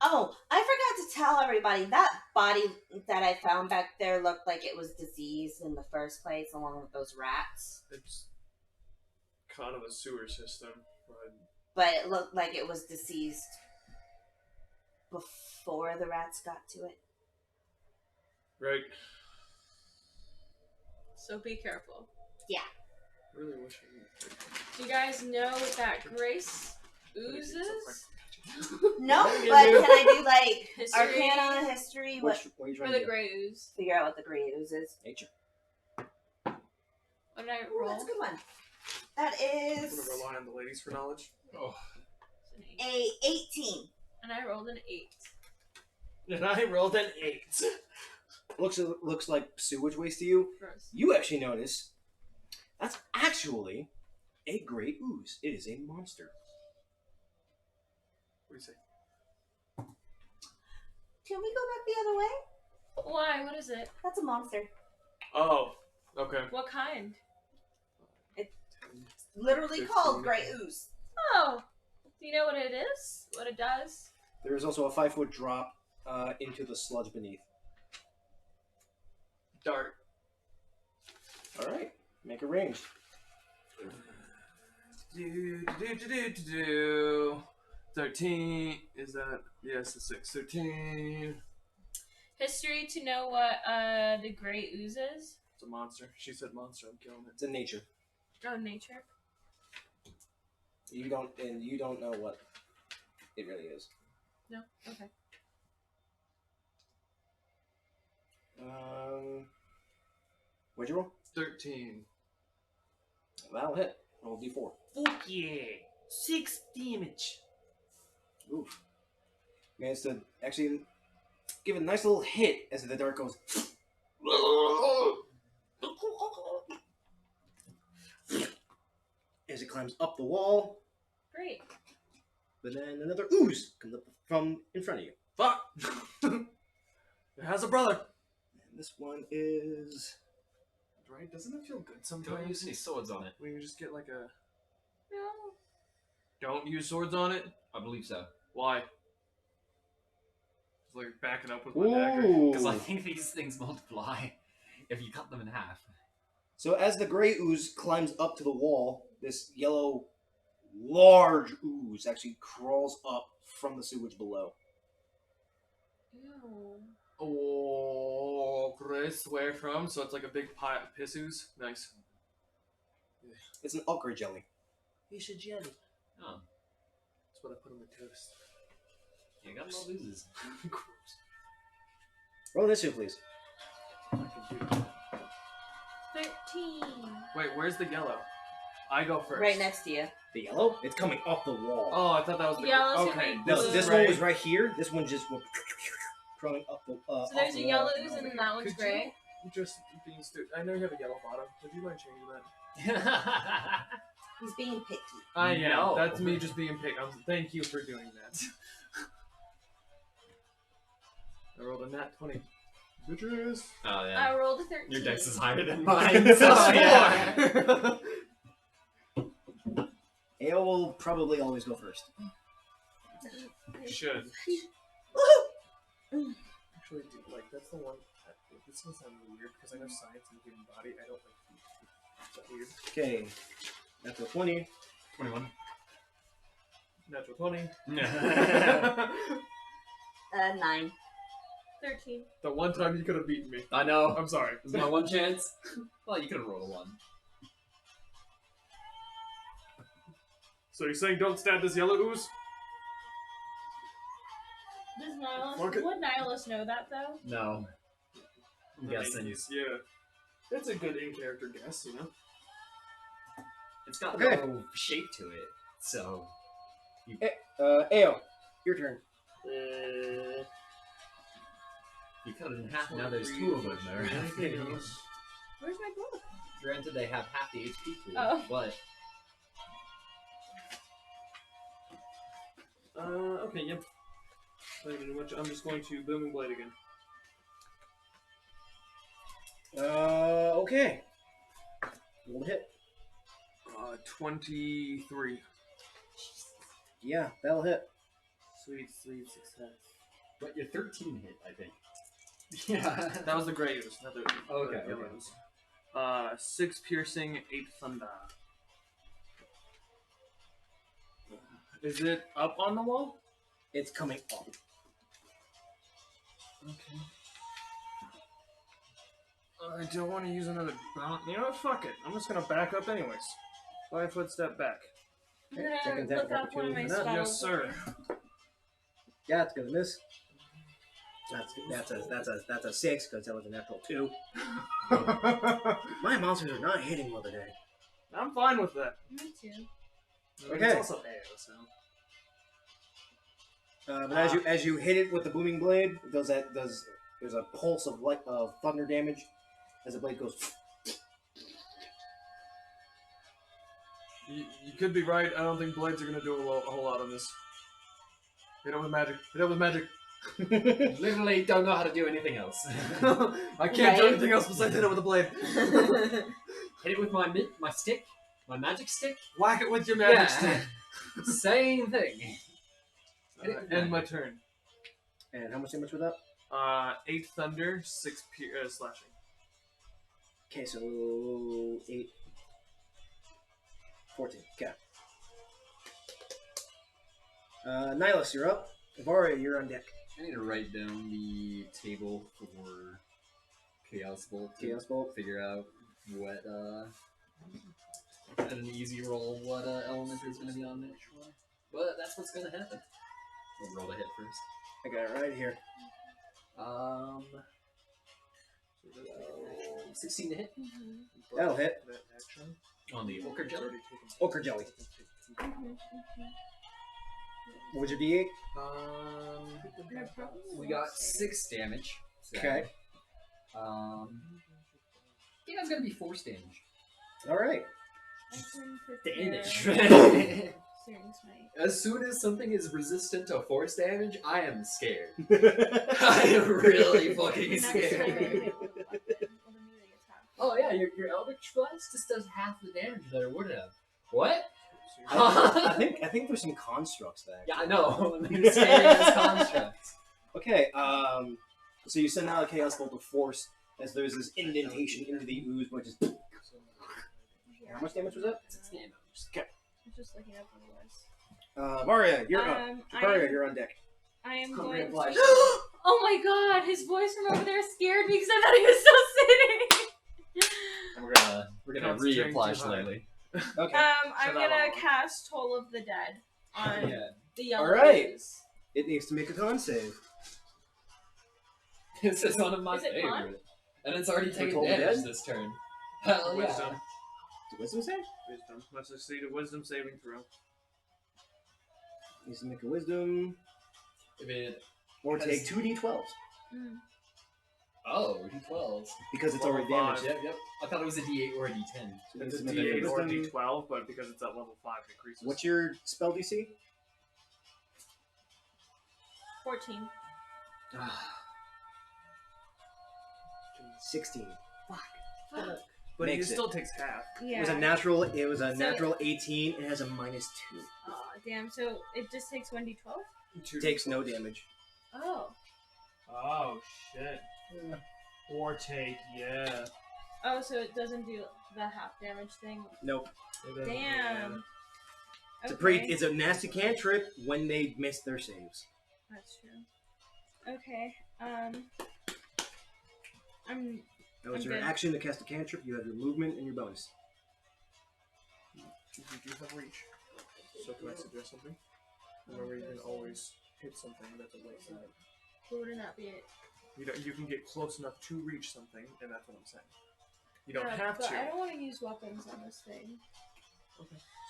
Oh, I forgot to tell everybody that body that I found back there looked like it was diseased in the first place, along with those rats. It's kind of a sewer system. But it looked like it was deceased before the rats got to it. Right. So be careful. Really wish I Do you guys know what that grace ooze is? No, but can I do like History. Arcana, history, What are you For trying the to do? gray ooze. figure out what the green ooze is? Nature. What did I Ooh, roll? that's a good one. That I'm is gonna rely on the ladies for knowledge. Oh, It's an 8. a 18. And I rolled an 8. And I rolled an 8. Looks like sewage waste to you. Gross. You actually notice that's actually a great ooze. It is a monster. What do you say? Can we go back the other way? Why? What is it? That's a monster. Oh, okay. What kind? Literally 15. called Grey Ooze. Oh! Do you know what it is? What it does? There is also a 5-foot drop into the sludge beneath. Dart. All right, make a range. Do. 13. Is that? Yes, it's 6. 13. History to know what the gray ooze is? It's a monster. She said monster. I'm killing it. It's in nature. Oh, nature. You don't know what it really is. No? Okay. What'd you roll? 13. That'll hit. Roll d4. Fuck yeah. 6 damage. Oof. Managed to actually give it a nice little hit as the dart goes. As it climbs up the wall, Great. but then another ooze comes up from in front of you. Fuck. It has a brother. And this one is. Right? Doesn't it feel good don't sometimes? use any swords on it. When you just get like a. No. Don't use swords on it? I believe so. Why? It's like backing up with my dagger. Ooh. Because I think these things multiply if you cut them in half. So as the gray ooze climbs up to the wall, this yellow, large ooze actually crawls up from the sewage below. Ew. Oh, Chris, where from? So it's like a big piss ooze? Nice. It's an ochre jelly. Fish a jelly. Oh, That's what I put on my toast. you got more losers. Gross. Roll initiative, please. I can do that. 13. Wait, where's the yellow? I go first. Right next to you. The yellow? It's coming up the wall. Oh, I thought that was the Yellow's gonna okay. be No, blue. this right. one was right here. This one just went crawling up the. So there's a yellow ooze and then that one's Could gray. you just being stupid. I know you have a yellow bottom. Would you mind changing that? He's being picky. I am. No. That's me just being picked. Thank you for doing that. I rolled a nat 20. Bitches. Oh, yeah. I rolled a 13. Your dex is higher than mine. So, Oh, yeah. Ale will probably always go first. Should. Actually, dude, like, that's the one. This one sounds weird because I know science and human body. I don't like feet. Is that weird? Okay, natural 20. 21. Natural 20. 9. 13. The one time you could have beaten me. I know. I'm sorry. This is my one chance. Well, you could have rolled a 1. So you're saying don't stab this yellow ooze? Does Nihilus, Look at- would Nihilus know that though? No. I'm guessing. Yeah. That's a good in-character guess, you know? It's got Okay. no shape to it, so. Ao, your turn. You cut it in half, now there's 2 of them there. Where's my book? Granted, they have half the HP pool, Oh. but Okay, yep. I'm just going to Booming Blade again. Okay. Roll the hit. 23. Yeah, that'll hit. Sweet success. but your 13 hit, I think. Yeah, that was the Greys. Not the Okay, the okay. yellows. 6 piercing, 8 thunder. Is it up on the wall? It's coming up. Okay. I don't want to use another bounce. You know what? Fuck it. I'm just gonna back up anyways. 5 foot step back. I'm gonna Second attack look up one of my opportunity for that. spells. Yes, sir. Yeah, it's gonna miss. That's a 6 because that was a natural 2. My monsters are not hitting well today. I'm fine with that. Me too. I mean, Okay. It's also AO, so. But as you hit it with the booming blade, there's a pulse of thunder damage as the blade goes. You could be right. I don't think blades are gonna do a whole lot on this. Hit it with magic. Hit it with magic. Literally don't know how to do anything else. I can't do Right. anything else besides hit it with a blade. Hit it with my stick, my magic stick. Whack it with your magic Yeah. stick. Same thing. End my turn. And how much damage was that? 8 thunder, 6 slashing. Okay, so 8, 14. Okay. Nihilus, you're up. Varia, you're on deck. I need to write down the table for Chaos Bolt. to Chaos Bolt. Figure out what, at an easy roll, what element is going to be on it. But that's what's going to happen. We'll roll the hit first. I got it right here. 16 to hit That'll hit. on the ochre jelly. Ochre jelly. What was your D8? We got 6 damage. So, Okay. yeah, it's gonna be force damage. All right. I can prepare Damage. Searing Smite. As soon as something is resistant to force damage, I am scared. Okay. I am really fucking Next time I scared. hit with a weapon, it'll melee attack. Oh yeah, your Eldritch Blast just does half the damage that it would have. What? I think there's some constructs there. Yeah, I know. They're scary as constructs. Okay. So you send out a chaos bolt of force as there's this indentation into the ooze, which is. How much damage was that? 6 damage. Okay. I was just looking up what it was. Varia, you're up. I Varia, am- you're on deck. I am Come going here, to... Flash. Oh my god, his voice from over there scared me because I thought he was still sitting. And we're gonna Concentrating reapply too high. slightly. Okay. I'm Shut gonna up. cast Toll of the Dead on Yeah. the yellow Alright. ooze. It needs to make a con save. This is one of my Is it con? favorite. And it's already For taken Toll damage Dead? this turn. Hell yeah. Wisdom. Wisdom save? Wisdom. Let's succeed a wisdom saving throw. Needs to make a wisdom. If it... Or take 2d12s. Mm. Oh, D12s. Because it's Level already damaged. Yep, yep. I thought it was a D8 or a D10. So it It's needs a to make a D8 or a wisdom. D12, but because it's at level 5, it increases. What's your spell DC? 14. 16. But it Makes it. still takes half. Yeah. It was a natural. It was a So- natural 18. It has a -2. Aw, damn. So it just takes 1d12? Takes no damage. Oh. Oh, shit. Or take, yeah. Oh, so it doesn't do the half damage thing. Nope. Damn. It's a Okay. It's a nasty cantrip when they miss their saves. That's true. Okay. I'm That was I'm your good. action to cast a cantrip. You have your movement and your bonus. You do have reach. So can I suggest something? Remember, you can always hit something that's a late side. Who would not be it? You can get close enough to reach something, and that's what I'm saying. You don't Yeah, have but to. I don't want to use weapons on this thing.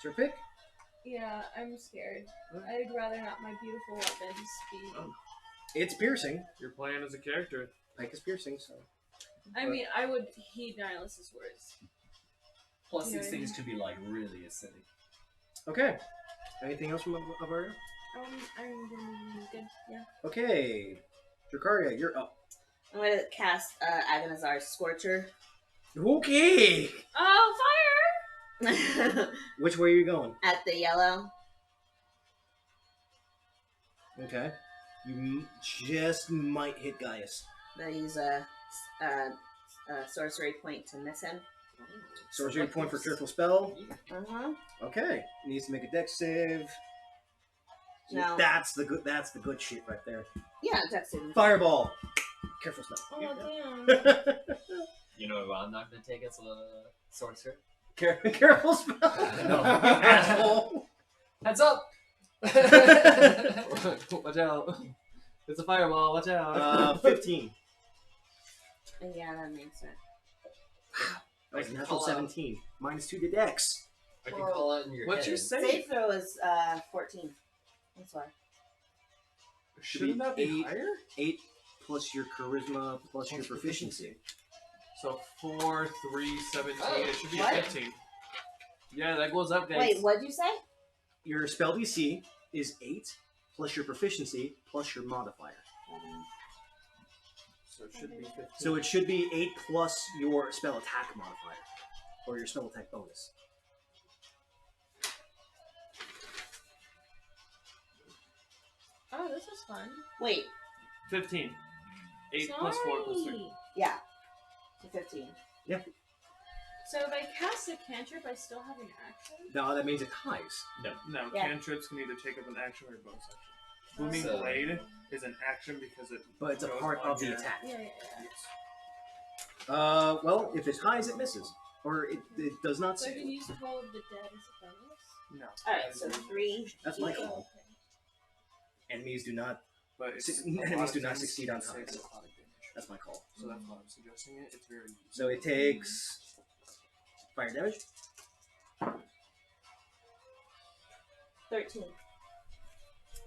Sir pick. Yeah, I'm scared. I'd rather not my beautiful weapons be. It's piercing. You're playing as a character. Pike is piercing, so. I mean, I would heed Nihilus's words. Plus, Yeah, these things could be like really acidic. Okay. Anything else from Avaria? I'm gonna be good. Yeah. Okay. Dracaria, you're up. I'm gonna cast Agonizar's Scorcher. Okay. Oh, fire! At Which way are you going? the yellow. Okay. You just might hit Gaius. I use a sorcery point to miss him. Sorcery point for careful spell. Uh-huh. Okay. Needs to make a dex save. No. That's the good shit right there. Yeah, dex saving. Fireball. Careful spell. Oh, damn. You know what I'm not going to take as a sorcerer? Careful spell. No. Asshole. Heads up! Watch out. It's a fireball, watch out. 15. Yeah, that makes sense. That was I a can natural call out. 17. -2 to dex. I can call out in your What's head. your save? Save throw is 14. That's why. Shouldn't that be 8. higher? 8 plus your charisma plus your proficiency. So 4, 3, 17. Oh, It should be what? 15. Yeah, that goes up, guys. Wait, what'd you say? Your spell DC is 8 plus your proficiency plus your modifier. So it should be 15. So it should be 8 plus your spell attack modifier. Or your spell attack bonus. Oh, this is fun. Wait, 15. 8 plus 4 plus 3. Sorry. yeah. To 15. So if I cast a cantrip, I still have an action? No, that means it ties. No, Yeah. cantrips can either take up an action or a bonus action. Booming So- Blade is an action because it But it's a goes part on of the your- attack. Yeah. Well, if it ties, it misses. Or it does not So I save. can use Toll of the Dead as a bonus? No. Alright, so 3. That's my d8. call. Enemies do not. But it's Six- a lot enemies of do not things succeed can on save ties. necrotic damage. That's my call. So that's why I'm suggesting it. It's very easy. So it takes fire damage. 13.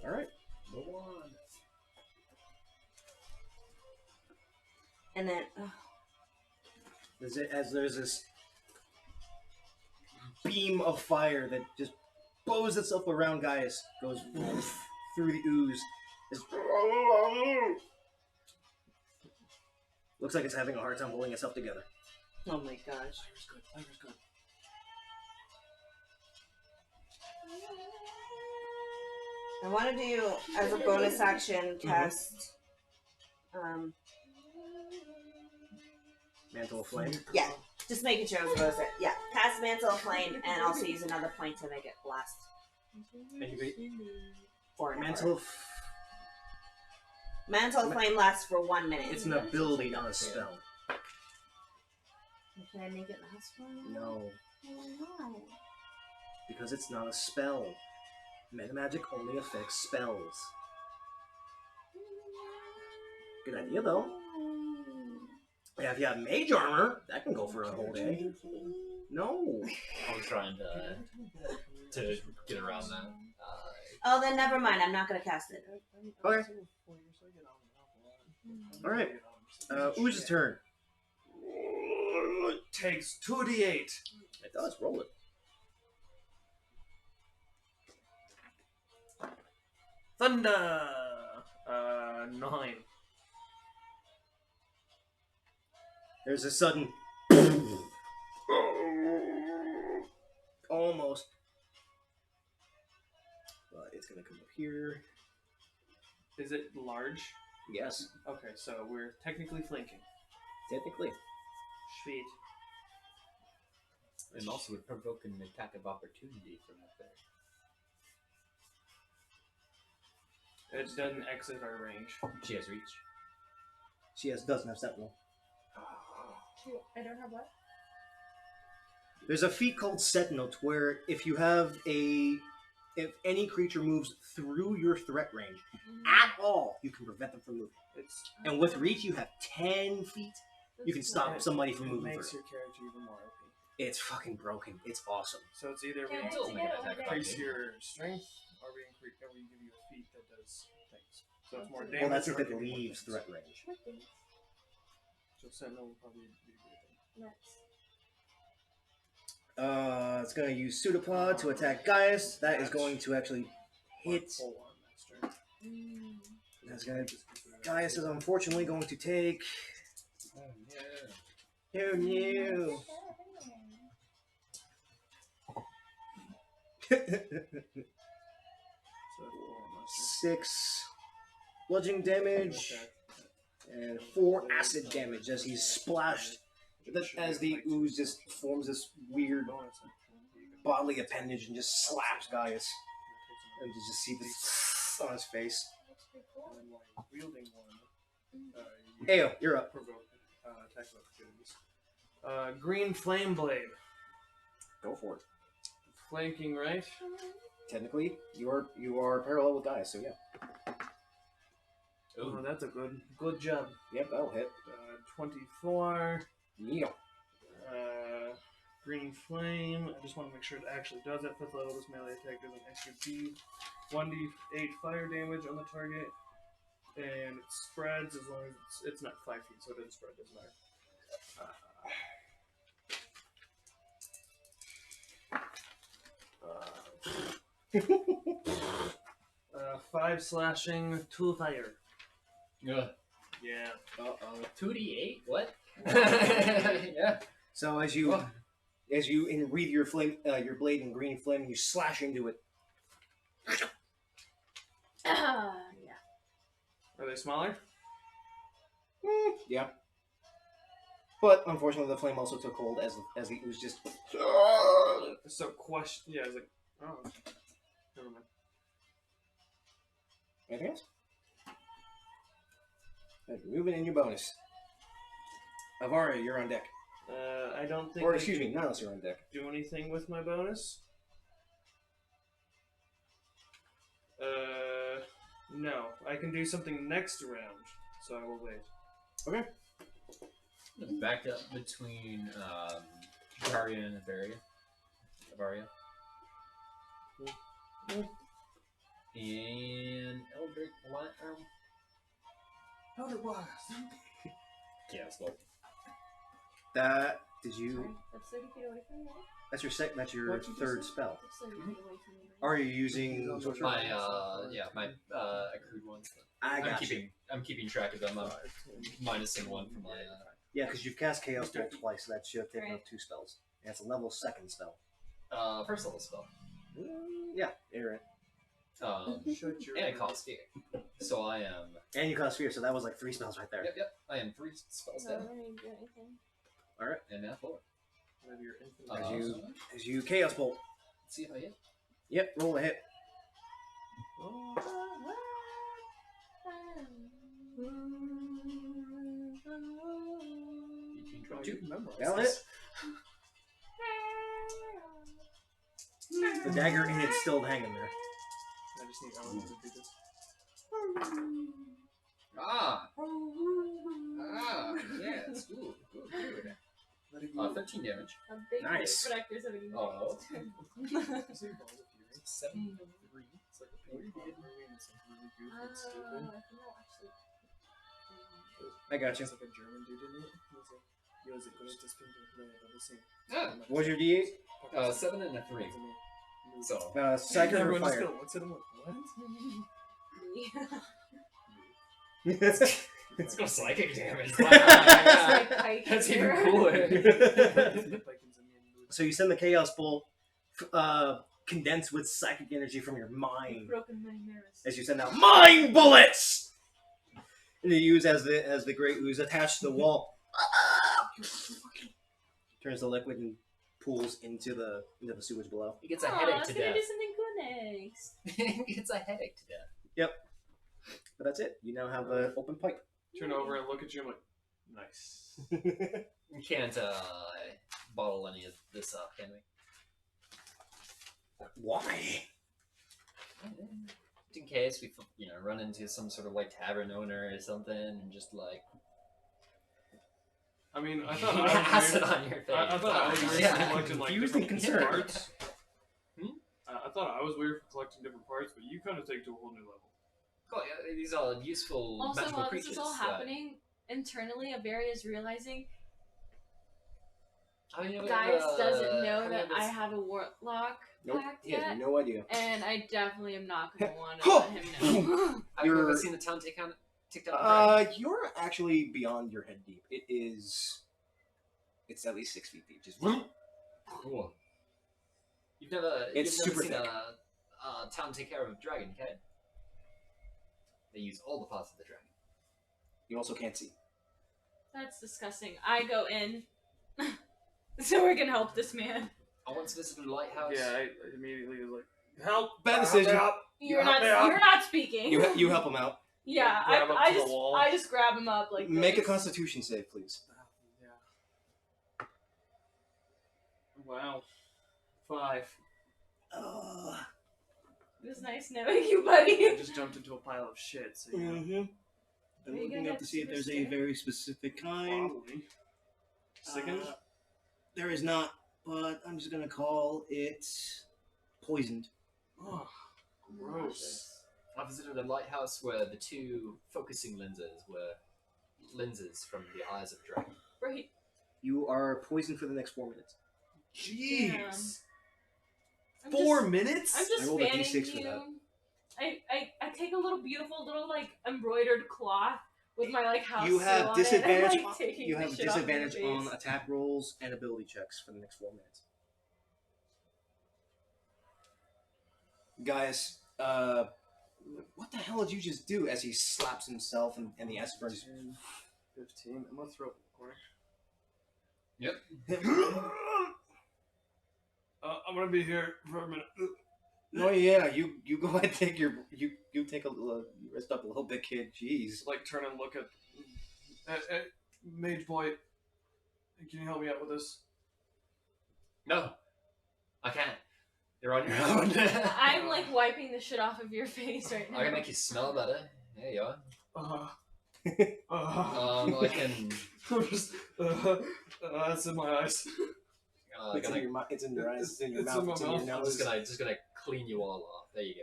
All right. Go on. And then, As there's this beam of fire that just bows itself around Gaius, goes through the ooze. Looks like it's having a hard time holding itself together. oh my gosh. Fire's good. Fire's good. I want to do, as a bonus action, cast, Mantle of Flame. yeah, just making sure it was a bonus. Yeah, cast Mantle of Flame and also use another point to make it blast And you for an Mantle hour. of... Mantle of Flame lasts for 1 minute. It's an ability, not a spell. Can I make it last for 1 minute? No, Oh, because it's not a spell. Meta magic only affects spells. Good idea, though. Yeah, if you have mage armor, that can go for a whole day. No. I was trying to get around that. Oh, then never mind. I'm not going to cast it. Okay. All right. Ooze's turn. Takes 2d8. It does. Roll it. Thunder! 9. There's a sudden... Almost. But it's going to come up here. Is it large? Yes, Okay, so we're technically flanking. technically. Sweet. And also would provoke an attack of opportunity from up there. It doesn't exit our range. She has reach. She doesn't have Sentinel. I don't have what? There's a feat called Sentinel where if any creature moves through your threat range at all, you can prevent them from moving. It's And with reach, you have 10 feet. You can stop somebody from it moving makes through. your character even more OP. It's fucking broken. It's awesome. So it's either we Can't wait Still to make get an over attack there. increase your strength, or we give you a feat that does things. So it's more damage. Well, that's if or it give you more leaves things. threat range. What things? So Sentinel will probably be good. Nuts. It's going to use Pseudopod to attack Gaius. That is going to actually hit. Full on that strength. That's going to. Gaius is unfortunately going to take. Oh, yeah. Oh no! So full on 6 bludgeoning damage and 4 acid damage as he's splashed. As the ooze just forms this weird bodily appendage and just slaps Gaius. And you just see this on his face. That's pretty cool. And while wielding one, Ayo, you're up. provoke attack of opportunities. Green Flame Blade. Go for it. Flanking right. Technically, you are parallel with Gaius, so yeah. Oh, that's a good job. Yep, that'll hit. 24. Yeah. Green Flame. I just want to make sure it actually does it. 5th level, this melee attack does an extra D. 1d8 fire damage on the target. And it spreads as long as it's not 5 feet, so it doesn't spread, doesn't matter. 5 slashing, 2 fire. Yeah. Yeah. 2d8? What? Yeah. So as you enwreathe your flame, your blade in green flame, you slash into it. Yeah. Are they smaller? Yeah. But unfortunately, the flame also took hold as the ooze just. So question. Yeah, I was like, oh, never mind. Anything else? Moving in your bonus. Avaria, you're on deck. I don't think. Or I excuse can me, not unless you're on deck. Do anything with my bonus? No. I can do something next round, so I will wait. Okay. Back up between Varia and Avaria. And Eldritch Blast. Elder Blast. Yeah, well. Did you? Sorry, that's 30 feet away from me, right? That's your That's your What'd you just third say? spell. That's 30 feet away from me, right? Are you using? My my accrued ones. I got you. I'm keeping track of them. I'm minusing one from my Yeah, because you've cast Chaos Bolt twice, so that should have taken Right. up 2 spells. And it's a level 2nd spell. first level spell. Yeah, you're right. Shut your And it costs fear. So I am. And you cast Fear, so that was like 3 spells right there. Yep. I am 3 spells No, I down. don't need to do anything. All right. And now 4. Whatever your infinite. As you Chaos Bolt. Let's see if I hit. Yep, roll a hit. That'll hit. The dagger in it's still hanging there. I just need Ellen to do this. Yes, good. Let it go. 13 damage. A big Nice. protectors of a Oh. See your balls of fury. 7 It's like a paintball movie and it's like really goofy and stupid. I think I'll actually. I got you. It's like a German dude in it. He was like, yo, is it going to spin the same? Ah, What was your D8? 7 and a 3. So, Psychic or Everyone just fire? kind of looks at him like, what? let's go psychic damage. Like, That's even here. cooler. So you send the Chaos Bolt condensed with psychic energy from your mind Broken many mirrors. as you send out Mind Bullets! And you use as the Great Ooze attached to the wall. Turns the liquid and pools into the sewage below. He gets a Aw, I headache was to gonna death. do something good next. He gets a headache to death. But that's it. You now have an open pipe. Turn over and look at you. I'm like, nice. We can't bottle any of this up, can we? Why? Just in case we, run into some sort of like tavern owner or something, and just like I mean, I thought I Acid was weird. on your face. I thought I was weird Yeah. for collecting like Confused and different concerned. parts. I thought I was weird for collecting different parts, but you kind of take it to a whole new level. Cool, yeah, these are useful Also, magical while creatures. this is all happening, internally, Averia is realizing Gaius doesn't know that I have a warlock Nope, pact he has yet, no idea. and I definitely am not going to want to let him know. Have you ever You're- seen the town ticked out? You're actually beyond your head deep. It's at least 6 feet deep. Just Cool. You've never super seen thick. a town take care of a dragon, okay? They use all the parts of the dragon. you also can't see. That's disgusting. I go in so we can help this man. I once visited a lighthouse. Yeah, I immediately was like, help! Bad help decision. me out. You're help not. me out. You're not speaking. You help him out. Yeah, Grab up to the wall. I just grab him up like. Make a this. Constitution save, please. Yeah. Wow. 5. It was nice knowing you, buddy. I just jumped into a pile of shit. So yeah. Mm-hmm. Are you gonna get super scared? very specific kind. Probably. Sickened? There is not, but I'm just gonna call it poisoned. Oh, gross. I visited a lighthouse where the two focusing lenses were lenses from the eyes of a dragon. Right. You are poisoned for the next 4 minutes. Jeez. I'm 4 just- minutes? I'm just I rolled a fanning D6 for you. that. I take a little beautiful little like embroidered cloth with my like house. You have seal on disadvantage. It, and, like, taking You the have shit off your disadvantage on face. attack rolls and ability checks for the next 4 minutes. Gaius, what the hell did you just do? As he slaps himself and the acid burns. 10, 15. I'm gonna throw it in the corner. Yep. I'm gonna be here for a minute. Oh yeah, you go ahead and take you take a little, you rest up a little bit, kid. Jeez. Like turn and look at Mage Boy. Can you help me out with this? No, I can't. You're on your own. I'm like wiping the shit off of your face right now. I can make you smell better. There you are. I can. I'm just. It's in my eyes. It's in your it's in your eyes. It's in your It's mouth. in my It's in your mouth. nose. I'm just gonna clean you all off. There you go.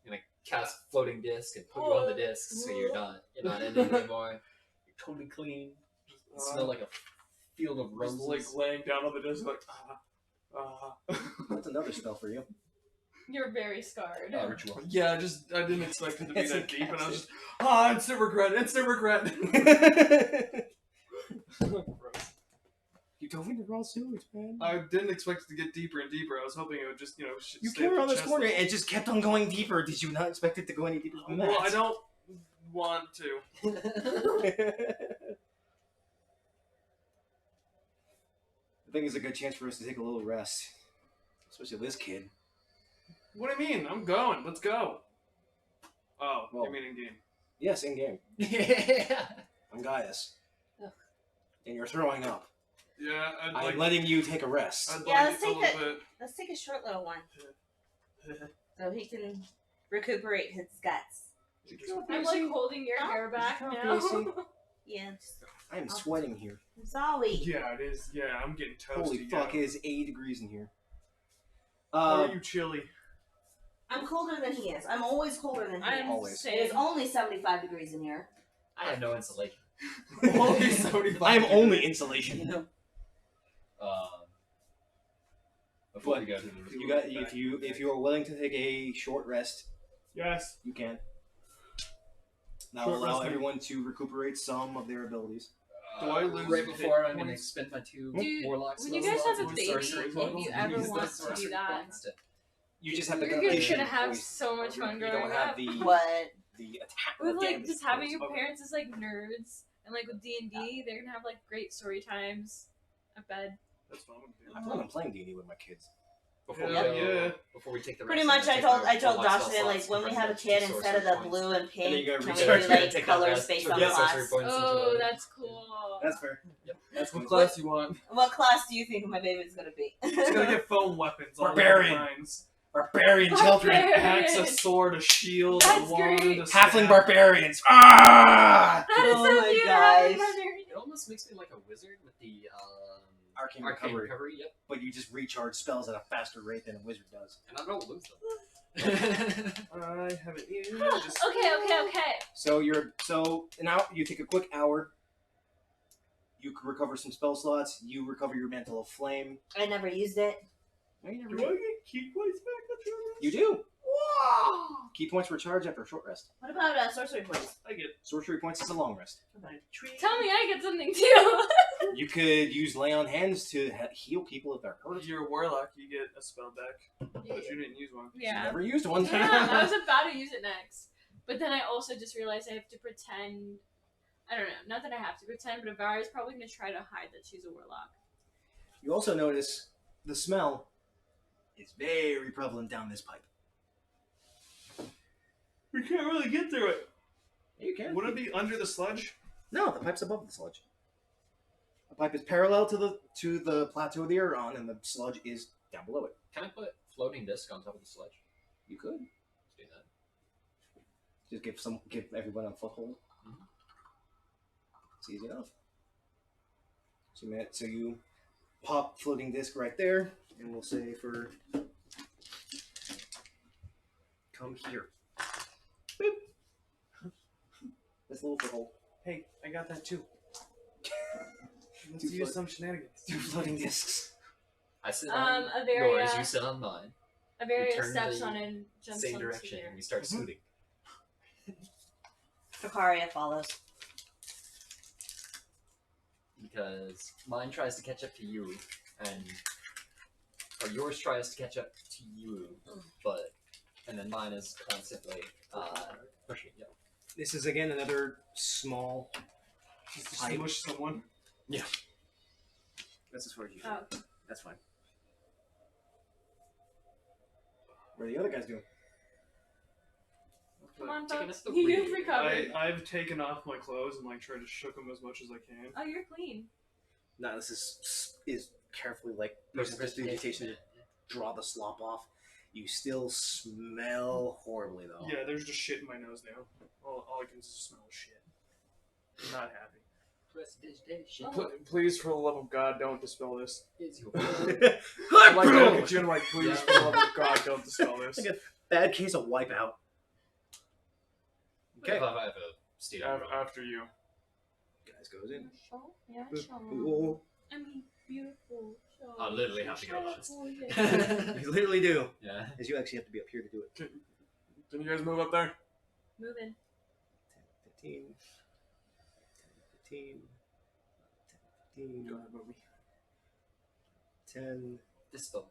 I'm gonna cast floating disc and put you on the disc so you're not in it anymore. You're totally clean. You smell like a field of Just roses. like laying down on the disc, like. That's another spell for you. You're very scarred. Ritual. Yeah, I didn't expect it to be It's that a deep, and I was casket. just, instant regret, instant regret. You dove into raw sewage, man. I didn't expect it to get deeper and deeper. I was hoping it would just, You stay came at around the this chest corner level. and it just kept on going deeper. Did you not expect it to go any deeper than that? Well, I don't want to. I think it's a good chance for us to take a little rest. Especially this kid. What do you mean? I'm going. Let's go. Oh, Well- you mean in game? Yes, in game. Yeah. I'm Gaius. And you're throwing up. Yeah, I'd I'm like. letting you take a rest. I'd Yeah, like let's a take little it. bit. Let's take a short little one so he can recuperate his guts. I'm like holding your hair back Stop, now. Casey. Yeah, just, I am sweating here. I'm sorry. Yeah, it is. Yeah, I'm getting toasty. Holy fuck, yeah. it is 80 degrees in here. How are you chilly? I'm colder than he is. I'm always colder than he I'm is. Always. It is only 75 degrees in here. I have no insulation. Only 75 I am degrees. only insulation. Before But we go to the You got if you are willing to take a short rest, Yes. you can. That Short will allow rest, everyone to recuperate some of their abilities. Do I lose right hit before I'm going to points? spend my 2 Dude, warlocks? when you level guys have ups a with baby, sorcery if levels, you ever use want those to do sorcery that, points to- You just have the you're adaptation gonna have points. so much fun You growing don't have up. the What? the attack. With like damage just having your points. parents as like nerds, and like with D&D, they're gonna have like great story times. I bet. That's what I'm gonna do. I plan on playing D&D with my kids. Before we Yeah, go, yeah. before we take the Pretty rest, much, I I'm gonna told take Josh warlock spell today, like slots when we and have a convert kid, them to instead of the sorcery blue points. and And then you pink, go can we recharge do that, like take that colors rest, based turn on the Yeah. sorcery class? points into Oh, a- that's cool. That's fair. That's what class you want. What class do you think my baby's gonna be? She's gonna get foam weapons. all Barbarian. different kinds. Barbarian children. Barbarian. Axe, a sword, a shield, That's a wand, great. a Halfling staff. barbarians. Ah! That is Oh so my cute. gosh. It almost almost makes me like a wizard with the Arcane arcane recovery. recovery. Yep. But you just recharge spells at a faster rate than a wizard does. And I don't lose them. I haven't used. Okay. So now you take a quick hour. You can recover some spell slots. You recover your mantle of flame. I never used it. No, you never Do did. I get key points back? That's right. You do. Key points recharge after a short rest. What about sorcery points? I get Sorcery points is a long rest. my tree. Tell me I get something too. You could use lay on hands to heal people if they're hurt. If you're a warlock, you get a spell back, but you didn't use one. You Yeah. never used one. Yeah, I was about to use it next. But then I also just realized I have to pretend. I don't know. Not that I have to pretend, but Avara's probably going to try to hide that she's a warlock. You also notice the smell is very prevalent down this pipe. We can't really get through it. You can. Would it be under the sludge? No, the pipe's above the sludge. The pipe is parallel to the plateau that you're on, and the sludge is down below it. Can I put floating disc on top of the sludge? You could Let's do that. just give everyone a foothold. Mhm. It's easy enough. So you pop floating disc right there, and we'll say for come here. Boop. This little foothold. Hey, I got that too. Let's Two use float- some shenanigans. 2 floating discs. I sit on Avaria- yours, you sit on mine. Avaria turn steps the on and jumps Same on direction, here. and we start scooting. Dracaria follows. Because mine tries to catch up to you, or yours tries to catch up to you, and then mine is constantly pushing. Yep. This is again another small. Just to Pipe. smush someone. That's as far as you. Oh. That's fine. What are the other guys doing? Come on, Taking folks. us the You've rear. recovered. I've taken off my clothes and tried to shook them as much as I can. Oh, you're clean. No, this is carefully using prestidigitation to draw the slop off. You still smell horribly though. Yeah, there's just shit in my nose now. All I can smell is shit. I'm not happy. Prestidigitation Please, for the love of God, don't dispel this. is your I like to look at you and please, for the love of God, don't dispel this. Like a bad case of wipeout. Okay. If I have a steed on roll. After you. Guys goes in. Yeah, Ooh. I mean, beautiful. I literally have to go last. You literally do. Yeah. Because you actually have to be up here to do it. Can you guys move up there? Move in. 10, 15. 10, 15. Go ahead, move me. 10. This spell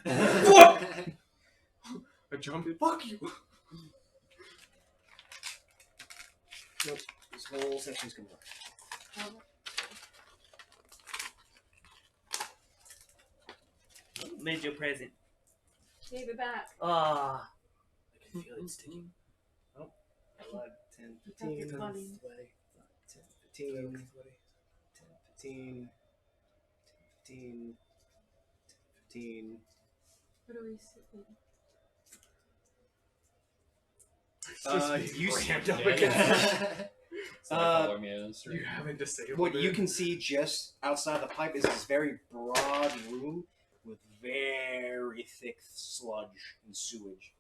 What? I jumped. Fuck you. Nope. This whole section's gonna work. Made you a present. Gave it back. Ah. I can feel it sticking. Oh. 10, It's 15. 10, funny. 15. 10, 15. 15. 15. What are we sitting? You rammed up Yeah. again. Follow me on the street. You haven't disabled What it. you can see just outside the pipe is this very broad room with very thick sludge and sewage.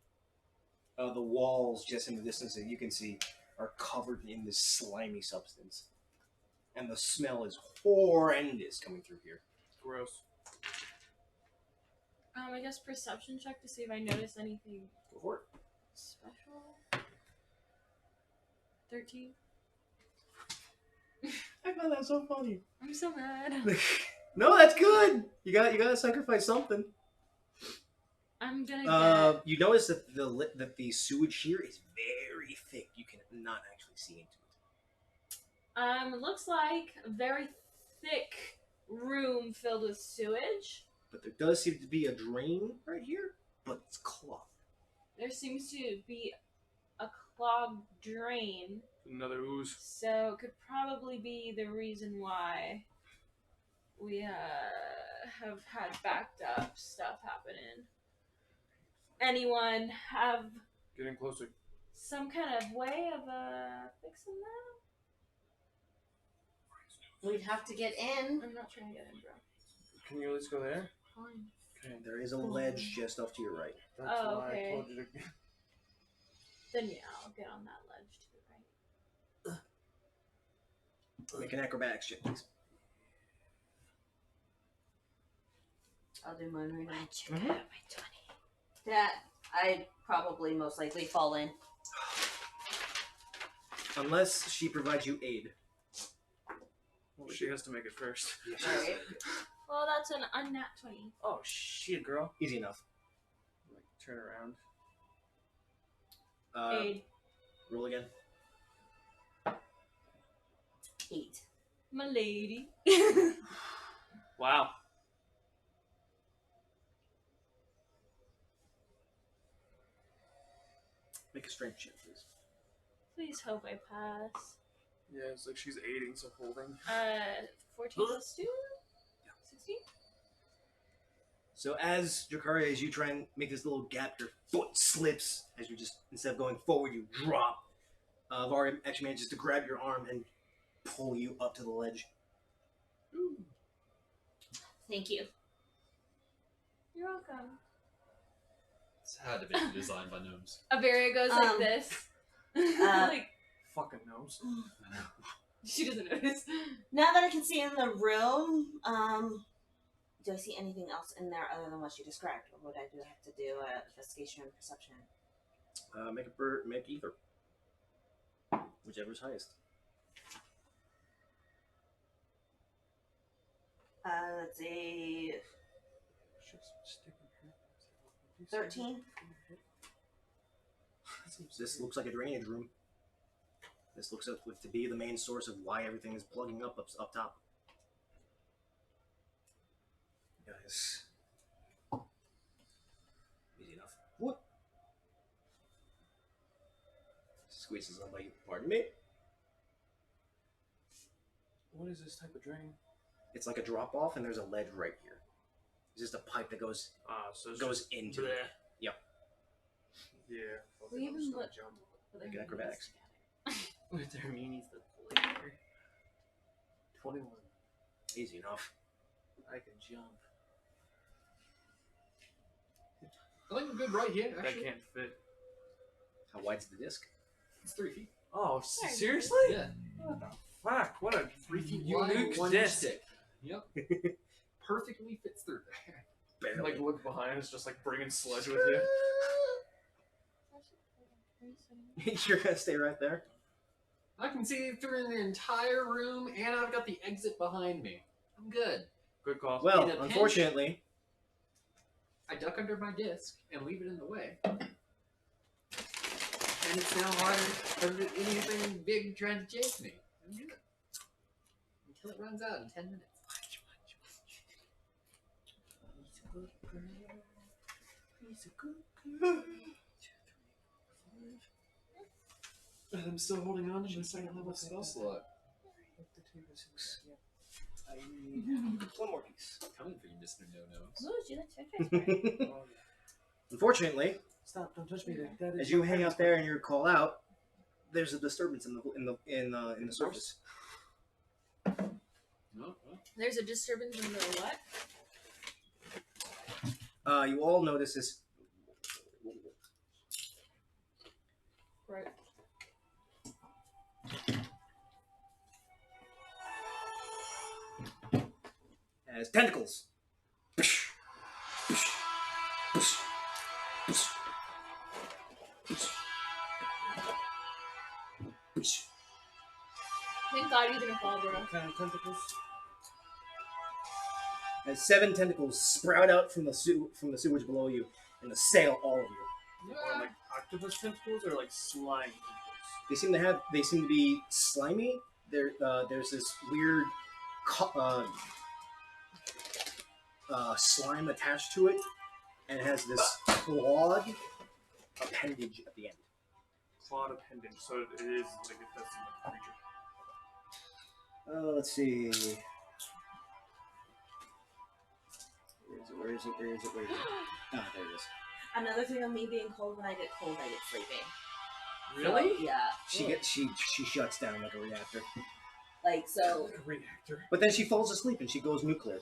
The walls, just in the distance that you can see, are covered in this slimy substance. And the smell is horrendous coming through here. Gross. I guess perception check to see if I notice anything Go for it. special. 13. I found that so funny. I'm so mad. No, that's good. You gotta sacrifice something. I'm gonna You notice that the sewage here is very thick. You cannot actually see into it. Looks like a very thick room filled with sewage. But there does seem to be a drain right here, but it's clogged. There seems to be a clogged drain, Another ooze. so it could probably be the reason why we have had backed up stuff happening. Anyone have Getting closer. some kind of way of fixing We'd have to get in. I'm not trying to get in, bro. Can you at least go there? Fine. Okay. There is a ledge just off to your right. That's Oh, why okay. I told you to. Then yeah, I'll get on that ledge to the right. Make an acrobatics check, please. I'll do mine right now. Mhm. That I probably most likely fall in. Unless she provides you aid. Well, she has to make it first. Alright. Well, that's an unnat 20. Oh shit, girl. Easy enough. Like, turn around. Aid. Roll again. 8. My lady. Wow. Make a strength check, please. Please hope I pass. Yeah, it's like she's aiding, so holding. 14 plus 2? 16? So as Jakari, as you try and make this little gap, your foot slips as you just, instead of going forward, you drop. Vari actually manages to grab your arm and pull you up to the ledge. Thank you. You're welcome. It's had to be designed by gnomes. Averia goes like this. Like, Fucking nose. she doesn't notice. Now that I can see in the room, do I see anything else in there other than what you described? Or would I have to do investigation and perception? Make either. Whichever's highest. Let's see. 13. This looks like a drainage room. This looks like to be the main source of why everything is plugging up top. Guys. Easy enough. What? Squeezes on my. Pardon me? What is this type of drain? It's like a drop off, and there's a ledge right here. It's just a pipe that goes So it's goes into it. bleh. Yep. Yeah. We even I'm just gonna look- jump. Make an acrobatics. With their meanies the player. 21. Easy enough. I can jump. I think I'm good right here, That actually. can't fit. How wide's the disc? It's 3 feet. Oh, Sorry. seriously? Yeah. What the fuck? What a 3 feet unique wide, 1 disc. stick. Yep. Perfectly fits through there. Barely. Like, look behind us, just like bringing sledge with you. You're gonna stay right there? I can see through the entire room, and I've got the exit behind me. I'm good. Good call. Well, In a pinch. unfortunately, I duck under my disc and leave it in the way. And it's now harder for anything big trying to chase me. I'm good. Until it runs out in 10 minutes. I'm still holding on to the second level Spell slot. I need one more piece. Coming for you, Mr. No-Nos. Ooh, she likes your face, right? Unfortunately, Stop! Don't touch me. That is as you hang out there and you call out, there's a disturbance in the surface. No? Well, There's a disturbance in the what? You all notice this. Right. As tentacles. Thank God you didn't fall, bro. What kind of tentacles? As 7 tentacles sprout out from the sewage below you and assail all of you. Or like octopus tentacles or like slime tentacles? They seem to be slimy. There's this weird slime attached to it, and it has this clawed appendage at the end. Clawed appendage, so it is like a that's a creature. Let's see. Where is it? Ah, there it is. Another thing of me being cold, when I get cold, I get sleepy. really? So, yeah. She shuts down like a reactor. Like, so. Like a reactor. But then she falls asleep and she goes nuclear.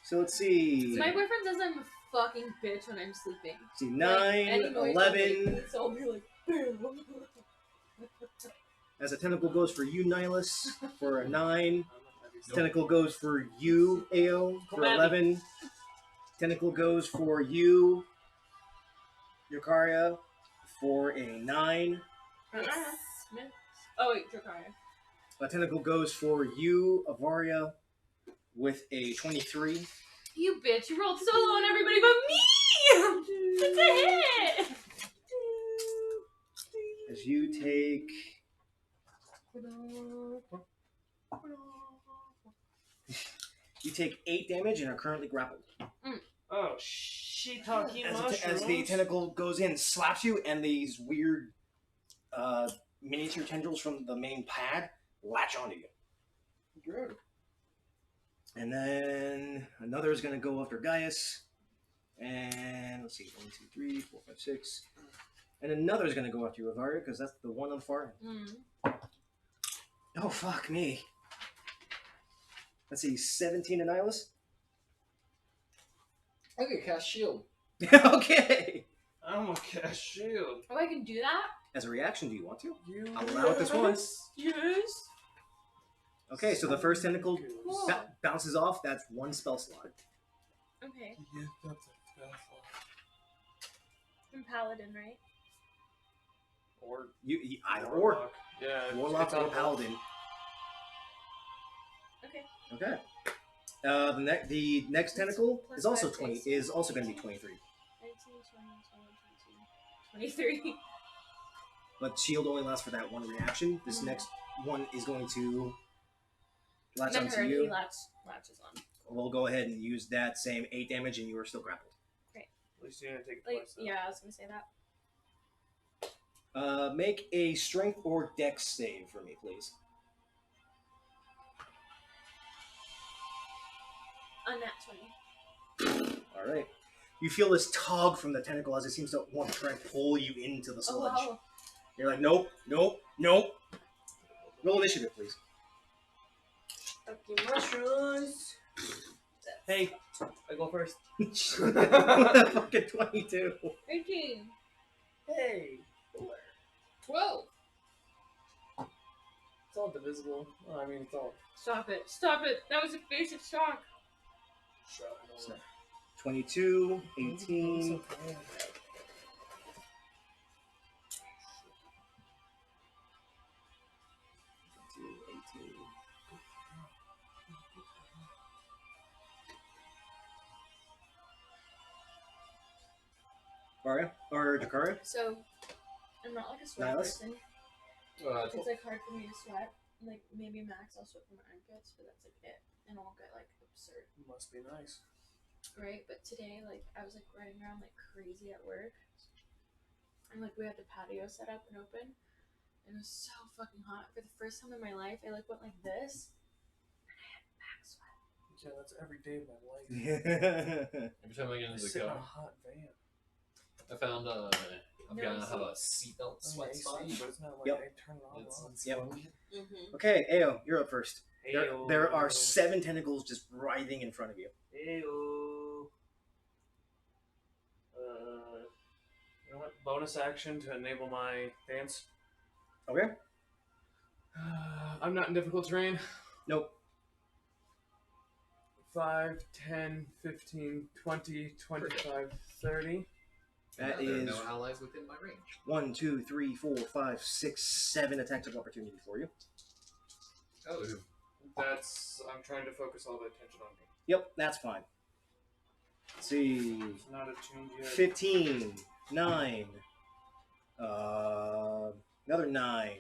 So let's see. My boyfriend says I'm a fucking bitch when I'm sleeping. See, Like, 9, any noise I'll 11. make, so I'll be like, boom. As a tentacle goes for you, Nihilus, for a 9. Nope. Tentacle goes for you, Ao, for Come at me. 11. Tentacle goes for you, Yukaria, for a 9. Yes. Oh wait, Dracaria. A tentacle goes for you, Avaria, with a 23. You bitch, you rolled so low on everybody but me! It's a hit! As you take. You take 8 damage and are currently grappled. Oh, shiitake mushrooms. As the tentacle goes in, slaps you, and these weird miniature tendrils from the main pad latch onto you. Good. And then another is going to go after Gaius. And let's see, 1, 2, 3, 4, 5, 6. And another is going to go after you, Avaria, because that's the one on the far end. Oh, fuck me. Let's see, 17 to Nihilus. I can cast shield. Okay. I'm gonna cast shield. Oh, I can do that? As a reaction, do you want to? You I'll allow it this once. Yes. Okay, so the first tentacle Cool. bounces off. That's 1 spell slot. Okay. Yeah, that's a spell I'm Paladin, right? Or You either or. Warlock. Yeah. Warlock it's or on Paladin. Okay. Okay. The next tentacle Plus is also 5, 20. 6. Is also going to be 23. 19, 20, 23. But shield only lasts for that one reaction. This next one is going to latch Then onto her you. latches on. We'll go ahead and use that same 8 damage, and you are still grappled. At least you didn't take it Like, twice. Though. yeah, I was gonna say that. Make a strength or dex save for me, please. A nat 20. All right. You feel this tug from the tentacle as it seems to want to try and pull you into the Oh, sludge. wow. You're like, nope, nope, nope. Roll initiative, please. Fucking mushrooms. Hey, I go first. Fucking 22. 18. Hey. 12. It's all divisible. Well, I mean, it's all. Stop it. Stop it. That was a basic shock. So, 22, 18. 18. Varia? Or Dakara? So, I'm not like a sweat Nihilus? person. It's like hard for me to sweat. Like maybe max I'll sweat from my armpits, but that's like it. And I won't get like absurd. Must be nice. Right? But today, like I was like running around like crazy at work. And like we had the patio set up and open. And it was so fucking hot. For the first time in my life, I like went like this. And I had max sweat. Yeah, that's every day of my life. Every time I get I into the sit in a car, hot van. I found I've No, got you to have a seatbelt sweat AC, spot. but it's not like Yep. I turn it on. It's Yep. Mm-hmm. Okay, Ao, you're up first. Ayo. There are 7 tentacles just writhing in front of you. Ayo. You know what? Bonus action to enable my dance. Okay? I'm not in difficult terrain. Nope. 5, 10, 15, 20, 25, 30. That there are is no allies within my range. 1, 2, 3, 4, 5, 6, 7 attacks of opportunity for you. Oh, That's. I'm trying to focus all the attention on me. Yep, that's fine. Let's see. It's not attuned yet. 15, 9, another 9,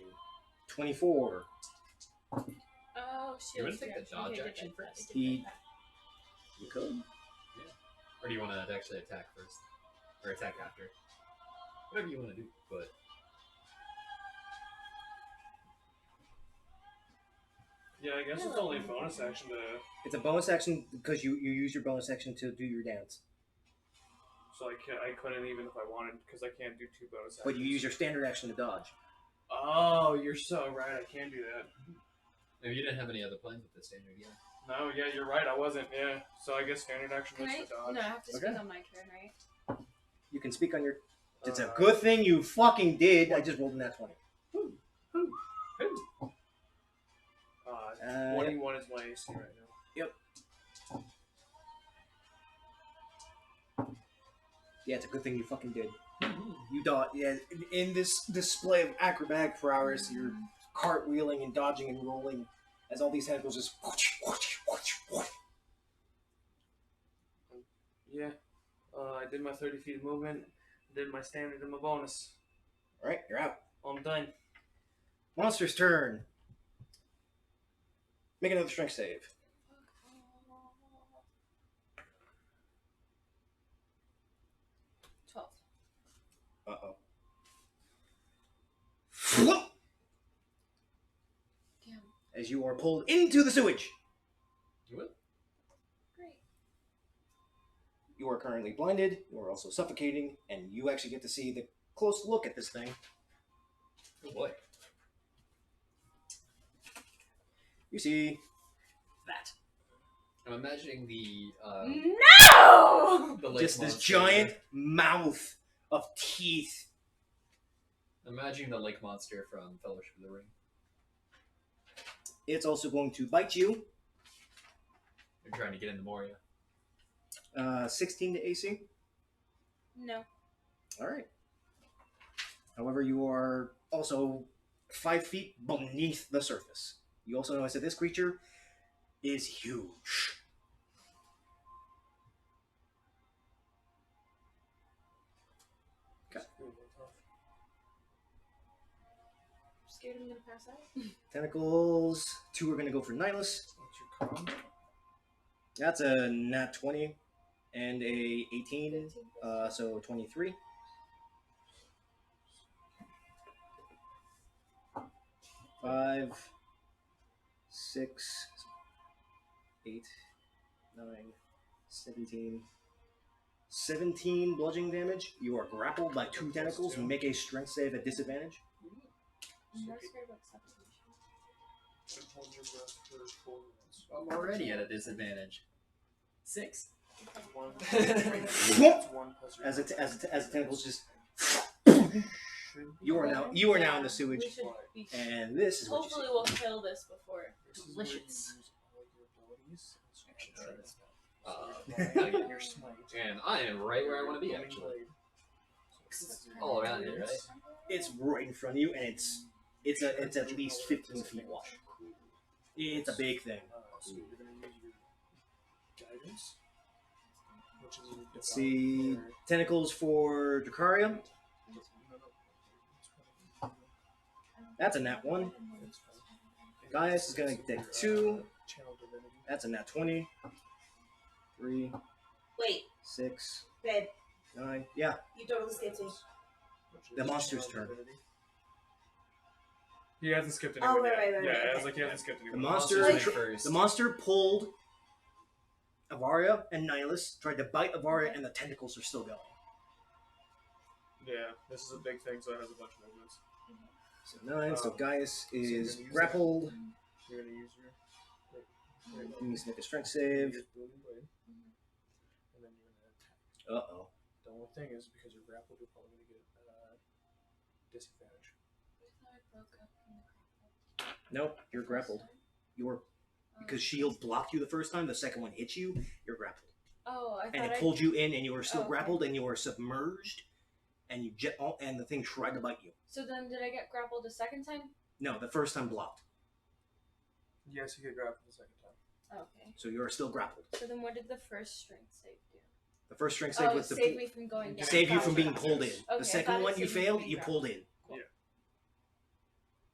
24. Oh, You shield. wanna take the dodge Okay, action good, good, first? good, good, good. You could. or do you want to actually attack first? Or attack after? Whatever you want to do, but... Yeah, I guess it's only a bonus action to. It's a bonus action because you use your bonus action to do your dance. So I couldn't even if I wanted because I can't do 2 bonus actions. But you use your standard action to dodge. Oh, you're so right. I can do that. Maybe you didn't have any other plans with the standard yet. No, yeah, you're right. I wasn't. Yeah. So I guess standard action Can was I? for dodge. No, I have to Okay. speak on my turn, right? You can speak on your. It's a Uh, good thing you fucking did. I just rolled in that 20. Uh, 21 is my AC right now. Yeah, it's a good thing you fucking did. You dodge. Yeah, in this display of acrobatic prowess, you're cartwheeling and dodging and rolling as all these tentacles just. Yeah. I did my 30 feet of movement, did my standard and my bonus. Alright, you're out. I'm done. Monster's turn. Make another strength save. 12. Uh-oh. Damn. As you are pulled into the sewage. What? Great. You are currently blinded, you are also suffocating, and you actually get to see the close look at this thing. Oh boy. You see That. I'm imagining the No! the lake just this monster. giant mouth of teeth. Imagining the lake monster from Fellowship of the Ring. It's also going to bite you. You're trying to get into Moria. 16 to AC. No. Alright. However, you are also 5 feet beneath the surface. You also notice that this creature is huge. Okay. Scared I'm gonna pass out? Tentacles. 2 are going to go for Nihilus. What's your con? That's a nat 20 and a 18, so 23. Five, 6, 8, 9, 17. 17 bludgeoning damage. You are grappled by 2 tentacles. Make a strength save at disadvantage. I'm more scared about suffocation. Hold your breath for 4 minutes. I'm already at a disadvantage. 6. One. Whoop! One plus your As the tentacles just. You are now in the sewage, We should be. and this is what you Hopefully, see. we'll kill this before. This is where you Delicious. use all of your abilities. Your smite. And I am right where I want to be, actually. All around it, right? It's right in front of you, and it's at least 15 feet wide. It's a big thing. So you're going to use your guidance, which is your Let's see, tentacles for Dracaria. That's a nat 1. Gaius is going to take 2. Channel divinity. That's a nat 20. 3, Wait, 6, babe, 9. Yeah, you totally skipped me. the monster's turn. He hasn't skipped Oh, anyone right, yet. right, Yeah, right, I was okay. like, he hasn't skipped The anyone. monster, Like- first. the monster pulled Avaria and Nihilus, tried to bite Avaria, and the tentacles are still going. Yeah, this is a big thing, so it has a bunch of movements. So 9. So Gaius you're is gonna use grappled. You're going to use your... He needs to make a strength save. Your booming blade. And then you're going to attack. Uh-oh. The only thing is, because you're grappled, you're probably going to get disadvantage. Nope, you're grappled. You're because shield blocked you the first time. The second one hit you. You're grappled, Oh, I and thought it I. pulled you in, and you were still Oh, okay. grappled, and you were submerged, and and the thing tried to bite you. So then, did I get grappled a second time? No, the first time blocked, Yes, you get grappled the second time. Okay. so you are still grappled. So then, what did the first strength save do? The first strength save Oh, was to save me from going down. save you from Gotcha. being pulled in. Okay, The I second thought it one you saved me failed, from you being pulled in.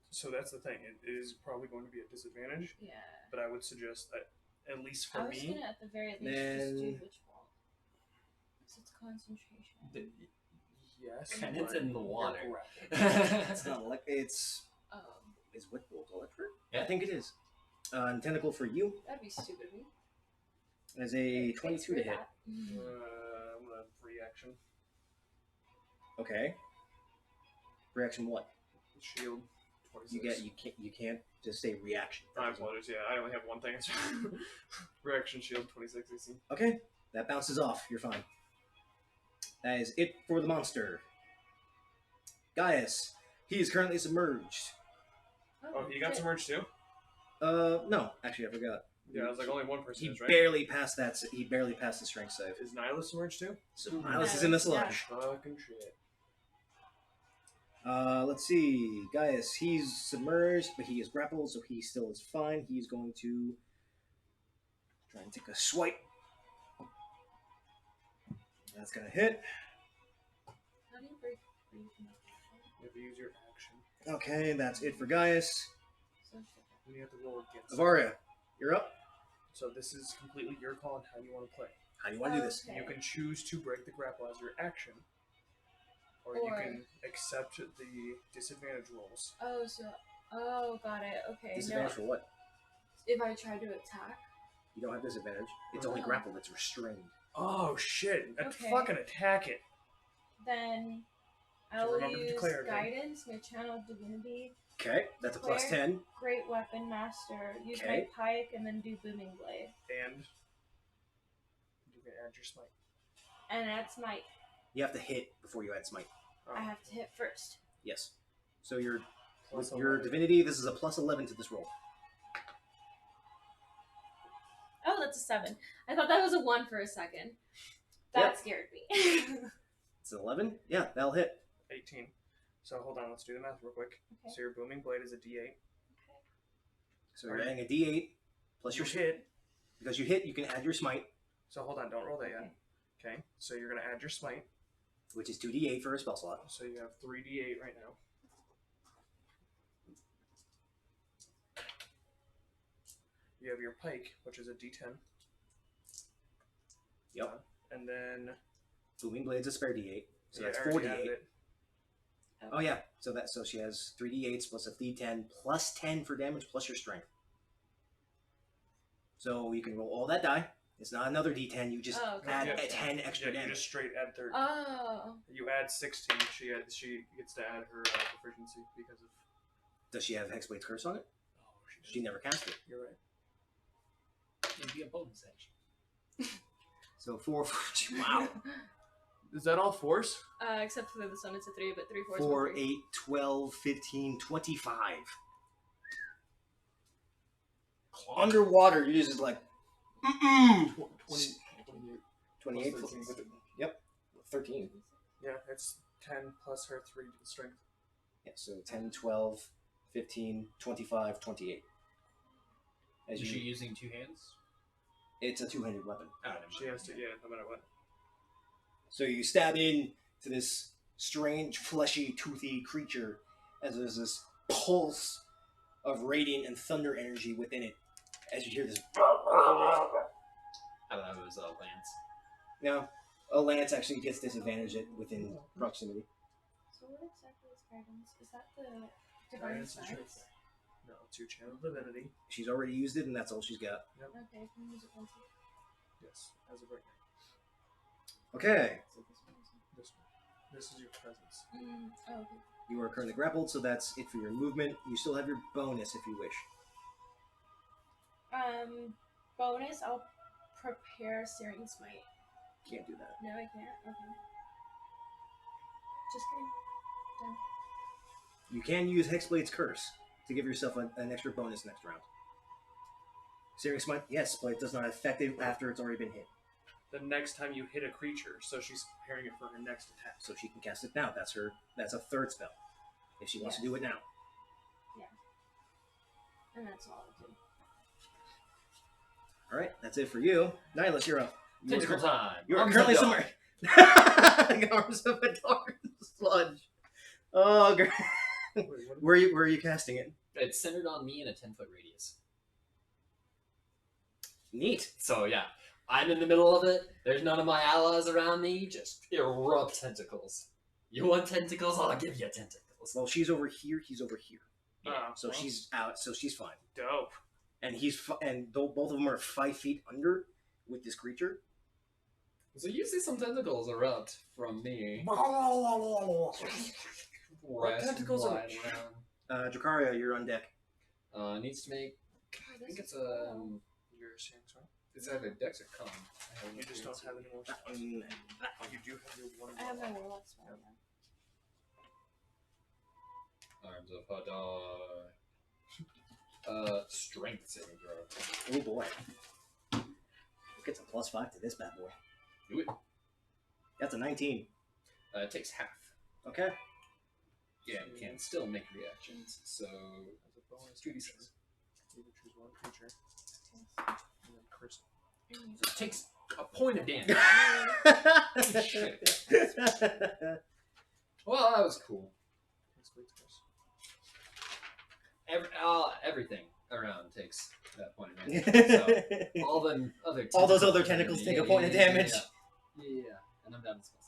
So that's the thing. It is probably going to be a disadvantage, Yeah. but I would suggest that, at least for I was me, gonna, at the very least, just Then- do witch bolt. Because it's concentration. yes. And it's but in the you're water. grappled. It's not it's is Wit Bolt electric? Yeah. I think it is. And tentacle for you That'd be stupid of me. as a Thanks 22 for to hit. that. I'm going to free action. Okay. Reaction what? Shield. 26. You can't just say reaction. I apologize. Yeah, I only have one thing. Reaction shield 26 AC. Okay, that bounces off. You're fine. That is it for the monster. Gaius, he is currently submerged. Oh, you got submerged too? No, actually, I forgot. Yeah, I was like only one person He is, right? barely passed that. He barely passed the strength save. Is Nihilus submerged too? So Nihilus is in the sludge. Fucking shit. Let's see. Gaius, he's submerged, but he is grappled, so he still is fine. He's going to try and take a swipe. That's gonna hit. How do you break free from You have to use your action. Okay, that's it for Gaius. the And you have to roll against it. Avaria, you're up. So this is completely your call on how you want to play. How do you want to do this? Okay. You can choose to break the grapple as your action, or you Or- can accept the disadvantage rolls. Oh, got it. Okay. Disadvantage No, for what? if I try to attack. You don't have disadvantage. It's only Oh. grapple that's restrained. Oh shit! Okay. Fucking attack it. Then So I will remember to use declare again. guidance, my channel divinity, Okay, that's a plus Where? 10. great weapon master, use Okay. my pike, and then do booming blade. And you can add your smite. And that's my. You have to hit before you add smite. I have to hit first. Yes. So your Plus with your 11. divinity, this is a plus 11 to this roll. Oh, that's a 7. I thought that was a 1 for a second. That Yep. scared me. It's an 11? Yeah, that'll hit. 18. So hold on, let's do the math real quick. Okay. So your booming blade is a D8. So you're adding a d8 plus You your hit. Because you hit, you can add your smite, So hold on, don't roll that yet. Okay. So you're gonna add your smite. which is 2d8 for a spell slot. So you have 3d8 right now. You have your pike, which is a d10. Yep. And then Booming Blade's a spare d8, so yeah, that's I already 4d8. added it. Oh yeah, so she has 3d8s plus a d10 plus 10 for damage plus your strength. So you can roll all that die. It's not another d10. You just Oh, okay. add Yeah. 10 extra Yeah, you damage. just straight add 30. Oh. You add 16. She gets to add her proficiency because of. Does she have Hexblade's Curse on it? Oh, She never cast it. You're right. It'd be a bonus action. So 4, wow. Is that all force? Except for this one, it's a 3, but 3, 4 is 4, 3. 8, 12, 15, 25. Underwater, you're just like, 20. 28. Plus 13. Yep. 13. Yeah, it's 10 plus her 3 strength. Yeah, so 10, 12, 15, 25, 28. As Is she you, using two hands? it's a two-handed weapon. Oh, never mind. She has to, yeah, no matter what. So you stab in to this strange, fleshy, toothy creature as there's this pulse of radiant and thunder energy within it. As you hear this, I thought it was a lance. now a lance actually gets disadvantage within proximity. So what exactly is guidance? Is that the divine Guidance is your- science? No, it's your channel divinity. She's already used it, and that's all she's got. Okay, I can use it once. Yes, as of right now. Okay, So this one is- This is your presence. Oh, okay. you are currently grappled, so that's it for your movement. You still have your bonus if you wish. Bonus, I'll prepare Searing Smite. Can't do that. No, I can't. Okay. Just kidding. Done. You can use Hexblade's Curse to give yourself an extra bonus next round. Searing Smite, yes, but it does not affect it after it's already been hit. The next time you hit a creature, so she's preparing it for her next attack. So she can cast it now. That's a third spell. If she wants to do it now. And that's all I'll do. Alright, that's it for you. Nihilus, you're up. Tentacle time. You are Arms currently of somewhere. Arms of a dark sludge. Oh, great. Wait, what? Where are you casting it? It's centered on me in a 10-foot radius. Neat. So yeah, I'm in the middle of it. There's none of my allies around me. Just erupt tentacles. You want tentacles? I'll give you tentacles. Well, she's over here. He's over here. Ah, So well, she's out. So she's fine. dope. And both of them are 5 feet under with this creature. So you see some tentacles erupt from me. rest tentacles are- lying around. Dracaria, you're on deck. Needs to make. I think it's You're saying sorry? It's either Dex or Con. You just don't have any more That spells. one. You do have your one. I have my warlock. warlock spell. Yeah. Arms of Hadar. Strength saving throw. Oh boy. Gets a +5 to this bad boy. Do it. That's a 19. It takes half. Okay. Yeah, you can still make reactions. So As a bonus, 2d6. you can choose one creature and then curse it. So it takes a point of damage. Shit. Well, that was cool. Basically, it's curse. Everything around takes that point of damage. So all the other All those tentacles other are tentacles gonna take a be- point of damage. Yeah. And I'm down to spells.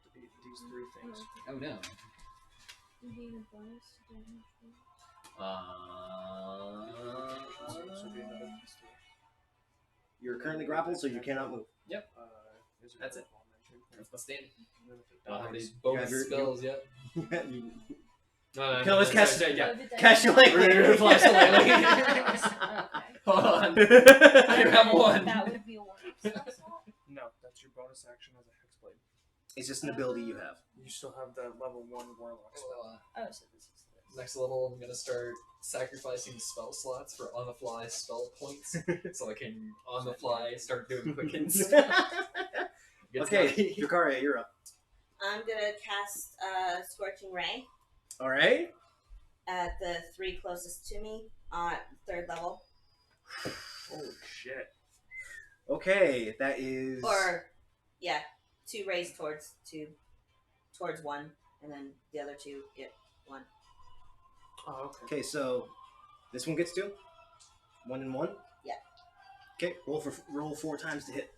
To be these three things. Oh no. You need a bonus to damage. So be another +3. You're currently grappled, so you cannot move. Is That's it. I'll mention? That's my stand. And then if it I don't have any dies, bonus your- spells yet. You No, can always cast- yeah. Cast your lightning. Flash the lightning. Okay. Hold on. I have one. That would be a one. No, that's your bonus action as a hexblade. It's just an ability you have. You still have the level 1 warlock spell. Oh, so this is this. Next level, I'm gonna start sacrificing spell slots for on-the-fly spell points, so I can on-the-fly start doing quickens. Okay, Dracaria, you're up. I'm gonna cast Scorching Ray Alright. at the 3 closest to me on 3rd level. Holy shit. Okay, that is. Or, yeah, 2 rays towards 1, and then the other 2 get 1. Oh, okay. Okay, so this one gets 2? 1 and 1? Yeah. Okay, roll 4 times to hit.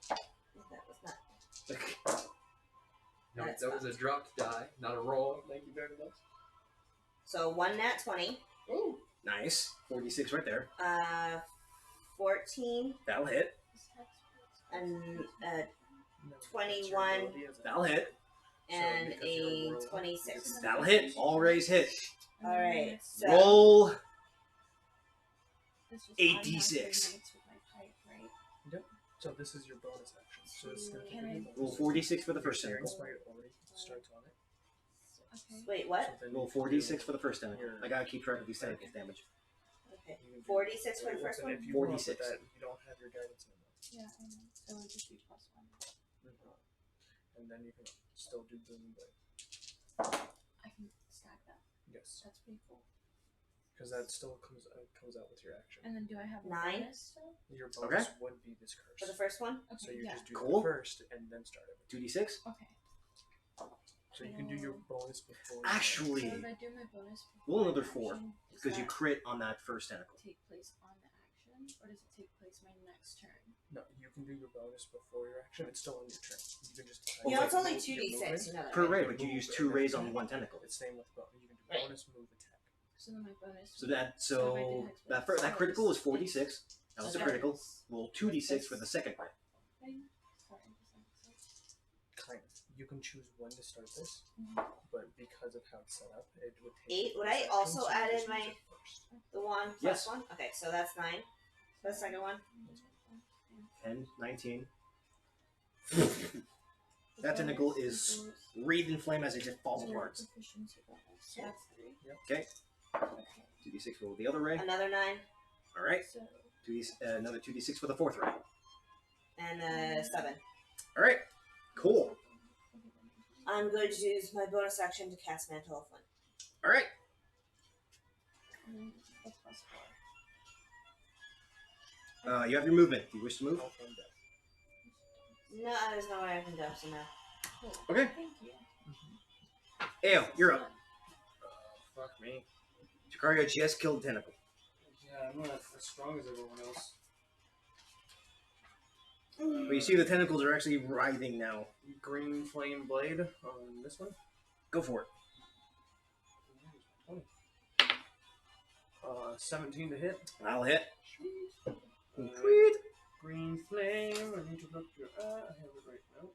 That was not. No, That's that was a dropped die, not a roll. Thank you very much. So 1 nat 20, Ooh. Nice. 46 right there. 14, That'll hit. and No, 21. that's your ability as a- That'll hit. and because you're a world- 26. That'll hit. All rays hit. Alright, so Roll. This just 8d6. automatically mates with my type, right? So this is your bonus action. So it's going to Can I- Roll 4d6 for the first Your tentacle. Inspire already starts on it. Okay. wait, what? So then Roll you can 4d6 do- for the first tentacle. I gotta keep track of these tentacles damage. Okay, you can do- 46 for the Wait, first and one. If you roll up with 46. that, you don't have your guidance anymore. Yeah, I know. So it would just be +1. And then you can still do booming blade. I can stack that. Yes, That's pretty cool. because that still comes out with your action. And then do I have a 9? bonus still? Your bonus would be this curse. For the first one? Okay, So you yeah. just do Cool. the first and then start it. 2d6. Okay. So you can do your bonus before. Actually, So if I do my bonus roll before another my 4, action, does because you that crit on that first tentacle. take place on the action, or does it take place my next turn? No, you can do your bonus before your action. It's still on your turn. You can just. You know, wait. it's only Move your 2d6. movement. You know that, Per right? ray, but you use 2 rays on 1 tentacle. It's same with bonus. You can do Right. bonus move attack. So then my bonus. So that So if I did Hexblade, that critical was 4d6. That was a Okay. critical. Roll 2d6 for the second ray. Thing. Sorry, does that make sense? Kind of. You can choose when to start this, Mhm. but because of how it's set up, it would take. 8. Would this I action, also so you add just in use my- it first. The 1 plus Yes. 1? Okay, so that's 9. The second one? 10, 19. That tentacle is wreathed in flame as it just falls apart. Proficiency bonus. So Yeah. that's 3. Okay. Okay. 2d6 for the other ray. Another 9 Alright. So Another 2d6 for the fourth ray. and 7. Alright. Cool. I'm going to use my bonus action to cast Mantle of Flint. Alright. That's +4. You have your movement. Do you wish to move? Health and death. No, there's no way I can go, so no. Cool. Okay. Thank you. Ayo, you're up. Fuck me. Jacario just killed Tentacle. Yeah, I'm not as strong as everyone else. But you see the tentacles are actually writhing now. Green flame blade on this one. Go for it. 17 to hit. I'll hit. Uh, Sweet. Green flame. I need to look your. I have it right now.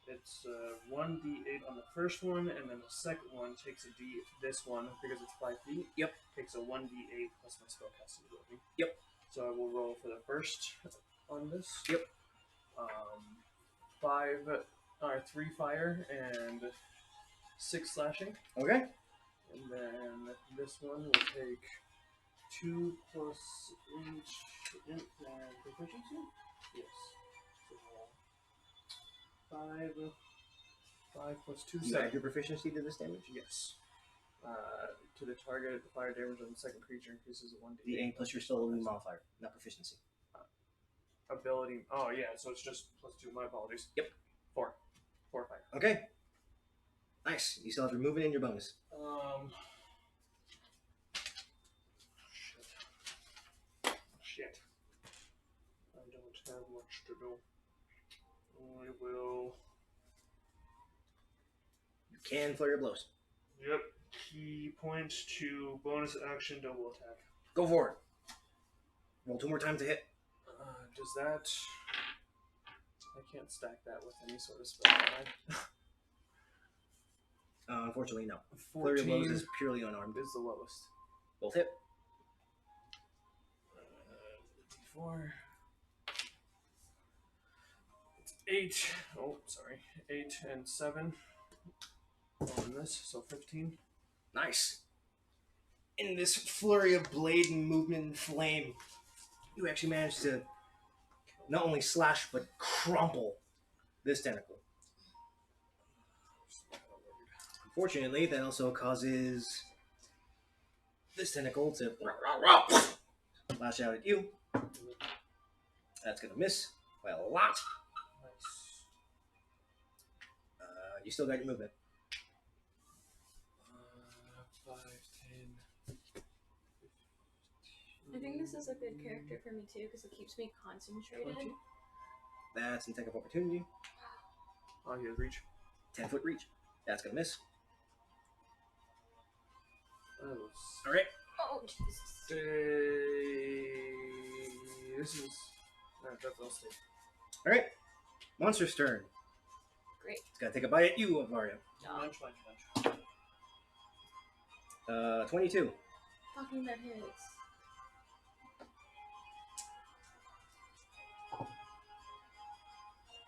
It's 1d8 on the first one, and then the second one takes a d. This one, because it's 5 feet. Yep. Takes a 1d8 plus my spellcasting ability. Yep. So I will roll for the first on this. Yep. 3 fire and 6 slashing, Okay. and then this one will take 2 plus each and proficiency. Yes. So 5 plus 2. You add your proficiency to this damage? Yes. To the target, the fire damage on the second creature increases 1d8. The A plus your still ability modifier, not proficiency. Ability. Oh yeah, so it's just plus 2. My apologies. Yep. 4 fire. Okay. Nice. You still have your movement and your bonus. Shit. I don't have much to do. I will. You can flurry of blows. Yep. Key point to bonus action double attack. Go for it. Roll 2 more times to hit. Does that? I can't stack that with any sort of spell. Can I? Unfortunately, no. Flurry of 14 blows is purely unarmed. is the lowest. Both hit. D4. It's 8. Oh, sorry. 8 and 7 on this, so 15. Nice. In this flurry of blade and movement and flame, you actually managed to not only slash but crumple this tentacle. Unfortunately, that also causes this tentacle to lash out at you. That's gonna miss by a lot. Nice. You still got your movement. 5, 10. I think this is a good character for me too because it keeps me concentrated. 20. That's an attack of opportunity. Oh, he has reach. 10-foot reach. That's gonna miss. That was. Alright. Oh Jesus! This is. That's all state. Alright. Monster's turn. Great. It's gonna take a bite at you, Avaria. Lunch. 22. Fucking that hits.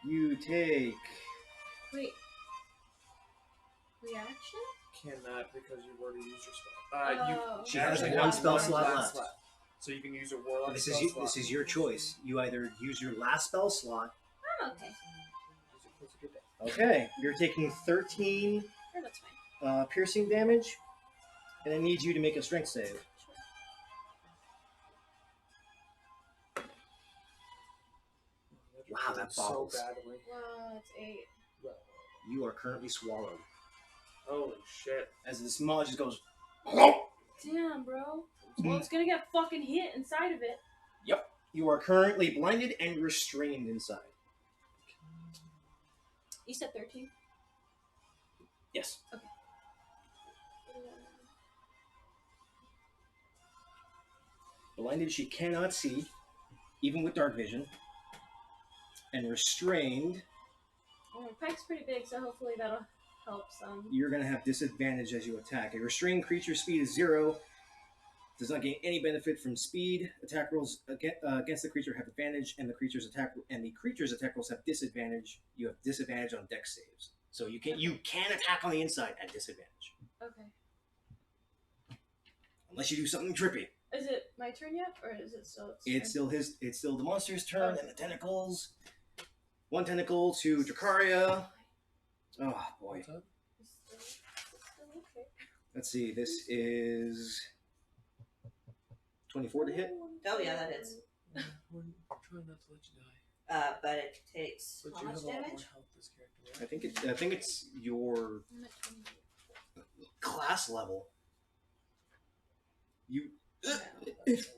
You take... Wait. Reaction? Cannot because you've already used your spell. Oh. She has actually one has spell one slot last left. So you can use your warlock. This spell is slot. this is your choice. You either use your last spell slot. I'm okay. Okay, you're taking 13 Oh, that's fine. piercing damage, and I need you to make a strength save. Sure. Wow, that so boggles. badly. Wow, it's 8. You are currently swallowed. Holy shit. As the small just goes. Damn, bro. Well, it's gonna get fucking hit inside of it. Yep. You are currently blinded and restrained inside. You said 13? Yes. Blinded, she cannot see, even with dark vision. And restrained, Oh, my pack's pretty big, so hopefully that'll help some. you're going to have disadvantage as you attack. A restrained creature's speed is 0. Does not gain any benefit from speed. Attack rolls against the creature have advantage, and the creature's attack rolls have disadvantage. You have disadvantage on dex saves, so you can attack on the inside at disadvantage Okay. unless you do something trippy. Is it my turn yet, or is it still? It's still the monster's turn, and the tentacles. One tentacle to Dracaria. Oh boy. What's up? It's still okay. Let's see. This is 24 to hit. Oh yeah, that is. We're trying not to let you die. But it takes But how you much have a lot more damage? health this character, right? I think it's your I'm at 20. class level. You.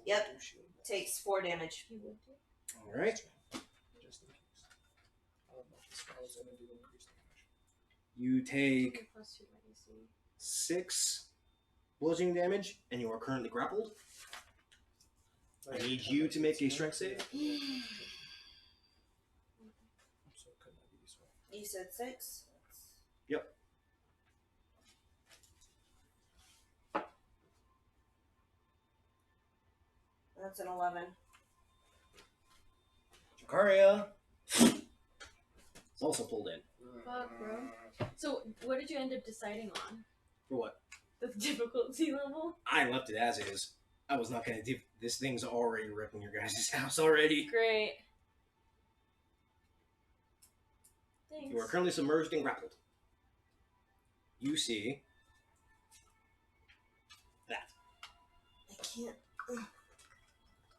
Yep. Takes 4 damage. You would do? All right. Just in case. I don't know if the spell is going to do increased damage. You take Plus 2 my AC. 6 bludgeoning damage, and you are currently grappled. I need you to make a strength save. So could not be useful. You said 6? Yep. That's an 11. Jakaria is also pulled in. Fuck, bro. So, what did you end up deciding on? For what? The difficulty level? I left it as is. I was not going to do. This thing's already ripping your guys' house already. Great. Thanks. You are currently submerged and grappled. You see that. I can't.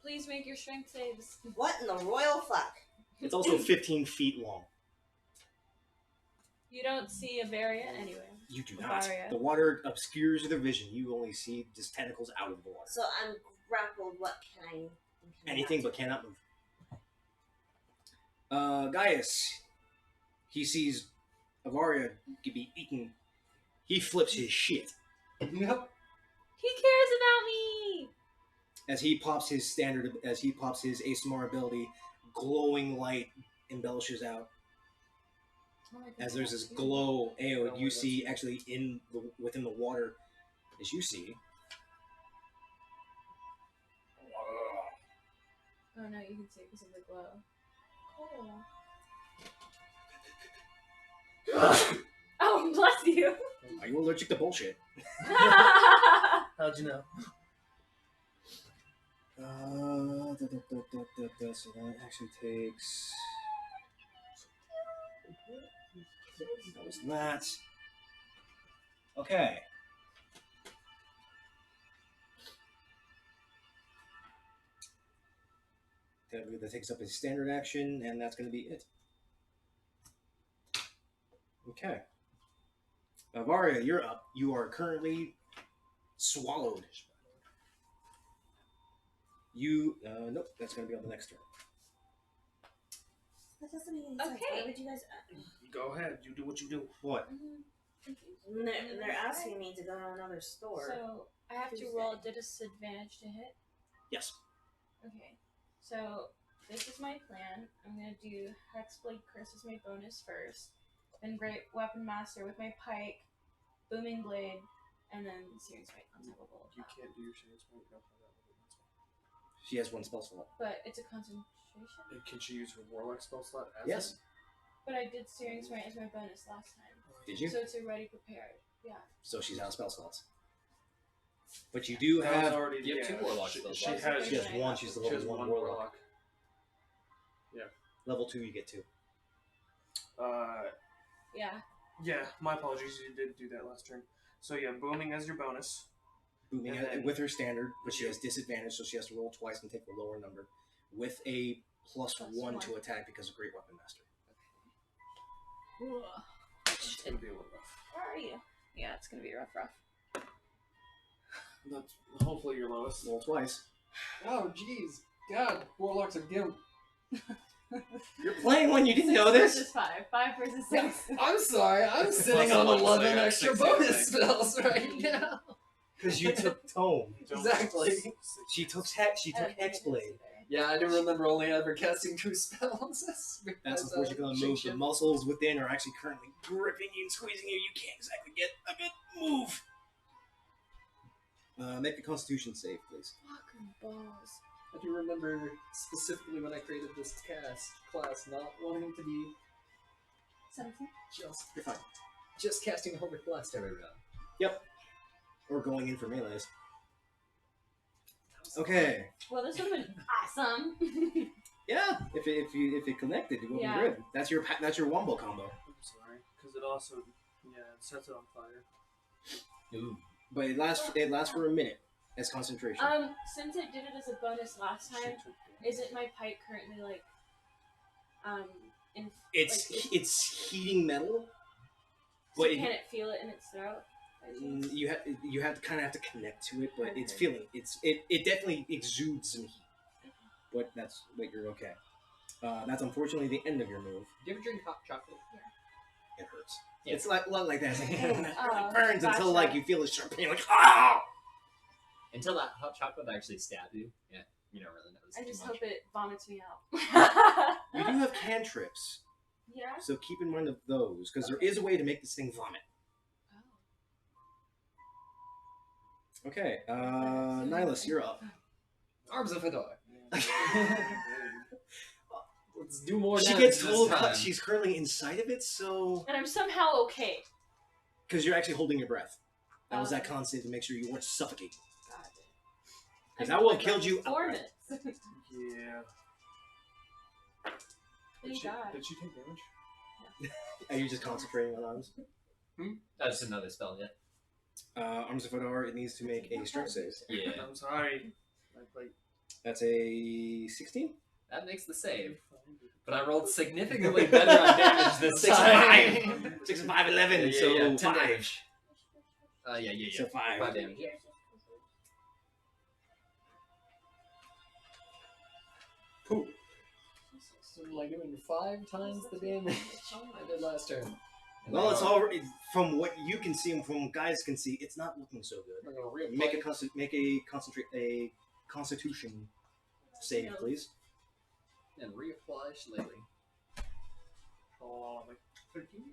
Please make your strength saves. What in the royal fuck? It's also 15 feet long. You don't see a variant anyway. You do not. Varia. The water obscures the vision. You only see just tentacles out of the water. So I'm grappled. What can I? Anything but cannot move. Gaius. He sees Avaria be eaten. He flips his shit. Yep. He cares about me! As he pops his ASMR ability, glowing light embellishes out. Oh my As God. there's this glow, Ayo, you see actually within the water, as you see. Oh no, you can see it because of the glow. Cool. Oh, bless you! Are you allergic to bullshit? How'd you know? So that actually takes. That was that. Okay. That takes up his standard action, and that's going to be it. Okay. Avaria, you're up. You are currently swallowed. You, nope, that's going to be on the next turn. That doesn't make any sense. Okay. Why would you guys? Go ahead. You do what you do. What? They're asking me to go to another store. So, I have to roll a disadvantage to hit? Yes. Okay. So, this is my plan. I'm going to do Hexblade Curse as my bonus first, then Great Weapon Master with my pike, Booming Blade, and then Searing Smite on top of all of You that. can't do your Searing Smite. You don't have that level. She has one spell slot. But it's a concentration. And can she use her Warlock spell slot as Yes. But I did Searing Smite as my bonus last time. Did you? So it's already prepared. Yeah. So she's out of spell slots. But you do That was have. already. You have two Warlock She, spells. she That's has. She has one. She's the She has level one 1 warlock. Warlock. Level 2, you get 2. Yeah. Yeah. My apologies. You did do that last turn. So yeah, booming as your bonus. Booming And then- with her standard, but she has disadvantage, so she has to roll twice and take the lower number. With a plus Plus 1 one. to attack because of Great Weapon Master. It's gonna be a little rough. Where are you? Yeah, it's gonna be rough. That's hopefully your lowest. Roll twice. Oh, jeez. God, Warlocks are gimp. You're playing when you didn't know this? Versus 5. 5 versus 6. I'm sorry, I'm sitting on one, so 11 I got extra 6 bonus anything. spells right now. Because you took Tome. Exactly. She took Hexblade. Yeah, I do remember only ever casting 2 spells. That's unfortunately going to move. The muscles within are actually currently gripping you and squeezing you. You can't exactly get a good move. Make a Constitution save, please. Fucking balls. I do remember specifically when I created this class not wanting to be 17? You're fine. just casting Holy Blast every round. Yep. Or going in for melees. Okay. Well, this would have been awesome. Yeah. If it connected, it would Yeah. be good. That's your wombo combo. I'm sorry, because it also it sets it on fire. Ooh. But it lasts for a minute as concentration. Since it did it as a bonus last She time, took isn't my pipe currently like, in? It's heating metal. So But can it feel it in its throat? you have to connect to it, but it's Okay. feeling it definitely exudes some heat. But you're okay. That's unfortunately the end of your move. Do you ever drink hot chocolate? It hurts. Yeah. It's like like that. It Oh, burns until gotcha. like you feel a sharp pain, like ah. Until that hot chocolate actually stabs you. Yeah. You don't really notice I too just much. hope it vomits me out. You do have cantrips, Yeah. so keep in mind of those, because there is a way to make this thing vomit. Oh. Okay, Nihilus, you're up. Arms of Fedor. Let's do more She damage gets this told time. she's currently inside of it, so And I'm somehow okay. because you're actually holding your breath. That was that Okay. constant to make sure you weren't suffocating. God. Because I that will felt have killed like you 4 outright. minutes. Yeah. Thank God. Did she take damage? Are you just concentrating on arms? That's another spell, yeah. Arms of Fedor, it needs to make a strength save. Yeah. I'm sorry. Like, That's a 16? That makes the save. But I rolled significantly better on damage this 6 time. and 5. 6 and 5, 11, so 10 5. damage. Yeah. So 5. 5 damage. Yeah. Cool. So like doing 5 times the damage I did last turn. Well, it's already, from what you can see and from what guys can see, it's not looking so good. I'm gonna reapply. Make a constitution save, please. And reapply Shillelagh. like 13?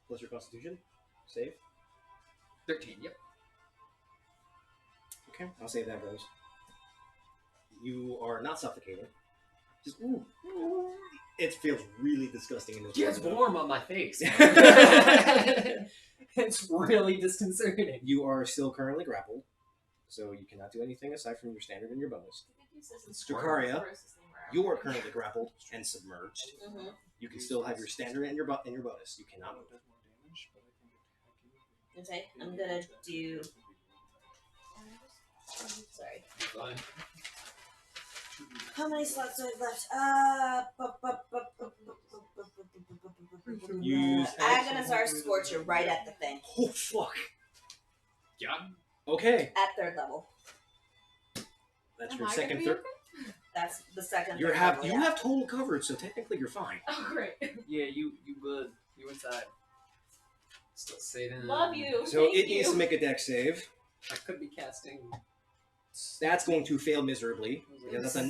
Plus your constitution save. 13, yep. Okay, I'll see how that goes. You are not suffocating. Just it feels really disgusting in this. Yeah, it's room, though. warm on my face. It's really disconcerting. You are still currently grappled, so you cannot do anything aside from your standard and your bonus. Dracaria, you are currently grappled and submerged. Mm-hmm. You can still have your standard and your bonus. You cannot move. Okay, I'm gonna do. Sorry. Fine. How many slots do I have left? Use Agonizar Scorcher right at the thing. Oh fuck. Yeah. Okay, At 3rd level. that's Am your I second, gonna be third. okay? That's the second. You third have level, you yeah. have total coverage, so technically you're fine. Oh, great. Yeah, you good. You inside. Still saving. Love you. So Thank it you. needs to make a dex save. I could be casting. That's going to fail miserably. Because So then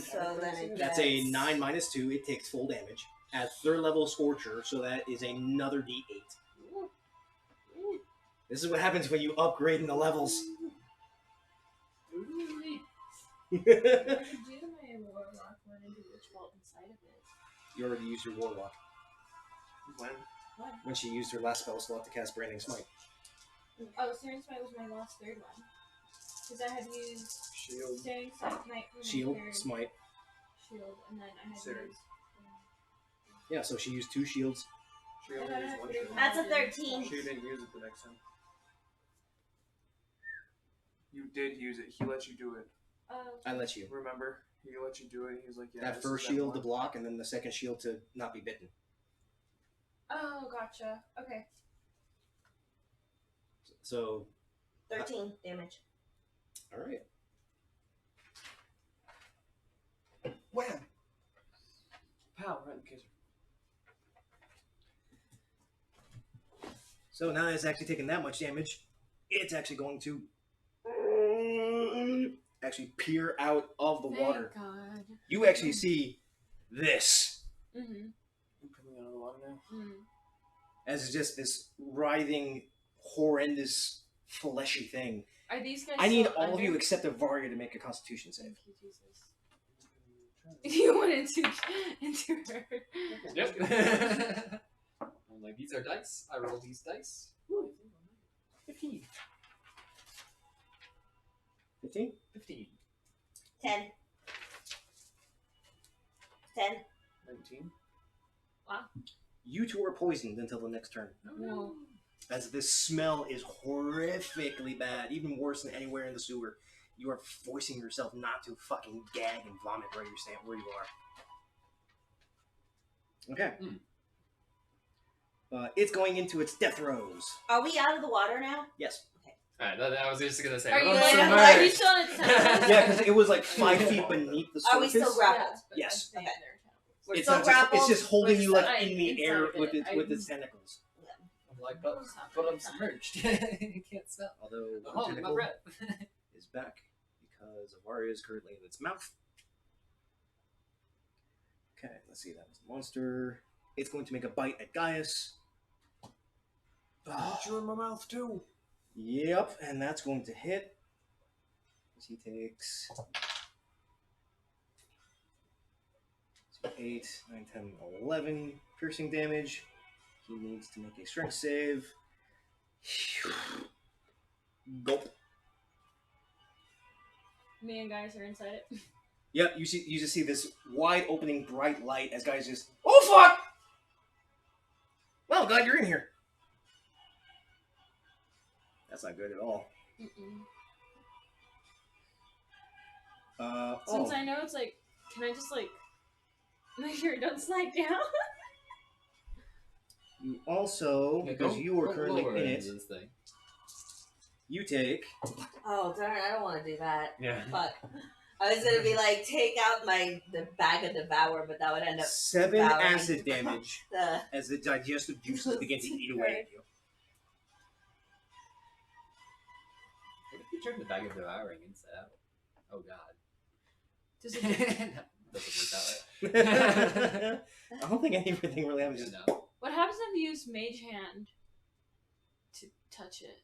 it that's gets... a 9 minus 2. It takes full damage. At 3rd level Scorcher, so that is another D8. This is what happens when you upgrade in the levels. I could do my warlock one and do witch bolt inside of it. You already used your Warlock When? What? when she used her last spell slot to cast Branding Smite. Oh, Searing Smite was my last 3rd one. Because I had used Shield. Searing Smite for my Shield, 3rd Smite. shield, and then I had Searing. used. Yeah, so she used 2 shields. She only used one shield. That's a 13. She didn't use it the next time. You did use it. He let you do it. I let you. Remember? He let you do it. He was like, yeah. That this first is that shield to one. block, and then the second shield to not be bitten. Oh, gotcha. Okay. So, 13 damage. alright. Wham! Pow, right in the kisser. So now that it's actually taken that much damage, it's actually going to actually peer out of the water. Thank God. You actually see this Mm-hmm. I'm coming out of the water now. Mm. as just this writhing, horrendous, fleshy thing. Are these guys? I need still all of you under? except Avaria to make a Constitution save. Thank you, Jesus. You went into her. Yep. I'm like, these are dice. I roll these dice. 15. 15? 15. 10. 10. 19. You two are poisoned until the next turn. No. As this smell is horrifically bad, even worse than anywhere in the sewer. You are forcing yourself not to fucking gag and vomit where you stand, where you are. Okay. It's going into its death throes. Are we out of the water now? Yes. Alright, I was just gonna say. Are you I'm like? submerged. Are you still on its tentacles? Yeah, because it was like 5 feet beneath the surface. Are we still grappled? Yes. Okay. We're It's, still not just, it's grappled? just holding We're you like still- in the inside air of it. with its tentacles. I'm like, but I'm submerged. You can't smell. Although I'm one holding my tentacle breath. is back because Avaria is currently in its mouth. Okay, let's see. That was the monster. It's going to make a bite at Gaius. Oh, you're in my mouth too. Yep, and that's going to hit. He takes 8, 9, 10, 11 piercing damage. He needs to make a strength save. Gulp. Me and guys are inside it. Yep, you just see this wide opening bright light as guys just, oh fuck! Well, glad you're in here. That's not good at all. Mm-mm. Oh. Since I know it's like, can I just like make sure it don't slide down? You also, Yeah, because go- you are go currently lower in into it, This thing. you take Oh darn! I don't want to do that. Yeah. Fuck. I was gonna be like, take out the bag of devour, but that would end up 7 devouring acid damage the. as the digestive juices begin to eat away at you. What if you turn the bag of devouring inside out? Oh god. Does it? Doesn't work that way. I don't think anything really happens. No. What happens if you use Mage Hand to touch it,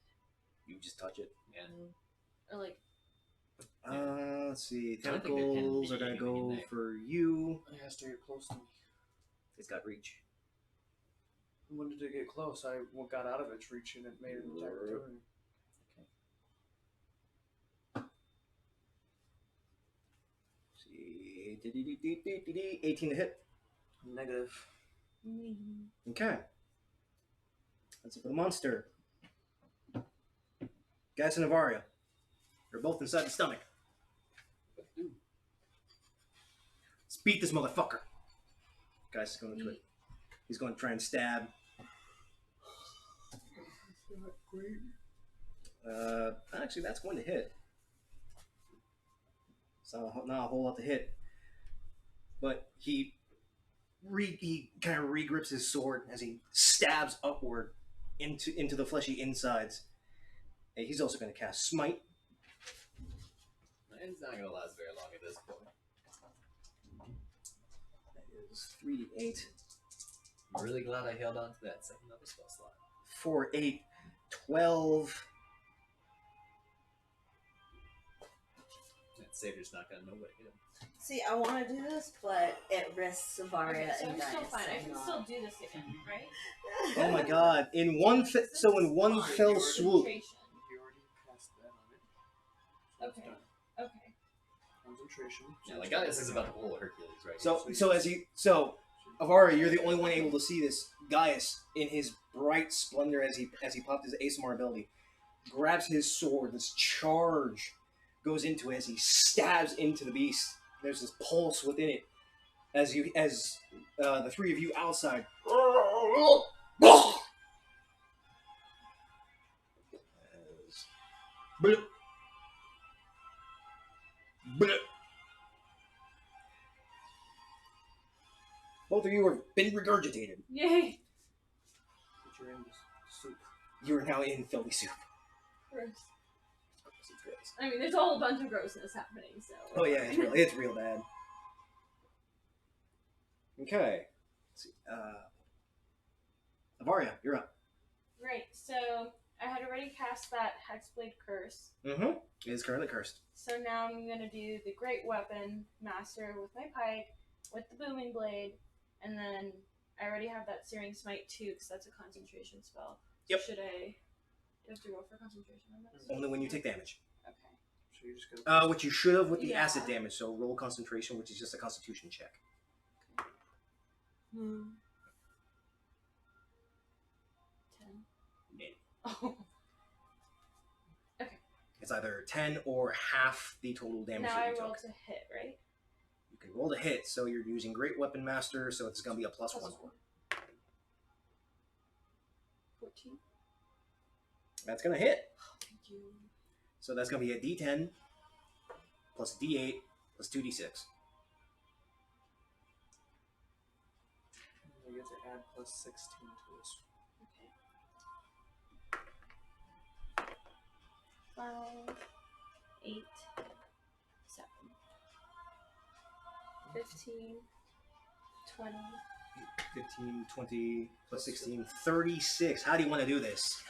You just touch it. Yeah. or like? Let's see. I don't think there can Tentacles be are gonna anything in go there. for you. It has to get close to me. It's got reach. When did it get close? I got out of its reach and it made an attack opportunity. See, 18 to hit. Negative. Okay. That's it for the monster. Gaius and Avaria. They're both inside the stomach. Let's beat this motherfucker. Gaius is going to it. He's going to try and stab. Actually, that's going to hit. So not a whole lot to hit. But he kind of regrips his sword as he stabs upward into the fleshy insides. And he's also going to cast Smite. It's not gonna last very long at this point. That is 3d8. I'm really glad I held on to that second level spell slot. 4, 8, 12. That savior's not gonna know what hit him. See, I want to do this, but it risks Avaria Okay, so and I'm Gaius. still fine. I I'm can not. still do this again, right? Oh my god. In one fell swoop. Concentration. You already cast that on it. Okay. Done. Okay. Concentration. Yeah, like Gaius is about to pull Hercules right So Avaria, you're the only one able to see this. Gaius, in his bright splendor as he popped his ASMR ability, grabs his sword. This charge goes into it as he stabs into the beast. There's this pulse within it as the three of you outside. Blip. Blip. Both of you have been regurgitated. Yay. But you're in this soup. You are now in filthy soup. Gross. I mean, there's a whole bunch of grossness happening, so. Oh yeah, it's real bad. Okay. Let's see. Avaria, you're up. Right, so I had already cast that Hexblade Curse. Mm-hmm. It is currently cursed. So now I'm gonna do the Great Weapon Master with my pike, with the Booming Blade, and then I already have that Searing Smite too, because that's a concentration spell. Yep. So do I have to roll for concentration on this? Only when you take damage. Okay. So you're just gonna. Which you should have with the Yeah. acid damage. So roll concentration, which is just a Constitution check. 10. Oh. It's either 10 or half the total damage Now that I you roll took. to hit, right? You can roll to hit, so you're using Great Weapon Master, so it's going to be a +1. 14. That's going to hit. Thank you. So that's going to be a D10 plus D8 plus 2D6. You get to add plus 16 to this. Okay. 5, 8, 15, 20. 15, 20, plus 16, 36. How do you want to do this?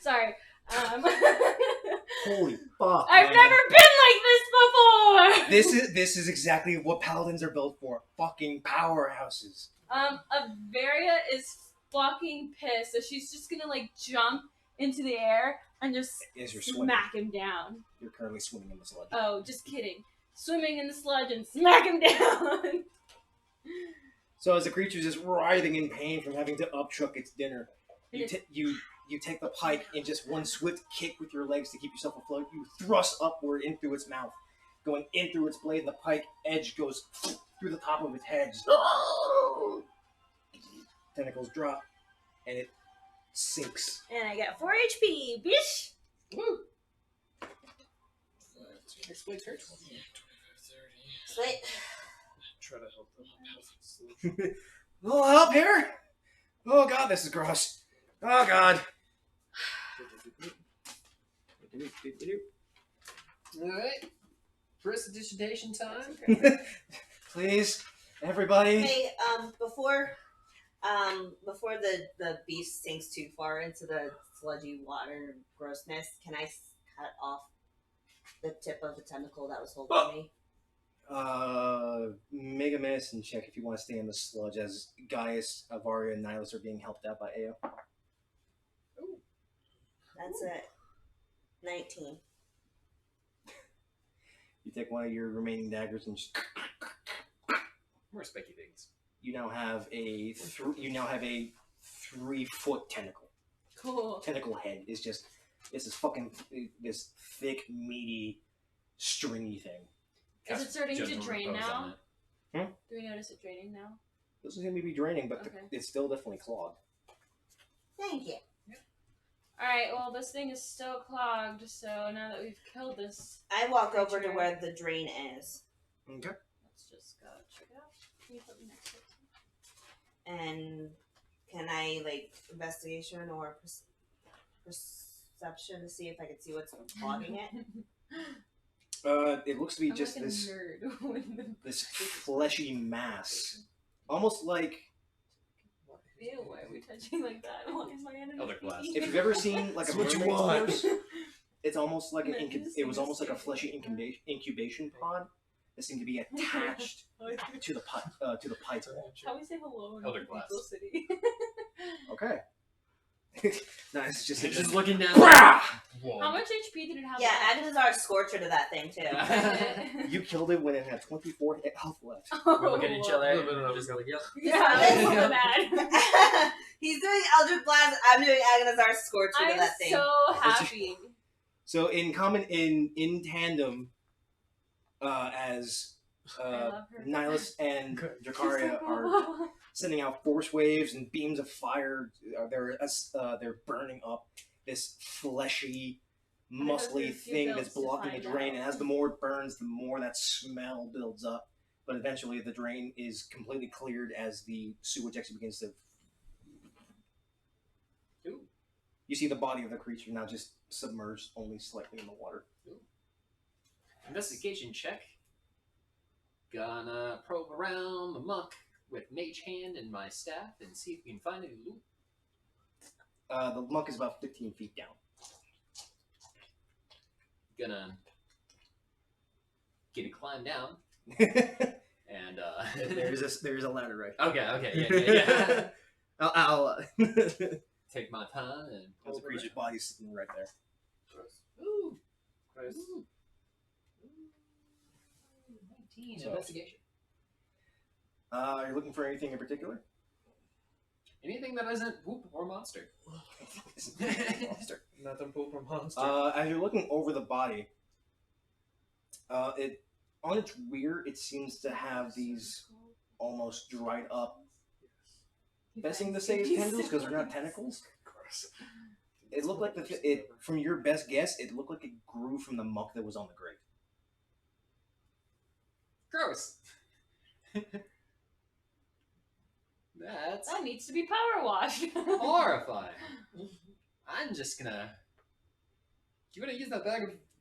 Sorry. Holy fuck, I've man. never been like this before! This is exactly what paladins are built for. Fucking powerhouses. Avaria is fucking pissed, so she's just gonna like jump into the air and just As you're swimming. smack him down. You're currently swimming in the sludge. Oh, just kidding. Swimming in the sludge and smack him down. So as the creature's just writhing in pain from having to upchuck its dinner, you take the pike in just one swift kick with your legs to keep yourself afloat. You thrust upward in through its mouth, going in through its blade, and the pike edge goes through the top of its head. Just, tentacles drop, and it sinks. And I got 4 HP, bitch! Woo! Explain her 20. Sweet. Try to help them. A little help here? Oh god, this is gross. Oh god. Alright. Prestidigitation time. Please, everybody. Hey, before the beast sinks too far into the sludgy water grossness, can I cut off the tip of the tentacle that was holding me? Make a medicine check if you want to stay in the sludge, as Gaius, Avaria, and Nihilus are being helped out by Ao. That's it. 19. You take one of your remaining daggers and just, More spiky things. you now have a 3-foot tentacle. Cool. Tentacle head is just this thick, meaty, stringy thing. Is it starting to General drain repose on now? it. Do we notice it draining now? This is going to be draining, but Okay. it's still definitely clogged. Thank you. Alright, well, this thing is still clogged, so now that we've killed this, I walk over to where the drain is. Okay. let's just go check it out. Can you put me next to it? And can I, investigation or perception to see if I can see what's clogging it? It looks to be I'm just like a this nerd with the this fleshy mass, almost like Ew, why are we touching like that? Why is my enemy? Elder Glass. if you've ever seen like a That's what you mermaid's want. nose, it's almost like Man, this it was thing almost is like a scary. fleshy incubation pod that seemed to be attached to the pipe. How we say hello in Elder the Glass. Cathedral City? Okay. No, it's just You're just looking down. Whoa. How much HP did it have? Yeah, left? Agnazar Scorcher to that thing, too. You killed it when it had 24 health left. We look at each other A little bit and of just a- like, yep. Yeah, that's so bad. He's doing Eldritch Blast, I'm doing Agnazar Scorcher to I'm that thing. so happy. So in tandem, as I love her. Nihilus and Okay. Dracaria are sending out force waves and beams of fire. They're burning up this fleshy, muscly there's a few thing builds that's to blocking the find drain. out. And as the more it burns, the more that smell builds up. But eventually, the drain is completely cleared as the sewage actually begins to. Ooh. You see the body of the creature now just submerged only slightly in the water. Investigation check. Gonna probe around the muck with mage hand and my staff and see if we can find any loot. The muck is about 15 feet down. Gonna get a climb down and there's a ladder right. okay, yeah. I'll Take my time and There's a creature's body sitting right there. Ooh. Nice. Ooh. 19 So- investigation. You're looking for anything in particular? Anything that isn't whoop or monster. Monster. Nothing pulled from monster. As you're looking over the body, it on its rear, it seems to have these almost dried up. Best thing to say is tendrils because they're not tentacles. Gross. It looked like from your best guess, it looked like it grew from the muck that was on the grate. Gross. That's That needs to be power washed. horrifying. I'm just gonna. You wanna use that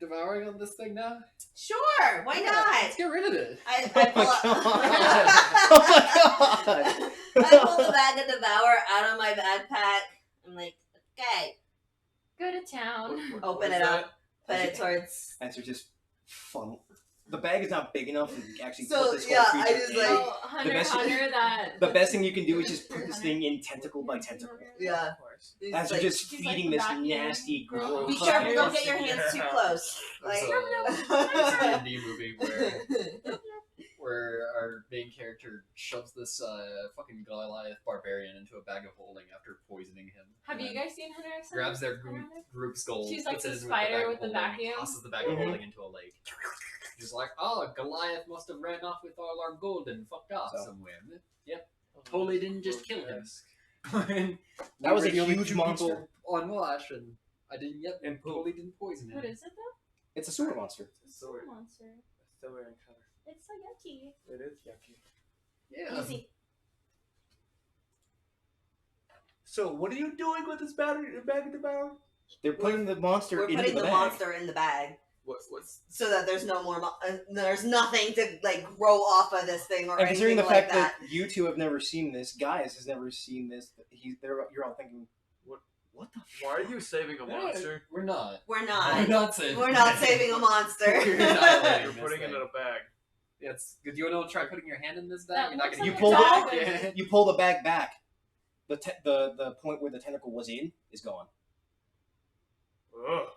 devouring on this thing now? Sure, why not? Let's get rid of it. I Oh my god! I pull the bag of devour out of my backpack. I'm like, okay, Go to town. open it up, put it towards. As you're just funnel. The bag is not big enough to actually So, put this whole yeah, creature I just, in. like- Oh, Hunter, best- that. The best thing you can do is just put this thing in tentacle by tentacle. Yeah. Of course. It's As like, you're just She's like feeding this vacuum. nasty, Gross. be gross. careful, don't get your hands too close. Like, There's a D&D movie where our main character shoves this fucking Goliath barbarian into a bag of holding after poisoning him. Have and you then guys seen Hunter x grabs their Hunter? group's gold, She's like puts the it in spider with with the the bag of holding, vacuum. tosses the bag of holding into a lake. He's like, oh, Goliath must have ran off with all our gold and fucked off So. somewhere. Yep, totally didn't just kill him. That was a We were the only huge two monster. people on watch, and I didn't. Yep, and totally didn't poison him. What is it though? It's a sewer monster. Sewer monster. Still wearing color. It's so yucky. It is yucky. Yeah. easy. So, what are you doing with this bag of devour? They're putting the monster We're into putting the the bag. monster in the bag What's so that there's no more. There's nothing to like grow off of this thing or And considering anything the like fact that. that you two have never seen this, Guys has never seen this, you're all thinking, what the why are you saving a monster? We're not. We're We're not. not saving. We're not saving a monster. We're annihilating You're this putting it thing. in a bag. Yeah, it's good. You want to try putting your hand in this bag? That You're not looks gonna You like pulled a it- dolphin. Yeah. You pull the bag back. The point where the tentacle was in is gone. Ugh.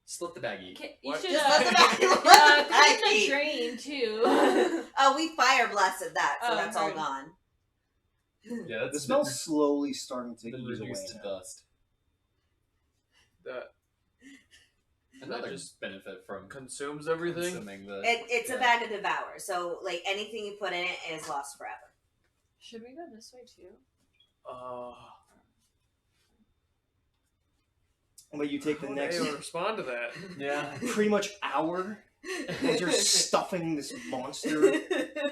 Split the baggie. You What? should Just let the bag. clean the drain too. Oh, we fire blasted that, so Oh, that's all right. gone. Yeah, that's The smell's slowly starting to been ease away reduced to now. dust. That Another just benefit from consumes everything. consuming the. It's a yeah. bag of devour, so like anything you put in it is lost forever. Should we go this way too? But you take the How would next anyone respond to that? Yeah. pretty much hour as you're stuffing this monster,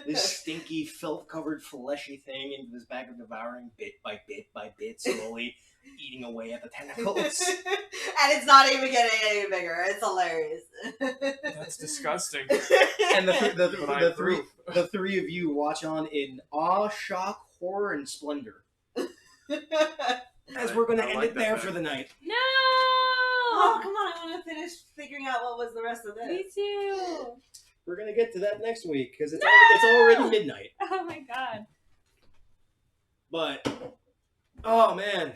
this stinky, filth-covered, fleshy thing into this bag of devouring bit by bit by bit, slowly eating away at the tentacles. And it's not even getting any bigger. It's hilarious. That's disgusting. And the But I three approve. the three of you watch on in awe, shock, horror, and splendor. As we're going to I end like it that there fact. for the night. No! Oh, come on. I want to finish figuring out what was the rest of this. Me too. We're going to get to that next week because it's, No! it's already midnight. Oh my god. But, oh man.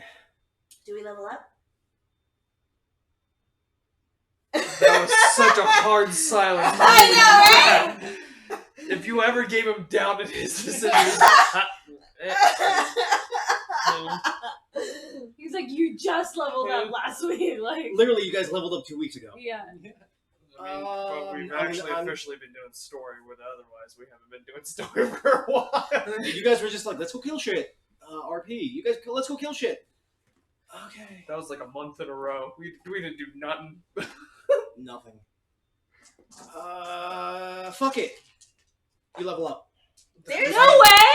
Do we level up? That was such a hard silence. I know, right? If you ever gave him down in his decision, He's like, you just leveled up last week. Like, Literally, you guys leveled up 2 weeks ago. yeah. but we've I'm- actually I'm- officially been doing story, with otherwise we haven't been doing story for a while. You guys were just like, let's go kill shit. RP. You guys, let's go kill shit. Okay. That was like a month in a row. We didn't do nothing. Nothing. Fuck it. You level up. There's No way!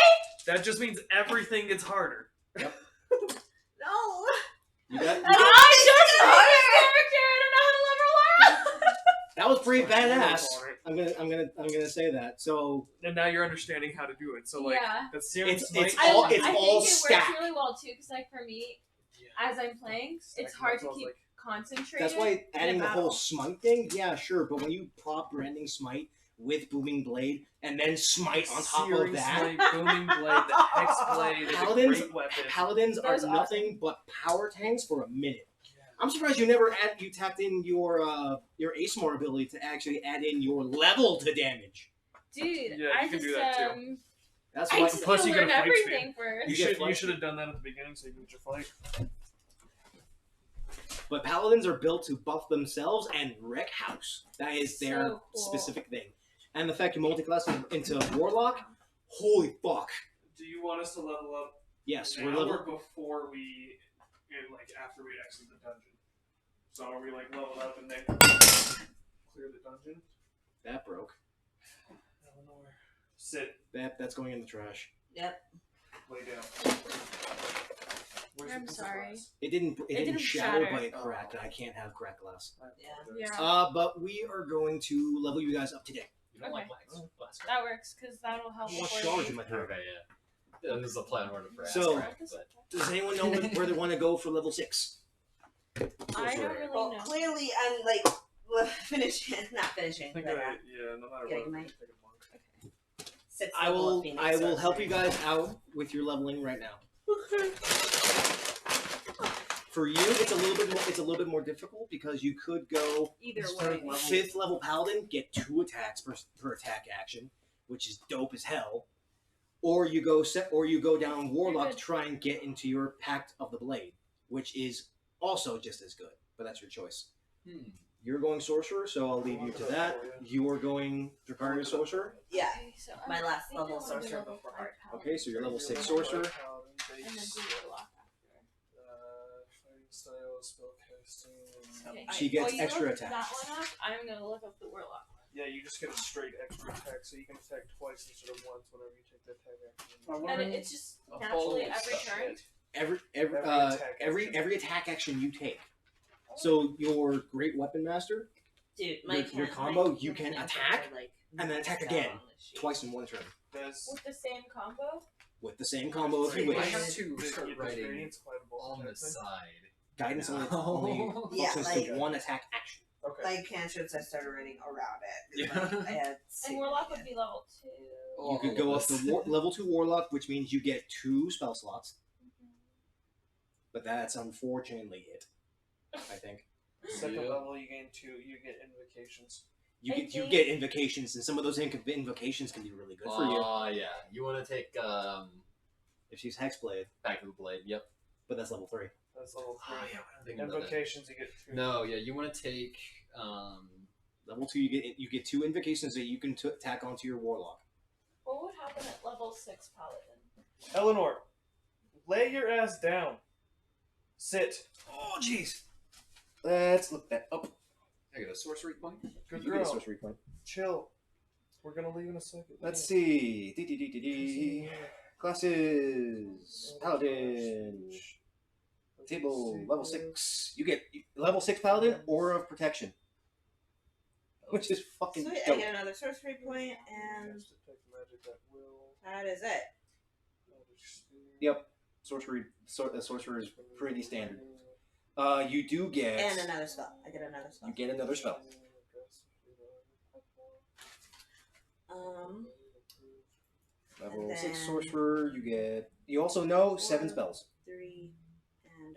That just means everything gets harder. no. You got, And I just made this character! I don't know how to level up! that was pretty badass. Alright. I'm gonna say that. So And now you're understanding how to do it. So like Yeah. the serum It's smite- it's all- I it's think all it stacked. works really well too, because like for me, as I'm playing, it's hard to keep concentrated. that's why adding in the whole battle. smite thing. Yeah, sure. But when you pop branding smite with booming blade and then smite on top Searing of that, smite, booming blade, the hex blade is a Paladins- great weapon. paladins That are was awesome. nothing but power tanks for a minute. I'm surprised you never tapped in your ASMR ability to actually add in your level to damage. Dude, Yeah, I you can just do that too. That's I why. just Plus need you to get learn a fight speed. everything first. You get should flight have done that at the beginning so you can get your fight. But paladins are built to buff themselves and wreck house. That is their So cool. specific thing. And the fact you multi-class into warlock, holy fuck. Do you want us to level up Yes, now we're level. or before we, like after we exit the dungeon? So are we like leveled up and then clear the dungeon? That broke. Eleanor. Sit. That's going in the trash. Yep. Lay down. Where's I'm the piece of sorry. glass? It didn't didn't shatter shatter. by a crack, and I can't have cracked glass. Yeah. Yeah. But we are going to level you guys up today. You don't like Okay. glass? That works, because that'll help. What before charge you- am I doing? Okay, yeah. This is a plan order for So- Asgard, but Does anyone know where they want to go for level 6? I don't really Well, know. clearly I'm like finishing, not finishing. I think but, no matter Yeah, what, you I might. think take a monk. sixth I level will. of Phoenix I will help sorcery. you guys out with your leveling right now. For you, it's a little bit more. It's a little bit more difficult because you could go Either Start way. level. 5th level paladin, get 2 attacks per attack action, which is dope as hell. Or you go down warlock to try and get into your Pact of the Blade, which is also just as good. But that's your choice. You're going sorcerer, so I'll leave you to that. You are going Dracarys sorcerer. Yeah, Okay, so my I last think I level wanna do sorcerer level before 5 art. paladin Okay, so you're level first, 6 sorcerer. Paladin, and then base, do warlock after. fighting style, spellcasting. Okay. She gets While you extra look attacks. that one up, I'm gonna look up the warlock. Yeah, you just get a straight extra attack, so you can attack twice instead of once whenever you take the attack action. And it's just A naturally full every stuff. turn. Every attack action you take. So your great weapon master Dude, my Your combo, you can attack and then attack again. Twice in one turn Does With the same combo? with the same combo if you I wish. have to does start does writing Radiance Fightables on the attack thing? side. Guidance only No. Yeah, functions to like- one attack action. Okay. Like cantrips, I started writing around it. Yeah. Like, I had And warlock would be level 2. You could go up to level 2 warlock, which means you get 2 spell slots, but that's unfortunately it. I think Second Yeah. level, you gain 2. You get invocations. you I get think- invocations, and some of those invocations can be really good for you. Yeah. You want to take If she's hexblade, Back to the Blade? Yep. but that's level 3. That's level 3. Oh, yeah, I don't think about that. Invocations, you get 2. No, yeah, you want to take Level 2, you get 2 invocations that you can tack onto your warlock. What would happen at level 6 paladin? Eleanor, lay your ass down. Sit. Oh, jeez. Let's look that up. I got a sorcery point. Good You get a girl. sorcery point. Chill. We're gonna leave in a second. Let's see. Classes. Paladin. Table. Level 6. You get level 6 Paladin, Aura of Protection. Which is fucking Sweet, I dope. get another sorcery point, and Cast detect magic at will. that is it. Magic sphere. Yep. Sorcerer is pretty standard. You do get. And another spell. I get another spell. You get another spell. Level And 6 then- sorcerer. You get. You also know 7 spells. 3, and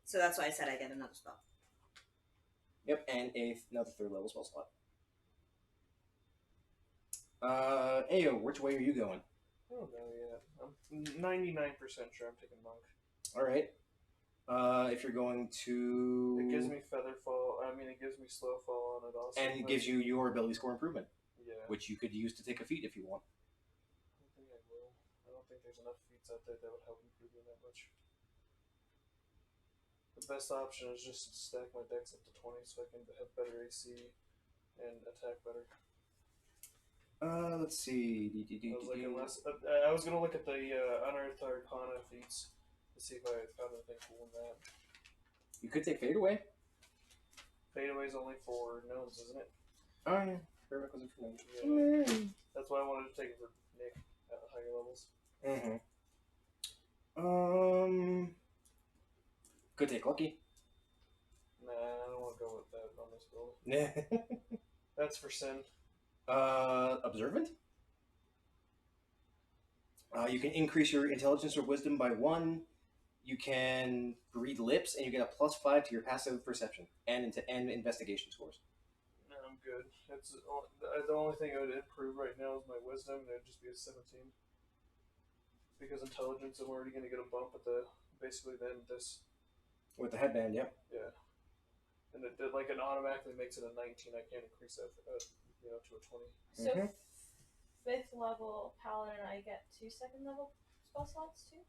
so that's why I said I get another spell. Yep, and another 3rd level spell slot. Ayo, which way are you going? I don't know yet. I'm 99% sure I'm taking monk. All right. If you're going to, It gives me feather fall. I mean, it gives me slow fall on it also. and it gives you your ability score improvement, Yeah. which you could use to take a feat if you want. I don't think I will. I don't think there's enough feats out there that would help improve me that much. The best option is just to stack my decks up to 20 so I can have better AC and attack better. Let's see. I was gonna look at the Unearthed Arcana feats to see if I found anything cool in that. You could take fade away. Fadeaway's only for gnomes, isn't it? Oh yeah, prerequisite for me. Yeah. That's why I wanted to take it for Nick at higher levels. Could take lucky. Nah, I don't want to go with that on this build. Yeah. That's for Sin. Observant. You can increase your intelligence or wisdom by 1. You can read lips, and you get a +5 to your passive perception and investigation scores. No, I'm good. That's the only thing I would improve right now is my wisdom, and it'd just be a 17. Because intelligence, I'm already going to get a bump at the basically the end of this. With the headband, yep. Yeah. And it automatically makes it a 19. I can't increase that to a 20. So, Mhm. 5th level paladin, I get 2 second level spell slots too?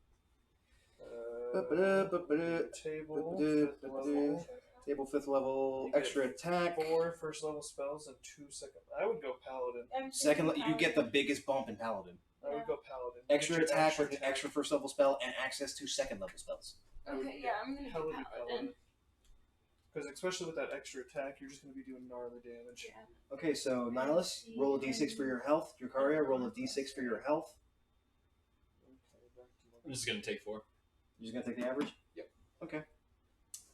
Table, 5th level. Table 5th level, You get extra attack. 4 first level spells and 2 second. I would go paladin. I'm Second, thinking you get the paladin. biggest bump in paladin. I would go paladin. Extra Get your attack with an extra first level spell and access to second level spells. I would Okay, yeah, I'm gonna paladin. do paladin. Because especially with that extra attack, you're just going to be doing gnarly damage. Yeah. Okay, so Nihilus, roll a d6 for your health. Drukaria, roll a d6 for your health. Okay, back to I'm just gonna take 4. You're just gonna take the average? Yep. Okay.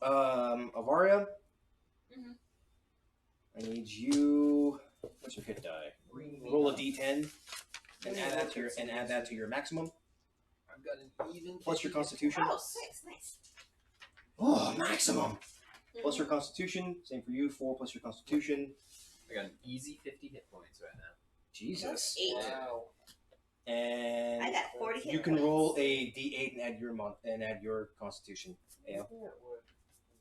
Avaria, Mhm. I need you. What's your hit die? Roll a d10 and add that to your maximum. I've got an even Plus your 50 constitution. Oh, 6. Nice. Oh, maximum. Plus your constitution. Same for you. 4 plus your constitution. I got an easy 50 hit points right now. Jesus. 8. Wow. And I got 40 hit you can points. roll a d8 and add your constitution. Yeah. Isn't that what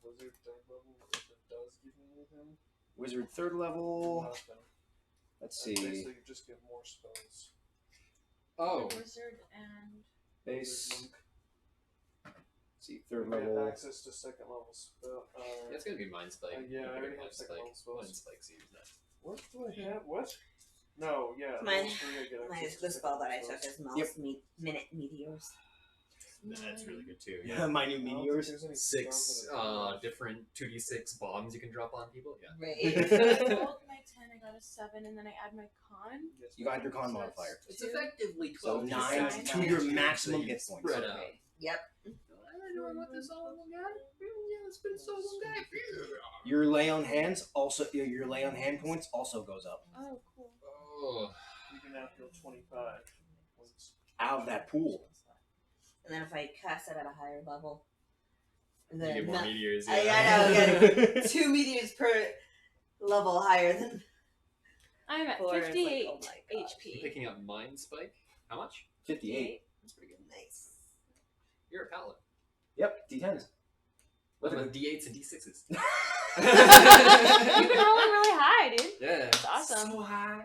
wizard third level if it does give me anything? Wizard third level. Nothing. Let's I'd see. basically just get more spells. Oh, Wizard and Base. Wizard monk. Let's see. Third You get level. access to second level spell. it's gonna be Mind Spike. Yeah, I already Mind have second level spells. Mind Spike's used that. What do I have? What? No, yeah. Mine- level 3 I get access Minus to the second spell that I level took spells. is Mel's Minute Meteors. That's really good too. Yeah, my new I don't think meteors. there's any 6 spells that I have. different 2d6 bombs you can drop on people. Yeah. I Right. rolled my 10, I got a 7, and then I add my con. Yes, You got your So con that's modifier. It's 2. effectively So 12 9 Nine to your damage. maximum So you hit points. spread out. Okay. Yep. I don't know what this all one guy. Yeah, let's put this all one guy. Your lay on hands also. Your lay on hand points also goes up Oh, cool. Oh, You can now heal 25 points. out of that pool. And then if I cast it at a higher level, you then get more meteors. I Yeah. know, yeah. 2 meteors per level higher than I'm at 4. It's like, 58 oh my god. HP. Picking up Mind Spike. How much? 58. That's pretty good. Nice. You're a paladin. Yep, d10s. With D8s and D6s. You've been rolling really high, dude. Yeah. That's awesome. So high.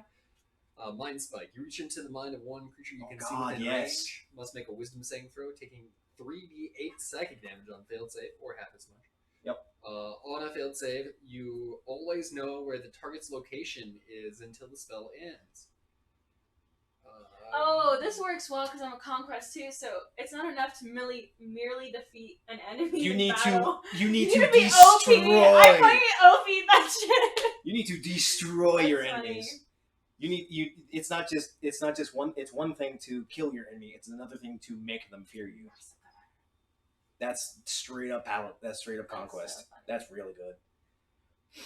Mind Spike. You reach into the mind of one creature you Oh can God, see within yes. range. Must make a wisdom saving throw, taking 3d8 psychic damage on failed save, or half as much. Yep. On a failed save, you always know where the target's location is until the spell ends. Oh, this works well because I'm a conquest too, so it's not enough to merely defeat an enemy You in need battle. to. You need to to be OP. destroy. I fucking OP that shit. You need to destroy That's your funny. enemies. You. It's not just one. It's one thing to kill your enemy. It's another thing to make them fear you. That's straight up palette. That's straight up That's conquest. so funny. That's really good.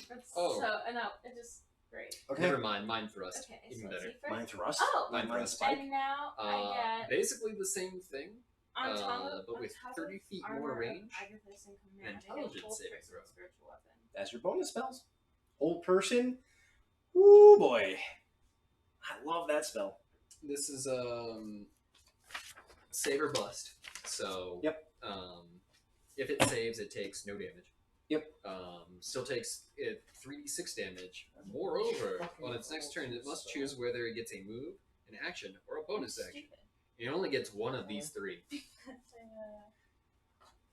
That's Oh. so, no, it just great. Okay. Never mind, Mind Thrust. Okay, Even so let's better. see first. Mind thrust. Oh, Mind Mind thrust. spike. and now I get Basically the same thing, on top of but with on top 30 of feet armor more of range. Agathis and command, and I get intelligence full saving person throw. spiritual weapon. That's your bonus spells. Old person. Woo boy. I love that spell. This is save or bust. So Yep. If it saves, it takes no damage. Yep. Still takes it 3d6 damage. Moreover, on its next turn, it must choose whether it gets a move, an action, or a bonus action. Stupid. It only gets one of these 3.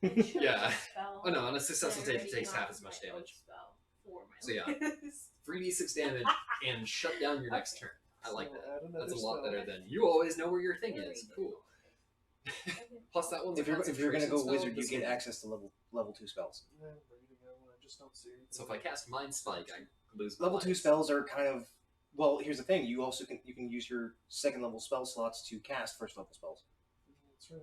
That's Yeah. Spell. Oh no, on a successful I save, it already takes half got as much my oath damage. spell for my So yeah. list. 3d6 damage and shut down your next turn. I like So that. add another That's a lot spell. better than you always know where your thing is. Cool. Okay. Plus that one's If you're gonna concentration go spell, wizard, you this get one- access to level 2 spells. Yeah, I'm reading that one. I just don't see anything. So if I cast Mind Spike, I lose my Level 2 life. spells are kind of well. Here's the thing: you also can use your second level spell slots to cast first level spells. That's right.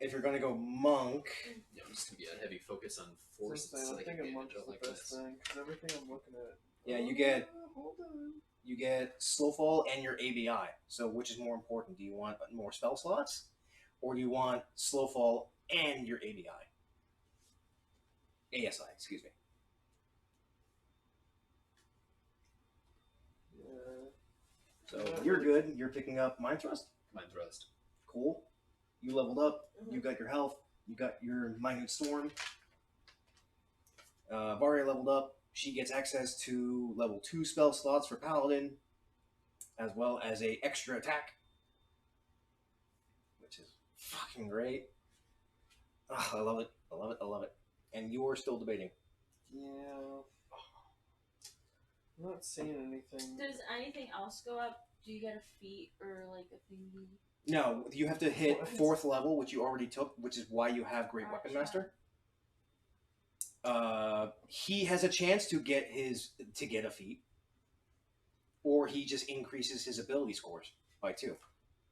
If you're gonna go monk, Yeah, I'm just gonna be a heavy focus on force So and I'm psychic thinking damage. monk I is like the best this. thing, because everything I'm looking at... Yeah, you get- Hold on. you get slowfall and your ABI. So which is more important? Do you want more spell slots, or do you want slowfall and your ABI? ASI, excuse me. Yeah. So you're good. You're picking up Mind Thrust. Mind Thrust. Cool. You leveled up. You got your health. You got your Minute Storm. Varia leveled up. She gets access to level 2 spell slots for Paladin, as well as a extra attack, which is fucking great. Oh, I love it. I love it. I love it. And you're still debating. Yeah. I'm not seeing anything. Does anything else go up? Do you get a feat or like a thingy? No, you have to hit 4th level, which you already took, which is why you have Great Weapon Master. He has a chance to get a feat, or he just increases his ability scores by 2.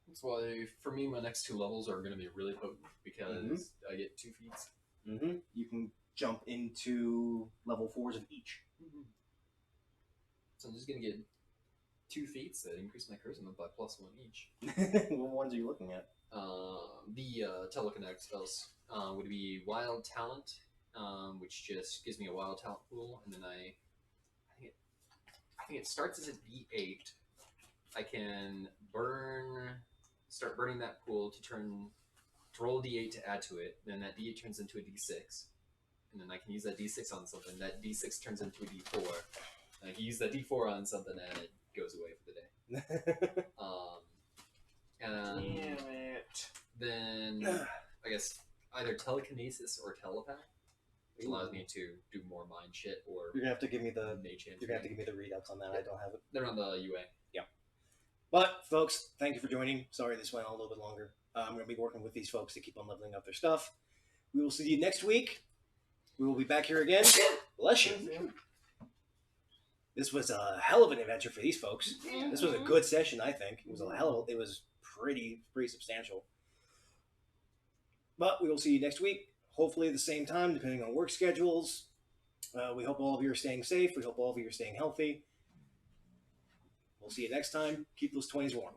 That's why, for me, my next 2 levels are going to be really potent because I get 2 feats. Mm-hmm. You can jump into level 4s of each. So I'm just going to get 2 feats that increase my charisma by +1 each. What ones are you looking at? The telekinetic spells would be Wild Talent, which just gives me a Wild Talent pool, and then I think it starts as a D8. I can start burning that pool to roll a D8 to add to it. Then that D8 turns into a D6, and then I can use that D6 on something. That D6 turns into a D4. And I can use that D4 on something, and it goes away for the day. And Damn it. then I guess either telekinesis or telepath, which allows me to do more mind shit or You're gonna have to give me the mage hand. You're gonna have to give me the readouts on that. I don't have it. They're on the UA. But folks, thank you for joining. Sorry this went a little bit longer. I'm gonna be working with these folks to keep on leveling up their stuff. We will see you next week. We will be back here again. Bless you. This was a hell of an adventure for these folks. This was a good session, I think. It was pretty substantial. But we will see you next week. Hopefully at the same time, depending on work schedules. We hope all of you are staying safe. We hope all of you are staying healthy. We'll see you next time. Keep those 20s warm.